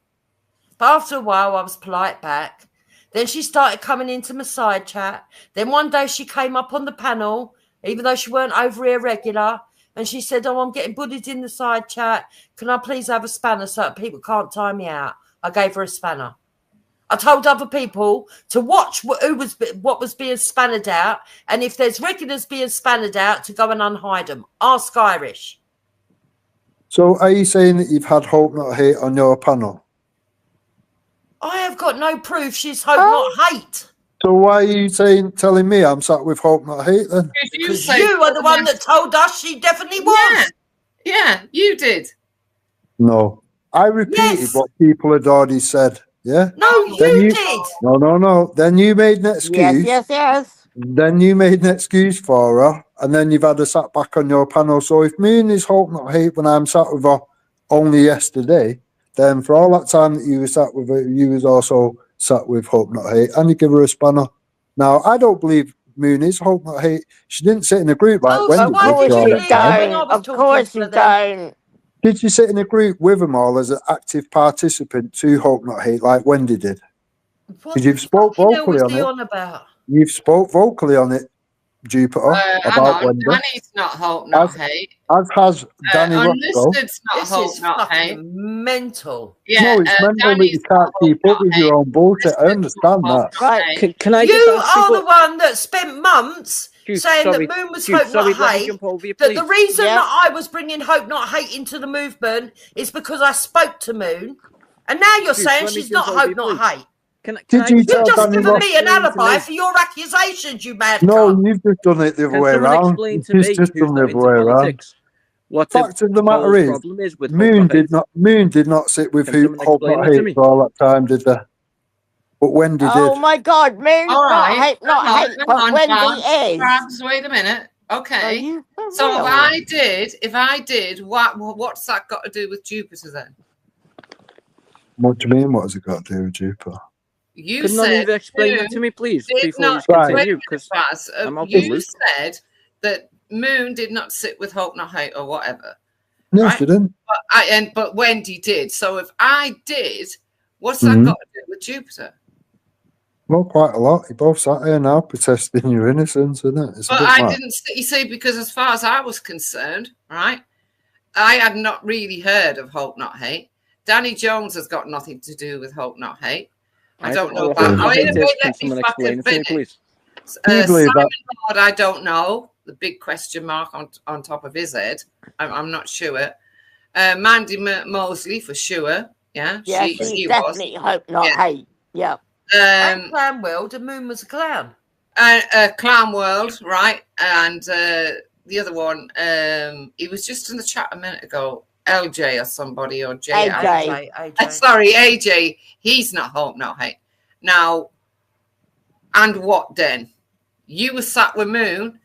But after a while, I was polite back. Then she started coming into my side chat. Then one day she came up on the panel, even though she weren't over here regular. And she said, oh, I'm getting bullied in the side chat. Can I please have a spanner so that people can't tie me out? I gave her a spanner. I told other people to watch what was being spannered out. And if there's regulars being spannered out, to go and unhide them. Ask Irish. So are you saying that you've had Hope Not Hate on your panel? I have got no proof she's Hope Not Hate. So why are you telling me I'm sat with Hope Not Hate then? Because you are the one that told us she definitely was. Yeah, you did. No. I repeated what people had already said. Yeah? No, Then you did. No. Then you made an excuse. Yes. Then you made an excuse for her, and then you've had her sat back on your panel. So if Moon is Hope Not Hate when I'm sat with her only yesterday, then for all that time that you were sat with her, you was also sat with Hope Not Hate, and you give her a spanner. Now, I don't believe Moon is Hope Not Hate. She didn't sit in a group like Wendy Of course did. you don't. Of course you don't. Did you sit in a group with them all as an active participant to Hope Not Hate like Wendy did? Because you've spoke vocally on it. On about? You've spoke vocally on it, Jupiter, Hang about on, Wendy. Danny's not Hope Not Hate. As has Danny Roscoe. Unlisted's not Hope Not Hate. Mental. Yeah, No, it's mental that you can't keep up with your own bullshit. I understand that. Right. Can I You just ask are people... the one that spent months saying sorry, that Moon was Jude, hope sorry, not let me hate. jump over you, That the please. reason Yep. that I was bringing hope not hate into the movement is because I spoke to Moon, and now you're Jude, saying let me she's jump not over hope you, not please. hate. Can Did I you just tell You've have just Danny given someone me an explain to alibi me? for your accusations, you mad No, cunt. you've just done it the other Can way someone around. explain to He's me, just who's done the not other into way around. politics, what the Fact of the matter whole is, problem is with hope not hate? Moon did not sit with Can who someone Hope explain Not that to Hate me? for all that time, did they? But Wendy did. Oh my God, Moon's All not right, hate, not hate, hang but on, Wendy Babs. is. Babs, wait a minute. Are Okay. you for So real? if I did, what's that got to do with Jupiter then? What do you mean? What has it got to do with Jupiter? You Could none of said you explain that Moon to me, please, did before you not. Right. Wait a continue? minute, Because Baz. I'm out the You loop. said that Moon did not sit with Hope Not Hate or whatever, No, right? she didn't. But Wendy did. So if I did, what's that Mhm. got to do with Jupiter? Well, quite a lot. You both sat here now protesting your innocence, isn't it? It's a But bit I mad. didn't. You see, because as far as I was concerned, right, I had not really heard of Hope Not Hate. Danny Jones has got nothing to do with Hope Not Hate. I don't know what about. hope not Wait, hate is. let Can me someone fucking explain it to me, finish. please? Do you believe Simon that? Lord, I don't know. The big question mark on top of his head. I'm not sure. Mandy Mosley for sure. Yeah, Yeah, she she's was. definitely hope not Yeah. hate. Yeah. And Clown World, and Moon was a clown. Clown World, right? And the other one, he was just in the chat a minute ago. LJ or somebody or J. AJ. Sorry, AJ. He's not Hope Not Hate. Now, and what then? You were sat with Moon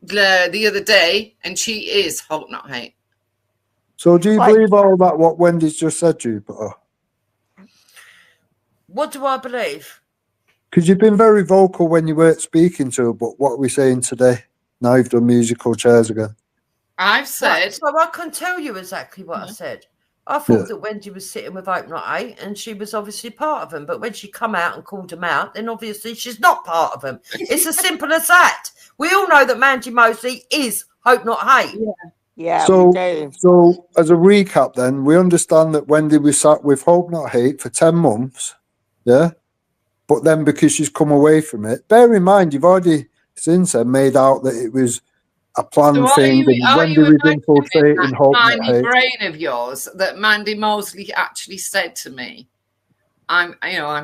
the other day, and she is Hope Not Hate. So do you Right. believe all that what Wendy's just said, Jupiter? What do I believe? Because you've been very vocal when you weren't speaking to her, but what are we saying today? Now you've done musical chairs again. I've said. Right, so I can tell you exactly what I said. I thought that Wendy was sitting with Hope Not Hate, and she was obviously part of them. But when she come out and called them out, then obviously she's not part of them. It's as simple as that. We all know that Mandy Mosley is Hope Not Hate. Yeah, So, we do. so as a recap, then we understand that Wendy was sat with Hope Not Hate for 10 months, yeah. But then because she's come away from it, bear in mind you've already since then made out that it was a planned So thing, and Wendy was infiltrating Hope Not tiny Hate. brain of yours that Mandy Mosley actually said to me, I'm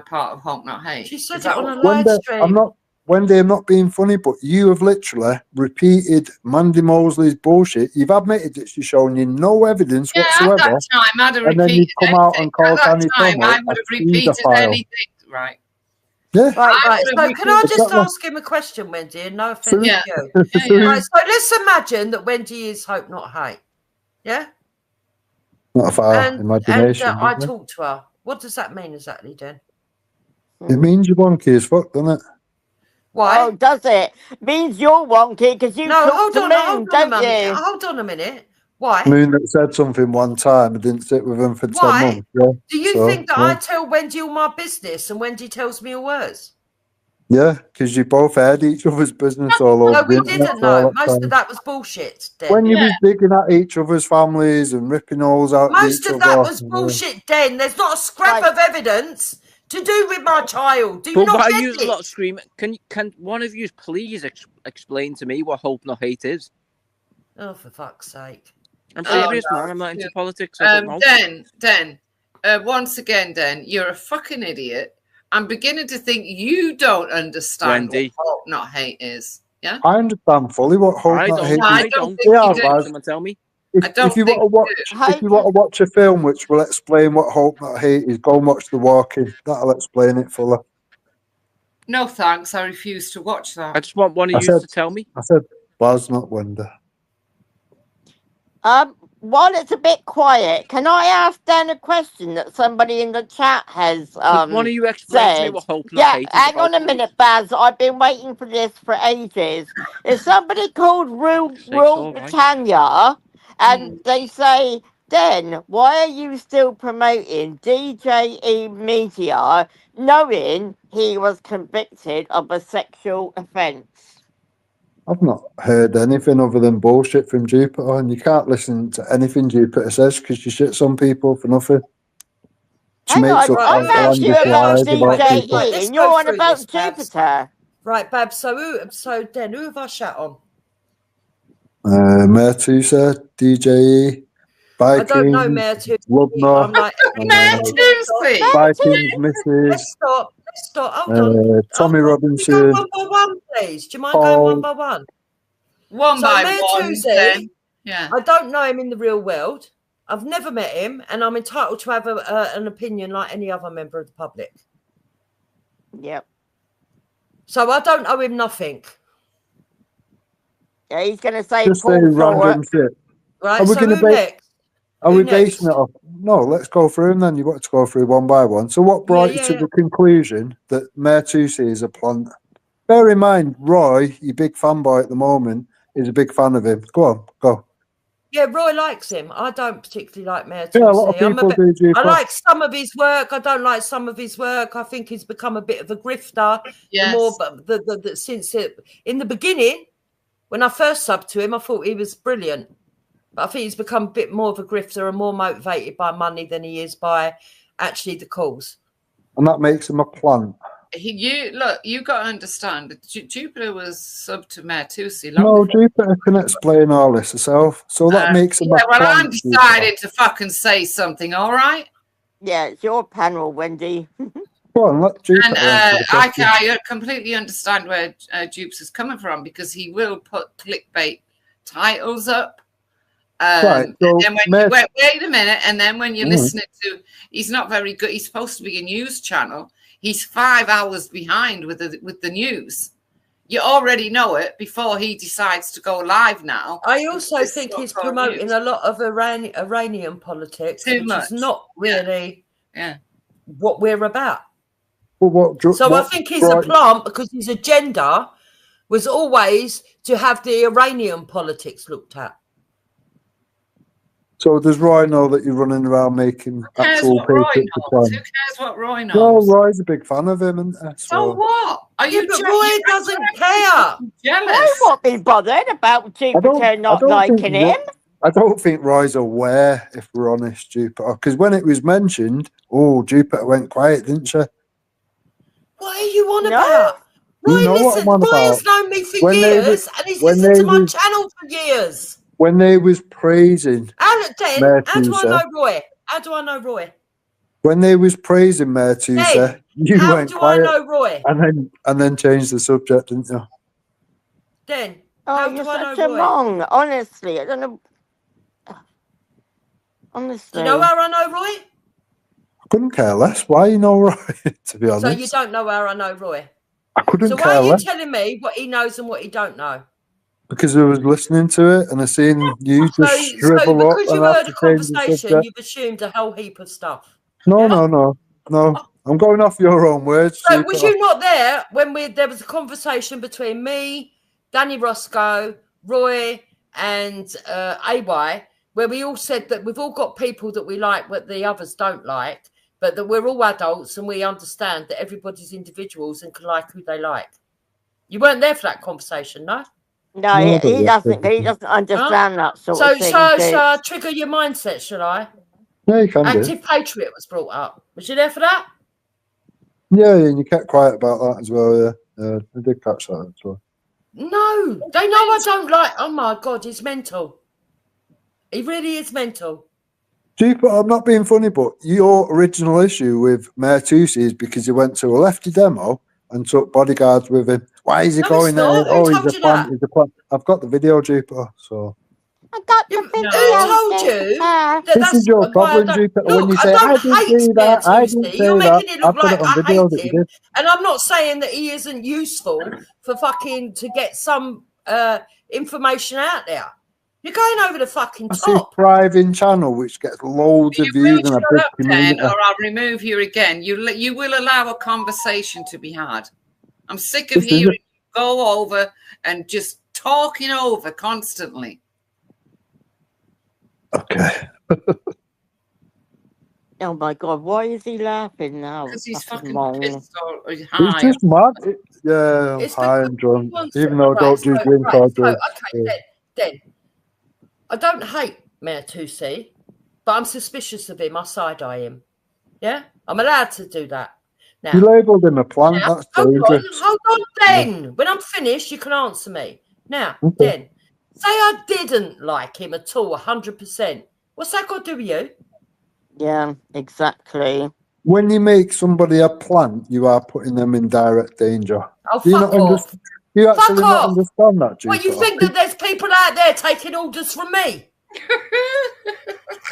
part of Hope Not Hate. She said Is it that on what- a live stream. Wendy, I'm not being funny, but you have literally repeated Mandy Mosley's bullshit. You've admitted that she's shown you no evidence whatsoever. At that time, I'd have And then repeated you've come out anything. and called At that Danny time, Tomo I a would have repeated paedophile. anything. Right. Yeah. Right. So can I just Exactly. ask him a question, Wendy? And no offense Yeah. to you. Right, so let's imagine that Wendy is Hope Not Hate. Yeah? Not a far And imagination. I doesn't it? talked to her. What does that mean exactly, then? It means you're wonky as fuck, doesn't it? Why? Oh, does it? Means you're wonky because you No, talk hold to on, Moon, hold on a don't minute. you? Hold on a minute. Why? Moon that said something one time and didn't sit with him for 10 Why? months. Yeah. Do you So, think that yeah. I tell Wendy all my business and Wendy tells me all hers? Yeah, because you both aired each other's business all over No, the we internet didn't for all know. that Most time. of that was bullshit, then. When you was digging at each other's families and ripping holes out Most each of other. that was bullshit, Den. There's not a scrap of evidence to do with my child. Do you But not why get you it? lot screaming? Can one of you please explain to me what Hope Not Hate is? Oh, for fuck's sake. I'm Oh, serious, no. man. I'm not into politics. I don't know. Den, once again, Den, you're a fucking idiot. I'm beginning to think you don't understand Wendy. what Hope Not Hate is. Yeah? I understand fully what Hope I Not don't. Hate No, I is. don't think Yeah, you do. Baz. Someone tell me. I don't If you think want to watch, if you want to watch a film which will explain what Hope Not Hate is, go and watch The Walking. That'll explain it fuller. No thanks, I refuse to watch that. I just want one of you to tell me. I said Baz, not Wendy. While it's a bit quiet, can I ask Dan a question that somebody in the chat has Could one of you explain to me said? what Hope Not Yeah, Hate is hang on about, a minute, Baz. I've been waiting for this for ages. There's somebody called Rule all right. Britannia, and they say, Dan, why are you still promoting DJE Media knowing he was convicted of a sexual offence? I've not heard anything other than bullshit from Jupiter, and you can't listen to anything Jupiter says because she shits on people for nothing. She Hang makes on, up I've asked you outlandish about lies about people. DJE, and you're on about Jupiter. Right, Bab. So then, who have I shut on? Mertusa, DJE, I don't know Vikings, Mayor Tusi. Lubna, I'm like Mayor Tusi. Vikings, Let's Mrs. stop. Let's stop. Hold on. Tommy Can we go Robinson, one by one, please? Do you mind going one Paul. by one? One So by Mayor one, Tusi, then. Yeah. I don't know him in the real world. I've never met him, and I'm entitled to have an opinion like any other member of the public. Yep. So I don't owe him nothing. Yeah, he's going to say Just say Paul saw random it. shit. Right, Are we so going to who next? Are Who we next? basing it off? No, let's go through them then. You want to go through one by one. So what brought you to the conclusion that Mayor Tusi is a plant? Bear in mind, Roy, your big fanboy at the moment, is a big fan of him. Go on, go. Yeah, Roy likes him. I don't particularly like Mayor Yeah, a lot of Tusi. people do. I like some of his work. I don't like some of his work. I think he's become a bit of a grifter. Yes. The more, but since in the beginning, when I first subbed to him, I thought he was brilliant. But I think he's become a bit more of a grifter and more motivated by money than he is by actually the cause. And that makes him a plant. You got to understand that Jupiter was sub to Mayor Tusi. No, Jupiter can explain all this herself. So that makes him a well, plant. I'm decided to fucking say something, all right? Yeah, it's your panel, Wendy. Go on, let Jupiter And answer the question. I completely understand where Jupes is coming from, because he will put clickbait titles up. Right, and so then wait a minute, and then when you're Mhm. listening to, he's not very good. He's supposed to be a news channel. He's 5 hours behind with the news. You already know it before he decides to go live now. I also This think he's so-called promoting news. a lot of Iranian politics, Too which much. is not really Yeah. what we're about. Well, So I think he's a plant because his agenda was always to have the Iranian politics looked at. So does Roy know that you're running around making Who cares actual what Roy papers to knows? plan? Who cares what Roy knows? Well, Roy's a big fan of him, isn't he? So what? Are you but je- Roy you- doesn't care. Jealous? I won't be bothered about Jupiter not liking him. I don't think Roy's aware, if we're honest, Jupiter. Because when it was mentioned, Jupiter went quiet, didn't she? What are you on about? You Roy, know what listen, I'm on Roy has about. known me for When they years, was- and he's when listened they to my was- channel for years. When they was praising How do I know Mertusa, Roy? How do I know Roy? when they was praising Mertusa, Hey, you how went do I quiet know Roy? and then changed the subject, didn't you? Den, Oh, how you're do I know such a Roy? mong, honestly. I don't know. Honestly. Do you know how I know Roy? I couldn't care less. Why you know Roy, to be honest? So you don't know how I know Roy? I couldn't So why care are you less telling me what he knows and what he don't know? because I was listening to it and I seen you just So shrivel up because you and have heard to a change the conversation, subject. you've assumed a whole heap of stuff. No. I'm going off your own words. So Jupiter. was you not there when there was a conversation between me, Danny Roscoe, Roy, and AY, where we all said that we've all got people that we like, but the others don't like, but that we're all adults and we understand that everybody's individuals and can like who they like. You weren't there for that conversation, no? No, he doesn't understand that sort of thing. Shall I trigger your mindset, shall I? Yeah, you can Active Patriot was brought up. Was you there for that? do. Yeah, and you kept quiet about that as well. Yeah, I did catch that as well. No, they know I don't like. Oh my God, he's mental. He really is mental. Jupiter, I'm not being funny, but your original issue with Mayor Tusi is because he went to a lefty demo and took bodyguards with him. Why is he going there? not. Who Oh, told he's you a plan. that? He's a plan. I've got the video, Jupiter. So I got the Who told you? this is your problem, Jupiter. When you Look, say I I don't didn't hate see Mayor that, I didn't Tusi. say You're that, making it I look put like it on I video hate that you him, did. and I'm not saying that he isn't useful for fucking to get some information out there. You're going over the fucking That's his top. thriving channel, which gets loads of views and a Shut big up, community. Ken, or I'll remove you again. You will allow a conversation to be had. I'm sick of This is hearing it. you go over and just talking over constantly. Okay. Oh my God, why is he laughing now? Because he's fucking mong. pissed or he's It's high. just mad. Yeah, I'm It's high because and drunk. he wants Even to- though I don't right, do so- drink right, or so, drugs. okay, then. I don't hate Mayor Tusi, but I'm suspicious of him. I side-eye him. Yeah? I'm allowed to do that. You Now, labelled him a plant. now, That's hold dangerous. on, Den. When I'm finished, you can answer me. Now, Okay. Den, say I didn't like him at all, 100%. What's that got to do with you? Yeah, exactly. When you make somebody a plant, you are putting them in direct danger. Oh, Do you fuck not off. Do you Fuck actually not off. understand that, What, you Jupiter? think that there's people out there taking orders from me?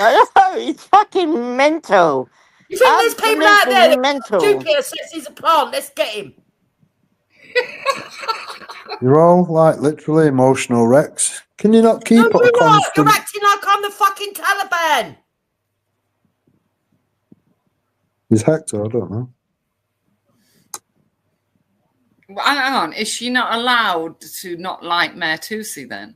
I know, he's fucking mental. You think there's people out there Absolutely that mental. Jupiter says he's a plant, let's get him. You're all like literally emotional wrecks. Can you not keep No, it a you're not. constant? You're acting like I'm the fucking Taliban. Is Hector? I don't know. Well, hang on, is she not allowed to not like Mayor Tusi then?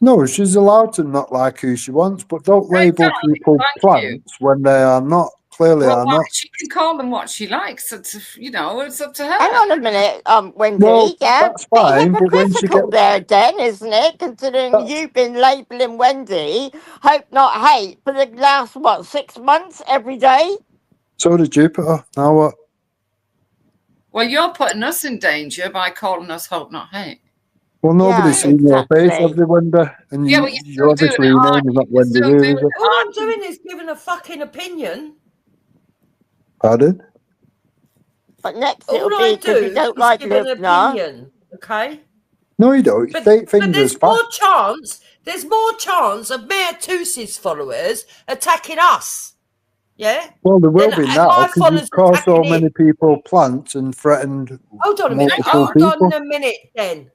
No, she's allowed to not like who she wants, but don't label people plants when they are not. Clearly, Well, are not. she can call them what she likes. It's, you know, it's up to her. Hang on a minute, Wendy. Well, yeah, that's fine, but when she hypocritical gets there, Den, isn't it? Considering you've been labelling Wendy hope not hate for the last 6 months every day. so did Jupiter. Now what? Well, you're putting us in danger by calling us hope not hate. Well, nobody's seen your face, have they, Wendy? And Yeah, you, well, you're obviously your name is not Wendy Woo, is it? All I'm doing is giving a fucking opinion. Pardon? But next All it'll I be because you do don't is like give an Lubna. opinion, okay? No, you don't. But, State but fingers. there's more chance of Mayor Tusi's followers attacking us. Yeah? Well, there will Then be my now because followers you've caused so attacking many him. people plants and threatened Hold on a minute. multiple Hold people. on a minute then.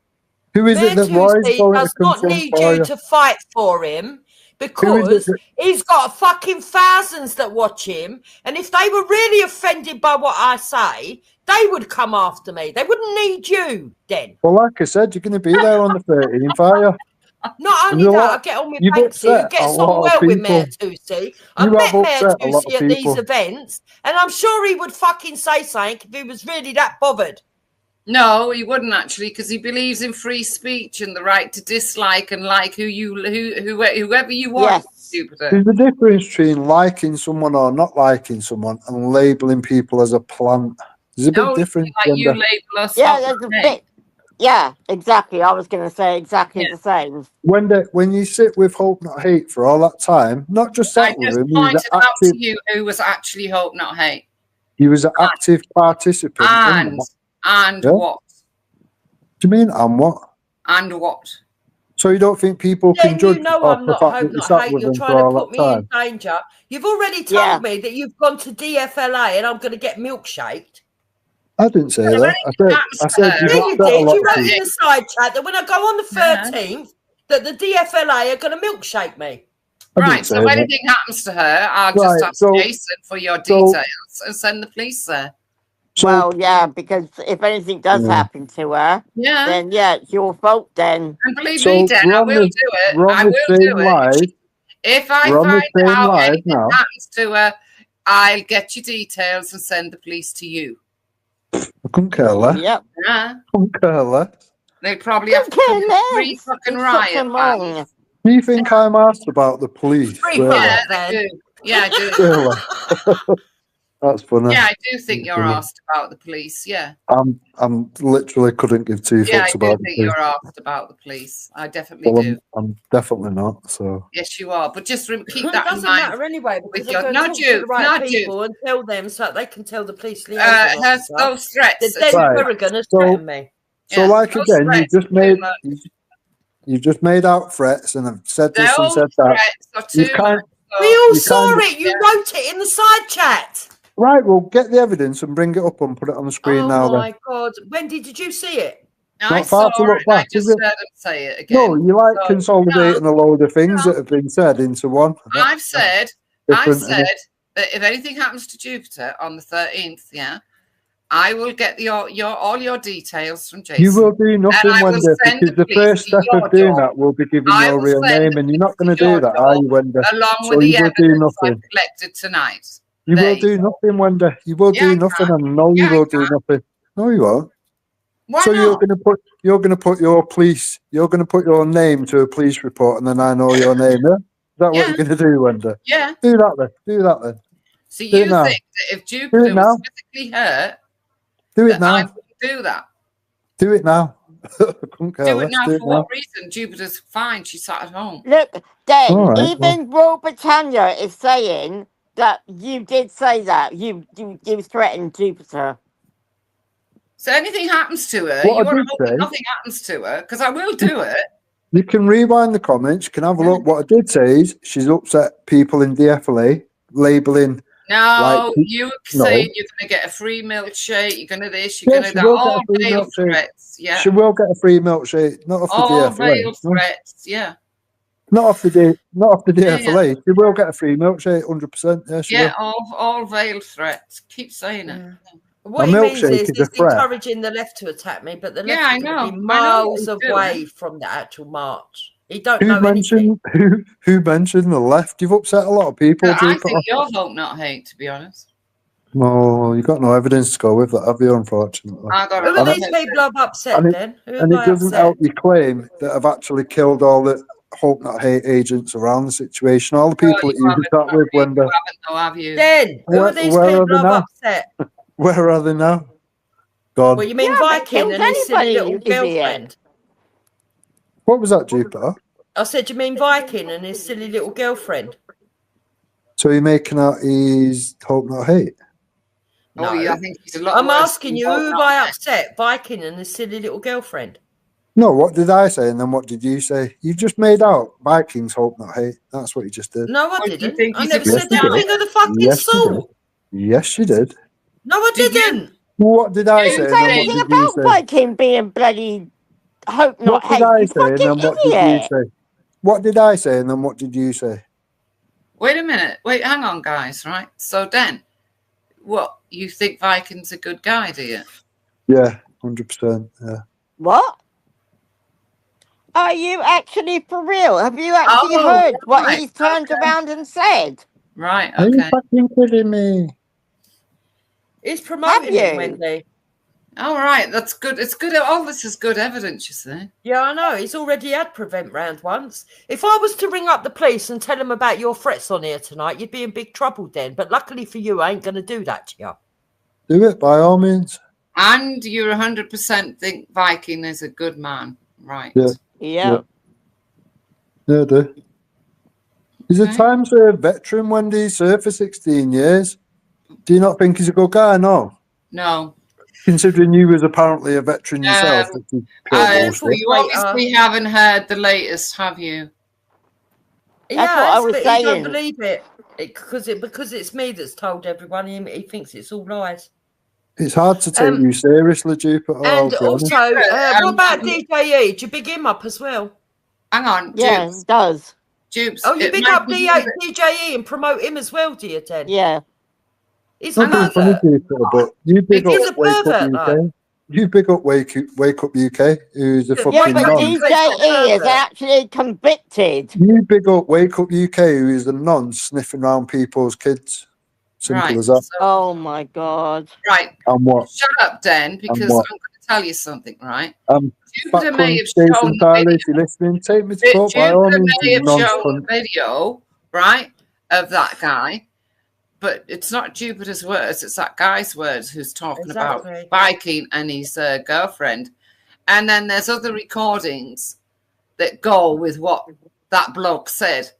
Who is Mayor it that Roy's Tusi going to does not confront need for you you? to fight for him Who is it because that- he's got fucking thousands that watch him. And if they were really offended by what I say, they would come after me. They wouldn't need you then. Well, like I said, you're going to be there on the 13th, are you? Not And only a that, lot- I get on with you've Banksy, who upset a gets on lot of well with people. Mayor Tusi. I've You have met Mayor upset a lot of Tusi at these people. events, and I'm sure he would fucking say something if he was really that bothered. No, he wouldn't actually, because he believes in free speech and the right to dislike and like whoever you want. Jupiter. There's a difference between liking someone or not liking someone and labelling people as a plant. There's a big No, difference. like you Wanda. label us. Yeah, hope there's not a hate. bit. Yeah, exactly. I was going to say exactly the same. When you sit with Hope Not Hate for all that time, not just I sat with just him, he was pointed an out active. to you who was actually hope not hate. He was an active participant in that. And Yeah? what? Do you mean and what? And what? So you don't think people can Then judge you know off I'm the not fact hope that you not sat hate. with You're him trying for to all put that me time? in danger. You've already told me that you've gone to DFLA and I'm going to get milkshaked. I didn't say So that. I said you've Yeah, you upset a did. lot You of wrote in people. the side chat that when I go on the 13th, that the DFLA are going to milkshake me. I didn't Right, say so if that. anything happens to her, I'll just Right, ask so- Jason for your so- details and send the police there. Well, yeah, because if anything does Yeah. happen to her, Yeah. then it's your fault then. And believe So me, Dan, we're I on will the- do it. we're on I the will same do it. live. If I We're on the find same out live anything now. happens to her, I'll get your details and send the police to you. I couldn't care less. Yep. Yeah. Couldn't care less. They probably have to put a free fucking riot. plan. Do you think I'm asked about the police? Really? Yeah, I do. Yeah, I do. Really? That's funny. Yeah, I do think you're Funny. asked about the police. Yeah. I'm literally couldn't give two Yeah, I fucks do about think the you're police. asked about the police. I definitely Well, do. I'm definitely not. So Yes, you are. But just keep It that in doesn't mind. matter anyway because with they're your- going to not talk you, to the right not you. people and tell them so that they can tell the police liaison Her, officer those threats. that Den Right. Berrigan has So- threatened me. So Yeah, like those again, you threats just are too made much. you just made out threats and I've said this and Those said that. threats are You too can't. much. We all You saw can't- it. You wrote it in the side chat. Right, well, get the evidence and bring it up and put it on the screen Oh now. my Then God. Wendy, did you see it? I not far saw to look it and I back, is just it? heard him say it again. No, you like So, consolidating a load of things that have been said into one. I've said different, isn't it? that if anything happens to Jupiter on the 13th, yeah, I will get all your details from Jason. You will do nothing, and I will Wendy, send because the the police first to step your of doing door. that will be giving I your will real send name, the and you're not police going to to do your that, are door, you, Wendy? along So with the you will do evidence I've nothing. collected tonight. You There will do nothing, Wendy. You will Yeah, do I nothing, can. and no, Yeah, you I will do nothing. No, you won't. Why So you're not? going to put you're going to put your name to a police report, and then I know your name. Yeah? Is that what Yeah. you're going to do, Wendy? Yeah. Do that then. Do that then. So Do it you now. think that if Do Jupiter it now. was physically hurt, Do it that I now. wouldn't do that? Do it now. I couldn't care Do it less. now Do it for what now. reason? Jupiter's fine. She sat at home. Look, Dan, All right. Well, even Royal Britannia is saying that you did say that. You threatened Jupiter. So anything happens to her, what you I want to did hope that say, nothing happens to her, because I will do it. you can rewind the comments. You can have a look. What I did say is she's upset people in DFLA labelling like No, you no. saying you're going to get a free milkshake, you're going to this, you're Yeah, going to she that. will get a All free veiled milkshake. threats, yeah. She will get a free milkshake. Not off the All DFLA. veiled No. threats, yeah. Not off the Yeah, DFLA. She will get a free milkshake. 100%. Yeah, she yeah, will. all veiled threats. Keep saying it. What A he means milkshake is is a he's threat. encouraging the left to attack me, but the left Yeah, are I going to be know. I know what miles he's away doing. from the actual march. He don't Who know anything. mentioned who mentioned the left? You've upset a lot of people, But I Jupiter. think you're hope not hate, to be honest. No, you got no evidence to go with that, have you? Unfortunately. I got Who a are lot of these hope. people I've upset And it, then? Who have and it I doesn't upset? help you claim that have actually killed all the hope not hate agents around the situation. All the No, people that you you haven't. did that with, Wendy. You haven't, though, have you? Then, who are these Where are people they I've now? upset? Where are they now? Gone. Well, you mean You haven't Viking killed and his silly anybody, little you idiot. girlfriend? What was that, Jupiter? I said, you mean Viking and his silly little girlfriend? So you're making out he's hope not hate? No. Oh, yeah, I think he's a lot I'm worse asking than you, hope who have not I hate. upset? Viking and his silly little girlfriend. No, what did I say and then what did you say? You've just made out Vikings hope not hate. That's what you just did. No, I Well, do you didn't. think I he's a never good said Yes, you guy? anything of the fucking Yes, you did. sort. Yes, you did. No, I Did you? didn't. What did I You say Didn't and say then what anything did you about say? Viking being bloody hope What not did hate. I You say and fucking then what did you idiot. say? What did I say and then what did you say? Wait a minute. Wait, hang on, guys, right? So, Dan, what? You think Viking's a good guy, do you? Yeah, 100%. Yeah. What? Are you actually for real? Have you actually Oh, heard what right. he's turned Okay. around and said? Right, Are you okay. fucking kidding me? He's Have promoting it, you? Wendy. All right, that's good. It's good. All this is good evidence, you see. Yeah, I know. He's already had prevent round once. If I was to ring up the police and tell them about your threats on here tonight, you'd be in big trouble then. But luckily for you, I ain't going to do that to you. Do it by all means. And you're 100% think Viking is a good man, right? Yeah. Yeah. Yeah, I do. He's a Okay. time served veteran, Wendy. He served for 16 years. Do you not think he's a good guy? No. No. Considering you was apparently a veteran yourself, which is pure bullshit. You obviously haven't heard the latest, have you? That's what I was but he saying. don't believe it because it's me that's told everyone. He thinks it's all lies. It's hard to take you seriously, Jupiter. And I'll be honest. also, what about DJE? Do you big him up as well? Hang on, Yeah, Jupes. it does. Jupes. Oh, you it big might up be DJE and promote him as well, do you, Ted? Yeah. He's a Not being funny, pervert. Jupiter, but you big He's up a Wake Up pervert, UK. though. You big up Wake Up UK, who's a Yeah, fucking Yeah, but non. DJE is actually convicted. You big up Wake Up UK, who is a non sniffing around people's kids. Simple Right. as that. Oh my God. Right. And what? Shut up, Dan, because I'm what? going to tell you something, right? Back Jupiter may cunt, have shown Jason the Tyler, video. if you're listening, take me to court by all Jupiter means, may you have nonce shown cunt. the video, right, of that guy, but it's not Jupiter's words, it's that guy's words who's talking about Viking and his girlfriend. And then there's other recordings that go with what that bloke said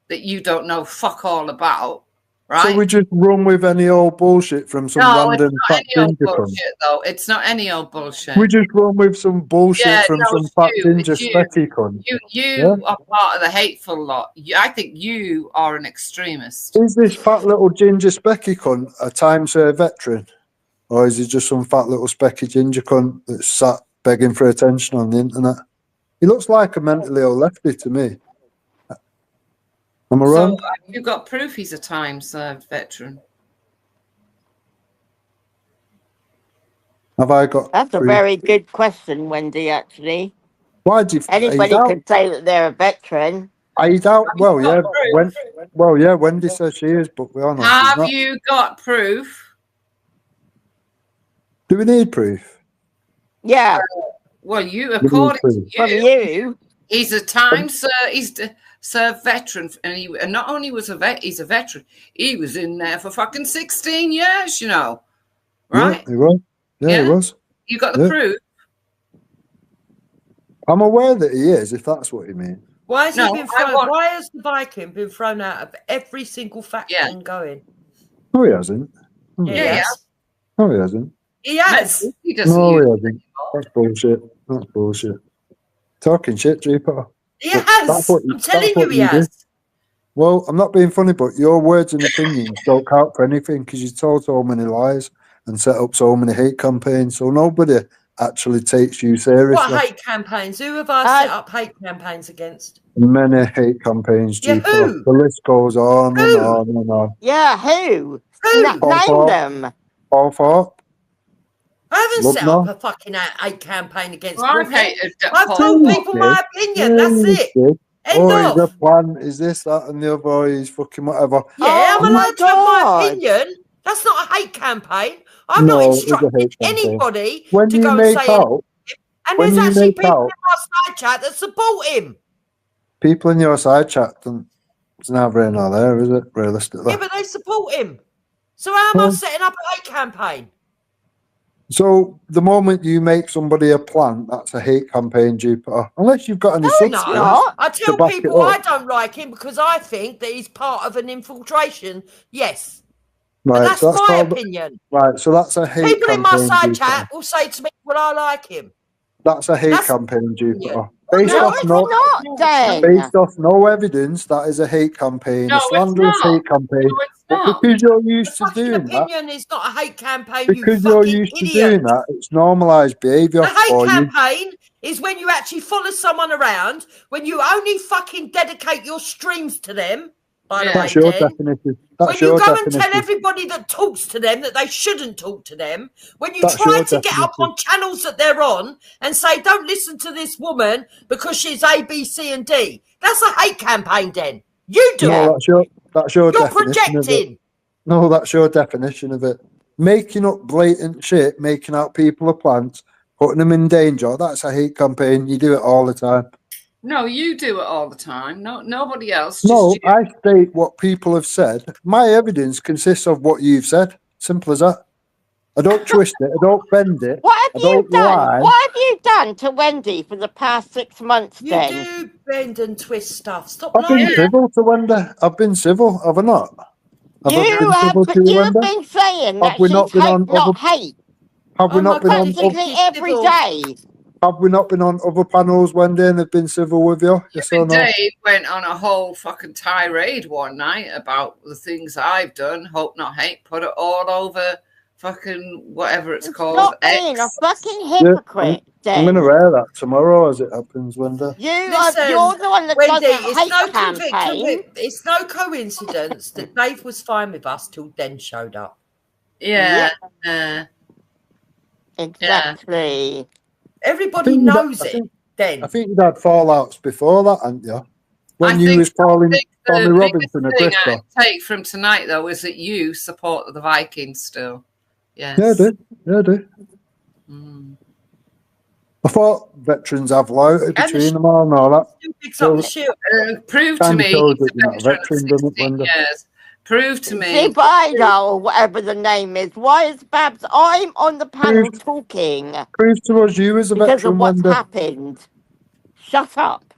that you don't know fuck all about, right? So we just run with any old bullshit from some No, random it's not fat any old ginger cunt. bullshit, though. It's not any old bullshit. We just run with some bullshit Yeah, from no, some it's fat you, ginger it's you. specky cunt. You Yeah? are part of the hateful lot. I think you are an extremist. Is this fat little ginger specky cunt a time served veteran? Or is he just some fat little specky ginger cunt that's sat begging for attention on the internet? He looks like a mentally ill lefty to me. Am I So wrong? have you got proof he's a time-served veteran? Have I got That's a proof? very good question, Wendy, actually. Why do you Anybody could say that they're a veteran. I doubt. Well, yeah. Wendy says she is, but we all know she's Have not. you got proof? Do we need proof? Yeah. Well, you, need according to proof. From you. he's a time, sir. served veteran, and not only was he's a veteran, he was in there for fucking 16 years, you know, right? Yeah, he was. Yeah, he was. You got the proof. I'm aware that he is, if that's what you mean. Why has he been thrown? Why has the Viking been thrown out of every single faction going? No, he hasn't. No, Yeah, he has. No, he hasn't. He has. He doesn't. No, he hasn't. That's bullshit. That's bullshit. Talking shit, Jupiter. He has. I'm telling you, he has. do. Well, I'm not being funny, but your words and opinions don't count for anything because you told so many lies and set up so many hate campaigns. So nobody actually takes you seriously. What hate campaigns? Who have I set up hate campaigns against? Many hate campaigns, Yeah, Jupiter. who? The list goes on and on and on. Yeah, who? Paul Name them. Paul Thorpe. I haven't set Lubna. up a fucking hate campaign against Well, Griffin. okay, I've told people my opinion. That's it. End Oh, of. he's a plan. Is this, that, and the other? Or he's fucking whatever. Yeah, I'm Oh allowed to have my God. opinion. That's not a hate campaign. I've No, not it's a instructed hate campaign. anybody When to you go and make say anything. out, And when there's you actually make people out, in our side chat that support him. people in your side chat, it's neither in or there, is it? Realistically. Yeah, but they support him. So how am I Well- setting up a hate campaign? So the moment you make somebody a plant, that's a hate campaign, Jupiter. Unless you've got any substance No, I to tell back it people I up. don't like him because I think that he's part of an infiltration. Yes, Right, but that's so that's my called, opinion. right, so that's a hate People in my campaign, side Jupiter. chat will say to me, "Well, I like him." That's a hate That's campaign, Jupiter. opinion. Based No, off it's no, not, Dan. based off no evidence, that is a hate campaign, No, a it's slanderous not. hate campaign. No, it's But not. because you're used to Fucking doing that, opinion is not a hate campaign. You because you're fucking used to idiot. doing that, it's normalised behaviour The hate for you. campaign is when you actually follow someone around, when you only fucking dedicate your streams to them. By the way, That's your Dan. definition. When That's you your go and tell definition. everybody that talks to them that they shouldn't talk to them, when you That's try your to get up definition. on channels that they're on and say, don't listen to this woman because she's A, B, C, and D, that's a hate campaign, then. You do No, it. that's your You're definition of it. projecting. No, that's your definition of it. Making up blatant shit, making out people are plants, putting them in danger. That's a hate campaign. You do it all the time. No, you do it all the time. No, nobody else. Just No, you. I state what people have said. My evidence consists of what you've said. Simple as that. I don't twist it. I don't bend it. What have I you don't done? lie. What have you done to Wendy for the past 6 months, You then? do bend and twist stuff. Stop I've been lying. civil to Wendy. I've been civil, have I not? Have I You been have, civil to you, you've Wendy? been saying Have that we she's not been hate, on not other? hate, Have we Oh not my been God, on? you think practically she's every civil? day. Have we not been on other panels, Wendy, and they've been civil with you? Yes or no? Dave went on a whole fucking tirade one night about the things I've done. Hope not hate. Put it all over fucking whatever it's called. Stop being a X. fucking Yeah, hypocrite, I'm going to then. wear that tomorrow as it happens, Wendy. Listen, You're the one that Wendy, does a it's hate no campaign. it's no coincidence that Dave was fine with us till Den showed up. Yeah. Exactly. Everybody knows it. I think you'd had fallouts before that, hadn't you? When I you think- was calling The Tommy biggest Robinson a thing grifter. I take from tonight, though, is that you support the Vikings still. Yes. Yeah, I do. Yeah, I do. I thought veterans have loyalty between them all and all that. Prove to Kind of me shows he's that a you're not a veteran veteran, of doesn't it, 16 Wendy? years. Prove to me. Zibida or whatever the name is. Why is Babs? I'm on the panel talking Prove to us you as a because veteran, of what's Wendy. happened. Shut up.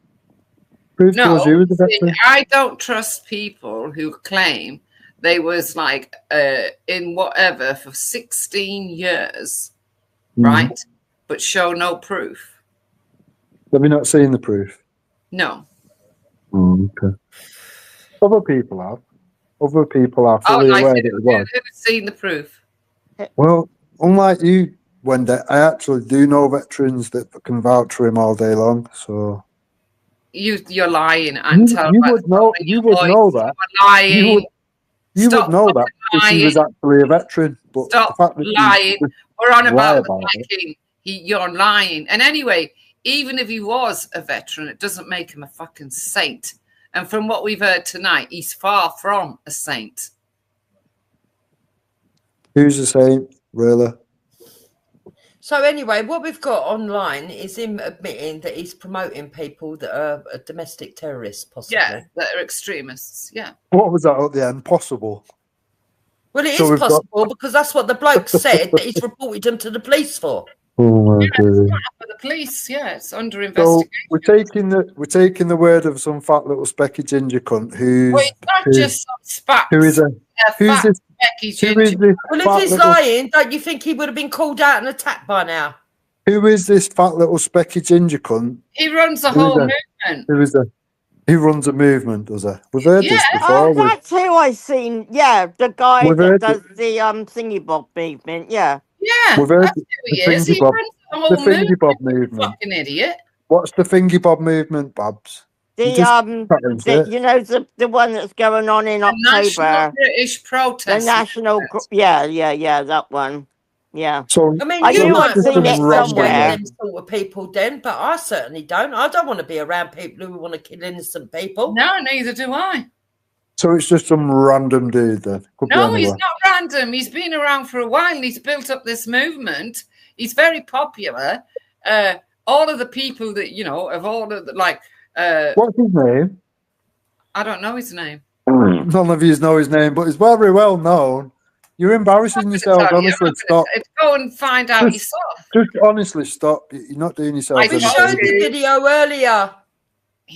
Prove to us you as a see, veteran. I don't trust people who claim they was like in whatever for 16 years, right? But show no proof. Have you not seen the proof? No. Okay. Other people have. Other people are fully aware that it was. Who's seen the proof? Well, unlike you, Wendy, I actually do know veterans that can vouch for him all day long. So You're lying, Anton. you would know. You would know that. You're lying. You Stop would know that if he was lying. actually a veteran. But Stop the fact that lying. you We're on lie about the about it. Viking. You're lying. And anyway, even if he was a veteran, it doesn't make him a fucking saint. And from what we've heard tonight, he's far from a saint. Who's the same, really? So anyway, what we've got online is him admitting that he's promoting people that are domestic terrorists, possibly. Yeah, that are extremists. Yeah. What was that at the end? Possible. Well, it So is we've got- possible because that's what the bloke said that he's reported them to the police for. Oh my God. For the police, yeah, it's under So investigation. we're taking the word of some fat little specky ginger cunt who's Well, it's not just some spats. who is a who's fat, this Becky who is Ginger. this Well, fat if he's little, lying, don't you think he would have been called out and attacked by now? who is this fat little specky ginger cunt? He runs the Who is whole that? movement. Who is that? He runs a movement, does he? We've heard this before. Oh, that's who I seen. Yeah, the guy We've that heard does the thingy bob movement. Yeah. Yeah, We've heard that's who he the is. Thingy He Bob, runs the the whole Thingy movement. Bob movement. Fucking idiot. What's the Thingy Bob movement, Babs? You The just challenge it. you know, the one that's going on in The National October. British The Protest. national, yeah, that one. Yeah. So I mean, I you knew might I'd seen want to it associate somewhere. with them sort of people, then, but I certainly don't. I don't want to be around people who want to kill innocent people. No, neither do I. So it's just some random dude then. Could No, be he's anywhere. not random. He's been around for a while and he's built up this movement. He's very popular. All of the people that, you know, of all of the, like... What's his name? I don't know his name. None of you know his name, but he's very well known. You're embarrassing yourself. Tell you, Honestly, stop. Go and find out Just, yourself. just honestly stop. You're not doing yourself We any showed favour. the video earlier.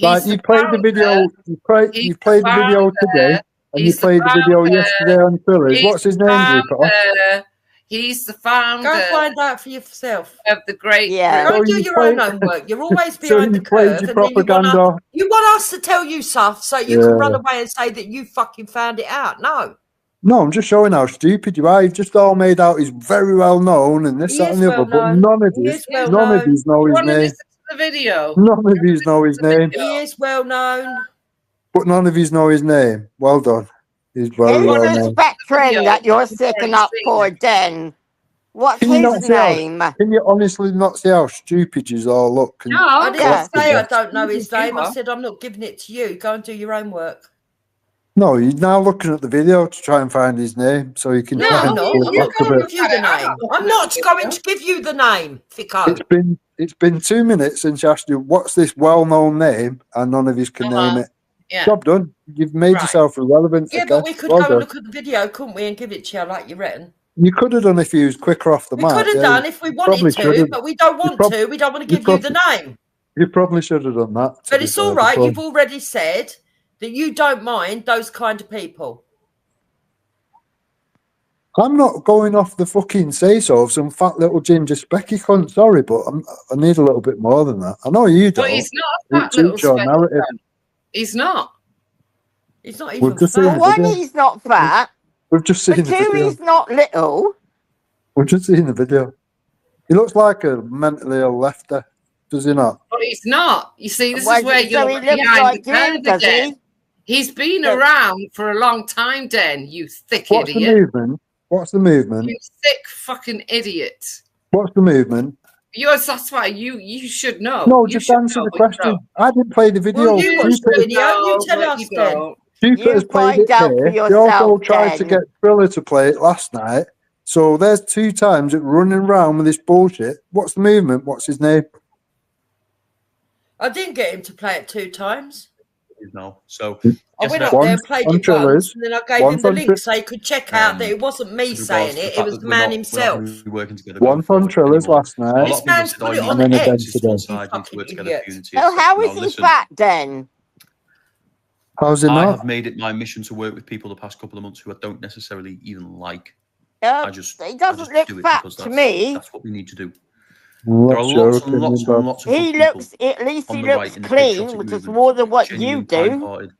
Like you played the video, you played the video today, and you played the video yesterday on Thrillers. What's his name, Rupert? He's the founder. Go and find out for yourself. Of the great. Yeah. Go and So do you your own play- homework. You're always So behind you the played curve, your and then propaganda. you want us to tell you stuff so you Yeah. can run away and say that you fucking found it out. No. No, I'm just showing how stupid you are. You've just all made out he's very well known and this, He that, is and the well other, but known. none of He you, is well none of known. you know You his want to name. listen to the video? None of you know his name, He is well known. but none of you know his name. Well done. He's very Who's well the known. spectrum that you're You've sticking already up seen for, it. Den? What's Can you not his see how? name? Can you honestly not see how stupid you all look? Can, No, I didn't Yeah. say I don't know his You name. I are. said I'm not giving it to you. Go and do your own work. No, you're now looking at the video to try and find his name so you can No, try I'm and not. pull I'm it not back a going to bit. give you the name. I'm not going to give you the name, Ficko. It's been 2 minutes since I asked you what's this well-known name, and none of you can name it. Yeah. Job done. You've made Right. yourself irrelevant. Yeah, okay? but we could Well go done. and look at the video, couldn't we, and give it to you like you reckon? You could have done if you was quicker off the We mark. could have yeah. done if we probably wanted should to, have. but we don't want prob- to. We don't want to you give you prob- the name. You probably should have done that. to But be it's all fair, right. before- You've already said that you don't mind those kind of people. I'm not going off the fucking say-so of some fat little ginger specky cunt. Sorry, but I need a little bit more than that. I know you don't. But he's not a fat It's little your speck. narrative. He's not. He's not We've even just seen For the fat. one, video. he's not fat. We've just For seen the two, video. he's not little. We've just seen the video. He looks like a mentally ill lefter, does he not? But he's not. You see, this Well, is where so you're he looks behind like the you, curve does again. he? He's been So- around for a long time, Den, you thick What's the idiot. movement? What's the movement? You thick fucking idiot. What's the movement? That's why you should know. No, You just should answer know, the but you question. don't. I didn't play the video. Well, you watched the Rupert, video. You tell but us you then. don't. Rupert has You played it find out for here. He also yourself, tried to then. get Thriller to play it last night. So there's 2 times it running around with this bullshit. What's the movement? What's his name? I didn't get him to play it 2 times. No. So I went yesterday- up there and played on it Thrillers, once, and then I gave once him the on link Tri- so he could check out that it wasn't me with regards saying to the it. It fact was that the we're man not himself. really working together. Once going on forward Thrillers anymore. last A night. lot This of people man's said, put "Oh, it you on And then need to again exist today. one side, you need to Fucking work together idiot. for unity." So how Now, is he listen, fat, Den? How's it I not? have made it my mission to work with people the past couple of months who I don't necessarily even like. He I just doesn't look do it fat because to that's me. what we need to do. There are What's your lots and opinion, lots and Bob? lots of He good people looks, at least on he the right looks in the clean, patriotic which is movement. more than what you Genuine, do. kind-hearted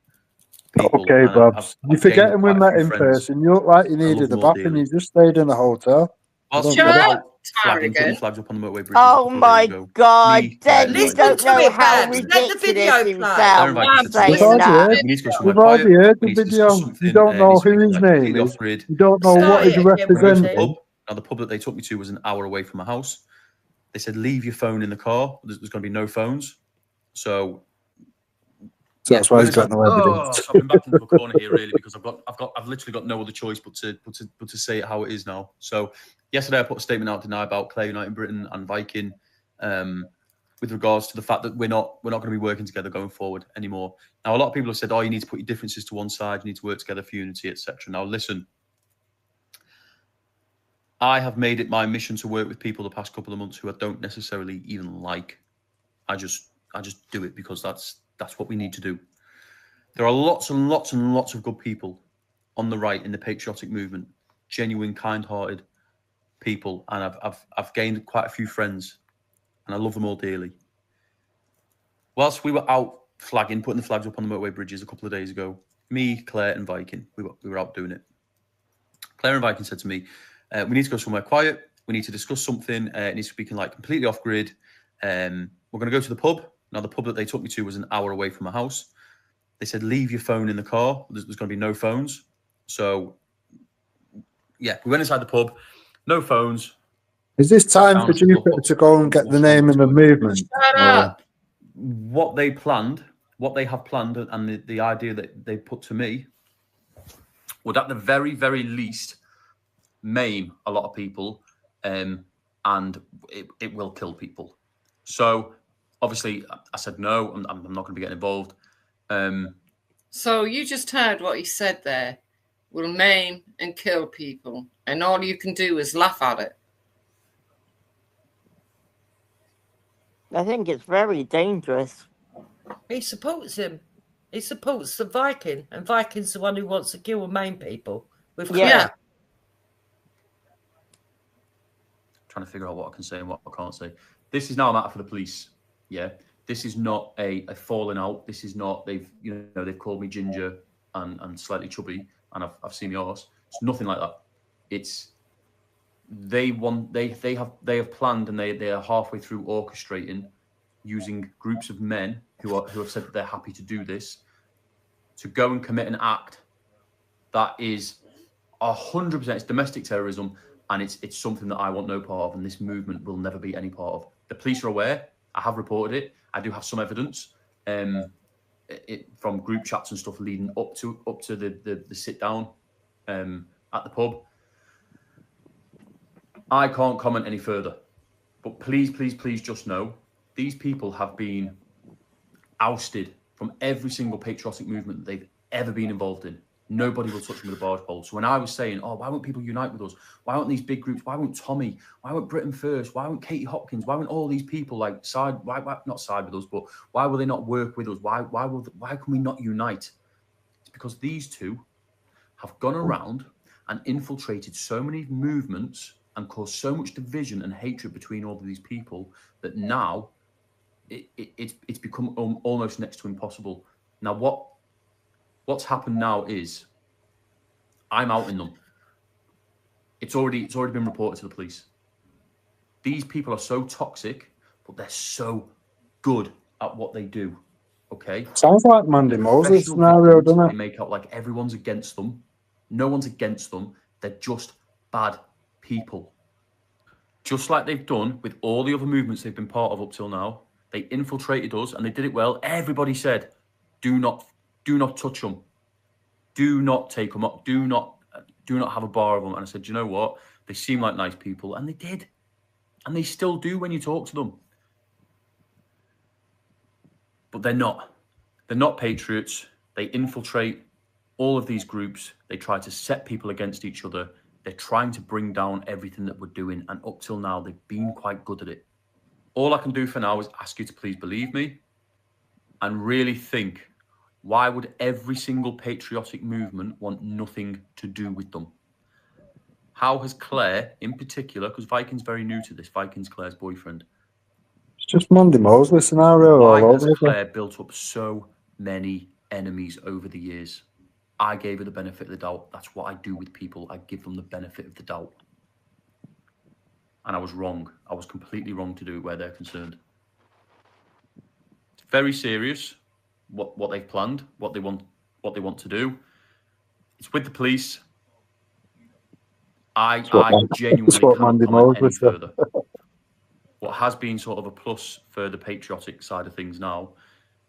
people. Okay, and Babs. You're I've gained forgetting we quite a met few in friends. person. You look like you I love needed a them all bath and dearly. you just stayed in a hotel. I Whilst don't you get were it. Shut out up, flagging, putting arrogant. flags up on the motorway bridges a Oh couple of my days ago, God, me, Den, Ben, you Listen don't to know it, how Babs. Let the video ridiculous play. himself They're invited to We've saying already that. heard. We need to go We've somewhere quiet. already heard We the need to discuss video. something. You don't It know needs to who be his completely name off is. grid. You don't know Start what he's it again, We went to the representing. pub. Now, the pub that they took me to was an hour away from my house. They said, leave your phone in the car. There's going to be no phones. So So that's why he's got no evidence. Oh, so I've been backed into a corner here really because I've literally got no other choice but to say it how it is now. So yesterday I put a statement out tonight about Clare United Britain and Viking, with regards to the fact that we're not going to be working together going forward anymore. Now a lot of people have said, oh, you need to put your differences to one side, you need to work together for unity, etc. Now listen, I have made it my mission to work with people the past couple of months who I don't necessarily even like. I just do it because that's what we need to do. There are lots and lots and lots of good people on the right in the patriotic movement, genuine, kind-hearted people, and I've gained quite a few friends, and I love them all dearly. Whilst we were out flagging, putting the flags up on the motorway bridges a couple of days ago, me, Claire, and Viking, we were out doing it. Claire and Viking said to me, we need to go somewhere quiet. We need to discuss something. It needs to be like completely off grid. We're going to go to the pub. Now, the pub that they took me to was an hour away from my house. They said, leave your phone in the car. There's going to be no phones. So, yeah, we went inside the pub. No phones. Is this time for Jupiter to go and get the name of the movement? Shut up! What they have planned, and the idea that they put to me would at the very, very least maim a lot of people, and it will kill people. So, obviously, I said no, I'm not going to be getting involved. So you just heard what he said there. Will maim and kill people, and all you can do is laugh at it. I think it's very dangerous. He supports him. He supports the Viking, and Viking's the one who wants to kill and maim people. Yeah. Trying to figure out what I can say and what I can't say. This is now a matter for the police. Yeah. This is not a falling out. This is not they've called me ginger and slightly chubby, and I've seen yours. It's nothing like that. It's they have planned, and they are halfway through orchestrating, using groups of men who have said that they're happy to do this, to go and commit an act that is 100%. It's domestic terrorism, and it's something that I want no part of, and this movement will never be any part of. The police are aware. I have reported it. I do have some evidence from group chats and stuff leading up to the sit down at the pub. I can't comment any further, but please just know these people have been ousted from every single patriotic movement that they've ever been involved in. Nobody will touch them with a barge pole. So when I was saying, oh, why won't people unite with us? Why won't these big groups? Why won't Tommy? Why won't Britain First? Why won't Katie Hopkins? Why won't all these people why not side with us, but why will they not work with us? Why can we not unite? It's because these two have gone around and infiltrated so many movements and caused so much division and hatred between all of these people that now it's become almost next to impossible. Now what's happened now is I'm outing them. It's already been reported to the police. These people are so toxic, but they're so good at what they do. Okay? Sounds like Mandy Moses scenario, doesn't it? They make out like everyone's against them. No one's against them. They're just bad people. Just like they've done with all the other movements they've been part of up till now. They infiltrated us and they did it well. Everybody said, do not touch them. Do not take them up. Do not have a bar of them. And I said, you know what? They seem like nice people. And they did. And they still do when you talk to them. But they're not. They're not patriots. They infiltrate all of these groups. They try to set people against each other. They're trying to bring down everything that we're doing. And up till now, they've been quite good at it. All I can do for now is ask you to please believe me and really think, why would every single patriotic movement want nothing to do with them? How has Claire, in particular, because Viking's very new to this, Viking's Claire's boyfriend. It's just Mandy Moses scenario. Why all has over Claire built up so many enemies over the years? I gave her the benefit of the doubt. That's what I do with people. I give them the benefit of the doubt. And I was wrong. I was completely wrong to do it where they're concerned. It's very serious. What they've planned, what they want to do. It's with the police. I genuinely can't comment any further. What has been sort of a plus for the patriotic side of things now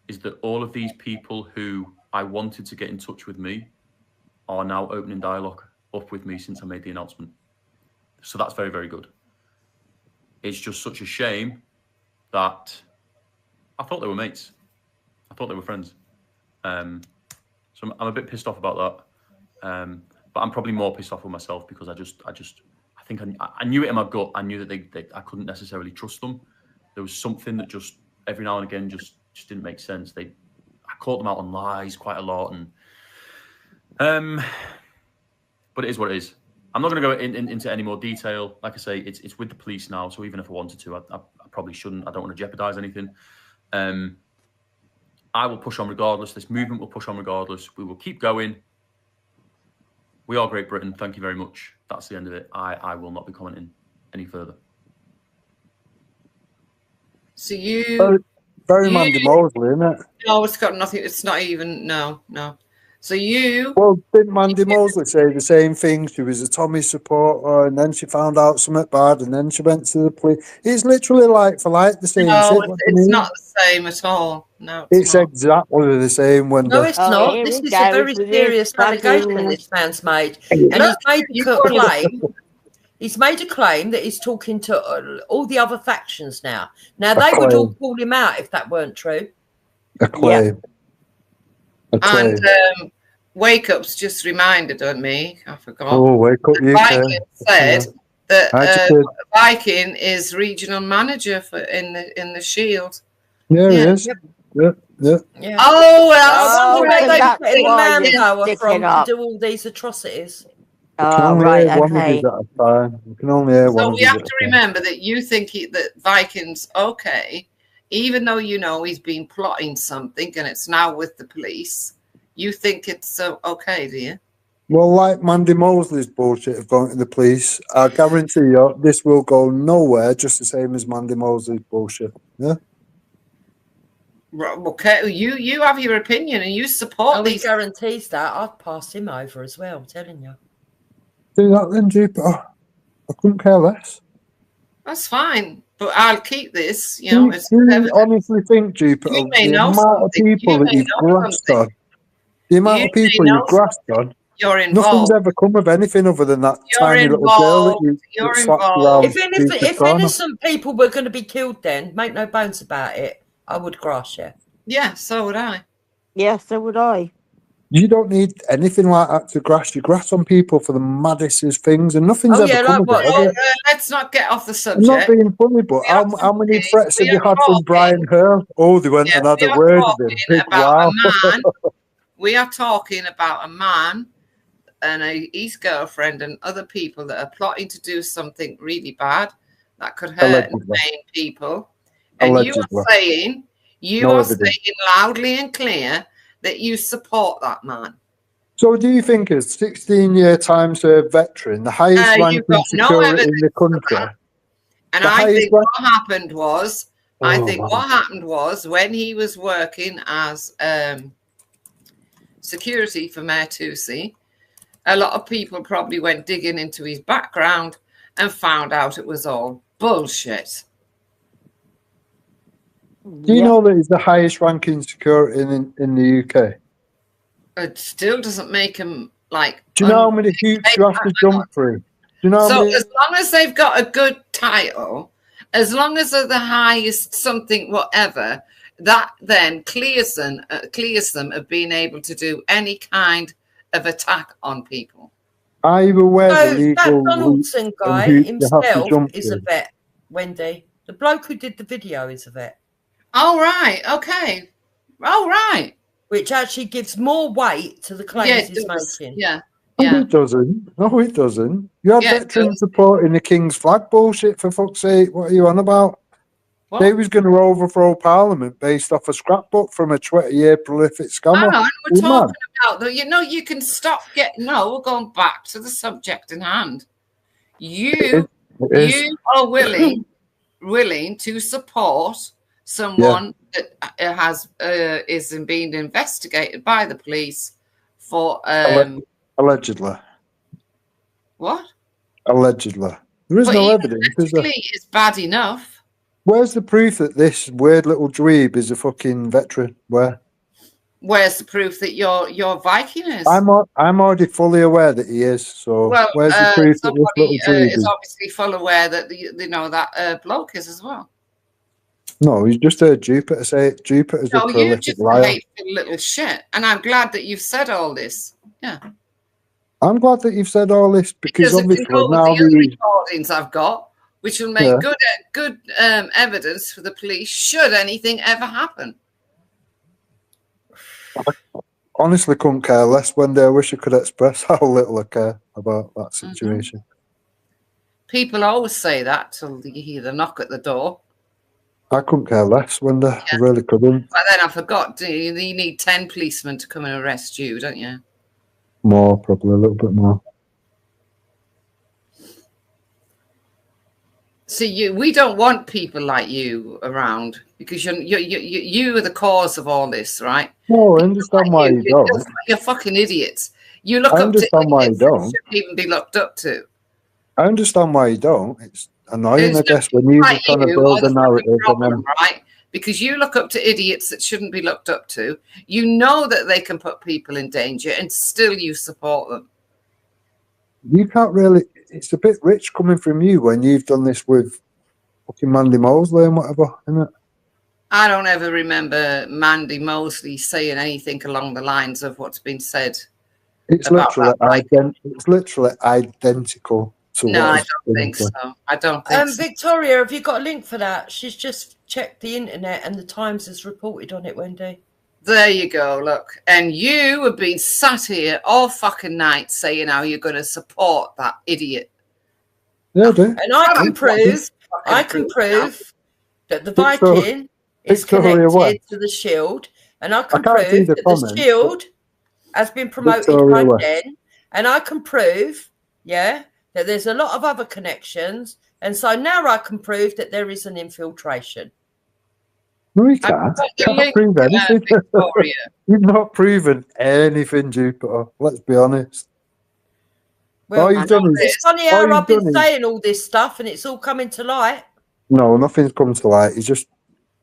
is that all of these people who I wanted to get in touch with me are now opening dialogue up with me since I made the announcement. So that's very, very good. It's just such a shame that I thought they were mates. I thought they were friends. So I'm a bit pissed off about that. But I'm probably more pissed off with myself because I think I knew it in my gut. I knew that I couldn't necessarily trust them. There was something that just every now and again just didn't make sense. I caught them out on lies quite a lot, and but it is what it is. I'm not going to go into any more detail. Like I say, it's with the police now. So even if I wanted to, I probably shouldn't. I don't want to jeopardize anything. I will push on regardless. This movement will push on regardless. We will keep going. We are Great Britain. Thank you very much. That's the end of it. I will not be commenting any further. So you... Very Mandy Mosley, isn't it? No, it's got nothing. It's not even... No. So you... Well, didn't Mandy Mosley say the same thing? She was a Tommy supporter, and then she found out something bad, and then she went to the police. It's literally like for like the same No, shit. it's not the same at all. No, It's exactly the same, Wendy. No, it's not. here This we is go a very with this serious allegation fucking- this man's made. And he's made a claim. He's made a claim that he's talking to all the other factions now. Now, they would all call him out if that weren't true. A claim. A claim. And Wake Up's just reminded on me, I forgot. Oh, Wake Up UK. Viking said that Agitated. Viking is regional manager in the Shield. Yeah, he is. Yeah. Yeah. Oh, Oh, well, so they that's put in why you're manpower from sticking to up. do all these atrocities. We can Oh, only right, hear one of okay. these at a time. We can only hear one So of we these have at to a time. remember that you think that Viking's okay, even though you know he's been plotting something and it's now with the police. You think it's okay, do you? Well, like Mandy Mosley's bullshit of going to the police, I guarantee you this will go nowhere just the same as Mandy Mosley's bullshit. Yeah? Right, okay, you have your opinion and you support He these. guarantees that. I'd pass him over as well, I'm telling you. Do that then, Jupiter. I couldn't care less. That's fine, but I'll keep this. You Do know, you, it's do you honestly think, Jupiter, You may the know amount of something. people You that may you've know grasped on, the amount You of people may know you've grasped on, you're nothing's involved. ever come of anything other than that You're tiny little girl that involved. you You're that slapped involved. around If innocent people were going to be killed then, make no bones about it, I would grass you. Yeah, so would I. Yeah, so would I. You don't need anything like that to grass. You grass on people for the maddest things, and nothing's Oh ever yeah, come like of what? it. Oh, has it? let's not get off the I'm not subject. being funny, but how many threats have you had from Brian Hurl? Oh, they went and had we a are word with him. talking Big about wow. a man. We are talking about a man and his girlfriend and other people that are plotting to do something really bad that could hurt and Allegedly. maim people. And Allegedly. you No are evidence. saying loudly and clear that you support that man. So do you think as 16-year time served veteran, the highest You've ranking got no security in evidence the for country, that. And the I highest think rank- what happened was, I Oh, think man. what happened was when he was working as security for Mayor Toosey, a lot of people probably went digging into his background and found out it was all bullshit. Do you know that he's the highest ranking security in the UK? It still doesn't make him like. Do you know how many hoops you have to jump through? Do you know how So many? as long as they've got a good title, as long as they're the highest something whatever, that then clears them of being able to do any kind of attack on people. Are you aware So of the that legal Donaldson hoops guy and hoops you have to himself jump is a through? vet, Wendy. The bloke who did the video is a vet. All right, okay. All right. Which actually gives more weight to the claims Yeah, it he's does. making. Yeah. No, it doesn't. No, it doesn't. You had Yeah, it veterans supporting the King's flag bullshit, for fuck's sake. What are you on about? What? They was going to overthrow Parliament based off a scrapbook from a 20-year prolific scammer. Hang on, You we're talking mad? about though. You know, you can stop getting. No, we're going back to the subject in hand. It is. You are willing to support someone that has is being investigated by the police for Allegedly. what? Allegedly. There is But no even evidence, is there? allegedly is bad enough. Where's the proof that this weird little dweeb is a fucking veteran? Where? Where's the proof that your Viking is? I'm already fully aware that he is. So Well, where's the proof that this somebody little dweeb is is? obviously full aware that that bloke is as well. No, you just heard Jupiter say it. Jupiter's a No, you're prolific just a liar. hateful little shit, and I'm glad that you've said all this. Yeah, I'm glad that you've said all this because if you obviously go with now the other we recordings I've got, which will make good evidence for the police should anything ever happen. honestly couldn't care less. One day I wish I could express how little I care about that situation. People always say that till you hear the knock at the door. I couldn't care less, Wendy. I really couldn't. But then I forgot, you need 10 policemen to come and arrest you, don't you? More, probably a little bit more. See, we don't want people like you around because you are the cause of all this, right? No, I understand why you don't. You're fucking idiots. You look I up to understand why you idiots that don't. shouldn't even be looked up to. I understand why you don't. It's annoying, It's I guess, when you're like trying to you build are a the narrative fucking and problem, then right? Because you look up to idiots that shouldn't be looked up to. You know that they can put people in danger, and still you support them. you can't really. It's a bit rich coming from you when you've done this with fucking Mandy Mosley and whatever, isn't it? I don't ever remember Mandy Mosley saying anything along the lines of what's been said. It's literally identical to No, what I has don't been think said. so. I don't think so. Victoria, have you got a link for that? She's just checked the internet and the Times has reported on it, Wendy. There you go, look. And you have been sat here all fucking night saying how you're going to support that idiot. Yeah, I do. And I can prove that the Viking is Victoria connected West. to the Shield, and I can can't see prove the that comments, the Shield has been promoted Victoria by West. Jen, and I can prove, that there's a lot of other connections, and so now I can prove that there is an infiltration. No, you can't. You can't prove anything. Victoria. You've not proven anything, Jupiter. Let's be honest. Well, all you've done is it's funny how I've been saying all this stuff, and it's all coming to light. No, nothing's come to light. You just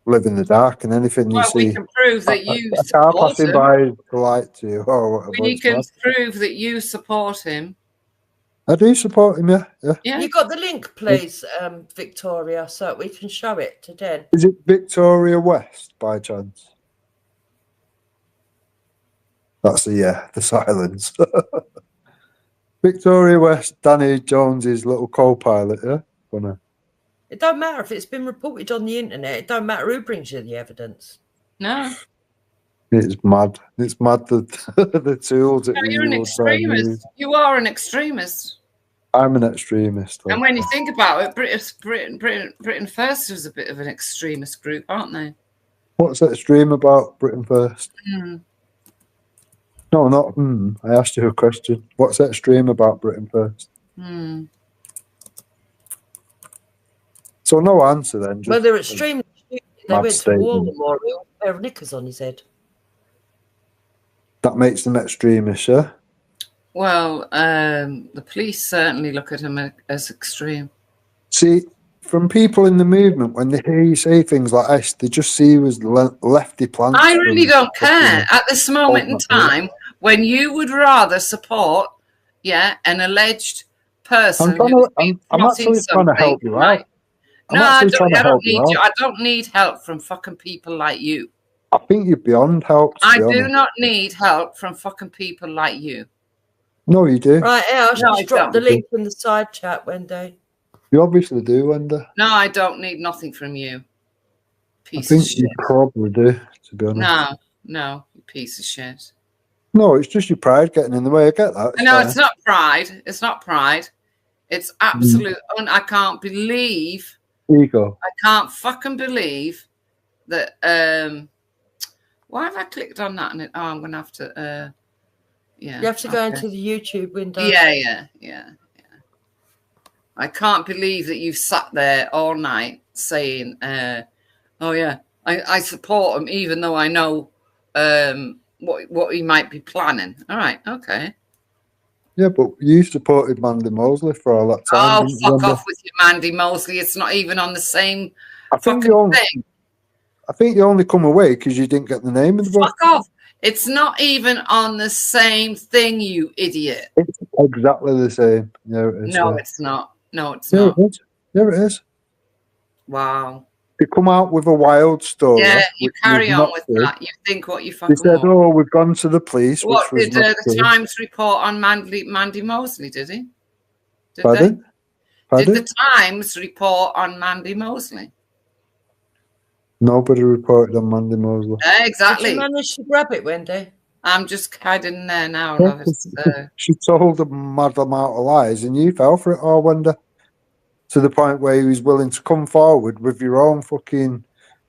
live in the dark, and anything you Well, see. we can prove that you a car support passing him. by to light to you or whatever. We it's can mad. prove that you support him. I do support him, yeah. You got the link, please, Victoria, so we can show it to Den. Is it Victoria West by chance? That's the silence. Victoria West, Danny Jones's little co-pilot, yeah? Funny. It don't matter if it's been reported on the internet. It don't matter who brings you the evidence. No. It's mad. It's mad that the tools that No, we you're an will try and use. extremist. You are an extremist. I'm an extremist. And when you think about it, Britain First was a bit of an extremist group, aren't they? What's extreme about Britain First? Mm. No, not. I asked you a question. What's extreme about Britain First? Mm. So no answer then. Well, they're extremely stupid. They mad went to war statement. memorial with a pair of knickers on his head. That makes them extremists, yeah? Well, the police certainly look at him as extreme. See, from people in the movement, when they hear you say things like this, they just see you as lefty plants. I really don't care at this moment in time when you would rather support, an alleged person. I'm actually trying to help you out. No, I don't need help from fucking people like you. I think you're beyond help. I do not need help from fucking people like you. No, you do. Right, I'll just drop the link in the side chat, Wendy. You obviously do, Wendy. No, I don't need nothing from you. I think you probably do, to be honest. No, you piece of shit. No, it's just your pride getting in the way. I get that. It's not pride. It's not pride. It's absolute. I can't believe. Ego. I can't fucking believe that. Why have I clicked on that? And I'm going to have to. You have to go into the YouTube window. Yeah. I can't believe that you've sat there all night saying, I support him, even though I know what he might be planning. All right, okay. Yeah, but you supported Mandy Mosley for all that time. Oh, fuck off with you, Mandy Mosley. It's not even on the same I think fucking thing. I think you only come away because you didn't get the name in the book. Fuck off. It's not even on the same thing, you idiot. It's exactly the same. Yeah, it is. No, yeah. it's not. No, it's Yeah, not. it is. Yeah, it is. Wow. They come out with a wild story. Yeah, you which carry was on not with true. that. You think what you They fucking said, want. "Oh, we've gone to the police," What which was did not the true. Times report on Mandy Mosley? Did he? Did Pardon? they? Pardon? Did the Times report on Mandy Mosley? Nobody reported on Mandy Mosley. Exactly. Did you manage to grab it, Wendy? I'm just hiding there now. Yeah, Love. It's, she told a mad amount of lies, and you fell for it all, Wendy. To the point where he was willing to come forward with your own fucking,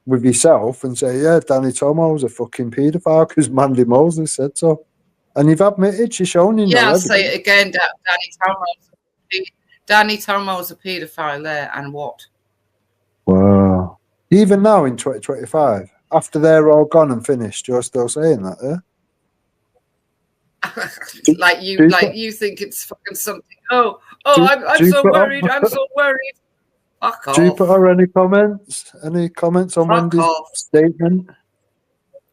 with yourself and say, yeah, Danny Tomo was a fucking paedophile because Mandy Mosley said so. And you've admitted, she's shown you yeah, no I'll say evidence. it again. Danny Tomo's a paedophile there, and what? Wow. Even now in 2025, after they're all gone and finished, you're still saying that, yeah? like you think it's fucking something. I'm so worried. I'm so worried. Fuck off. Jupiter, any comments? Any comments on Fuck Wendy's off. statement?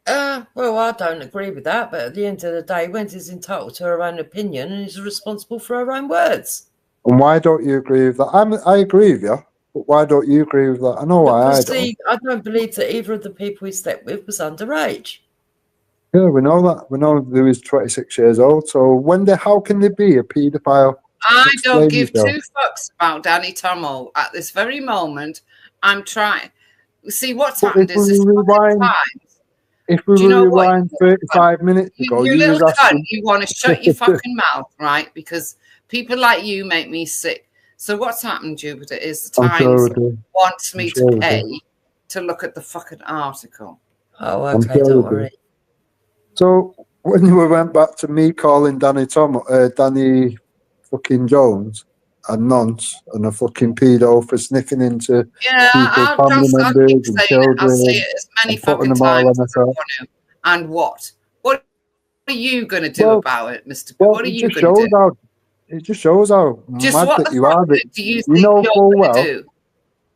Well, I don't agree with that, but at the end of the day, Wendy's entitled to her own opinion and is responsible for her own words. And why don't you agree with that? I agree with you, but why don't you agree with that? I know why I don't. I don't believe that either of the people he slept with was underage. Yeah, we know that. We know he was 26 years old. So, Wendy, how can they be a paedophile? I don't Explain give yourself. two fucks about Danny Tomo at this very moment. I'm trying. See, what's But happened if is we this rewind, time. Do you know 35 Cunt? minutes ago, You you little was cunt, asking. you want to shut your fucking mouth, right? Because people like you make me sick. So what's happened, Jupiter, is the I'm Times sure we do. wants I'm me sure to we pay do. to look at the fucking article. Oh, I'm okay, sure don't we do. worry. So when we went back to me calling Danny fucking Jones a nonce and a fucking pedo for sniffing into Yeah, people's I'll family keep members and saying it. I'll say children it as many and putting fucking them all times on as I a want to. And what? What are you going to do Well, about it, Mr. well, What are it you just going to shows do? how it just shows how Just mad what that the you fuck are. That do you you think know you're full going well. to do?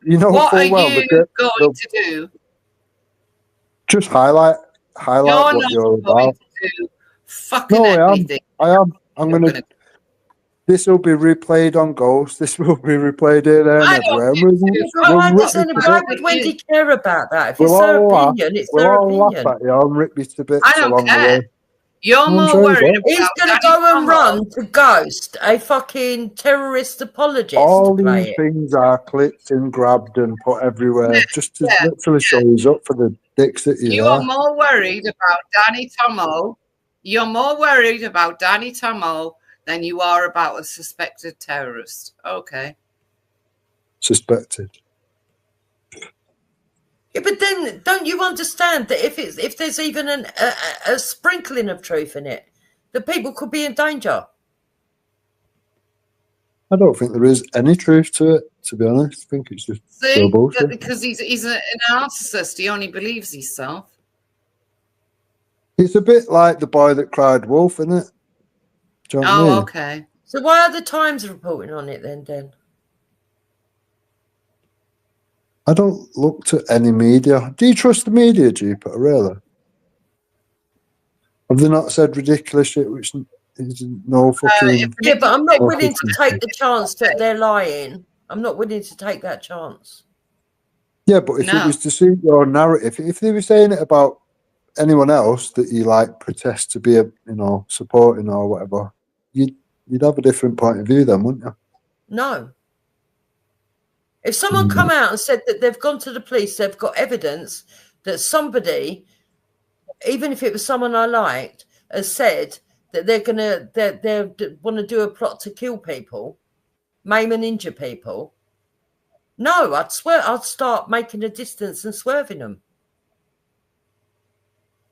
You know What full are well. you going to do? Just highlight You're what not you're going about. to do fucking No, I am. anything. I am. I'm You're gonna. gonna- This will be replayed on Ghost. This will be replayed here, there, and I don't everywhere. give two But why fucks. does any, why would Wendy care about that? If it's her opinion, it's We'll her all laugh opinion. at you and rip you to bits I don't along the care. way. You're I'm more sure you worried will. He's about going to Danny go and Tomo. run to Ghost, a fucking terrorist apologist, All to play these it. things are clipped and grabbed and put everywhere, just to Yeah, literally show you up for the dicks that you You are are. more worried about Danny Tomo. You're more worried about Danny Tomo than you are about a suspected terrorist. Okay. Suspected. Yeah, but then don't you understand that if there's even a sprinkling of truth in it, that people could be in danger? I don't think there is any truth to it, to be honest. I think it's just pure See, bullshit. because he's a narcissist. He only believes himself. It's a bit like the boy that cried wolf, isn't it? Do you know what I mean? Okay. So why are the Times reporting on it then? I don't look to any media. Do you trust the media, Jupiter, really? Have they not said ridiculous shit which is no fucking... Yeah, but I'm not no willing to fucking- take the chance that they're lying. I'm not willing to take that chance. Yeah, but if it was to suit your narrative, if they were saying it about anyone else that you like protest to be supporting or whatever, you'd have a different point of view then, wouldn't you? No. If someone come out and said that they've gone to the police, they've got evidence that somebody, even if it was someone I liked, has said that they want to do a plot to kill people, maim and injure people. No, I'd start making a distance and swerving them.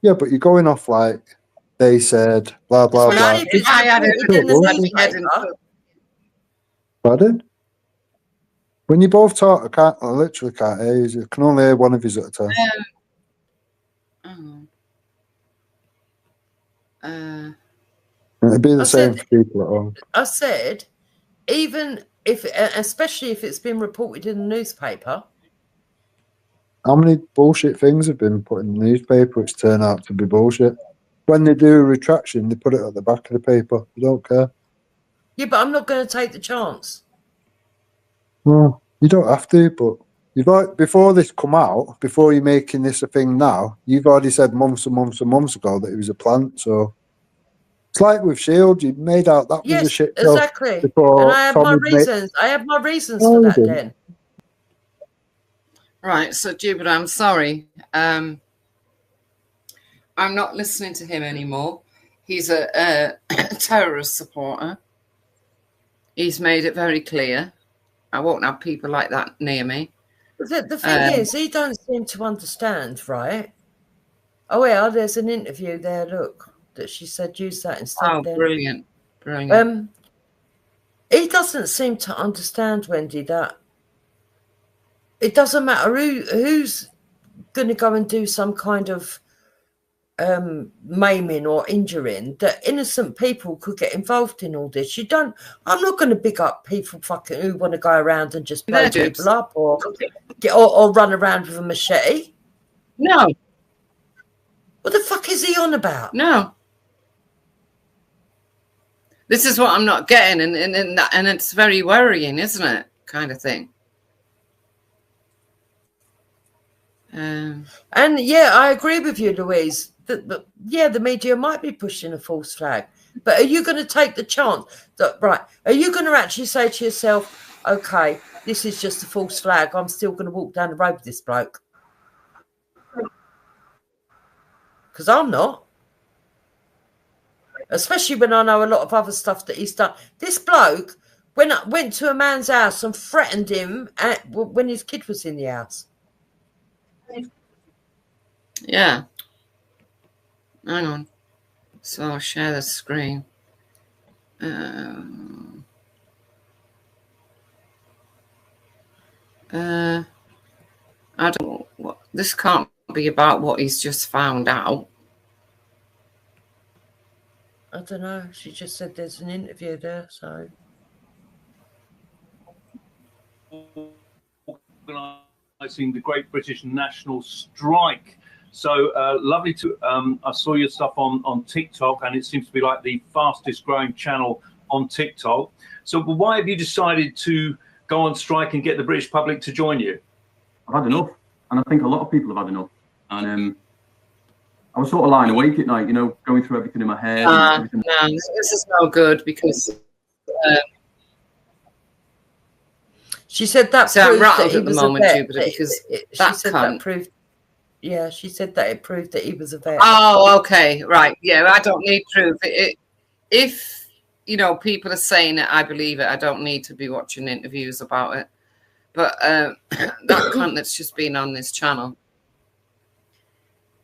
Yeah, but you're going off like they said, blah, blah, blah. If I had it, Pardon? When you both talk, I literally can't hear you. I can only hear one of you at a time. It'd be the same for people at home. I said, even if, especially if it's been reported in the newspaper, How many bullshit things have been put in the newspaper which turn out to be bullshit? When they do a retraction, they put it at the back of the paper. You don't care. Yeah, but I'm not going to take the chance. Well, you don't have to, but you've got, before this come out, before you're making this a thing now, you've already said months and months and months ago that it was a plant. So it's like with Shield, you made out that was a Yes, shit show exactly. And before I have Tom my had made. reasons. I have my reasons No, for you that, didn't. then. Right, so Jupiter, I'm sorry. I'm not listening to him anymore. He's a terrorist supporter. He's made it very clear. I won't have people like that near me. The thing is, he don't seem to understand, right? Oh, yeah, there's an interview there, look, that she said use that instead. Oh, then. brilliant. Brilliant. He doesn't seem to understand, Wendy, that it doesn't matter who's going to go and do some kind of maiming or injuring, that innocent people could get involved in all this. I'm not going to big up people fucking who want to go around and just blow people up or run around with a machete. No. What the fuck is he on about? No. This is what I'm not getting, and it's very worrying, isn't it? Kind of thing. And yeah, I agree with you, Louise. The media might be pushing a false flag, but are you going to take the chance that are you going to actually say to yourself, okay, this is just a false flag, I'm still going to walk down the road with this bloke? Because I'm not. Especially when I know a lot of other stuff that he's done. This bloke went to a man's house and threatened him when his kid was in the house. Yeah. Hang on. So I'll share the screen. I don't know what this can't be about what he's just found out. I don't know. She just said there's an interview there, so. Organising the Great British National Strike. So lovely to. I saw your stuff on TikTok, and it seems to be like the fastest growing channel on TikTok. So why have you decided to go on strike and get the British public to join you? I've had enough, and I think a lot of people have had enough. And I was sort of lying awake at night, going through everything in my head. No, this is no good because. She said that so proved I'm rattled that he at the was moment, a vet. Jupiter, because She said that proved. Yeah, she said that it proved that he was a vet. Oh, okay, right. Yeah, I don't need proof. If people are saying it, I believe it. I don't need to be watching interviews about it. But that cunt that's just been on this channel,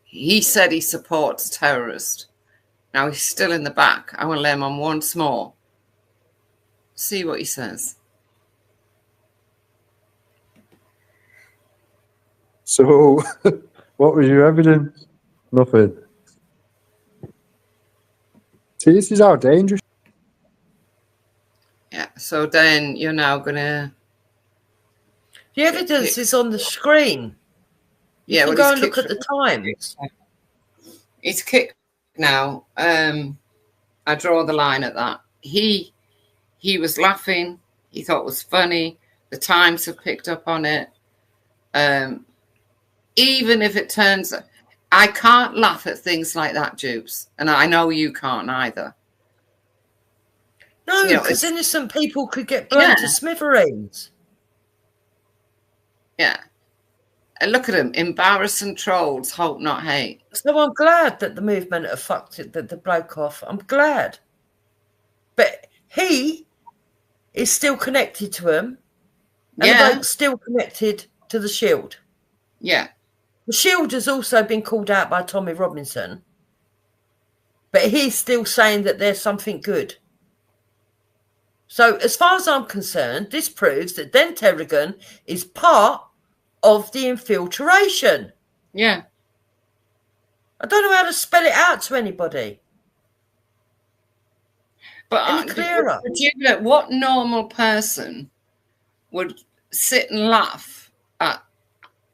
he said he supports terrorists. Now he's still in the back. I want to let him on once more. See what he says. So, what was your evidence? Nothing. See, this is how dangerous. Yeah, so then you're now going to... The evidence is on the screen. You can go and look at the times. It's kicked now. I draw the line at that. He was laughing. He thought it was funny. The Times have picked up on it. Even if it turns... I can't laugh at things like that, Jupes. And I know you can't either. No, because innocent people could get burned to smithereens. Yeah. And look at him. Embarrassing trolls, hope not hate. So I'm glad that the movement have fucked it, the bloke off. I'm glad. But he is still connected to him. And the bloke's still connected to the Shield. Yeah. The Shield has also been called out by Tommy Robinson. But he's still saying that there's something good. So as far as I'm concerned, this proves that Den Terrigan is part of the infiltration. Yeah. I don't know how to spell it out to anybody. But any clearer? What normal person would sit and laugh at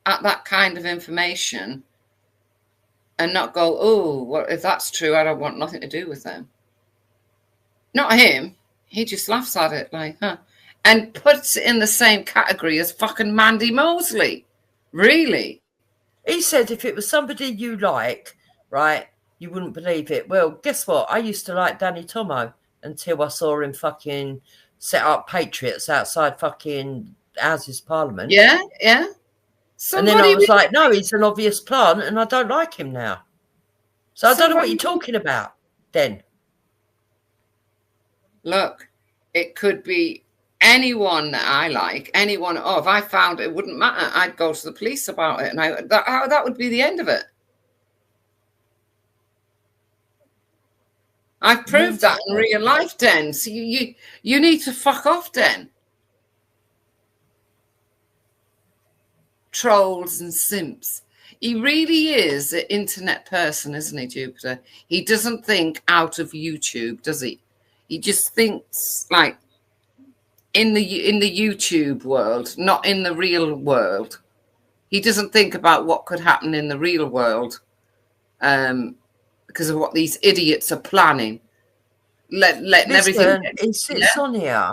at that kind of information and not go, oh, well, if that's true, I don't want nothing to do with them. Not him. He just laughs at it like, huh? And puts it in the same category as fucking Mandy Mosley. Really? He said if it was somebody you like, right, you wouldn't believe it. Well, guess what? I used to like Danny Tomo until I saw him fucking set up Patriots outside fucking Houses Parliament. Yeah, yeah. And then I was like, no, he's an obvious plant and I don't like him now. So I don't know what you're talking about then. Look, it could be anyone that I like, anyone. Oh, if I found it wouldn't matter, I'd go to the police about it, and that would be the end of it. I've proved that in real life, Den. So you need to fuck off, Den. Trolls and simps. He really is an internet person, isn't he, Jupiter? He doesn't think out of YouTube, does he? He just thinks like in the YouTube world, not in the real world. He doesn't think about what could happen in the real world because of what these idiots are planning. Letting everything. He sits on here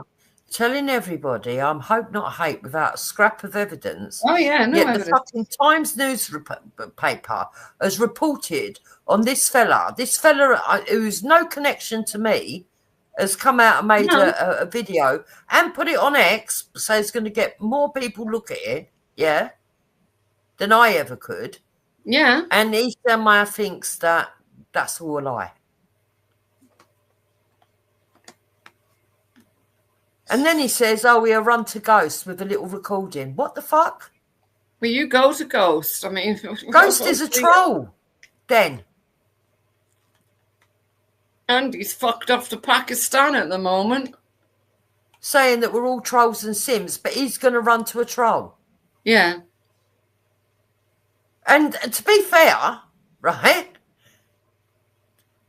telling everybody I'm hope not hate without a scrap of evidence. Oh yeah, no Yet evidence. the fucking Times newspaper has reported on this fella who's no connection to me, has come out and made a video and put it on X, so it's going to get more people look at it, yeah, than I ever could. Yeah. And Eastmeyer thinks that that's all a lie. And then he says, oh, we'll run to Ghost with a little recording. What the fuck? Well, you go to Ghost. I mean... Ghost is a troll, then. And he's fucked off to Pakistan at the moment. Saying that we're all trolls and sims, but he's going to run to a troll. Yeah. And to be fair, right,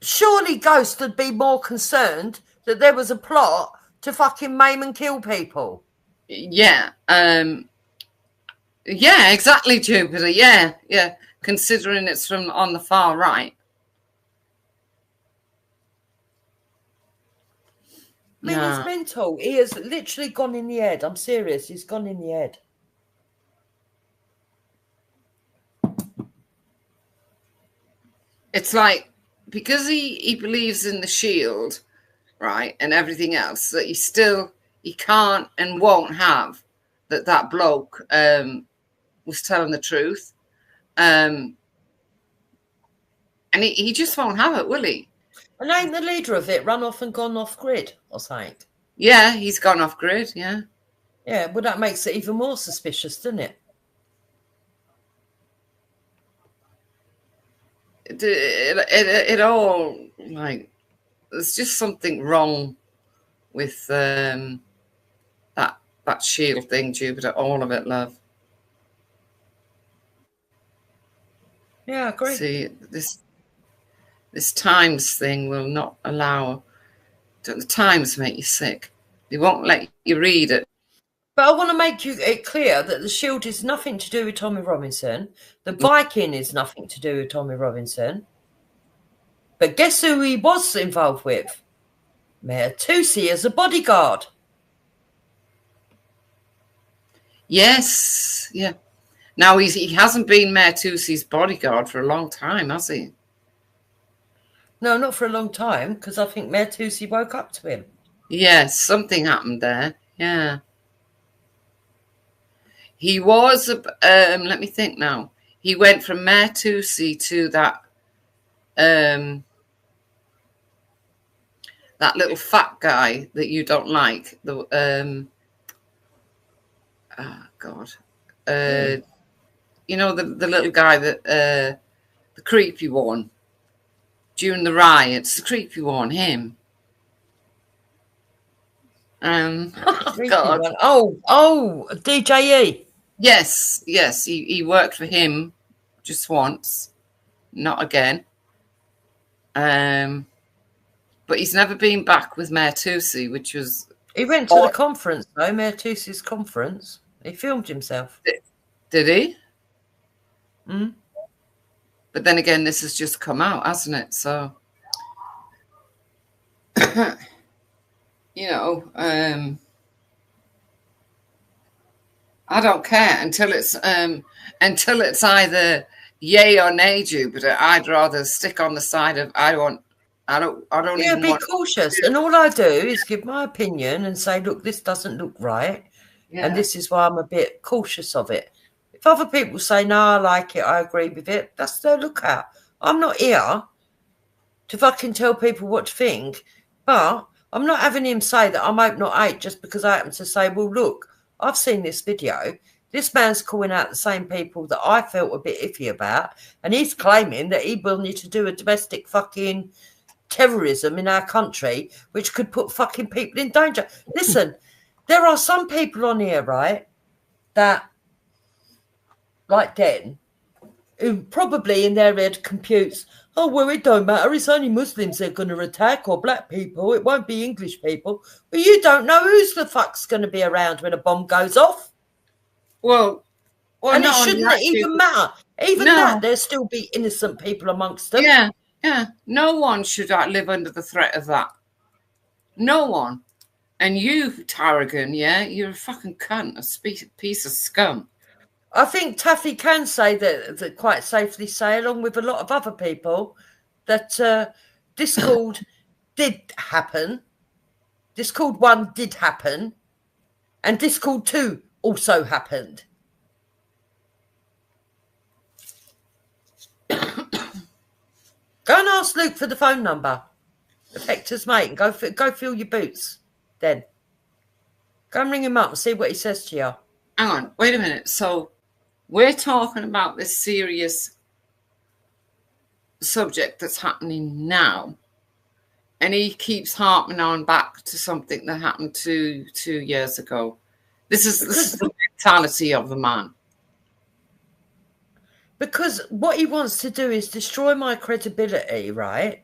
surely Ghost would be more concerned that there was a plot to fucking maim and kill people. Yeah. Yeah, exactly, Jupiter. Yeah, yeah. Considering it's from on the far right. I mean, he's mental. He has literally gone in the head. I'm serious. He's gone in the head. It's like, because he believes in the shield, right, and everything else, that he can't and won't have that bloke was telling the truth. And he just won't have it, will he? And ain't the leader of it run off and gone off grid or something? Yeah, he's gone off grid, yeah. Yeah, well, that makes it even more suspicious, doesn't it? It all, like, there's just something wrong with that shield thing, Jupiter. All of it, love. Yeah, I agree. See, this Times thing will not allow. The Times make you sick. They won't let you read it. But I want to make it clear that the shield is nothing to do with Tommy Robinson. The Viking is nothing to do with Tommy Robinson. But guess who he was involved with? Mayor Tusi as a bodyguard. Yes, yeah. Now he hasn't been Mayor Tusi's bodyguard for a long time, has he? No, not for a long time, because I think Mayor Tusi woke up to him. Yes, something happened there. Yeah. He was, let me think now. He went from Mayor Tusi to that little fat guy that you don't like. The oh God. You know, the little guy that the creepy one during the riots, the creepy one, him. Oh God. Oh, DJE. Yes, he worked for him just once, not again. But he's never been back with Mayor Tusi, which was... He went to the conference, though, Mayor Tusi's conference. He filmed himself. Did he? Mm. But then again, this has just come out, hasn't it? So, you know, I don't care until it's either yay or nay, Jupiter. I'd rather stick on the side of I don't Yeah, even be want. cautious. And all I do is give my opinion and say, look, this doesn't look right. Yeah. And this is why I'm a bit cautious of it. If other people say, no, I like it, I agree with it, that's their lookout. I'm not here to fucking tell people what to think, but I'm not having him say that I'm open or eight just because I happen to say, well, look, I've seen this video. This man's calling out the same people that I felt a bit iffy about, and he's claiming that he will need to do a domestic fucking terrorism in our country, which could put fucking people in danger. Listen, there are some people on here, right, that, like Den, who probably in their head computes, oh, well, it don't matter. It's only Muslims they're going to attack or black people. It won't be English people. But you don't know who's the fuck's going to be around when a bomb goes off. Well, and it not only shouldn't that, even matter. Even No. that, there'll still be innocent people amongst them. Yeah, yeah. No one should live under the threat of that. No one. And you, Tarragon, yeah, you're a fucking cunt, a piece of scum. I think Taffy can say that quite safely say, along with a lot of other people, that Discord did happen. Discord 1 did happen. And Discord 2 also happened. Go and ask Luke for the phone number. Effector's mate, and go fill your boots. Then go and ring him up and see what he says to you. Hang on, wait a minute. So we're talking about this serious subject that's happening now, and he keeps harping on back to something that happened 2 years ago. This is the mentality of the man. Because what he wants to do is destroy my credibility, right?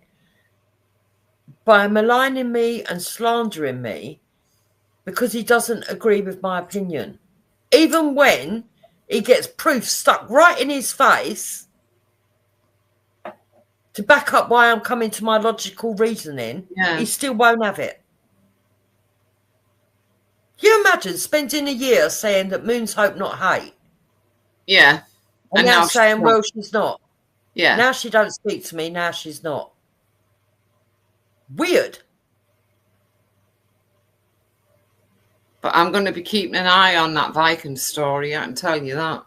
By maligning me and slandering me because he doesn't agree with my opinion. Even when he gets proof stuck right in his face to back up why I'm coming to my logical reasoning, he still won't have it. Can you imagine spending a year saying that Moon's hope, not hate? Yeah. And now saying, well, she's not. Yeah. Now she don't speak to me. Now she's not. Weird. But I'm going to be keeping an eye on that Viking story. I can tell you that.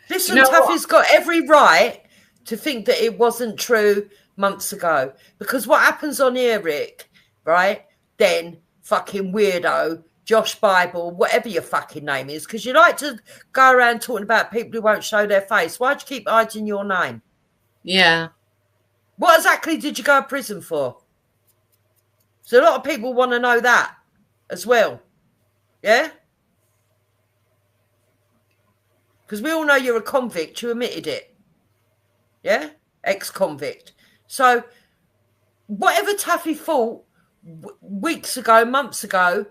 Listen, Taffy's got every right to think that it wasn't true months ago. Because what happens on here, Rick, right? Then fucking weirdo, Josh Bible, whatever your fucking name is, because you like to go around talking about people who won't show their face. Why'd you keep hiding your name? Yeah. What exactly did you go to prison for? So a lot of people want to know that as well. Yeah? Because we all know you're a convict. You admitted it. Yeah? Ex-convict. So whatever Taffy thought weeks ago, months ago,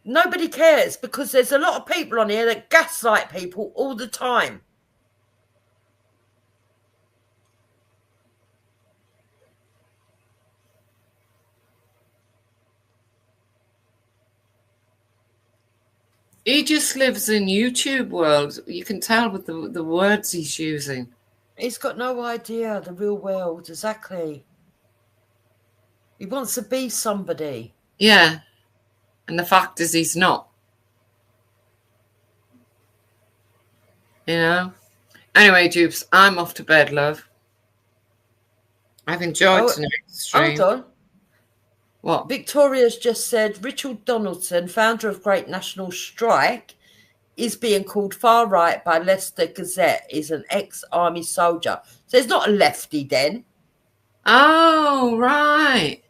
nobody cares because there's a lot of people on here that gaslight people all the time. He just lives in YouTube world. You can tell with the words he's using. He's got no idea the real world, exactly. He wants to be somebody. Yeah. And the fact is he's not. You know? Anyway, Dupes, I'm off to bed, love. I've enjoyed tonight's stream. Hold on. What? Victoria's just said Richard Donaldson, founder of Great National Strike, is being called far right by Leicester Gazette. Is an ex-army soldier. So he's not a lefty then. Oh, right.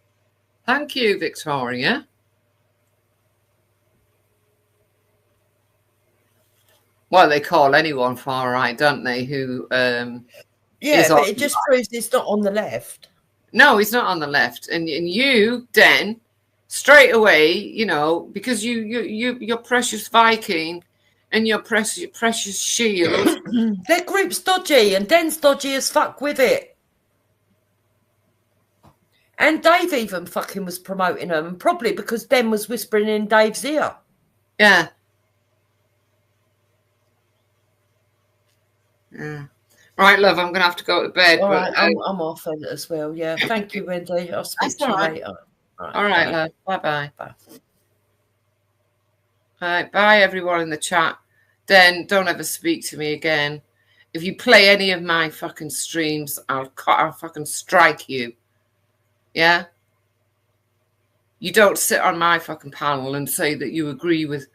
Thank you, Victoria. Well, they call anyone far right, don't they? Who yeah, but it just proves he's not on the left. No, he's not on the left. And you, Den, straight away, you know, because you're precious Viking and your precious shield. Their group's dodgy, and Den's dodgy as fuck with it. And Dave even fucking was promoting them, probably because Den was whispering in Dave's ear. Yeah. Yeah. Right, love, I'm going to have to go to bed. All but right, I'm off it as well. Yeah, thank you, Wendy. I'll speak to you later. All right, love. Bye-bye. Bye. All right, bye, everyone in the chat. Then don't ever speak to me again. If you play any of my fucking streams, I'll fucking strike you. Yeah? You don't sit on my fucking panel and say that you agree with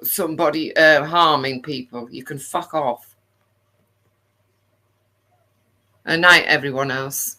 somebody harming people. You can fuck off. Good night, everyone else.